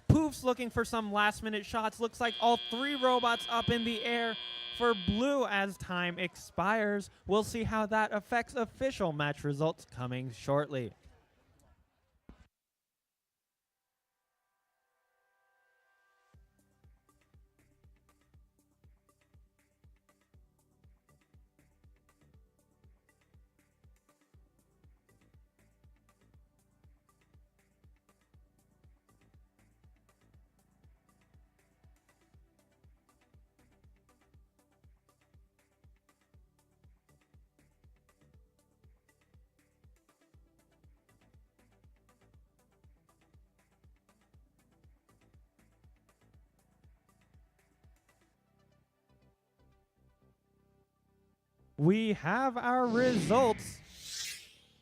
Poofs looking for some last-minute shots. Looks like all 3 robots up in the air for Blue as time expires. We'll see how that affects official match results coming shortly. We have our results.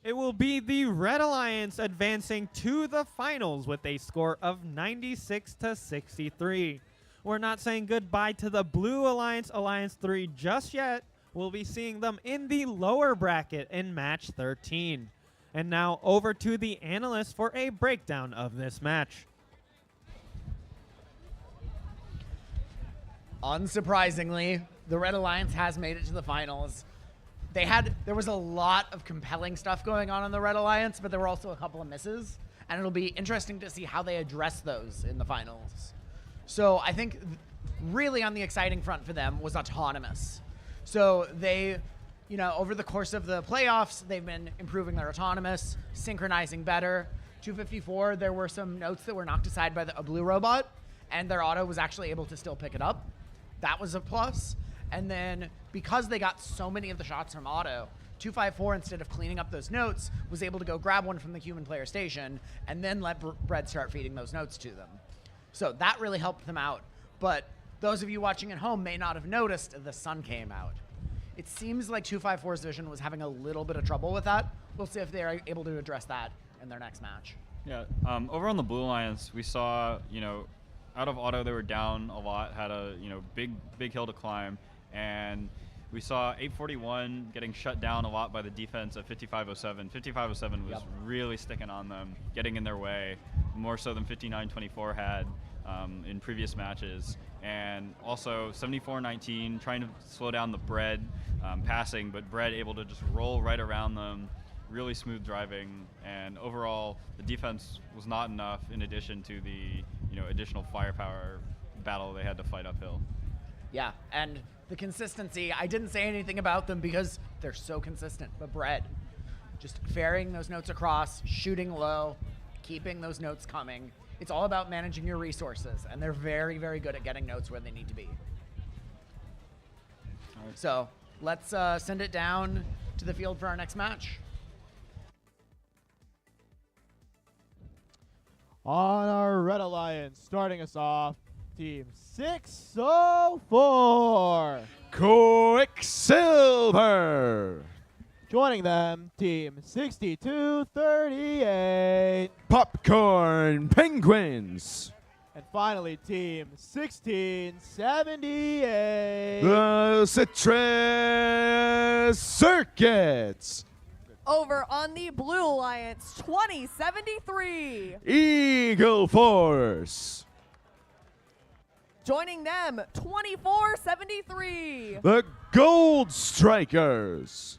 It will be the Red Alliance advancing to the finals with a score of 96-63. We're not saying goodbye to the Blue Alliance, Alliance 3, just yet. We'll be seeing them in the lower bracket in match 13. And now over to the analysts for a breakdown of this match. Unsurprisingly, the Red Alliance has made it to the finals. There was a lot of compelling stuff going on in the Red Alliance, but there were also a couple of misses, and it'll be interesting to see how they address those in the finals. So I think really on the exciting front for them was autonomous. So they, over the course of the playoffs, they've been improving their autonomous, synchronizing better. 254, there were some notes that were knocked aside by a blue robot, and their auto was actually able to still pick it up. That was a plus. And then because they got so many of the shots from auto, 254, instead of cleaning up those notes, was able to go grab one from the human player station and then let Bread start feeding those notes to them. So that really helped them out. But those of you watching at home may not have noticed the sun came out. It seems like 254's vision was having a little bit of trouble with that. We'll see if they're able to address that in their next match. Yeah, over on the Blue Alliance, we saw, out of auto, they were down a lot, had a, big hill to climb. And We saw 841 getting shut down a lot by the defense at 5507. 5507 was really sticking on them, getting in their way, more so than 5924 had in previous matches. And also 7419 trying to slow down the Bread passing, but Bread able to just roll right around them, really smooth driving, and overall the defense was not enough in addition to the additional firepower battle they had to fight uphill. Yeah, and the consistency, I didn't say anything about them because they're so consistent, but Bread, just ferrying those notes across, shooting low, keeping those notes coming. It's all about managing your resources, and they're very, very good at getting notes where they need to be. So let's send it down to the field for our next match. On our Red Alliance, starting us off, Team 604. Quicksilver. Joining them, Team 6238. Popcorn Penguins. And finally, Team 1678. The Citrus Circuits. Over on the Blue Alliance, 2073. Eagle Force. Joining them, 2473. The Gold Strikers.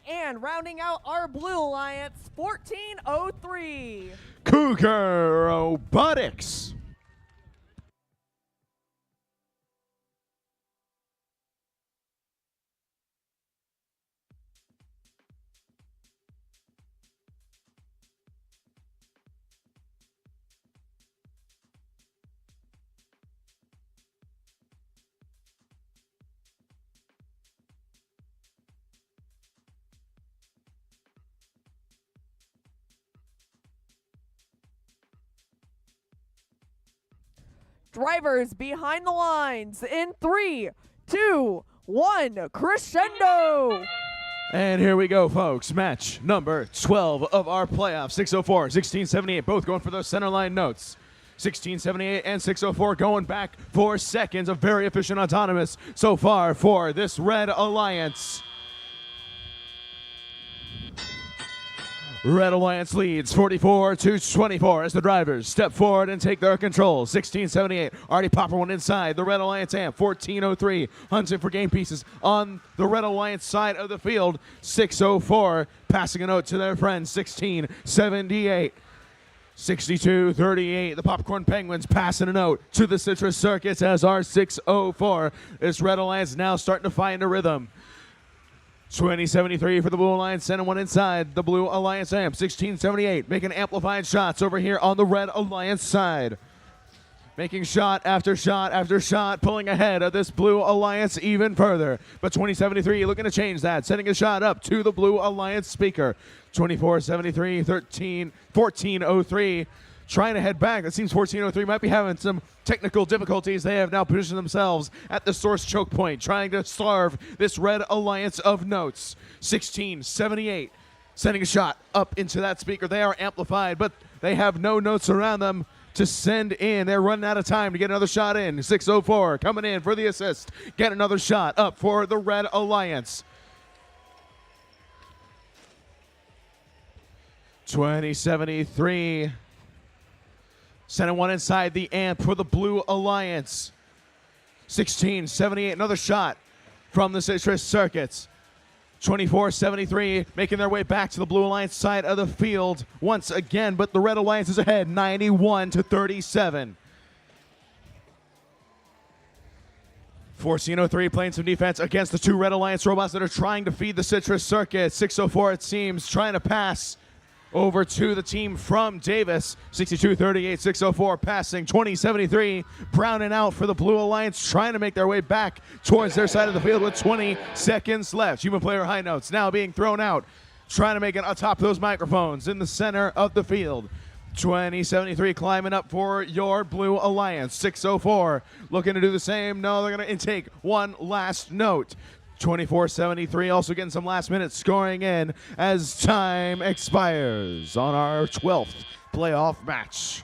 And rounding out our Blue Alliance, 1403. Cougar Robotics. Drivers behind the lines in 3, 2, 1, crescendo. And here we go, folks. Match number 12 of our playoff. 604, 1678, both going for those center line notes. 1678 and 604 going back for seconds. A very efficient autonomous so far for this Red Alliance. Red Alliance leads 44-24 as the drivers step forward and take their control. 1678 already popping one inside the Red Alliance amp. 1403 hunting for game pieces on the Red Alliance side of the field. 604 passing a note to their friend 1678. 62-38, the Popcorn Penguins passing a note to the Citrus Circuits as our 604. This Red Alliance now starting to find a rhythm. 2073 for the Blue Alliance, sending one inside the Blue Alliance amp. 1678 making amplified shots over here on the Red Alliance side. Making shot after shot after shot, pulling ahead of this Blue Alliance even further. But 2073 looking to change that, sending a shot up to the Blue Alliance speaker. 2473, 1403. Trying to head back. It seems 1403 might be having some technical difficulties. They have now positioned themselves at the source choke point, trying to starve this Red Alliance of notes. 1678 sending a shot up into that speaker. They are amplified, but they have no notes around them to send in. They're running out of time to get another shot in. 604 coming in for the assist. Get another shot up for the Red Alliance. 2073 sending one inside the amp for the Blue Alliance. 1678, another shot from the Citrus Circuits. 2473 making their way back to the Blue Alliance side of the field once again, but the Red Alliance is ahead 91-37. 1403 playing some defense against the two Red Alliance robots that are trying to feed the Citrus Circuit. 604, it seems, trying to pass over to the team from Davis. 62-38, 604 passing. 2073 browning out for the Blue Alliance, trying to make their way back towards their side of the field with 20 seconds left. Human player high notes now being thrown out, trying to make it atop those microphones in the center of the field. 2073 climbing up for your Blue Alliance. 604 looking to do the same. No, they're going to intake one last note. 2473 also getting some last minute scoring in as time expires on our 12th playoff match.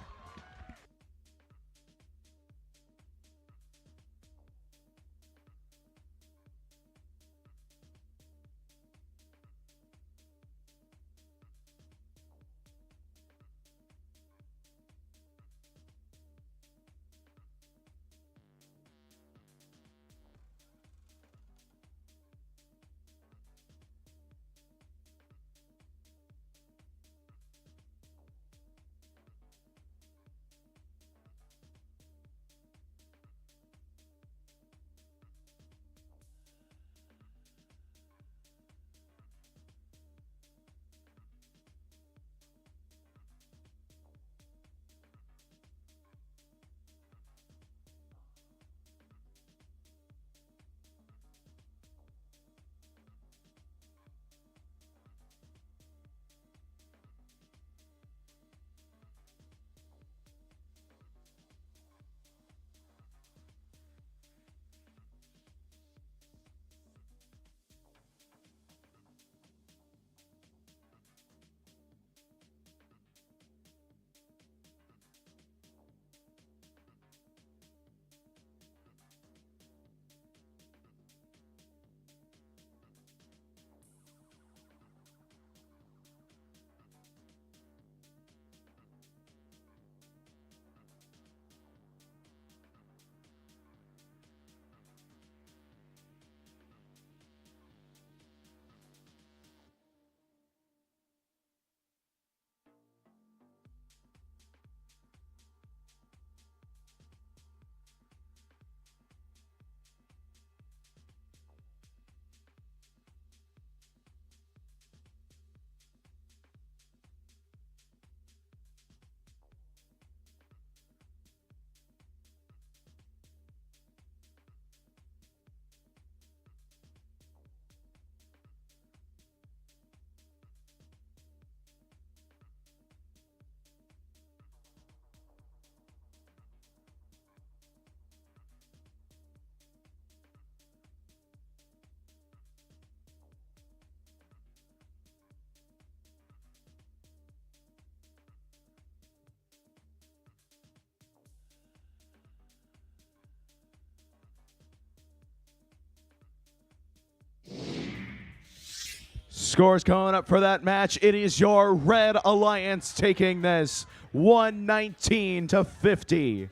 scores coming up for that match. It is your Red Alliance taking this 119-50.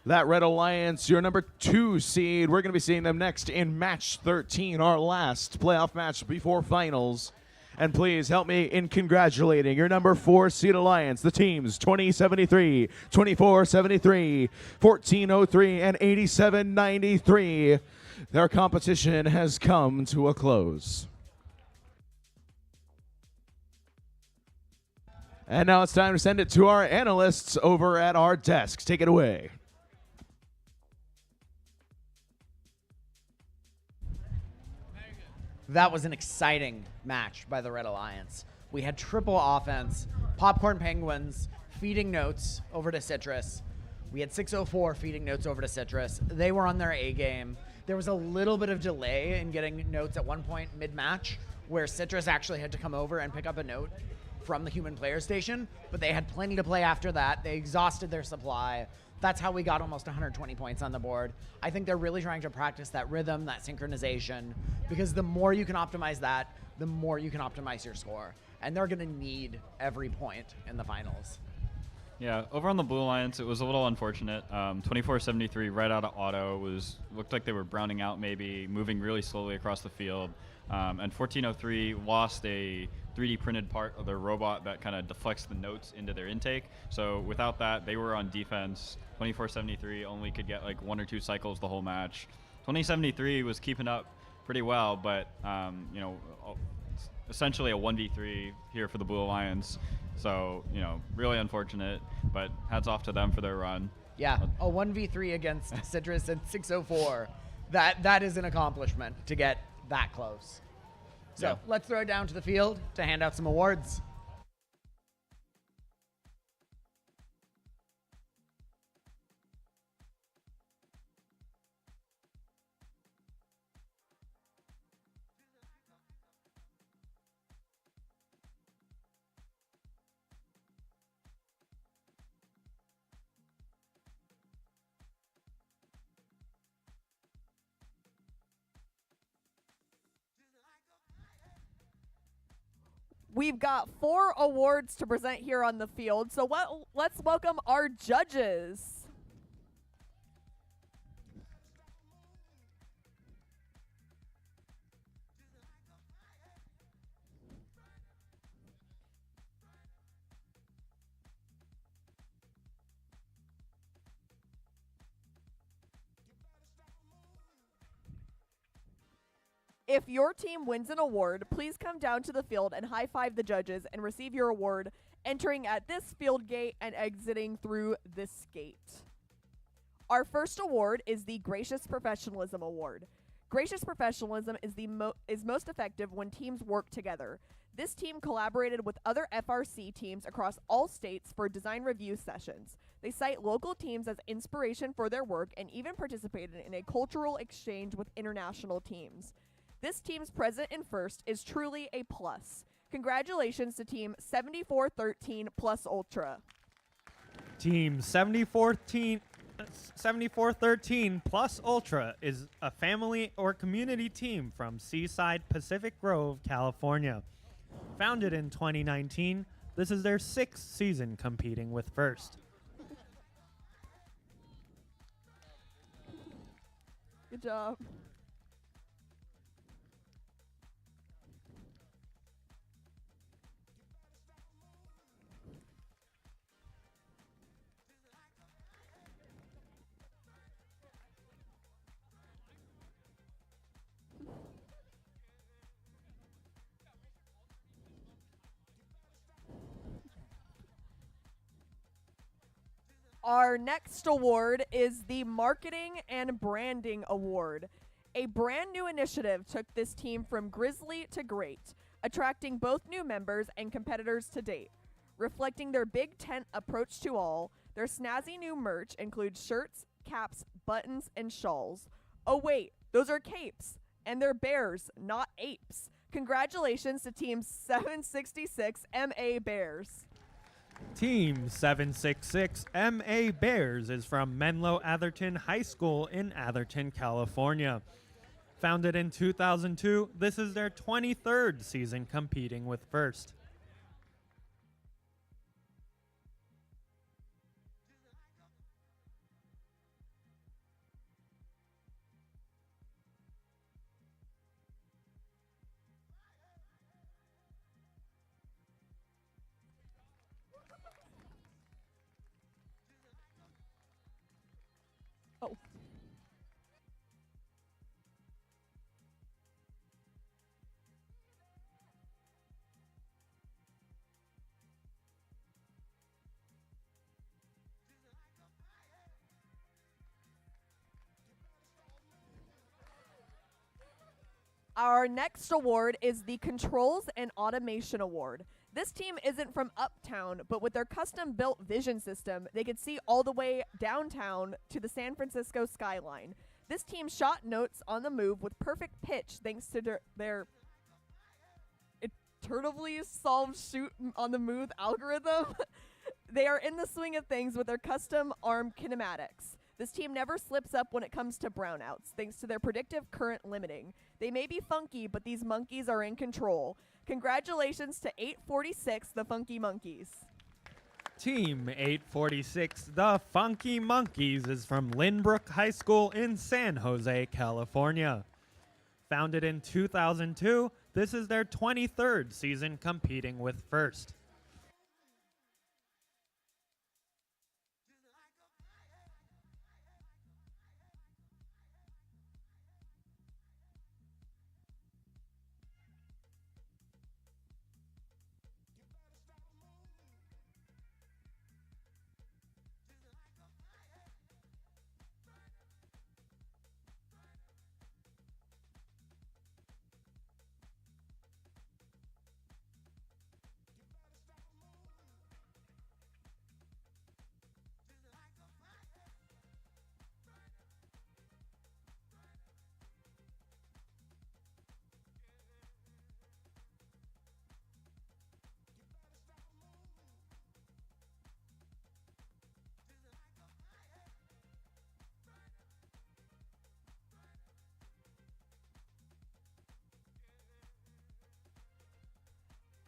That Red Alliance, your number 2 seed. We're going to be seeing them next in match 13, our last playoff match before finals. And please help me in congratulating your number 4 seed Alliance, the teams 2073, 2473, 1403, and 8793. Their competition has come to a close. And now it's time to send it to our analysts over at our desks. Take it away. That was an exciting match by the Red Alliance. We had triple offense, Popcorn Penguins feeding notes over to Citrus. We had 604 feeding notes over to Citrus. They were on their A game. There was a little bit of delay in getting notes at one point mid-match where Citrus actually had to come over and pick up a note from the human player station, but they had plenty to play after that. They exhausted their supply. That's how we got almost 120 points on the board. I think they're really trying to practice that rhythm, that synchronization, because the more you can optimize that, the more you can optimize your score. And they're going to need every point in the finals. Yeah, over on the Blue Alliance, it was a little unfortunate. 2473 right out of auto looked like they were browning out, maybe moving really slowly across the field. And 1403 lost a 3D printed part of their robot that kind of deflects the notes into their intake. So without that, they were on defense. 2473 only could get like 1 or 2 cycles the whole match. 2073 was keeping up pretty well, but essentially a 1v3 here for the Blue Alliance. So, really unfortunate, but hats off to them for their run. Yeah, a 1v3 against Citrus and 604. That is an accomplishment to get that close. So let's throw it down to the field to hand out some awards. We've got 4 awards to present here on the field, so let's welcome our judges. If your team wins an award, please come down to the field and high-five the judges and receive your award, entering at this field gate and exiting through this gate. Our first award is the Gracious Professionalism Award. Gracious Professionalism is most effective when teams work together. This team collaborated with other FRC teams across all states for design review sessions. They cite local teams as inspiration for their work and even participated in a cultural exchange with international teams. This team's present in first is truly a plus. Congratulations to Team 7413 Plus Ultra. Team 7413 Plus Ultra is a family or community team from Seaside Pacific Grove, California. Founded in 2019, this is their 6th season competing with FIRST. Good job. Our next award is the Marketing and Branding Award. A brand new initiative took this team from grizzly to great, attracting both new members and competitors to date. Reflecting their big tent approach to all, their snazzy new merch includes shirts, caps, buttons, and shawls. Oh wait, those are capes, and they're bears, not apes. Congratulations to Team 766 MA Bears. Team 766 MA Bears is from Menlo Atherton High School in Atherton, California. Founded in 2002, this is their 23rd season competing with FIRST. Oh. Our next award is the Controls and Automation Award. This team isn't from uptown, but with their custom-built vision system, they could see all the way downtown to the San Francisco skyline. This team shot notes on the move with perfect pitch thanks to their iteratively solved shoot on the move algorithm. They are in the swing of things with their custom arm kinematics. This team never slips up when it comes to brownouts, thanks to their predictive current limiting. They may be funky, but these monkeys are in control. Congratulations to 846, the Funky Monkeys. Team 846, the Funky Monkeys, is from Lynbrook High School in San Jose, California. Founded in 2002, this is their 23rd season competing with FIRST.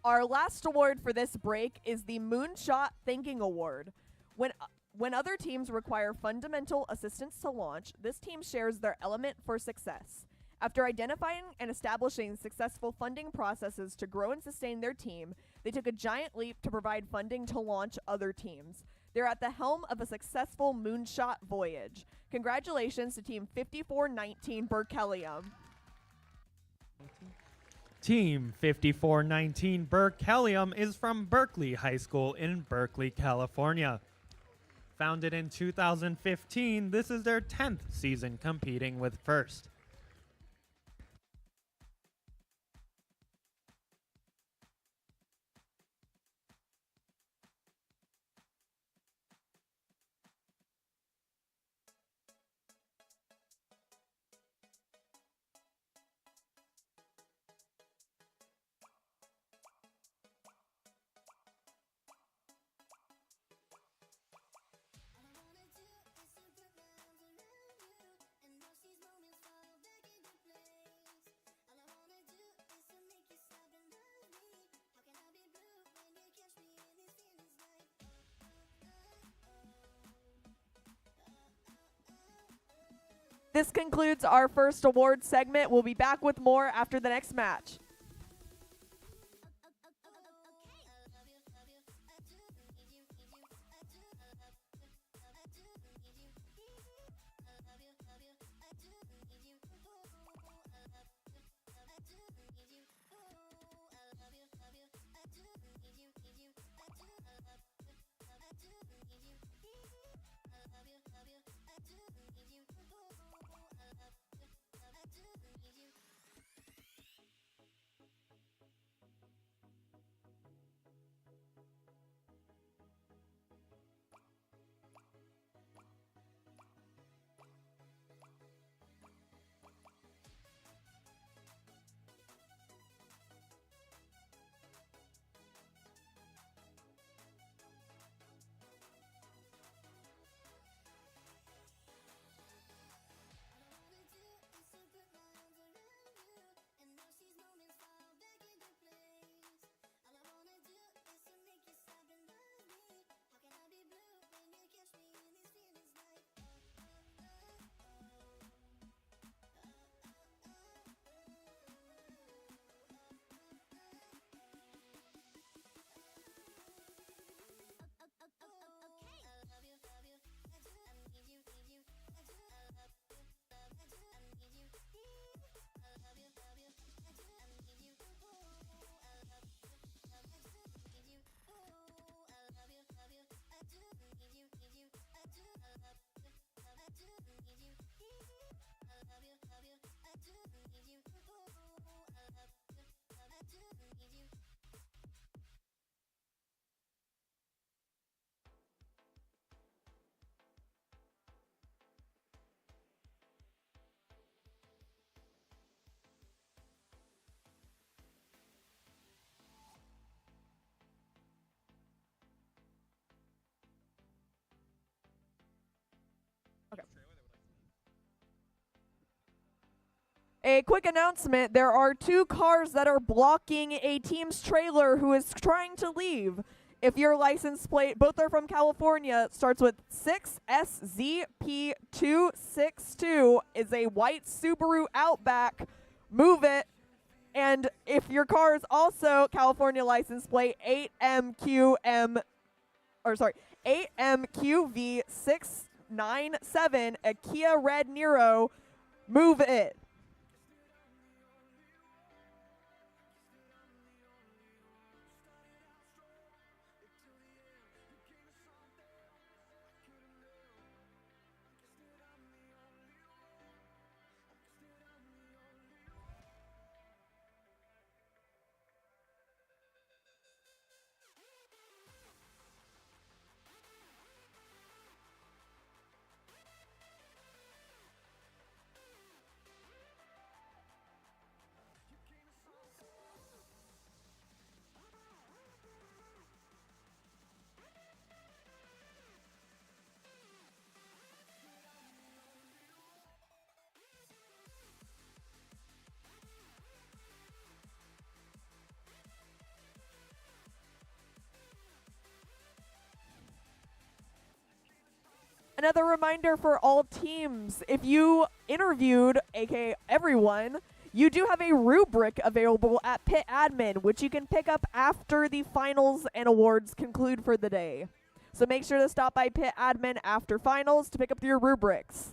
Our last award for this break is the Moonshot Thinking Award. When other teams require fundamental assistance to launch, this team shares their element for success. After identifying and establishing successful funding processes to grow and sustain their team, they took a giant leap to provide funding to launch other teams. They're at the helm of a successful moonshot voyage. Congratulations to Team 5419 Berkelium. Team 5419 Berkelium is from Berkeley High School in Berkeley, California. Founded in 2015, this is their 10th season competing with FIRST. This concludes our first award segment. We'll be back with more after the next match. A quick announcement, there are 2 cars that are blocking a team's trailer who is trying to leave. If your license plate, both are from California, starts with 6SZP262, is a white Subaru Outback. Move it. And if your car is also California license plate 8MQV697, a Kia Red Niro, move it. Another reminder for all teams, if you interviewed, aka everyone, you do have a rubric available at Pit Admin, which you can pick up after the finals and awards conclude for the day. So make sure to stop by Pit Admin after finals to pick up your rubrics.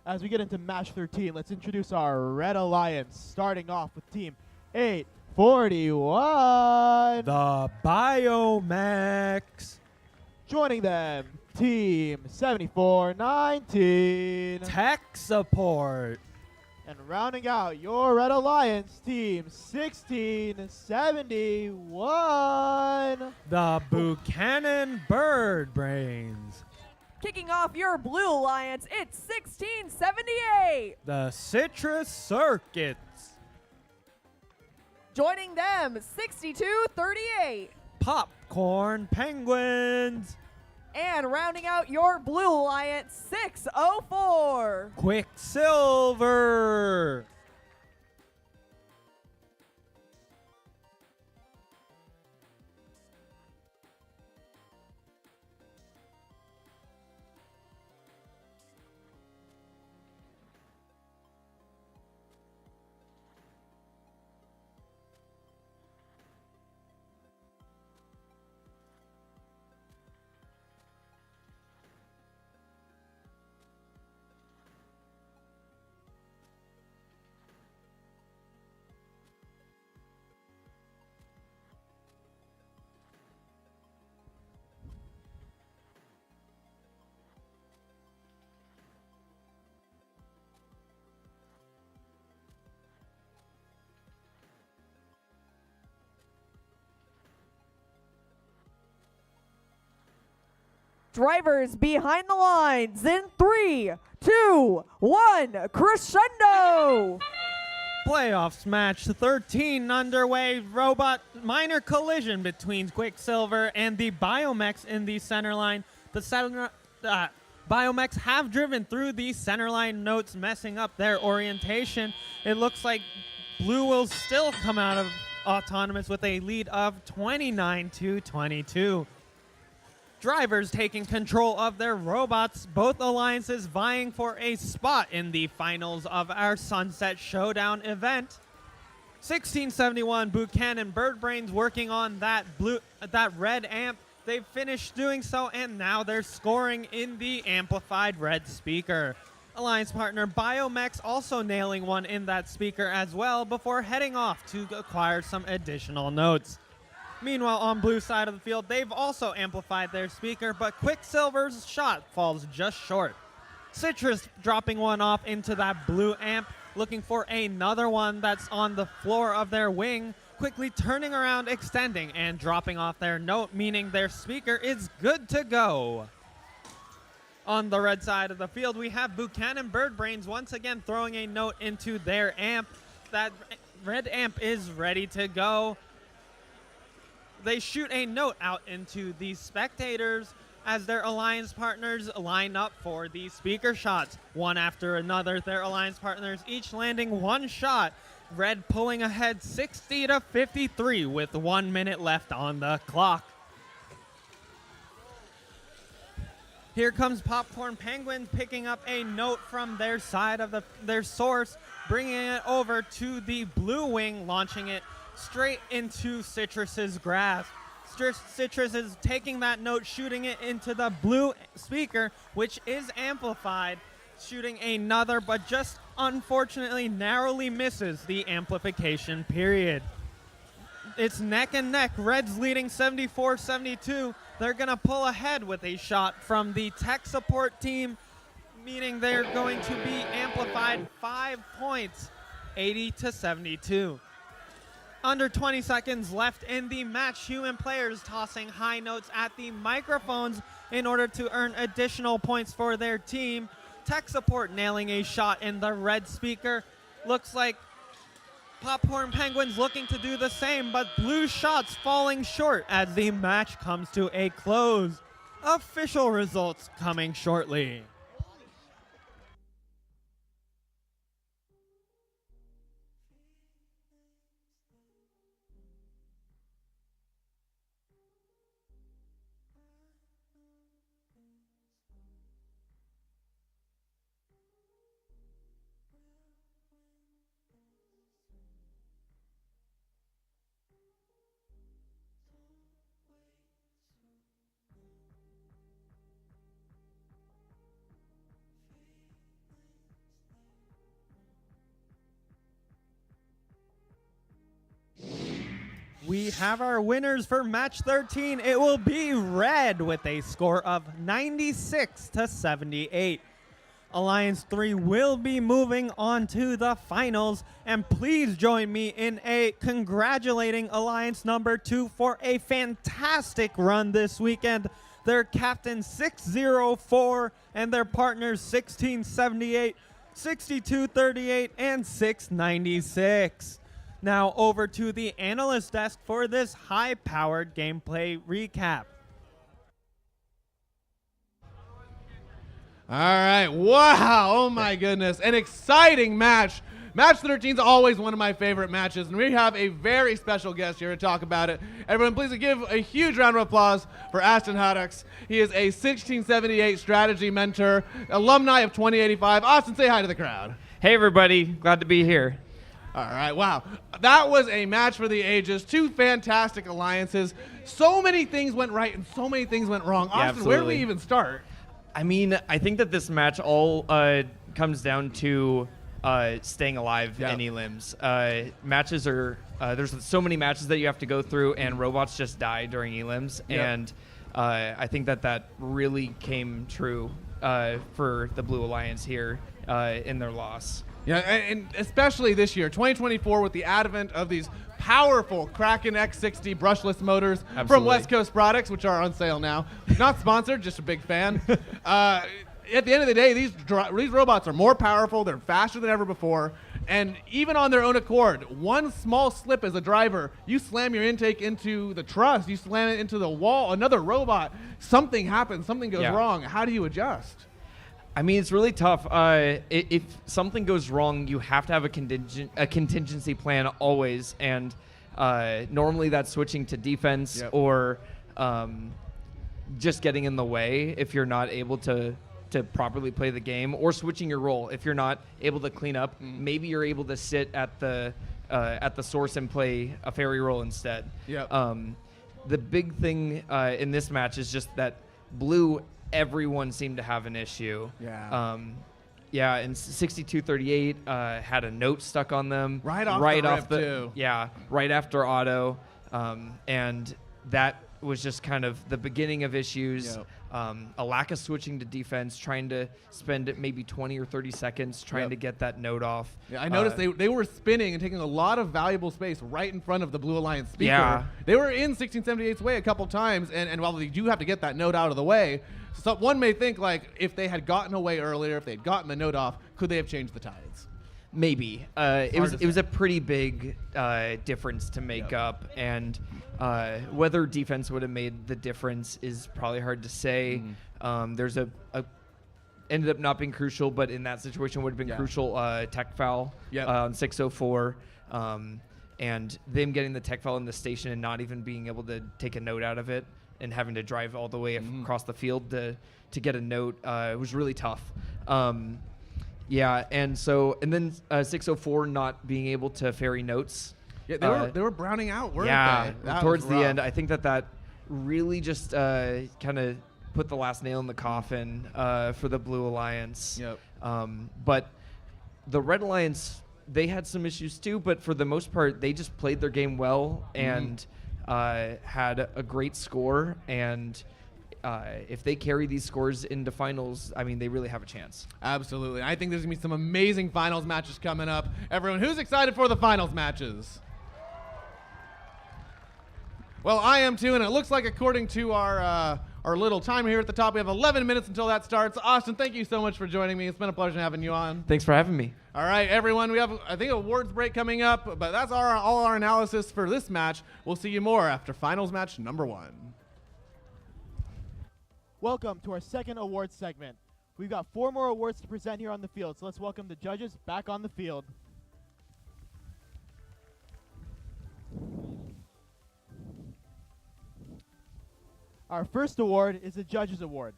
As we get into match 13, let's introduce our Red Alliance, starting off with Team 841. The Biomex. Joining them, Team 7419. Tech Support. And rounding out your Red Alliance, Team 1671. The Buchanan Bird Brains. Kicking off your Blue Alliance, it's 1678. The Citrus Circuits. Joining them, 6238. Popcorn Penguins. And rounding out your Blue Alliance, 604. Quicksilver. Drivers behind the lines in 3, 2, 1, crescendo! Playoffs match 13 underway. Robot minor collision between Quicksilver and the Biomex in the center line. The Biomex have driven through the center line notes, messing up their orientation. It looks like Blue will still come out of autonomous with a lead of 29-22. Drivers taking control of their robots, both alliances vying for a spot in the finals of our Sunset Showdown event. 1671 Buchanan Birdbrains working on that red amp. They've finished doing so, and now they're scoring in the amplified red speaker. Alliance partner Biomex also nailing one in that speaker as well before heading off to acquire some additional notes. Meanwhile, on Blue side of the field, they've also amplified their speaker, but Quicksilver's shot falls just short. Citrus dropping one off into that blue amp, looking for another one that's on the floor of their wing, quickly turning around, extending, and dropping off their note, meaning their speaker is good to go. On the red side of the field, we have Buchanan Birdbrains once again throwing a note into their amp. That red amp is ready to go. They shoot a note out into the spectators as their alliance partners line up for the speaker shots. One after another, their alliance partners each landing one shot. Red pulling ahead 60-53 with 1 minute left on the clock. Here comes Popcorn Penguins picking up a note from their side of their source, bringing it over to the blue wing, launching it straight into Citrus's grasp. Citrus is taking that note, shooting it into the blue speaker, which is amplified, shooting another, but just unfortunately narrowly misses the amplification period. It's neck and neck. Red's leading 74-72. They're going to pull ahead with a shot from the tech support team, meaning they're going to be amplified 5 points, 80-72. Under 20 seconds left in the match. Human players tossing high notes at the microphones in order to earn additional points for their team. Tech support nailing a shot in the red speaker. Looks like Popcorn Penguins looking to do the same, but blue shots falling short as the match comes to a close. Official results coming shortly. We have our winners for match 13. It will be Red with a score of 96 to 78. Alliance 3 will be moving on to the finals, and please join me in congratulating Alliance number 2 for a fantastic run this weekend. Their captain 604 and their partners 1678, 6238, and 696. Now over to the analyst desk for this high-powered gameplay recap. All right, wow, oh my goodness, an exciting match. Match 13 is always one of my favorite matches, and we have a very special guest here to talk about it. Everyone, please give a huge round of applause for Ashton Haddocks. He is a 1678 strategy mentor, alumni of 2085. Austin, say hi to the crowd. Hey everybody, glad to be here. All right, wow. That was a match for the ages. Two fantastic alliances. So many things went right and so many things went wrong. Yeah, Austin, where do we absolutely. even start? I mean, I think that this match all comes down to staying alive in elims. Matches are, there's so many matches that you have to go through, and robots just die during elims. Yep. And I think that really came true for the Blue Alliance here in their loss. Yeah, and especially this year, 2024, with the advent of these powerful Kraken X60 brushless motors from Absolutely. West Coast Products, which are on sale now. Not sponsored, just a big fan. At the end of the day, these robots are more powerful, they're faster than ever before, and even on their own accord, one small slip as a driver, you slam your intake into the truss, you slam it into the wall, another robot, something happens, something goes wrong. How do you adjust? I mean, it's really tough. If something goes wrong, you have to have a contingency plan always, and normally that's switching to defense or just getting in the way if you're not able to properly play the game, or switching your role if you're not able to clean up. Maybe you're able to sit at the source and play a ferry role instead. Yep. The big thing in this match is just that Blue, everyone seemed to have an issue. Yeah. And 6238 had a note stuck on them Right off the rip, too. Yeah, right after auto, and that was just kind of the beginning of issues. Yep. A lack of switching to defense, trying to spend maybe 20 or 30 seconds trying to get that note off. Yeah, I noticed they were spinning and taking a lot of valuable space right in front of the Blue Alliance speaker. Yeah. They were in 1678's way a couple times, and while they do have to get that note out of the way, so one may think, like, if they had gotten away earlier, if they'd gotten the note off, could they have changed the tides? Maybe. It was a pretty big difference to make up, and whether defense would have made the difference is probably hard to say. There's a ended up not being crucial, but in that situation would have been crucial tech foul on 604. And them getting the tech foul in the station and not even being able to take a note out of it and having to drive all the way across the field to get a note, it was really tough. And then 604 not being able to ferry notes. Yeah, they were browning out, weren't yeah, they? That towards was the rough. end, I think that really just kind of put the last nail in the coffin for the Blue Alliance. Yep. But the Red Alliance, they had some issues too, but for the most part, they just played their game well and had a great score. And if they carry these scores into finals, I mean, they really have a chance. Absolutely. I think there's going to be some amazing finals matches coming up. Everyone, who's excited for the finals matches? Well, I am too, and it looks like according to our little timer here at the top, we have 11 minutes until that starts. Austin, thank you so much for joining me. It's been a pleasure having you on. Thanks for having me. All right, everyone, we have, I think, a awards break coming up, but that's all our analysis for this match. We'll see you more after finals match number 1. Welcome to our second awards segment. We've got 4 more awards to present here on the field, so let's welcome the judges back on the field. Our first award is the Judges Award.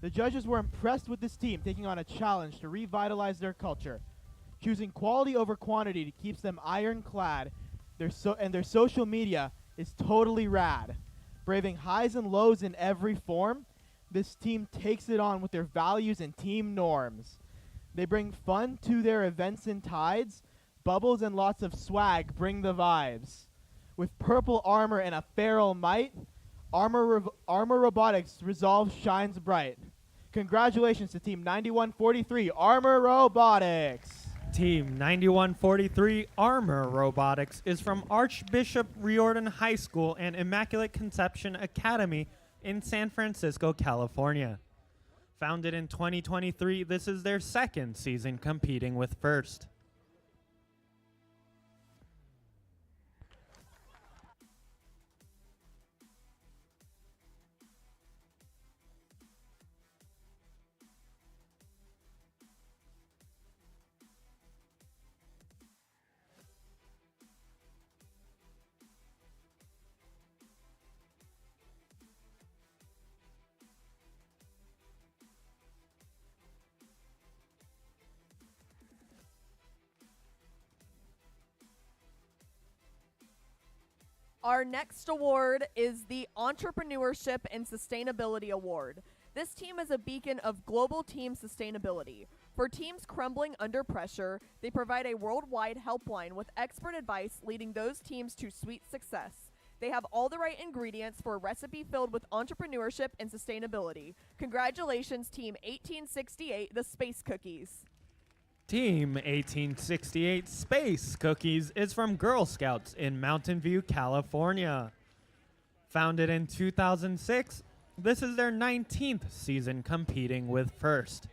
The judges were impressed with this team taking on a challenge to revitalize their culture. Choosing quality over quantity keeps them ironclad. Their social media is totally rad. Braving highs and lows in every form, this team takes it on with their values and team norms. They bring fun to their events and tides. Bubbles and lots of swag bring the vibes. With purple armor and a feral might, Armor Robotics resolve shines bright. Congratulations to Team 9143 Armor Robotics. Team 9143 Armor Robotics is from Archbishop Riordan High School and Immaculate Conception Academy in San Francisco, California. Founded in 2023, this is their second season competing with FIRST. Our next award is the Entrepreneurship and Sustainability Award. This team is a beacon of global team sustainability. For teams crumbling under pressure, they provide a worldwide helpline with expert advice leading those teams to sweet success. They have all the right ingredients for a recipe filled with entrepreneurship and sustainability. Congratulations, Team 1868, the Space Cookies. Team 1868 Space Cookies is from Girl Scouts in Mountain View, California. Founded in 2006, this is their 19th season competing with FIRST.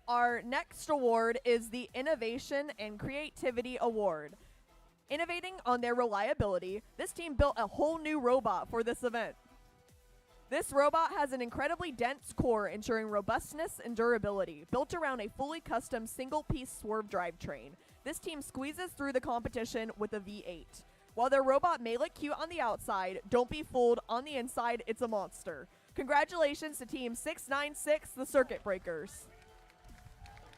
Our next award is the Innovation and Creativity Award. Innovating on their reliability, this team built a whole new robot for this event. This robot has an incredibly dense core ensuring robustness and durability, built around a fully custom single-piece swerve drivetrain. This team squeezes through the competition with a V8. While their robot may look cute on the outside, don't be fooled, on the inside it's a monster. Congratulations to Team 696, the Circuit Breakers.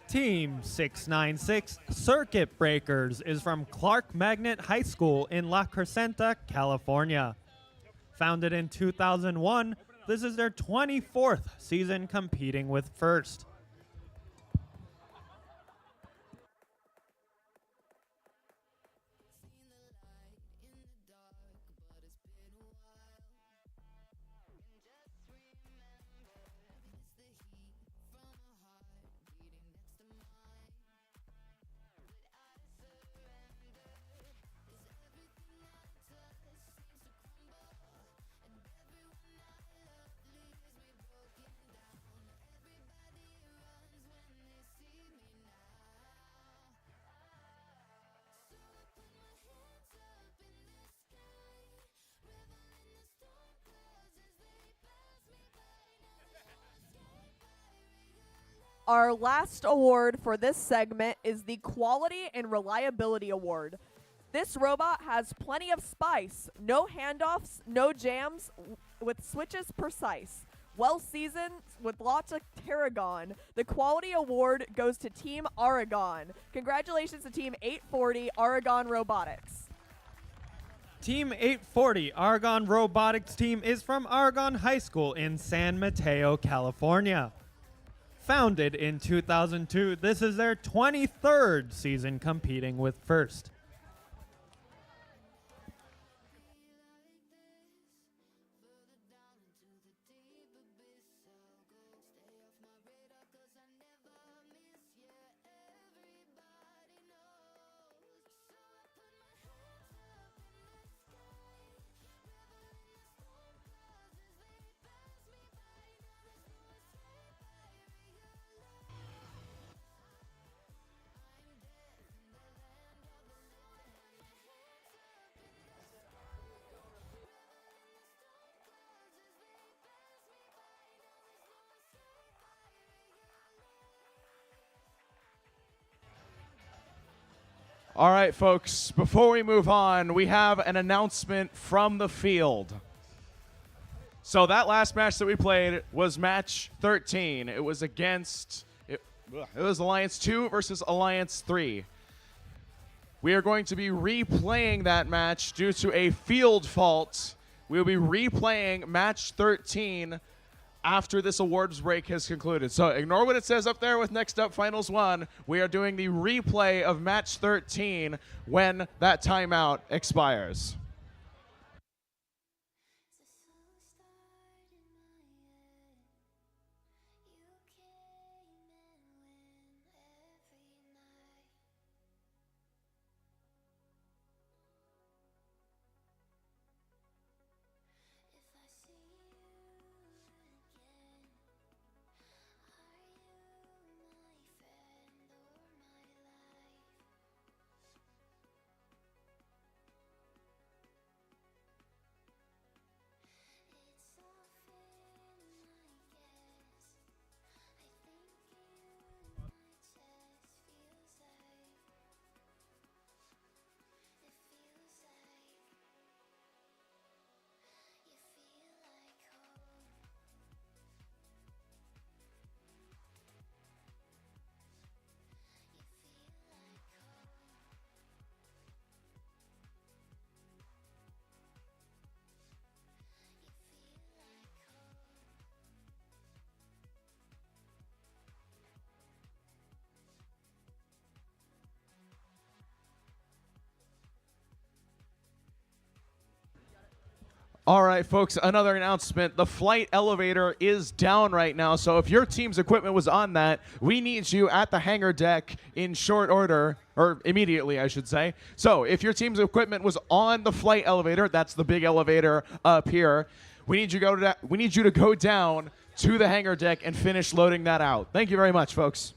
Team 696 Circuit Breakers is from Clark Magnet High School in La Crescenta, California. Founded in 2001, this is their 24th season competing with FIRST. Our last award for this segment is the Quality and Reliability Award. This robot has plenty of spice, no handoffs, no jams, with switches precise. Well seasoned with lots of tarragon. The Quality Award goes to Team Aragon. Congratulations to Team 840 Aragon Robotics. Team 840 Argonne Robotics team is from Argonne High School in San Mateo, California. Founded in 2002, this is their 23rd season competing with FIRST. All right, folks, before we move on, we have an announcement from the field. So that last match that we played was match 13. It was against, it was Alliance 2 versus Alliance 3. We are going to be replaying that match due to a field fault. We will be replaying match 13 after this awards break has concluded. So ignore what it says up there with next up finals 1. We are doing the replay of match 13 when that timeout expires. All right, folks, another announcement. The flight elevator is down right now, so if your team's equipment was on that, we need you at the hangar deck in short order, or immediately, I should say. So if your team's equipment was on the flight elevator, that's the big elevator up here, we need you to go down to the hangar deck and finish loading that out. Thank you very much, folks.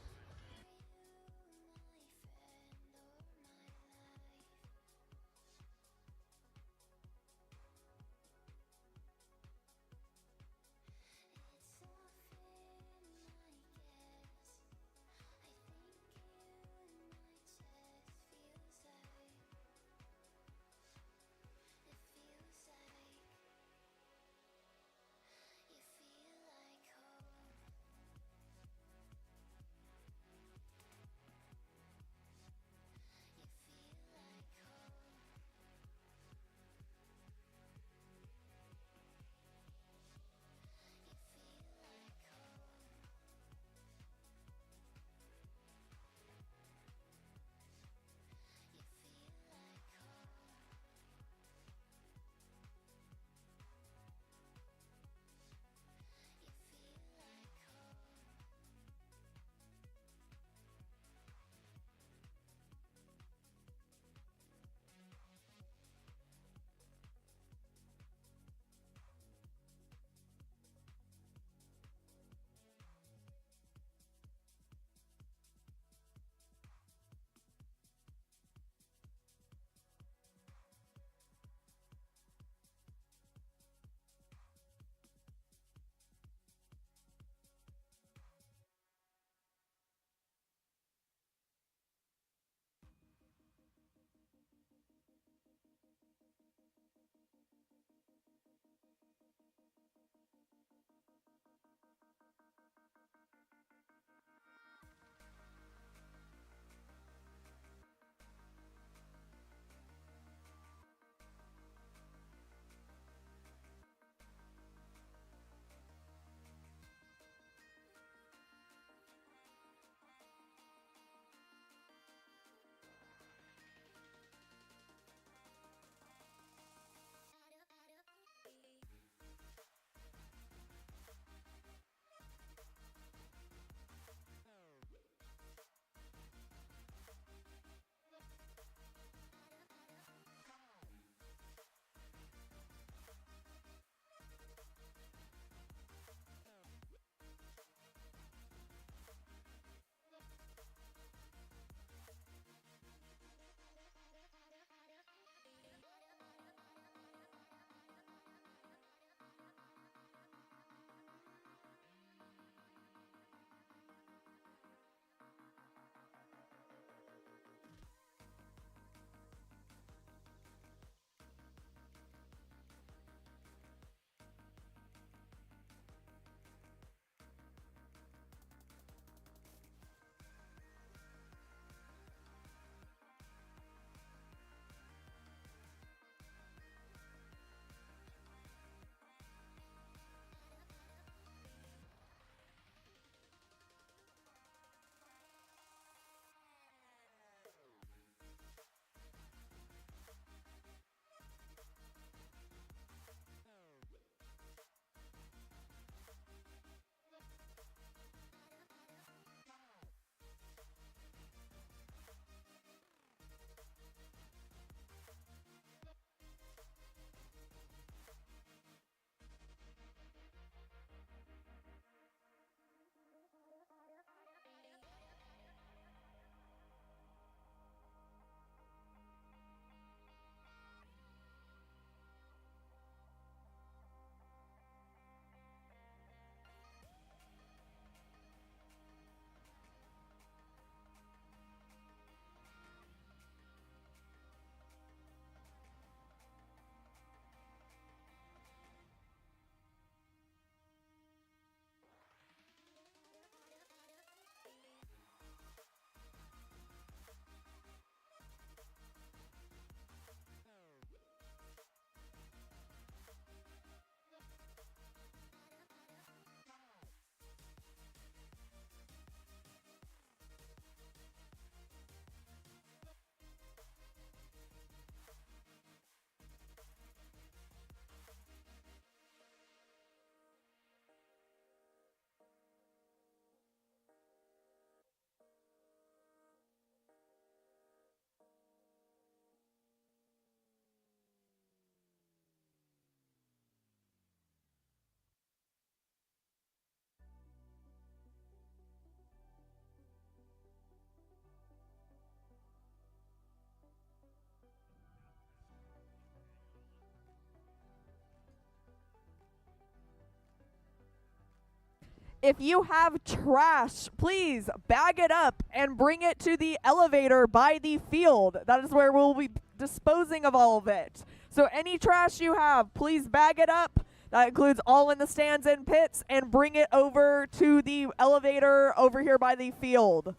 If you have trash, please bag it up and bring it to the elevator by the field. That is where we'll be disposing of all of it. So any trash you have, please bag it up. That includes all in the stands and pits, and bring it over to the elevator over here by the field.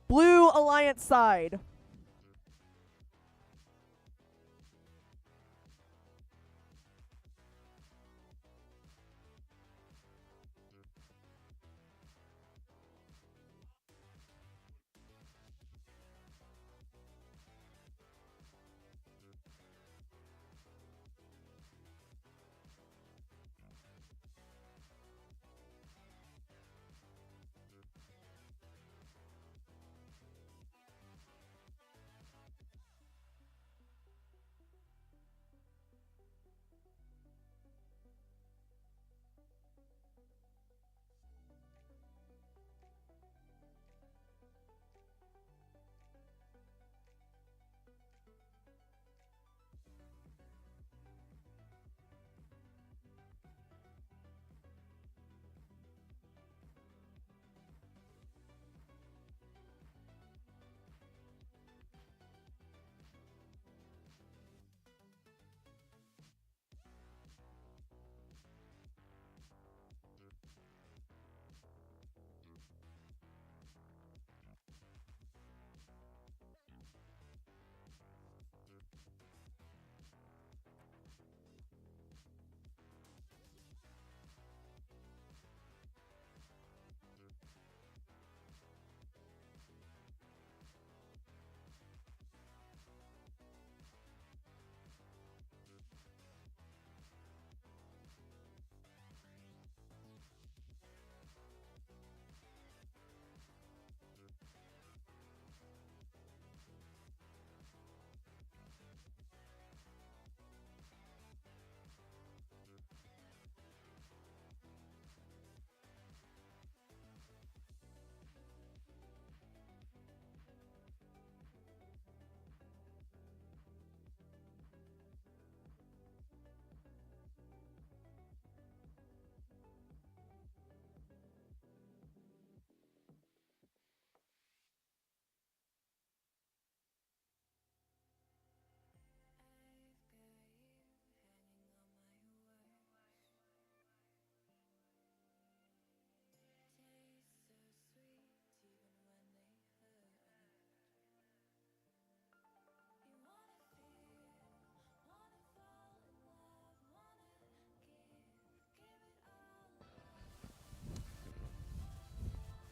Blue Alliance side.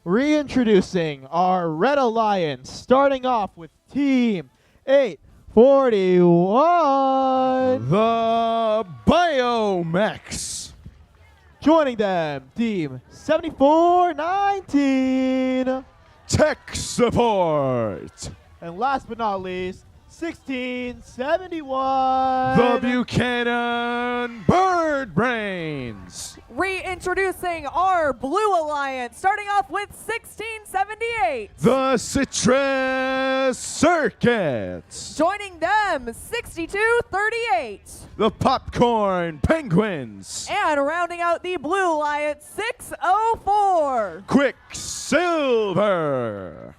Reintroducing our Red Alliance, starting off with Team 841. The Biomechs. Joining them, Team 7419. Tech Support. And last but not least, 1671. The Buchanan Bird Brains. Reintroducing our Blue Alliance, starting off with 1678. The Citrus Circuits. Joining them, 6238. The Popcorn Penguins. And rounding out the Blue Alliance, 604. Quicksilver.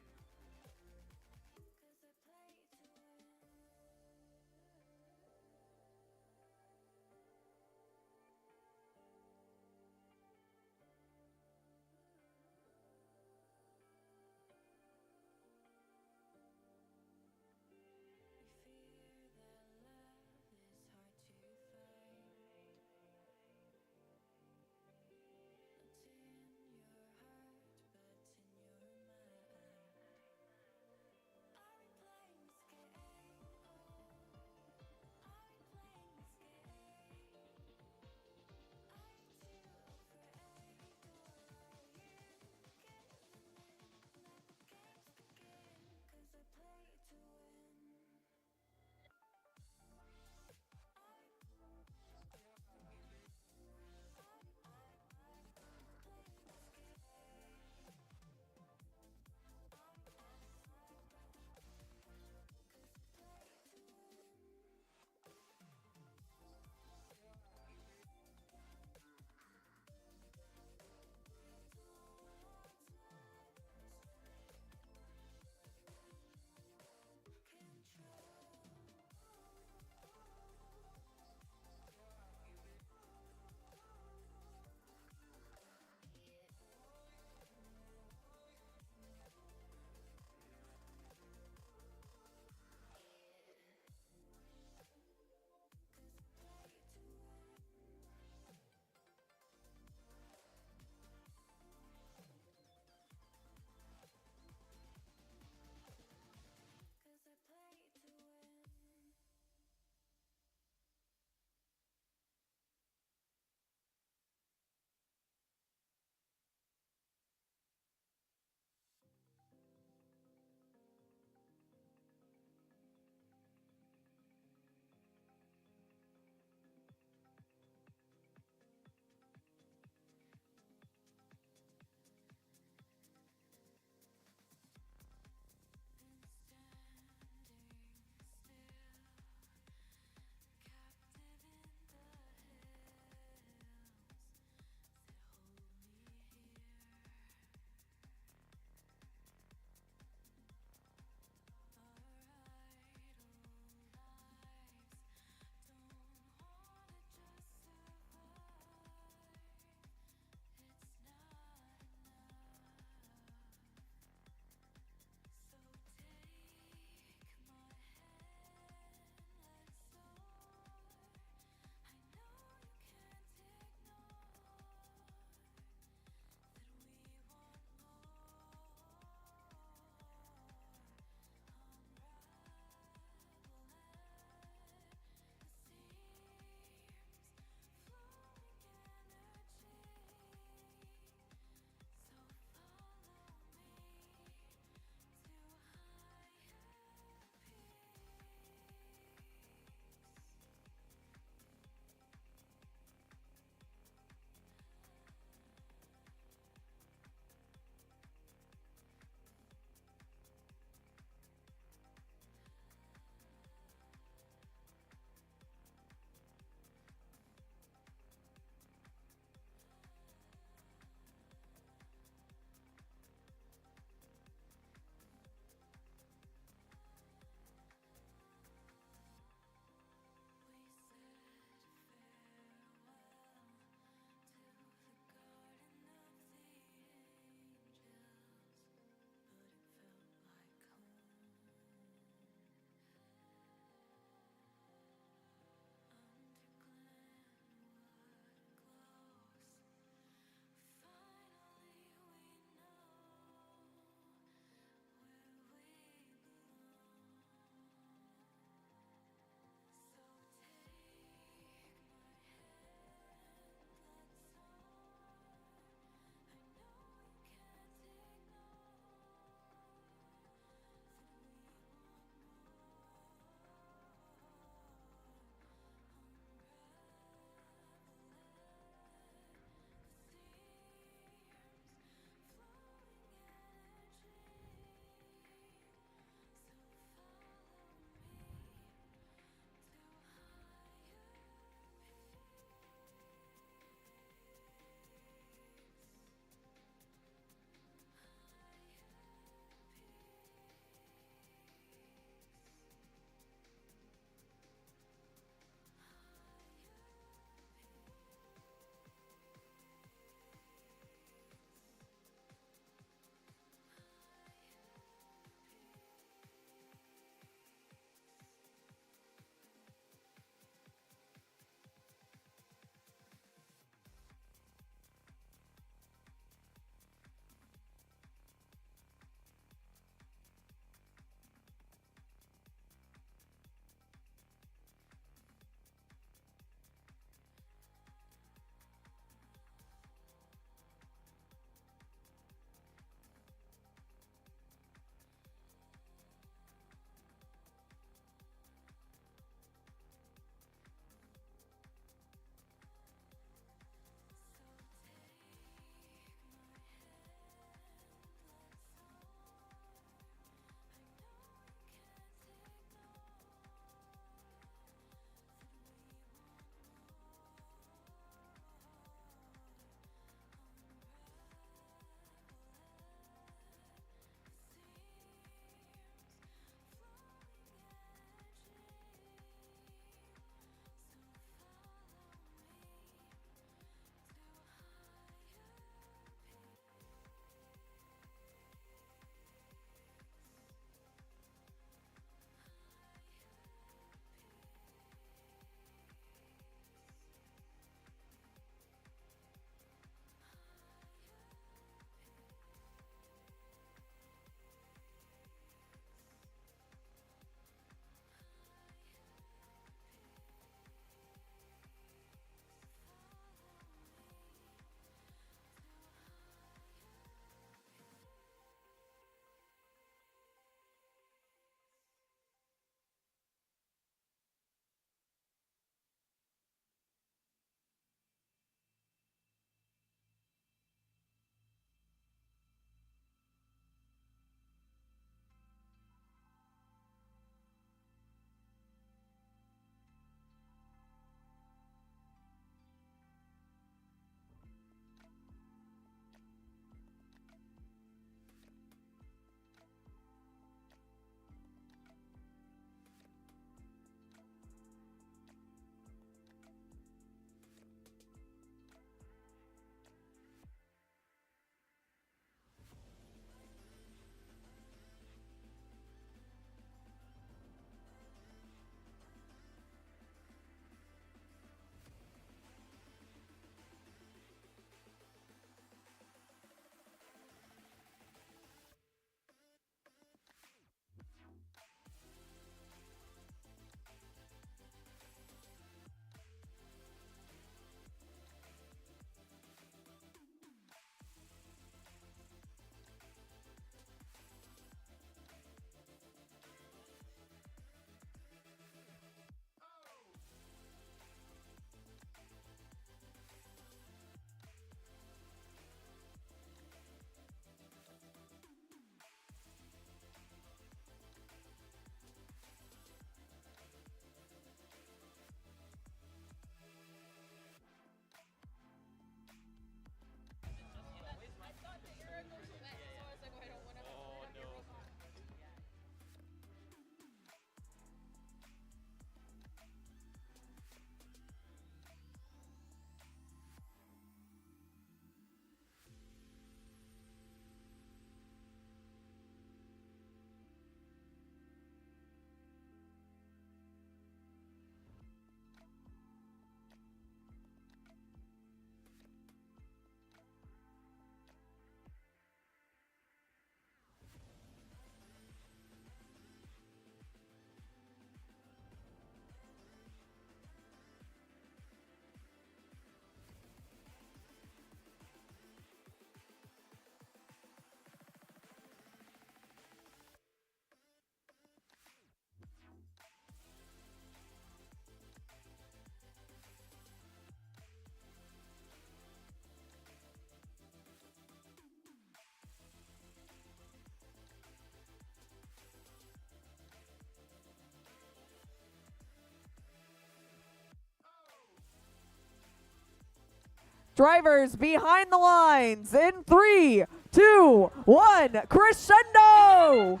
Drivers behind the lines in 3, 2, 1, crescendo!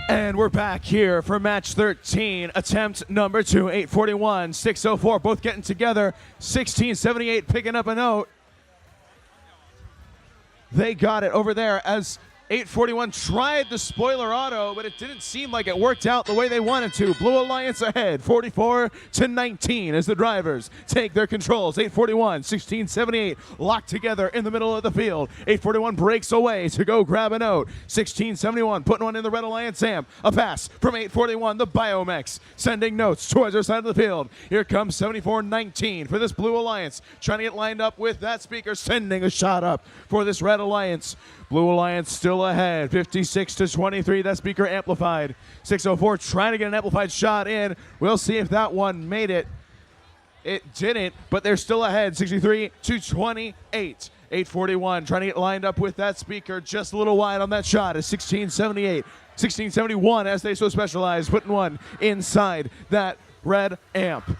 And we're back here for match 13, attempt number 2, 841, 604, both getting together, 1678 picking up a note. They got it over there as 841 tried the spoiler auto, but it didn't seem like it worked out the way they wanted to. Blue Alliance ahead, 44-19 as the drivers take their controls. 841, 1678 locked together in the middle of the field. 841 breaks away to go grab a note. 1671 putting one in the Red Alliance amp. A pass from 841, the Biomex, sending notes towards their side of the field. Here comes 74-19 for this Blue Alliance, trying to get lined up with that speaker, sending a shot up for this Red Alliance. Blue Alliance still ahead, 56-23. That speaker amplified. 604 trying to get an amplified shot in. We'll see if that one made it. It didn't, but they're still ahead, 63-28. 841 trying to get lined up with that speaker, just a little wide on that shot. Is 1678. 1671 as they so specialize, putting one inside that red amp.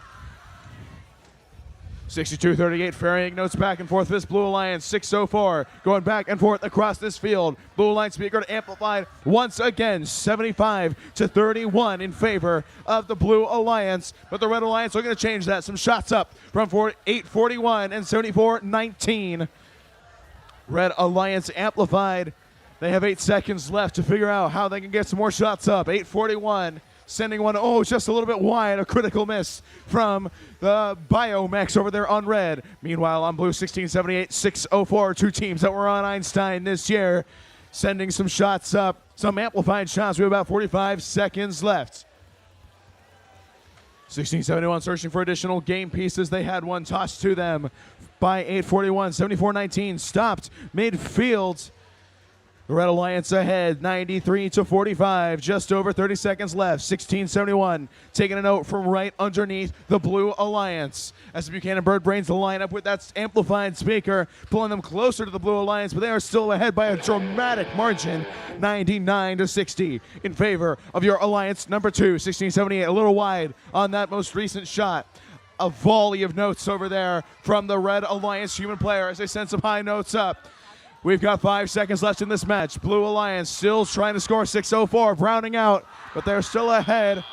62-38, ferrying notes back and forth. This Blue Alliance, 604, going back and forth across this field. Blue Alliance speaker amplified once again, 75-31 in favor of the Blue Alliance. But the Red Alliance are going to change that. Some shots up from 841 and 74-19. Red Alliance amplified. They have 8 seconds left to figure out how they can get some more shots up. 841. Sending one, just a little bit wide, a critical miss from the Biomex over there on red. Meanwhile, on blue, 1678, 604, 2 teams that were on Einstein this year, sending some shots up, some amplified shots. We have about 45 seconds left. 1671 searching for additional game pieces. They had one tossed to them by 841, 74-19, stopped midfield. The Red Alliance ahead, 93-45, just over 30 seconds left. 1671 taking a note from right underneath the Blue Alliance. As the Buchanan Bird Brains the lineup with that amplified speaker, pulling them closer to the Blue Alliance, but they are still ahead by a dramatic margin, 99-60 in favor of your Alliance number 2. 1678 a little wide on that most recent shot. A volley of notes over there from the Red Alliance human player as they send some high notes up. We've got 5 seconds left in this match. Blue Alliance still trying to score. 604, rounding out, but they're still ahead.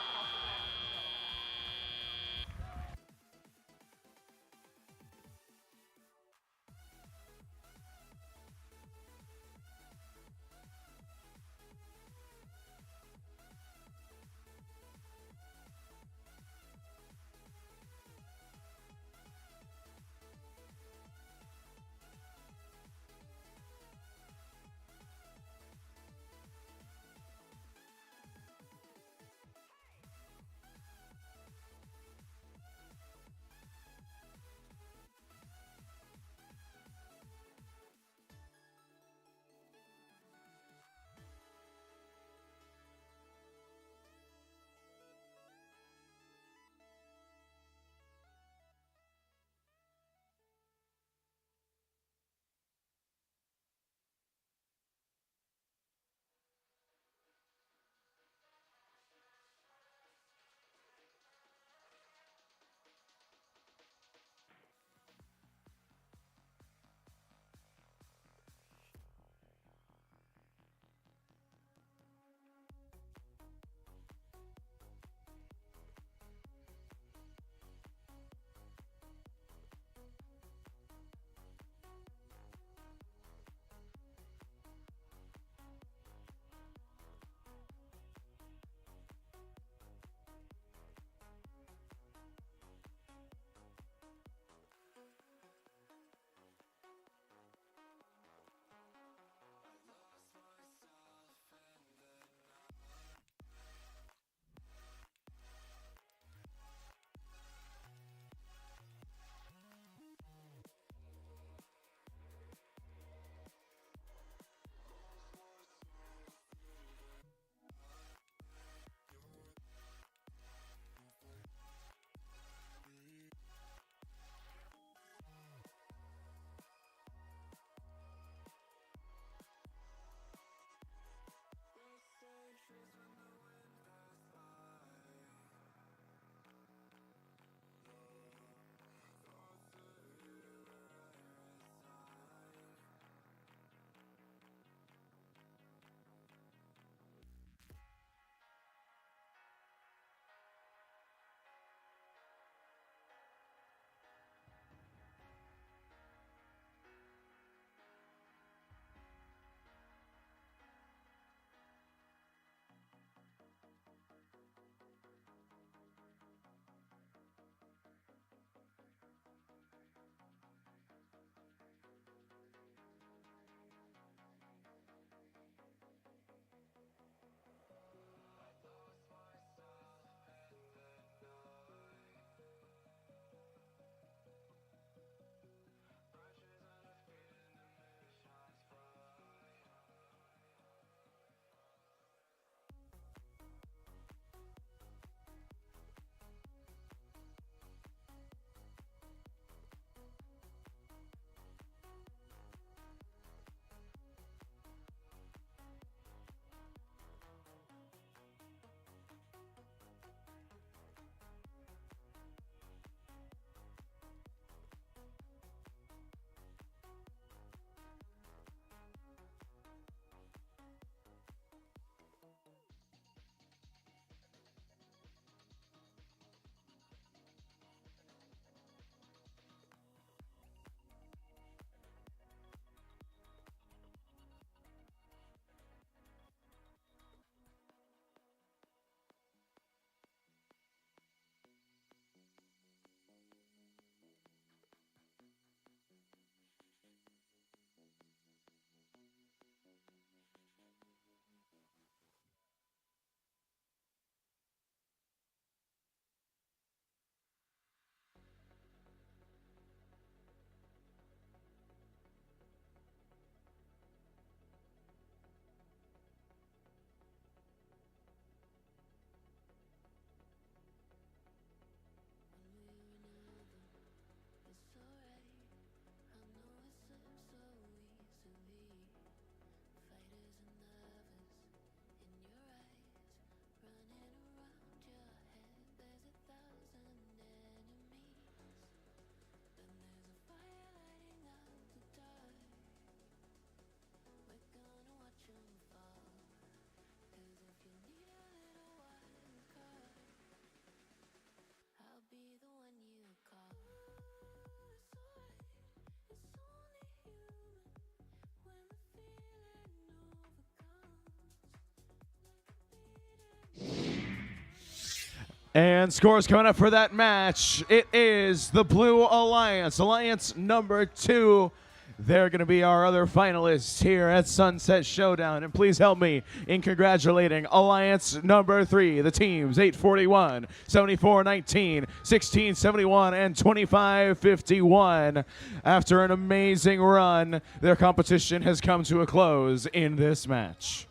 And scores coming up for that match. It is the Blue Alliance, Alliance number 2. They're going to be our other finalists here at Sunset Showdown. And please help me in congratulating Alliance number 3, the teams 841, 7419, 1671, and 2551. After an amazing run, their competition has come to a close in this match.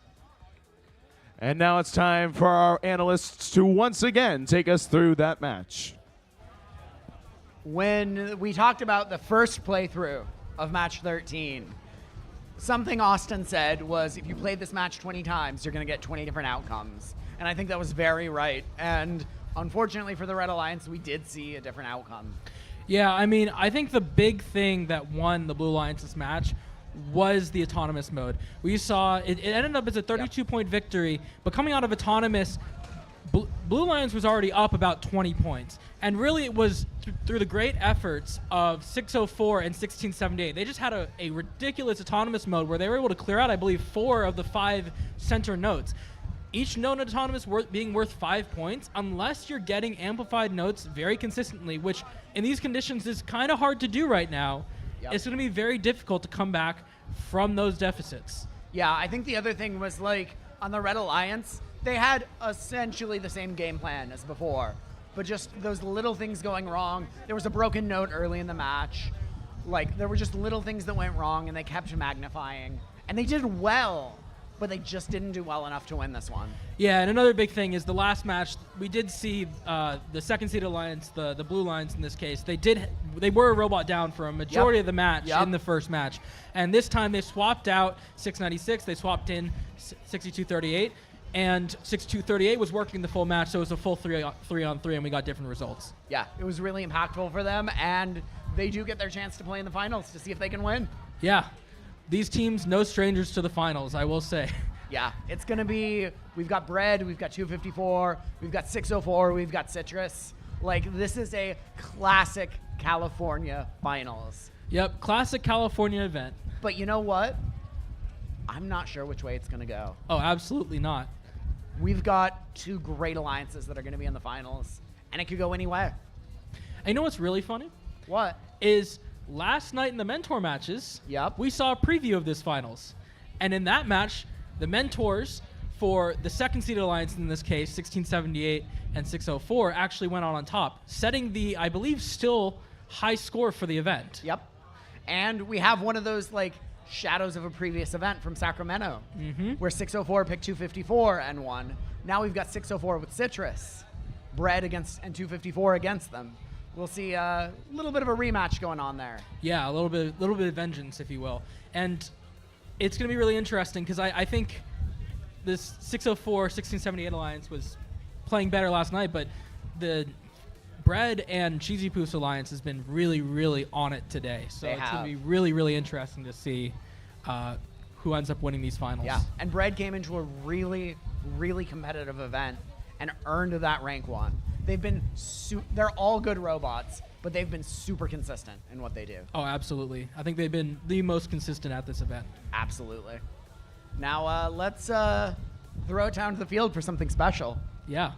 And now it's time for our analysts to once again take us through that match. When we talked about the first playthrough of match 13, something Austin said was, if you played this match 20 times, you're going to get 20 different outcomes. And I think that was very right. And unfortunately for the Red Alliance, we did see a different outcome. Yeah, I mean, I think the big thing that won the Blue Alliance's match was the autonomous mode. We saw it ended up as a 32-point victory, but coming out of autonomous, Blue Alliance was already up about 20 points. And really it was through the great efforts of 604 and 1678. They just had a ridiculous autonomous mode where they were able to clear out, I believe, 4 of the 5 center notes. Each note in autonomous being worth 5 points, unless you're getting amplified notes very consistently, which in these conditions is kind of hard to do right now. It's going to be very difficult to come back from those deficits. Yeah, I think the other thing was, like, on the Red Alliance, they had essentially the same game plan as before, but just those little things going wrong. There was a broken note early in the match. Like, there were just little things that went wrong, and they kept magnifying. And they did well, but they just didn't do well enough to win this one. Yeah, and another big thing is the last match, we did see the second seed alliance, the Blue Alliance in this case, they were a robot down for a majority of the match in the first match. And this time they swapped out 696, they swapped in 6238, and 6238 was working the full match, so it was a full 3-on-3, and we got different results. Yeah, it was really impactful for them, and they do get their chance to play in the finals to see if they can win. Yeah, these teams, no strangers to the finals, I will say. Yeah, it's going to be, we've got Bread, we've got 254, we've got 604, we've got Citrus. Like, this is a classic California finals. Yep, classic California event. But you know what? I'm not sure which way it's going to go. Oh, absolutely not. We've got 2 great alliances that are going to be in the finals, and it could go any way. And you know what's really funny? What? Is last night in the mentor matches, we saw a preview of this finals. And in that match, the mentors for the second seeded alliance, in this case, 1678 and 604, actually went out on top, setting the, I believe, still high score for the event. Yep. And we have one of those, like, shadows of a previous event from Sacramento, where 604 picked 254 and won. Now we've got 604 with Citrus, Bread against, and 254 against them. We'll see a little bit of a rematch going on there. Yeah, a little bit of vengeance, if you will. And it's going to be really interesting because I think this 604, 1678 alliance was playing better last night, but the Bread and Cheesy Poofs alliance has been really, really on it today. So it's going to be really, really interesting to see who ends up winning these finals. Yeah, and Bread came into a really, really competitive event and earned that rank 1. They've been, they're all good robots, but they've been super consistent in what they do. Oh, absolutely. I think they've been the most consistent at this event. Absolutely. Now let's throw it down to the field for something special. Yeah.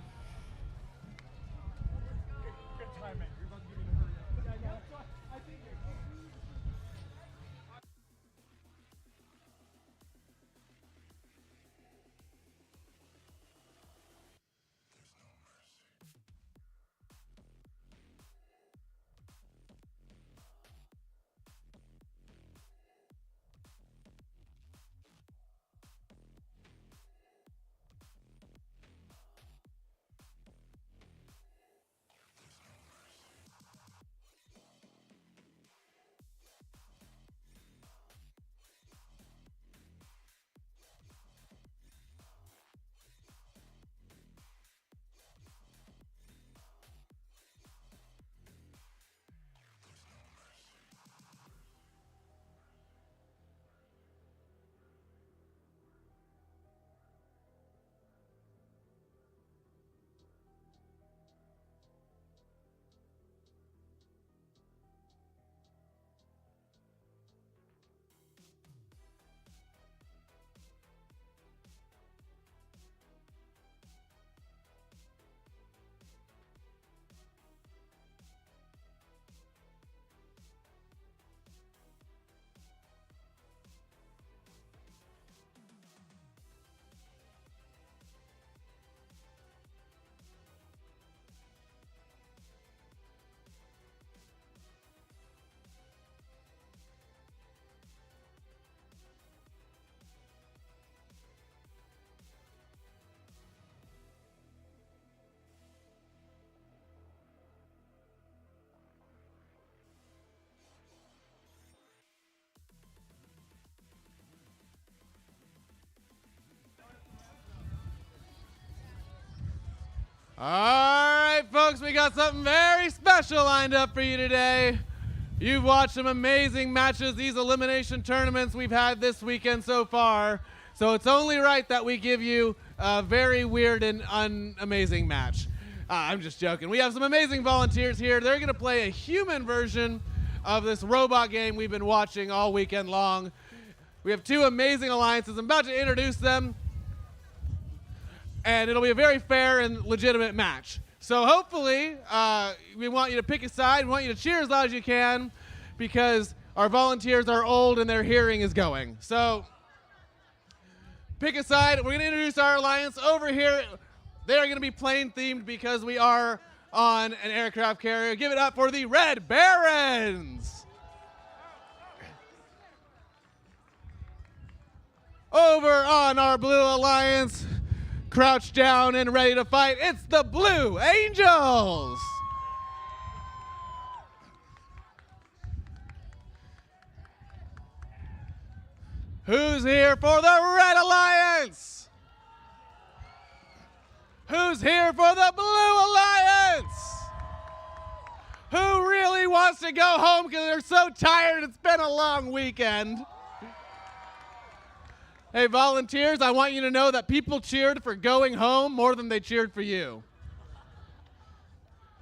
All right, folks, we got something very special lined up for you today. You've watched some amazing matches, these elimination tournaments we've had this weekend so far. So it's only right that we give you a very weird and unamazing match. I'm just joking. We have some amazing volunteers here. They're going to play a human version of this robot game we've been watching all weekend long. We have two amazing alliances. I'm about to introduce them, and it'll be a very fair and legitimate match. So hopefully, we want you to pick a side. We want you to cheer as loud as you can, because our volunteers are old and their hearing is going. So pick a side. We're going to introduce our alliance over here. They are going to be plane themed because we are on an aircraft carrier. Give it up for the Red Barons. Over on our Blue Alliance, crouched down and ready to fight, it's the Blue Angels. Who's here for the Red Alliance? Who's here for the Blue Alliance? Who really wants to go home because they're so tired? It's been a long weekend. Hey, volunteers, I want you to know that people cheered for going home more than they cheered for you.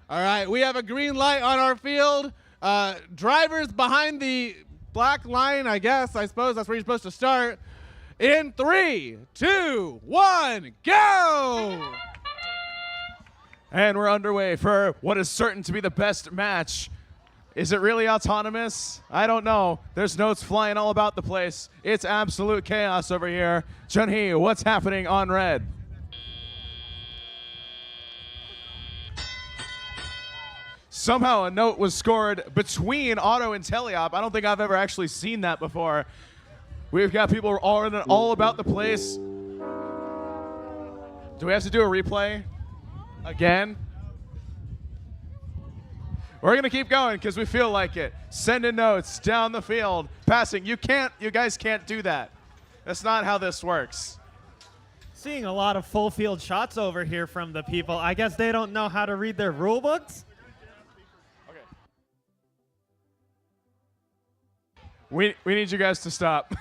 All right, we have a green light on our field. Drivers behind the black line, I suppose that's where you're supposed to start. In 3, 2, 1, go! And we're underway for what is certain to be the best match. Is it really autonomous? I don't know. There's notes flying all about the place. It's absolute chaos over here. Junhee, what's happening on red? Somehow a note was scored between Otto and Teleop. I don't think I've ever actually seen that before. We've got people all about the place. Do we have to do a replay? Again? We're going to keep going because we feel like it. Sending notes down the field. Passing. You guys can't do that. That's not how this works. Seeing a lot of full field shots over here from the people. I guess they don't know how to read their rule books. We need you guys to stop.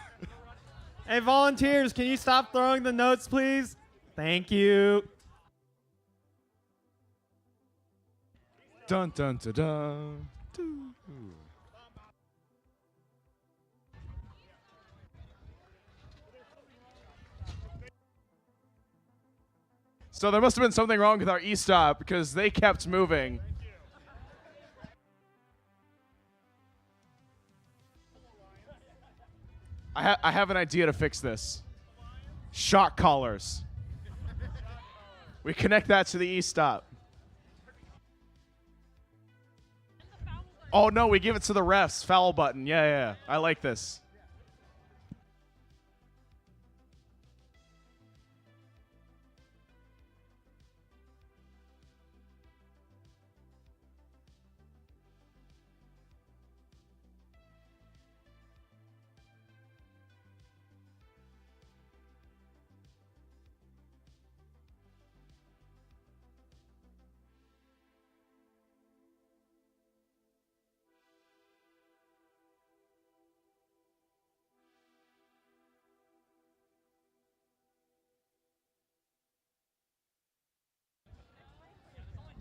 Hey, volunteers, can you stop throwing the notes, please? Thank you. Dun dun dun dun. So there must have been something wrong with our E-stop because they kept moving. I have an idea to fix this. Shock collars. We connect that to the E-stop. Oh no, we give it to the refs. Foul button. Yeah. I like this.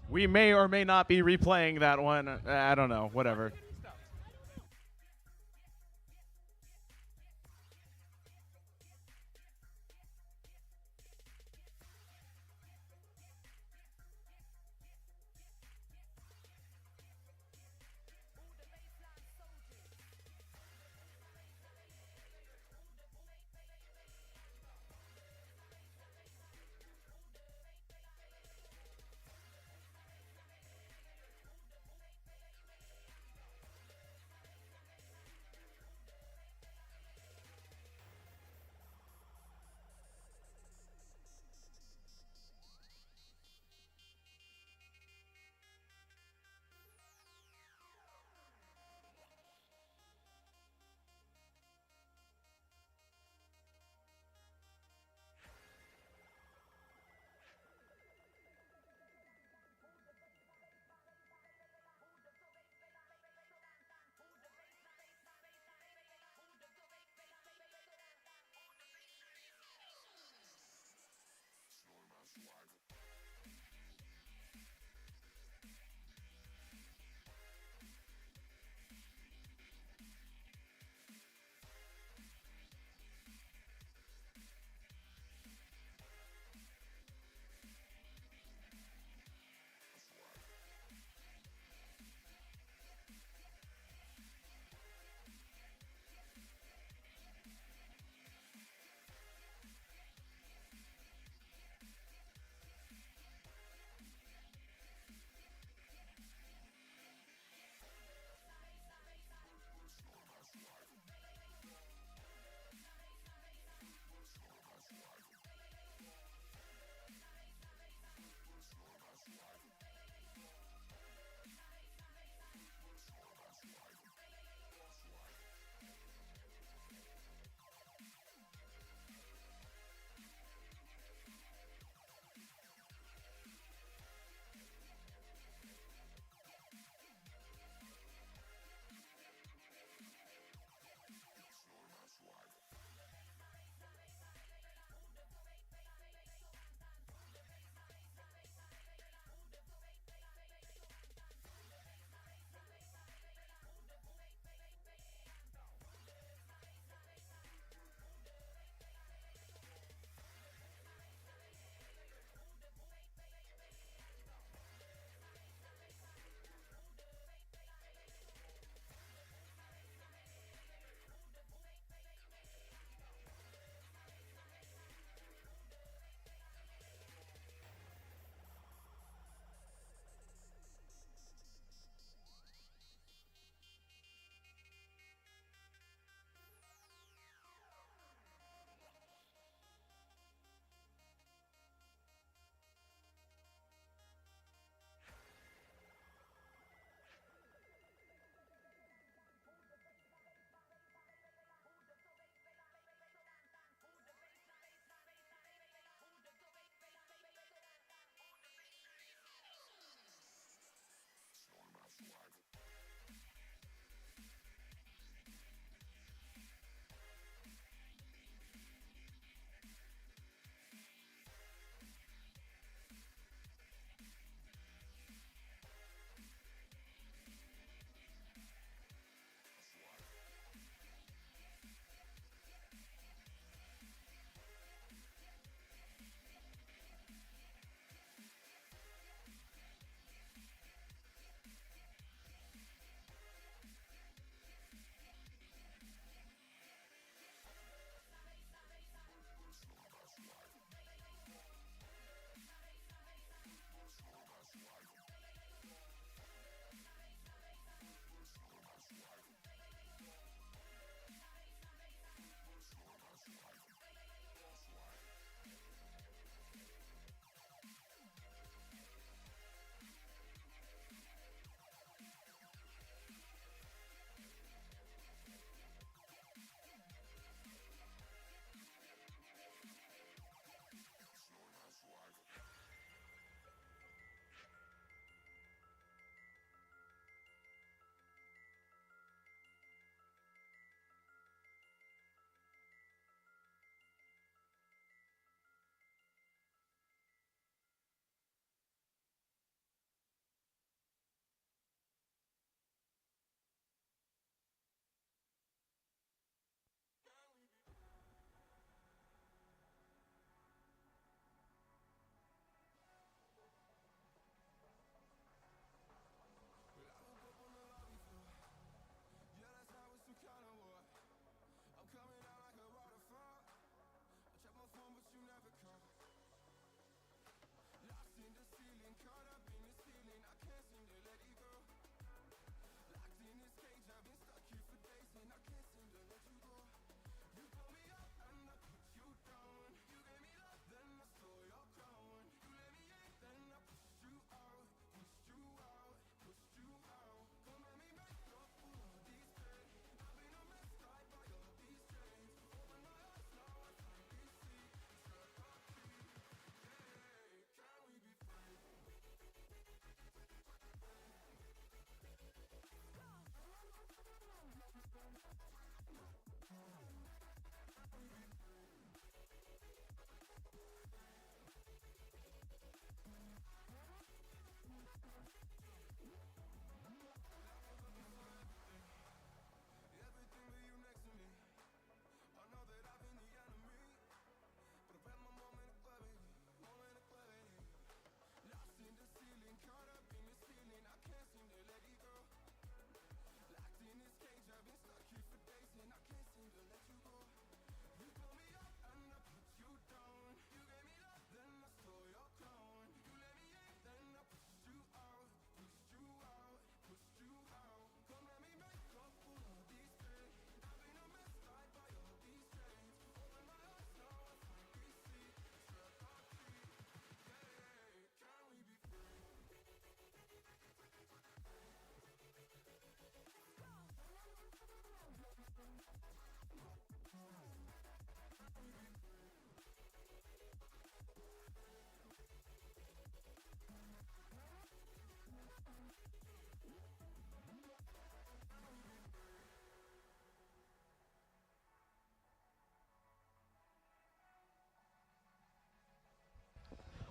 We may or may not be replaying that one. I don't know. Whatever.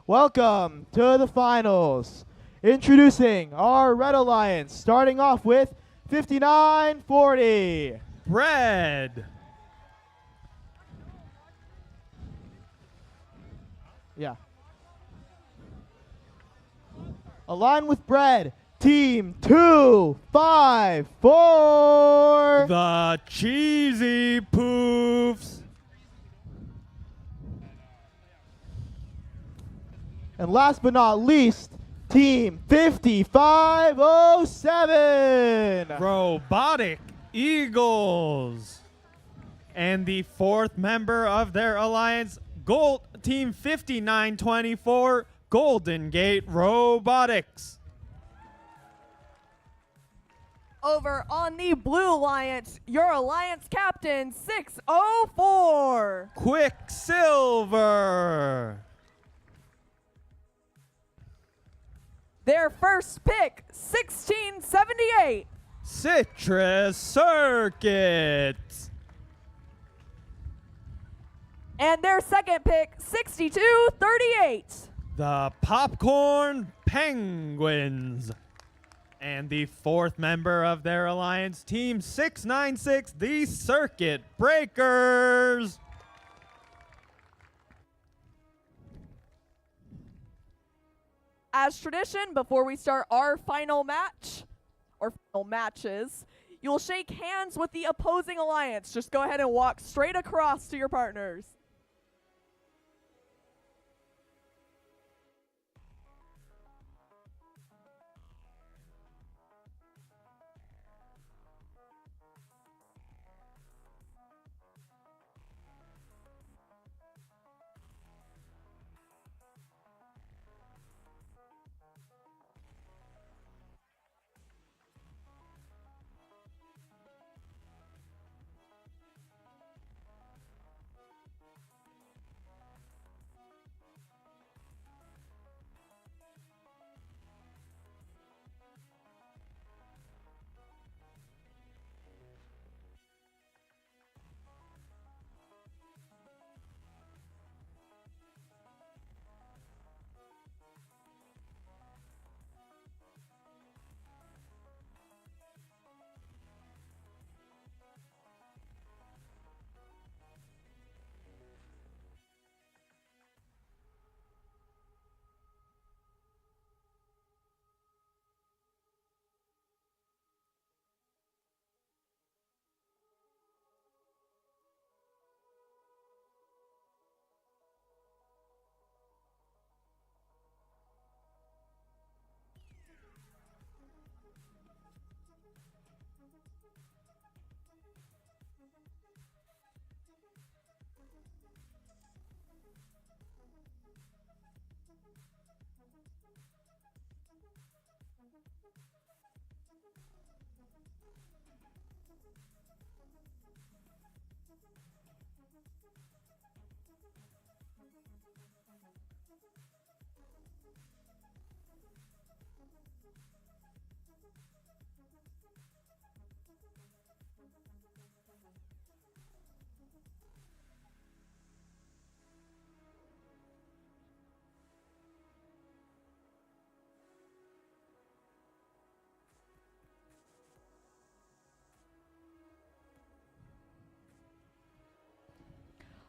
Welcome to the finals. Introducing our Red Alliance, starting off with 5940. Red. Yeah. Align with Bread. Team 254. The Cheesy Poofs. And last but not least, Team 5507. Robotic Eagles. And the fourth member of their alliance, Gold Team 5924, Golden Gate Robotics. Over on the Blue Alliance, your Alliance Captain 604. Quicksilver. Their first pick, 1678. Citrus Circuits. And their second pick, 6238. The Popcorn Penguins. And the fourth member of their alliance, Team 696, the Circuit Breakers. As tradition, before we start our final match, or final matches, you'll shake hands with the opposing alliance. Just go ahead and walk straight across to your partners.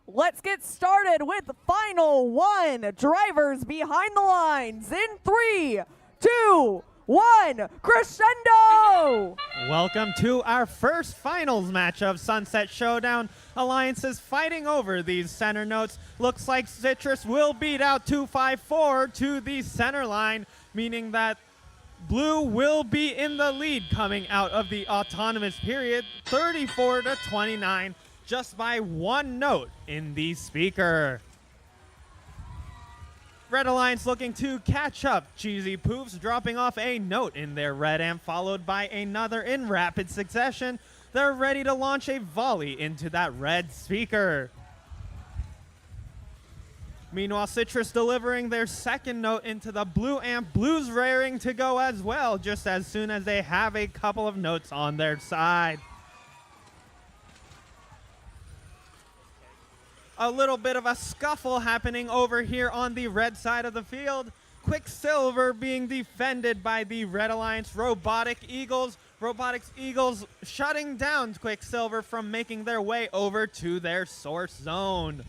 Let's get started with final one. Drivers behind the lines in 3, 2, 1, crescendo! Welcome to our first finals match of Sunset Showdown. Alliances fighting over these center notes. Looks like Citrus will beat out 254 to the center line, meaning that Blue will be in the lead coming out of the autonomous period, 34 to 29. Just by one note in the speaker. Red Alliance looking to catch up. Cheesy Poofs dropping off a note in their red amp, followed by another in rapid succession. They're ready to launch a volley into that red speaker. Meanwhile, Citrus delivering their second note into the blue amp. Blue's raring to go as well, just as soon as they have a couple of notes on their side. A little bit of a scuffle happening over here on the red side of the field. Quicksilver being defended by the Red Alliance Robotic Eagles. Robotics Eagles shutting down Quicksilver from making their way over to their source zone.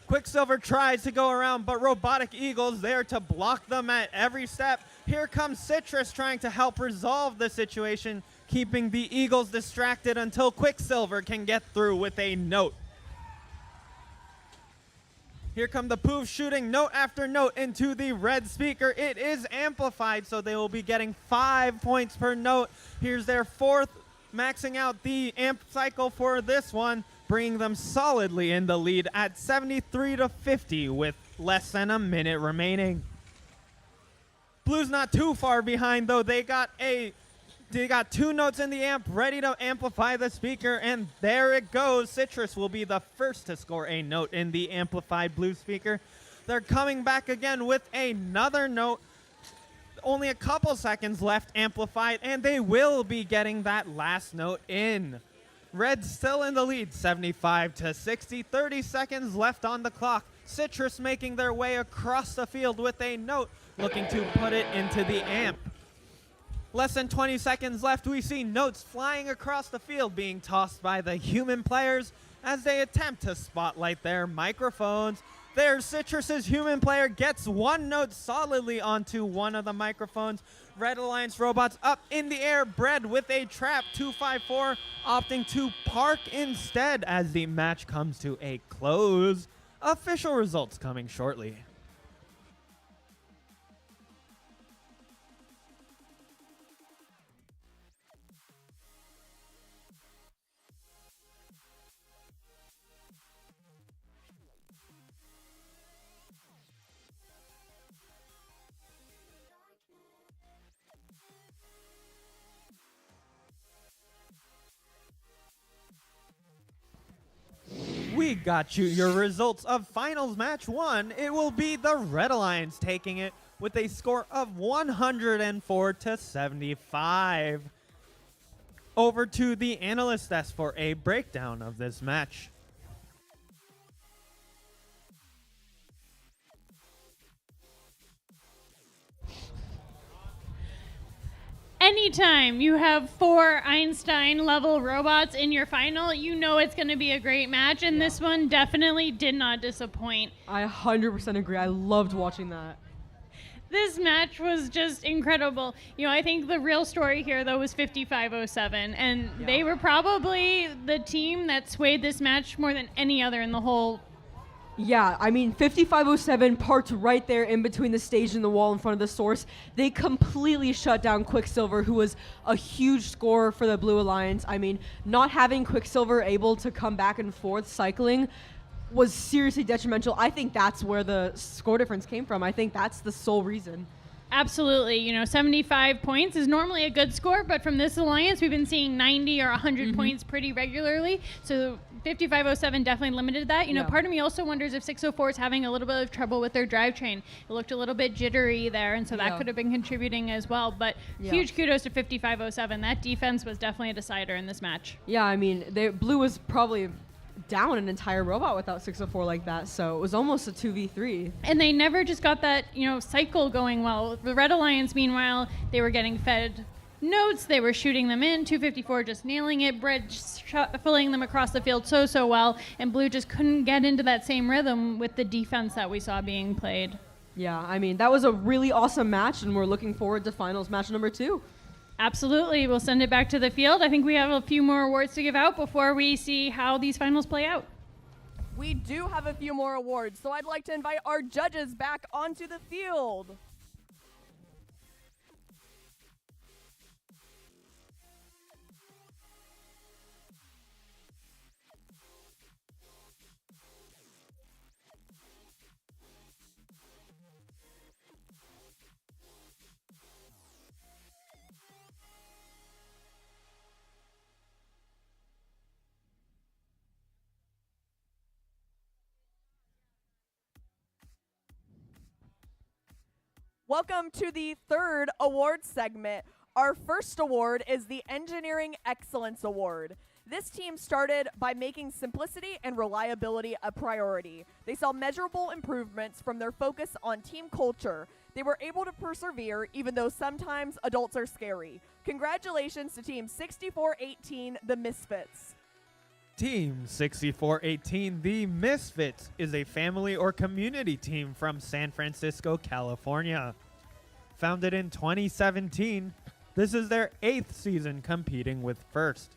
Quicksilver tries to go around, but Robotic Eagles there to block them at every step. Here comes Citrus trying to help resolve the situation, keeping the Eagles distracted until Quicksilver can get through with a note. Here come the Poofs shooting note after note into the red speaker. It is amplified, so they will be getting 5 points per note. Here's their fourth, maxing out the amp cycle for this one, bringing them solidly in the lead at 73-50 with less than a minute remaining. Blue's not too far behind, though. They got 2 notes in the amp ready to amplify the speaker, and there it goes. Citrus will be the first to score a note in the amplified blue speaker. They're coming back again with another note. Only a couple seconds left amplified, and they will be getting that last note in. Red still in the lead, 75-60, 30 seconds left on the clock. Citrus making their way across the field with a note, looking to put it into the amp. Less than 20 seconds left, we see notes flying across the field being tossed by the human players as they attempt to spotlight their microphones. There, Citrus's human player gets 1 note solidly onto one of the microphones. Red Alliance robots up in the air, Bread with a trap, 254, opting to park instead as the match comes to a close. Official results coming shortly. We got you your results of finals match 1. It will be the Red Alliance taking it with a score of 104-75. Over to the analyst desk for a breakdown of this match. Anytime you have 4 Einstein-level robots in your final, you know it's going to be a great match, and this one definitely did not disappoint. I 100% agree. I loved watching that. This match was just incredible. You know, I think the real story here, though, was 5507, and they were probably the team that swayed this match more than any other in the whole. Yeah, I mean, 5507 parked right there in between the stage and the wall in front of the source. They completely shut down Quicksilver, who was a huge scorer for the Blue Alliance. I mean, not having Quicksilver able to come back and forth cycling was seriously detrimental. I think that's where the score difference came from. I think that's the sole reason. Absolutely. You know, 75 points is normally a good score, but from this alliance, we've been seeing 90 or 100 points pretty regularly. So 5507 definitely limited that. You know, part of me also wonders if 604 is having a little bit of trouble with their drivetrain. It looked a little bit jittery there, and so that could have been contributing as well. But huge kudos to 5507. That defense was definitely a decider in this match. Yeah, I mean, Blue was probably down an entire robot without 604 like that, so it was almost a 2v3. And they never just got that, you know, cycle going well. The Red Alliance, meanwhile, they were getting fed notes, they were shooting them in, 254 just nailing it, Bread filling them across the field so well, and Blue just couldn't get into that same rhythm with the defense that we saw being played. Yeah, I mean, that was a really awesome match, and we're looking forward to finals match number 2. Absolutely. We'll send it back to the field. I think we have a few more awards to give out before we see how these finals play out. We do have a few more awards, so I'd like to invite our judges back onto the field. Welcome to the third award segment. Our first award is the Engineering Excellence Award. This team started by making simplicity and reliability a priority. They saw measurable improvements from their focus on team culture. They were able to persevere even though sometimes adults are scary. Congratulations to Team 6418, the Misfits. Team 6418, the Misfits, is a family or community team from San Francisco, California. Founded in 2017, this is their 8th season competing with FIRST.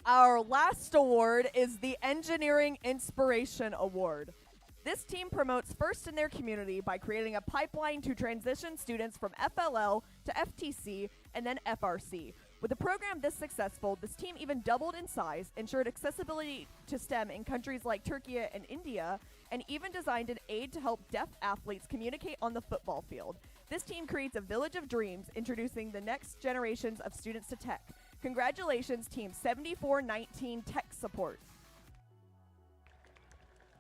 Our last award is the Engineering Inspiration Award. This team promotes FIRST in their community by creating a pipeline to transition students from FLL to FTC and then FRC. With a program this successful, this team even doubled in size, ensured accessibility to STEM in countries like Turkey and India, and even designed an aid to help deaf athletes communicate on the football field. This team creates a village of dreams, introducing the next generations of students to tech. Congratulations, Team 7419 Tech Support.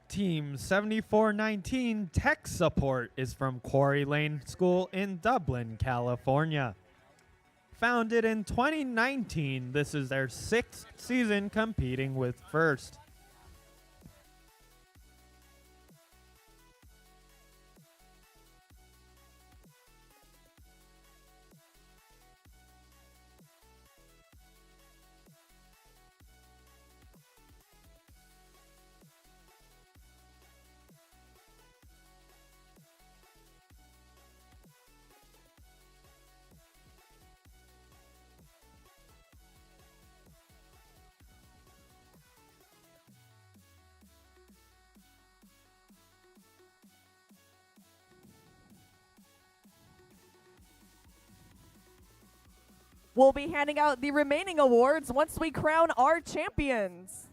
Team 7419 Tech Support is from Quarry Lane School in Dublin, California. Founded in 2019, this is their 6th season competing with FIRST. We'll be handing out the remaining awards once we crown our champions.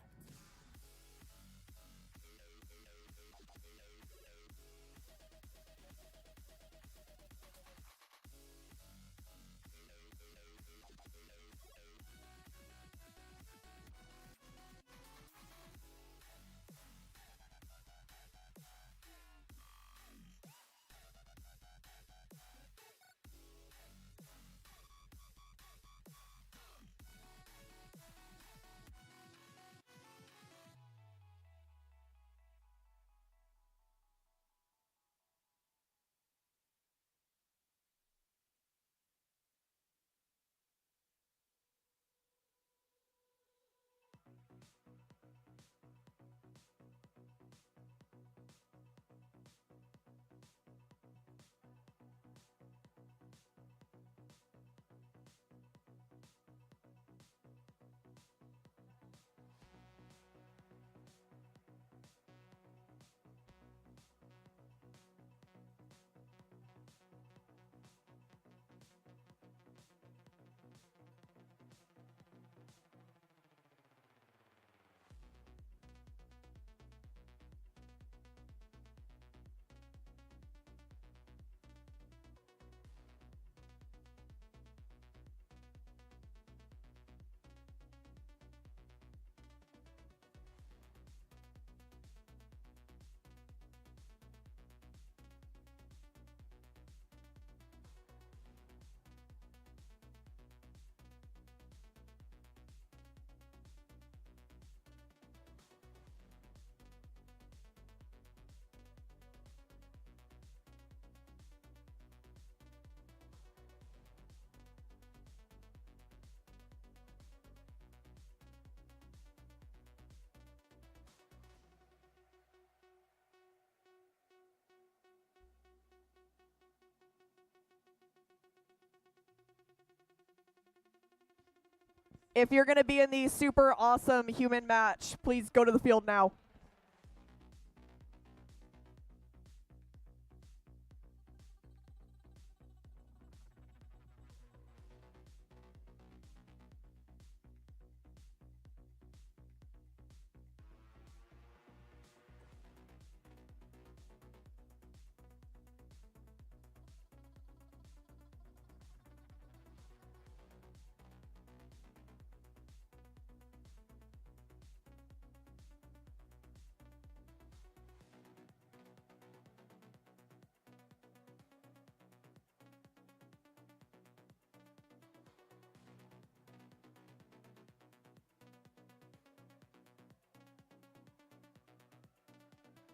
If you're going to be in the super awesome human match, please go to the field now.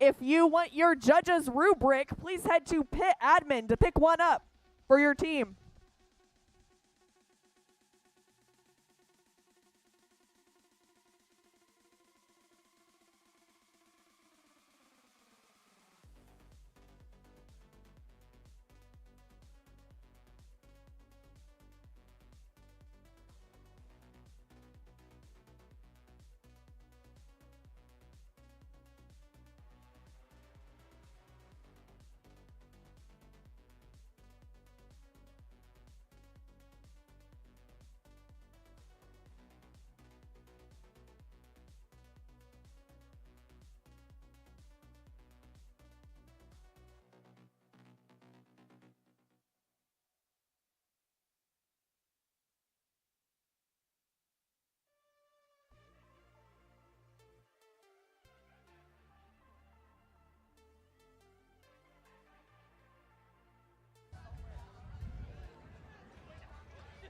If you want your judge's rubric, please head to Pit Admin to pick one up for your team.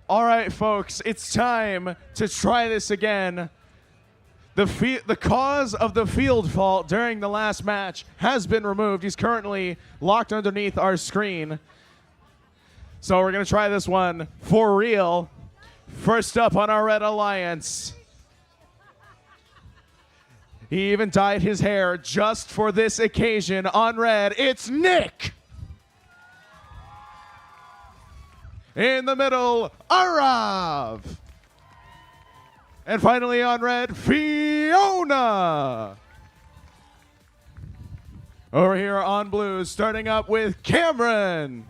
All right, folks, it's time to try this again. The cause of the field fault during the last match has been removed. He's currently locked underneath our screen. So we're going to try this one for real. First up on our Red Alliance. He even dyed his hair just for this occasion on red. It's Nick. In the middle, Arav. And finally on red, Fiona. Over here on blue, starting up with Cameron.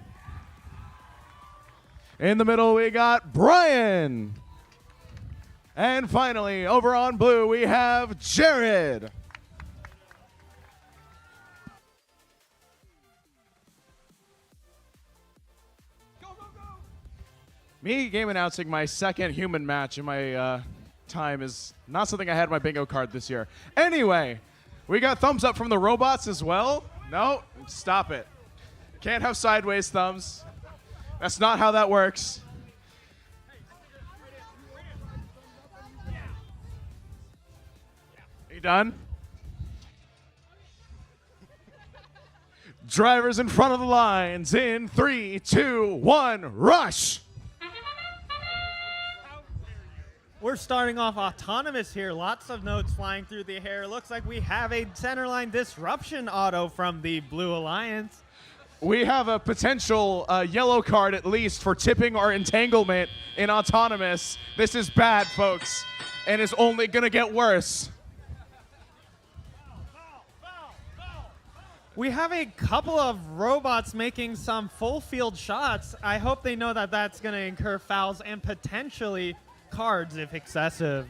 In the middle, we got Brian. And finally, over on blue, we have Jared. Me game announcing my second human match in my time is not something I had in my bingo card this year. Anyway, we got thumbs up from the robots as well. No, stop it. Can't have sideways thumbs. That's not how that works. Are you done? Drivers in front of the lines in 3, 2, 1, rush! We're starting off autonomous here. Lots of notes flying through the air. Looks like we have a centerline disruption auto from the Blue Alliance. We have a potential yellow card at least for tipping or entanglement in autonomous. This is bad, folks, and it's only going to get worse. We have a couple of robots making some full field shots. I hope they know that that's going to incur fouls and potentially cards if excessive.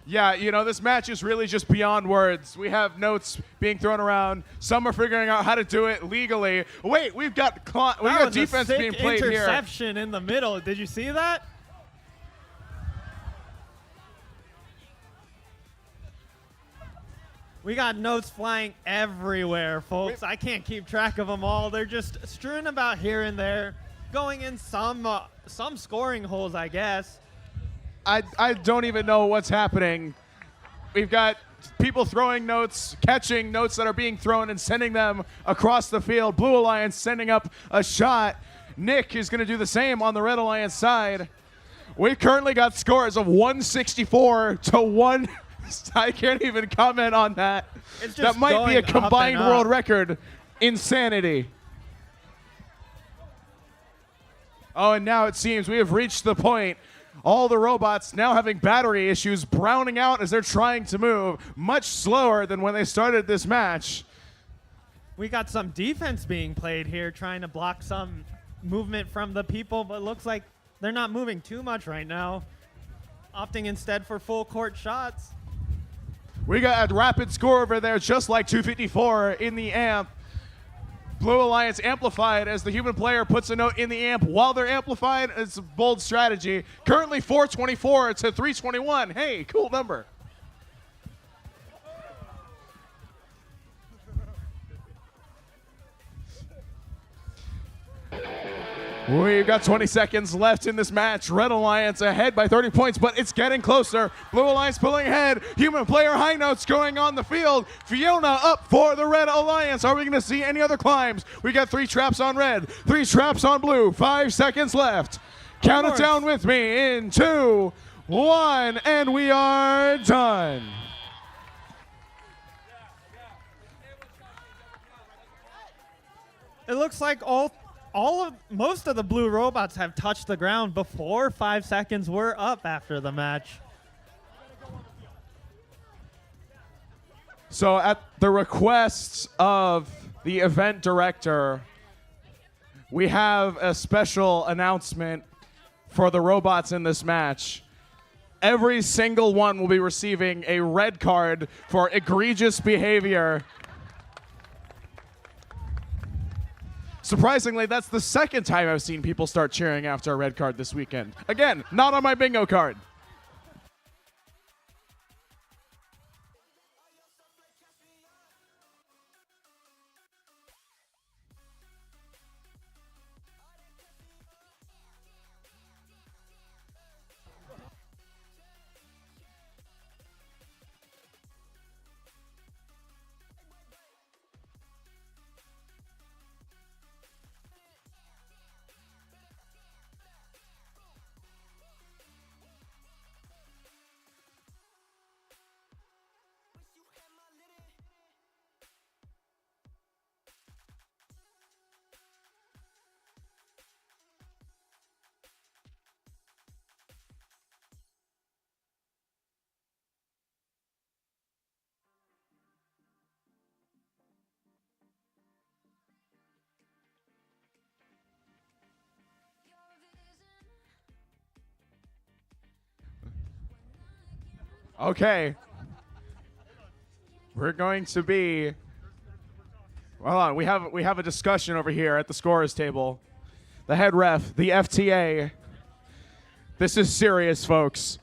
Yeah, you know, this match is really just beyond words. We have notes being thrown around. Some are figuring out how to do it legally. Wait, we've got defense being played here. Interception in the middle. Did you see that? We got notes flying everywhere, folks. I can't keep track of them all. They're just strewn about here and there, going in some scoring holes, I guess. I don't even know what's happening. We've got people throwing notes, catching notes that are being thrown and sending them across the field. Blue Alliance sending up a shot. Nick is going to do the same on the Red Alliance side. We've currently got scores of 164 to 1. I can't even comment on that. That might be a combined world record. Insanity. Oh, and now it seems we have reached the point. All the robots now having battery issues, browning out as they're trying to move, much slower than when they started this match. We got some defense being played here, trying to block some movement from the people, but looks like they're not moving too much right now, opting instead for full court shots. We got a rapid score over there, just like 254 in the amp. Blue Alliance amplified as the human player puts a note in the amp while they're amplified. It's a bold strategy. Currently 424 to 321. Hey, cool number. We've got 20 seconds left in this match. Red Alliance ahead by 30 points, but it's getting closer. Blue Alliance pulling ahead. Human player high notes going on the field. Fiona up for the Red Alliance. Are we going to see any other climbs? We got 3 traps on red, 3 traps on blue. 5 seconds left. Count it down with me in 2, 1, and we are done. It looks like most of the blue robots have touched the ground before 5 seconds were up after the match. So at the request of the event director, we have a special announcement for the robots in this match. Every single one will be receiving a red card for egregious behavior. Surprisingly, that's the second time I've seen people start cheering after a red card this weekend. Again, not on my bingo card. Okay. We're going to be. Hold on. We have a discussion over here at the scorers table. The head ref, the FTA. This is serious, folks.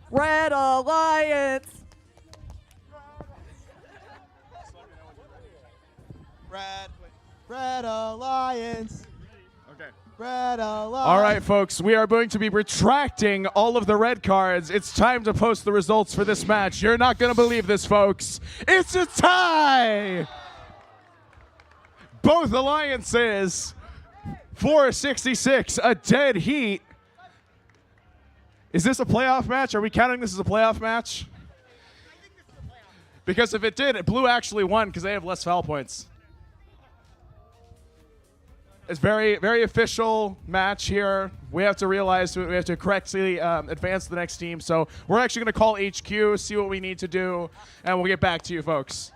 Red Alliance. Red Alliance. Okay. Red Alliance. All right, folks, we are going to be retracting all of the red cards. It's time to post the results for this match. You're not going to believe this, folks. It's a tie! Both alliances, 466, a dead heat. Is this a playoff match? Are we counting this as a playoff match? Because if it did, blue actually won because they have less foul points. It's very, very official match here. We have to realize we have to correctly advance the next team. So we're actually going to call HQ, see what we need to do, and we'll get back to you folks.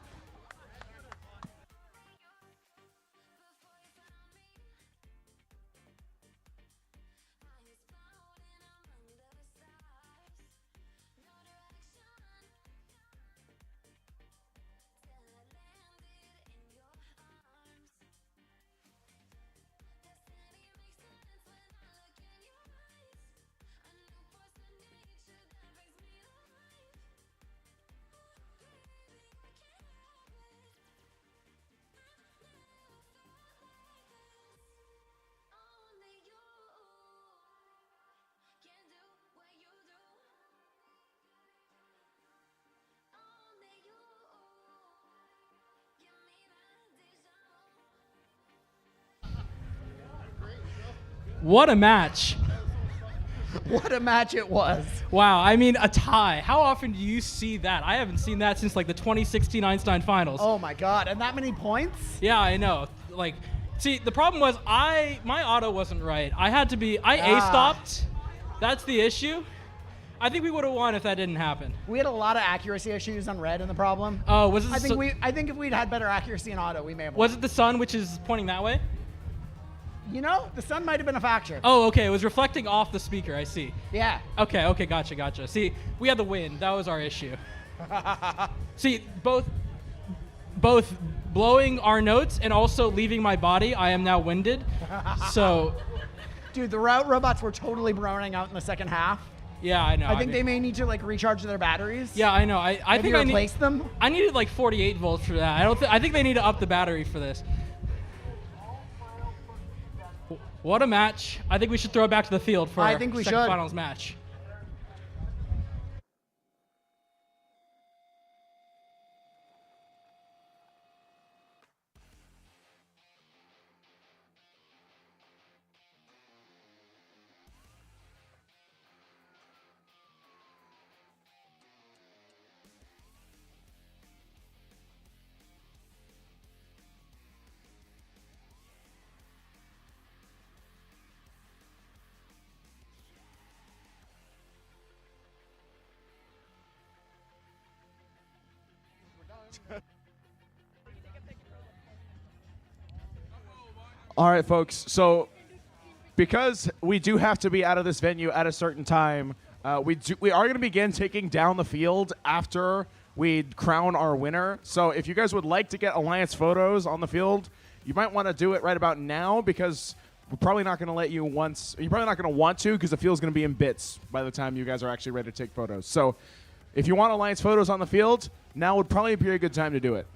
What a match. What a match it was. Wow, I mean, a tie. How often do you see that? I haven't seen that since like the 2016 Einstein Finals. Oh my God, and that many points? Yeah, I know. Like, see, the problem was my auto wasn't right. I A-stopped. That's the issue. I think we would have won if that didn't happen. We had a lot of accuracy issues on red in the problem. Oh, was it? I think if we'd had better accuracy in auto, we may have won. Was it the sun, which is pointing that way? You know, the sun might have been a factor. Oh, okay. It was reflecting off the speaker. I see. Yeah. Okay. Gotcha. See, we had the wind. That was our issue. See, both blowing our notes and also leaving my body, I am now winded. So, dude, the route robots were totally browning out in the second half. Yeah, I know. I think mean- they may need to like recharge their batteries. Yeah, I know. I Maybe think I replace them. I needed like 48 volts for that. I think they need to up the battery for this. What a match! I think we should throw it back to the field for I think we second should. finals match. All right, folks. So because we do have to be out of this venue at a certain time, we are going to begin taking down the field after we crown our winner. So if you guys would like to get Alliance photos on the field, you might want to do it right about now because we're probably not going to let you once. You're probably not going to want to because the field's going to be in bits by the time you guys are actually ready to take photos. So if you want Alliance photos on the field, now would probably be a good time to do it.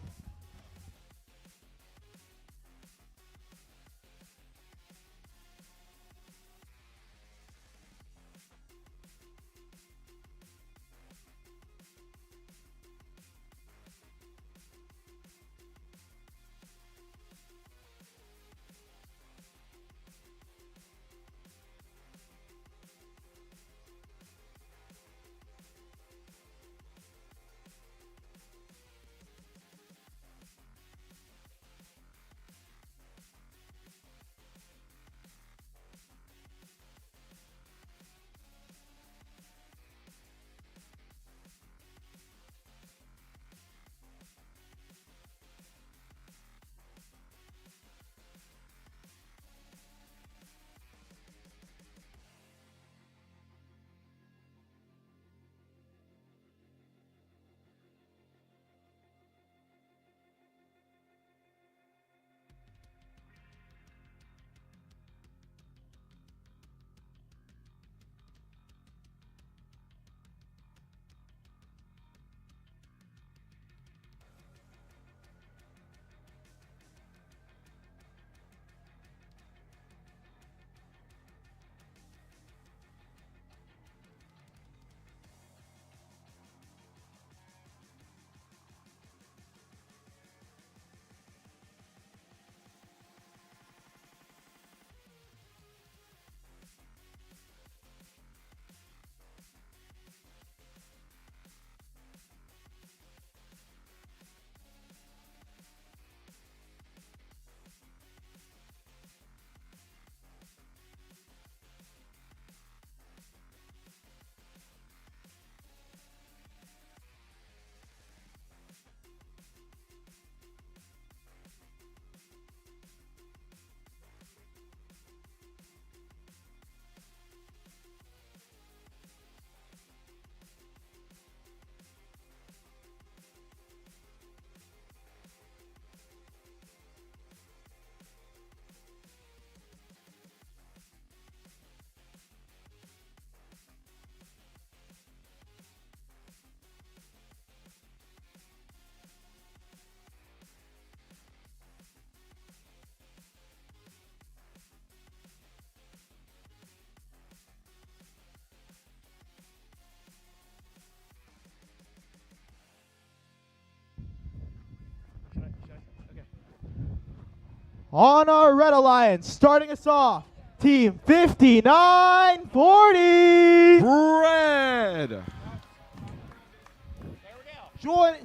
On our Red Alliance, starting us off, Team 5940. Red.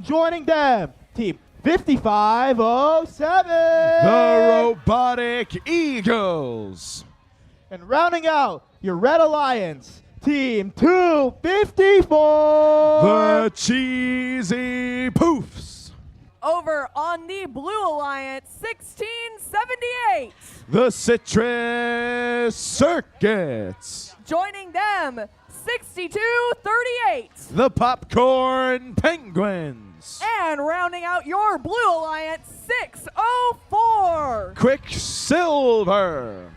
Joining them, Team 5507. The Robotic Eagles. And rounding out your Red Alliance, Team 254. The Cheesy Poofs. Over on the Blue Alliance, 1678. The Citrus Circuits. Joining them, 6238. The Popcorn Penguins. And rounding out your Blue Alliance, 604. Quicksilver.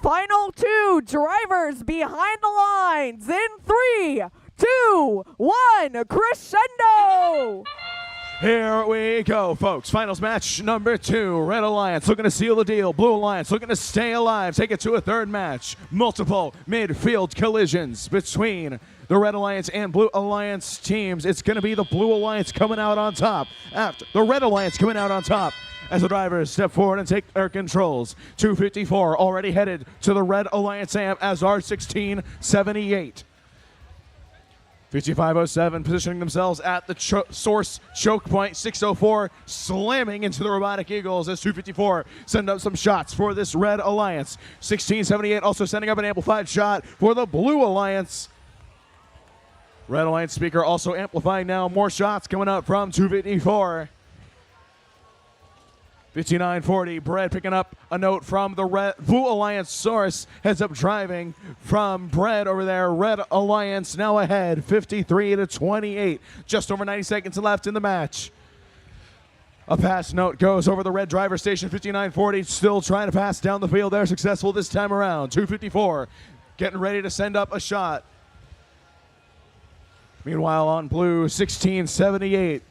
Final two drivers behind the lines in 3, 2, 1, crescendo! Here we go, folks. Finals match number 2. Red Alliance looking to seal the deal. Blue Alliance looking to stay alive, take it to a third match. Multiple midfield collisions between the Red Alliance and Blue Alliance teams. It's going to be the Blue Alliance coming out on top after the Red Alliance coming out on top as the drivers step forward and take their controls. 254 already headed to the Red Alliance amp as R1678. 5507 positioning themselves at the source choke point. 604 slamming into the Robotic Eagles as 254 send up some shots for this Red Alliance. 1678 also sending up an amplified shot for the Blue Alliance. Red Alliance speaker also amplifying now. More shots coming up from 254. 5940, Brett picking up a note from the Blue Alliance source. Heads up driving from Brett over there. Red Alliance now ahead, 53-28. Just over 90 seconds left in the match. A pass note goes over the red driver station. 5940 still trying to pass down the field. They're successful this time around. 254 getting ready to send up a shot. Meanwhile on blue, 1678.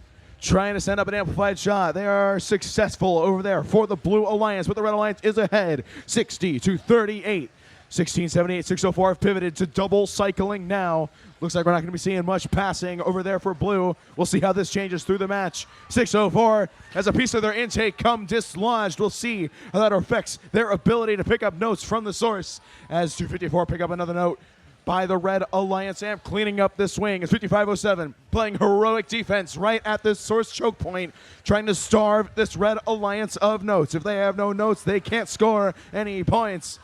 Trying to send up an amplified shot. They are successful over there for the Blue Alliance, but the Red Alliance is ahead, 60-38. 1678, 604 have pivoted to double cycling now. Looks like we're not going to be seeing much passing over there for Blue. We'll see how this changes through the match. 604 has a piece of their intake come dislodged. We'll see how that affects their ability to pick up notes from the source as 254 pick up another note by the Red Alliance amp, cleaning up this wing. It's 5507 playing heroic defense right at this source choke point, trying to starve this Red Alliance of notes. If they have no notes, they can't score any points.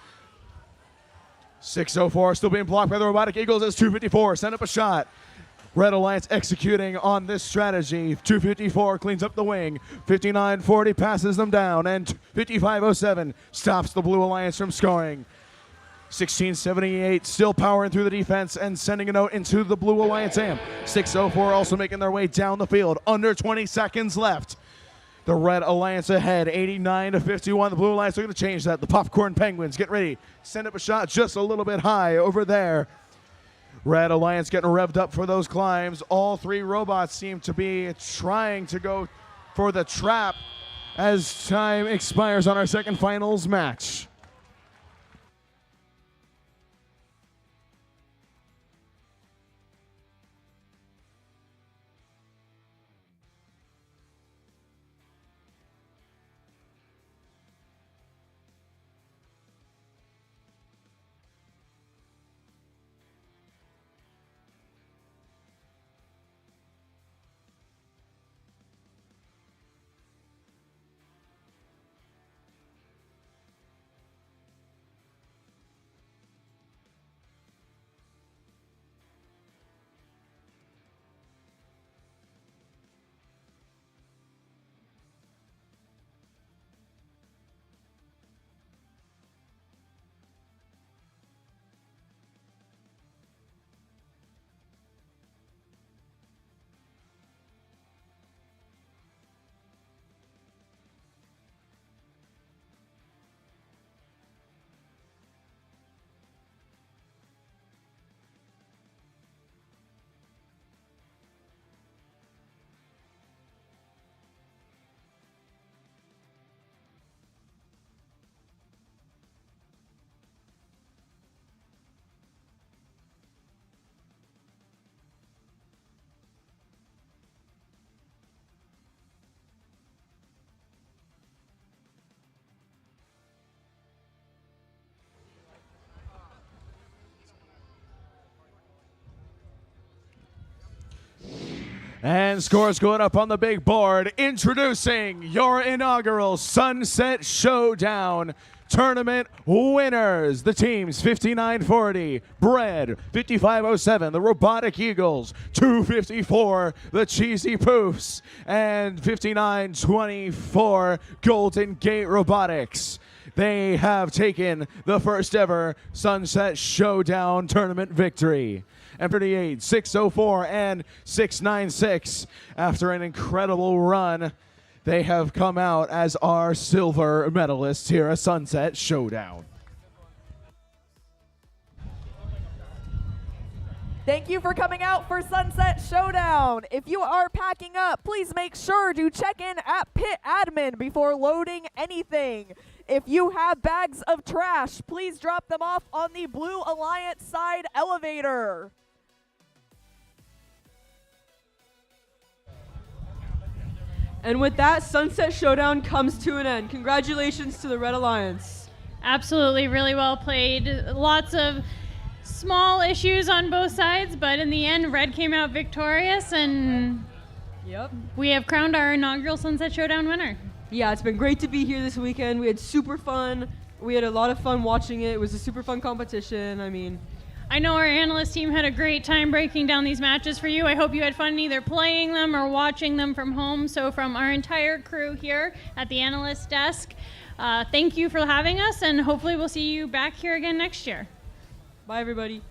604 still being blocked by the Robotic Eagles as 254 send up a shot. Red Alliance executing on this strategy. 254 cleans up the wing. 5940 passes them down, and 5507 stops the Blue Alliance from scoring. 1678 still powering through the defense and sending a note into the Blue Alliance amp. 604 also making their way down the field. Under 20 seconds left. The Red Alliance ahead, 89-51. The Blue Alliance are going to change that. The Popcorn Penguins get ready. Send up a shot just a little bit high over there. Red Alliance getting revved up for those climbs. All three robots seem to be trying to go for the trap as time expires on our second finals match. And scores going up on the big board. Introducing your inaugural Sunset Showdown tournament winners. The teams 5940, Bread 5507, the Robotic Eagles 254, the Cheesy Poofs, and 5924, Golden Gate Robotics. They have taken the first ever Sunset Showdown tournament victory. And 38, 604, and 696. After an incredible run, they have come out as our silver medalists here at Sunset Showdown. Thank you for coming out for Sunset Showdown. If you are packing up, please make sure to check in at pit admin before loading anything. If you have bags of trash, please drop them off on the Blue Alliance side elevator. And with that, Sunset Showdown comes to an end. Congratulations to the Red Alliance. Absolutely, really well played. Lots of small issues on both sides, but in the end, Red came out victorious, and we have crowned our inaugural Sunset Showdown winner. Yeah, it's been great to be here this weekend. We had super fun. We had a lot of fun watching it. It was a super fun competition. I know our analyst team had a great time breaking down these matches for you. I hope you had fun either playing them or watching them from home. So from our entire crew here at the analyst desk, thank you for having us, and hopefully we'll see you back here again next year. Bye, everybody.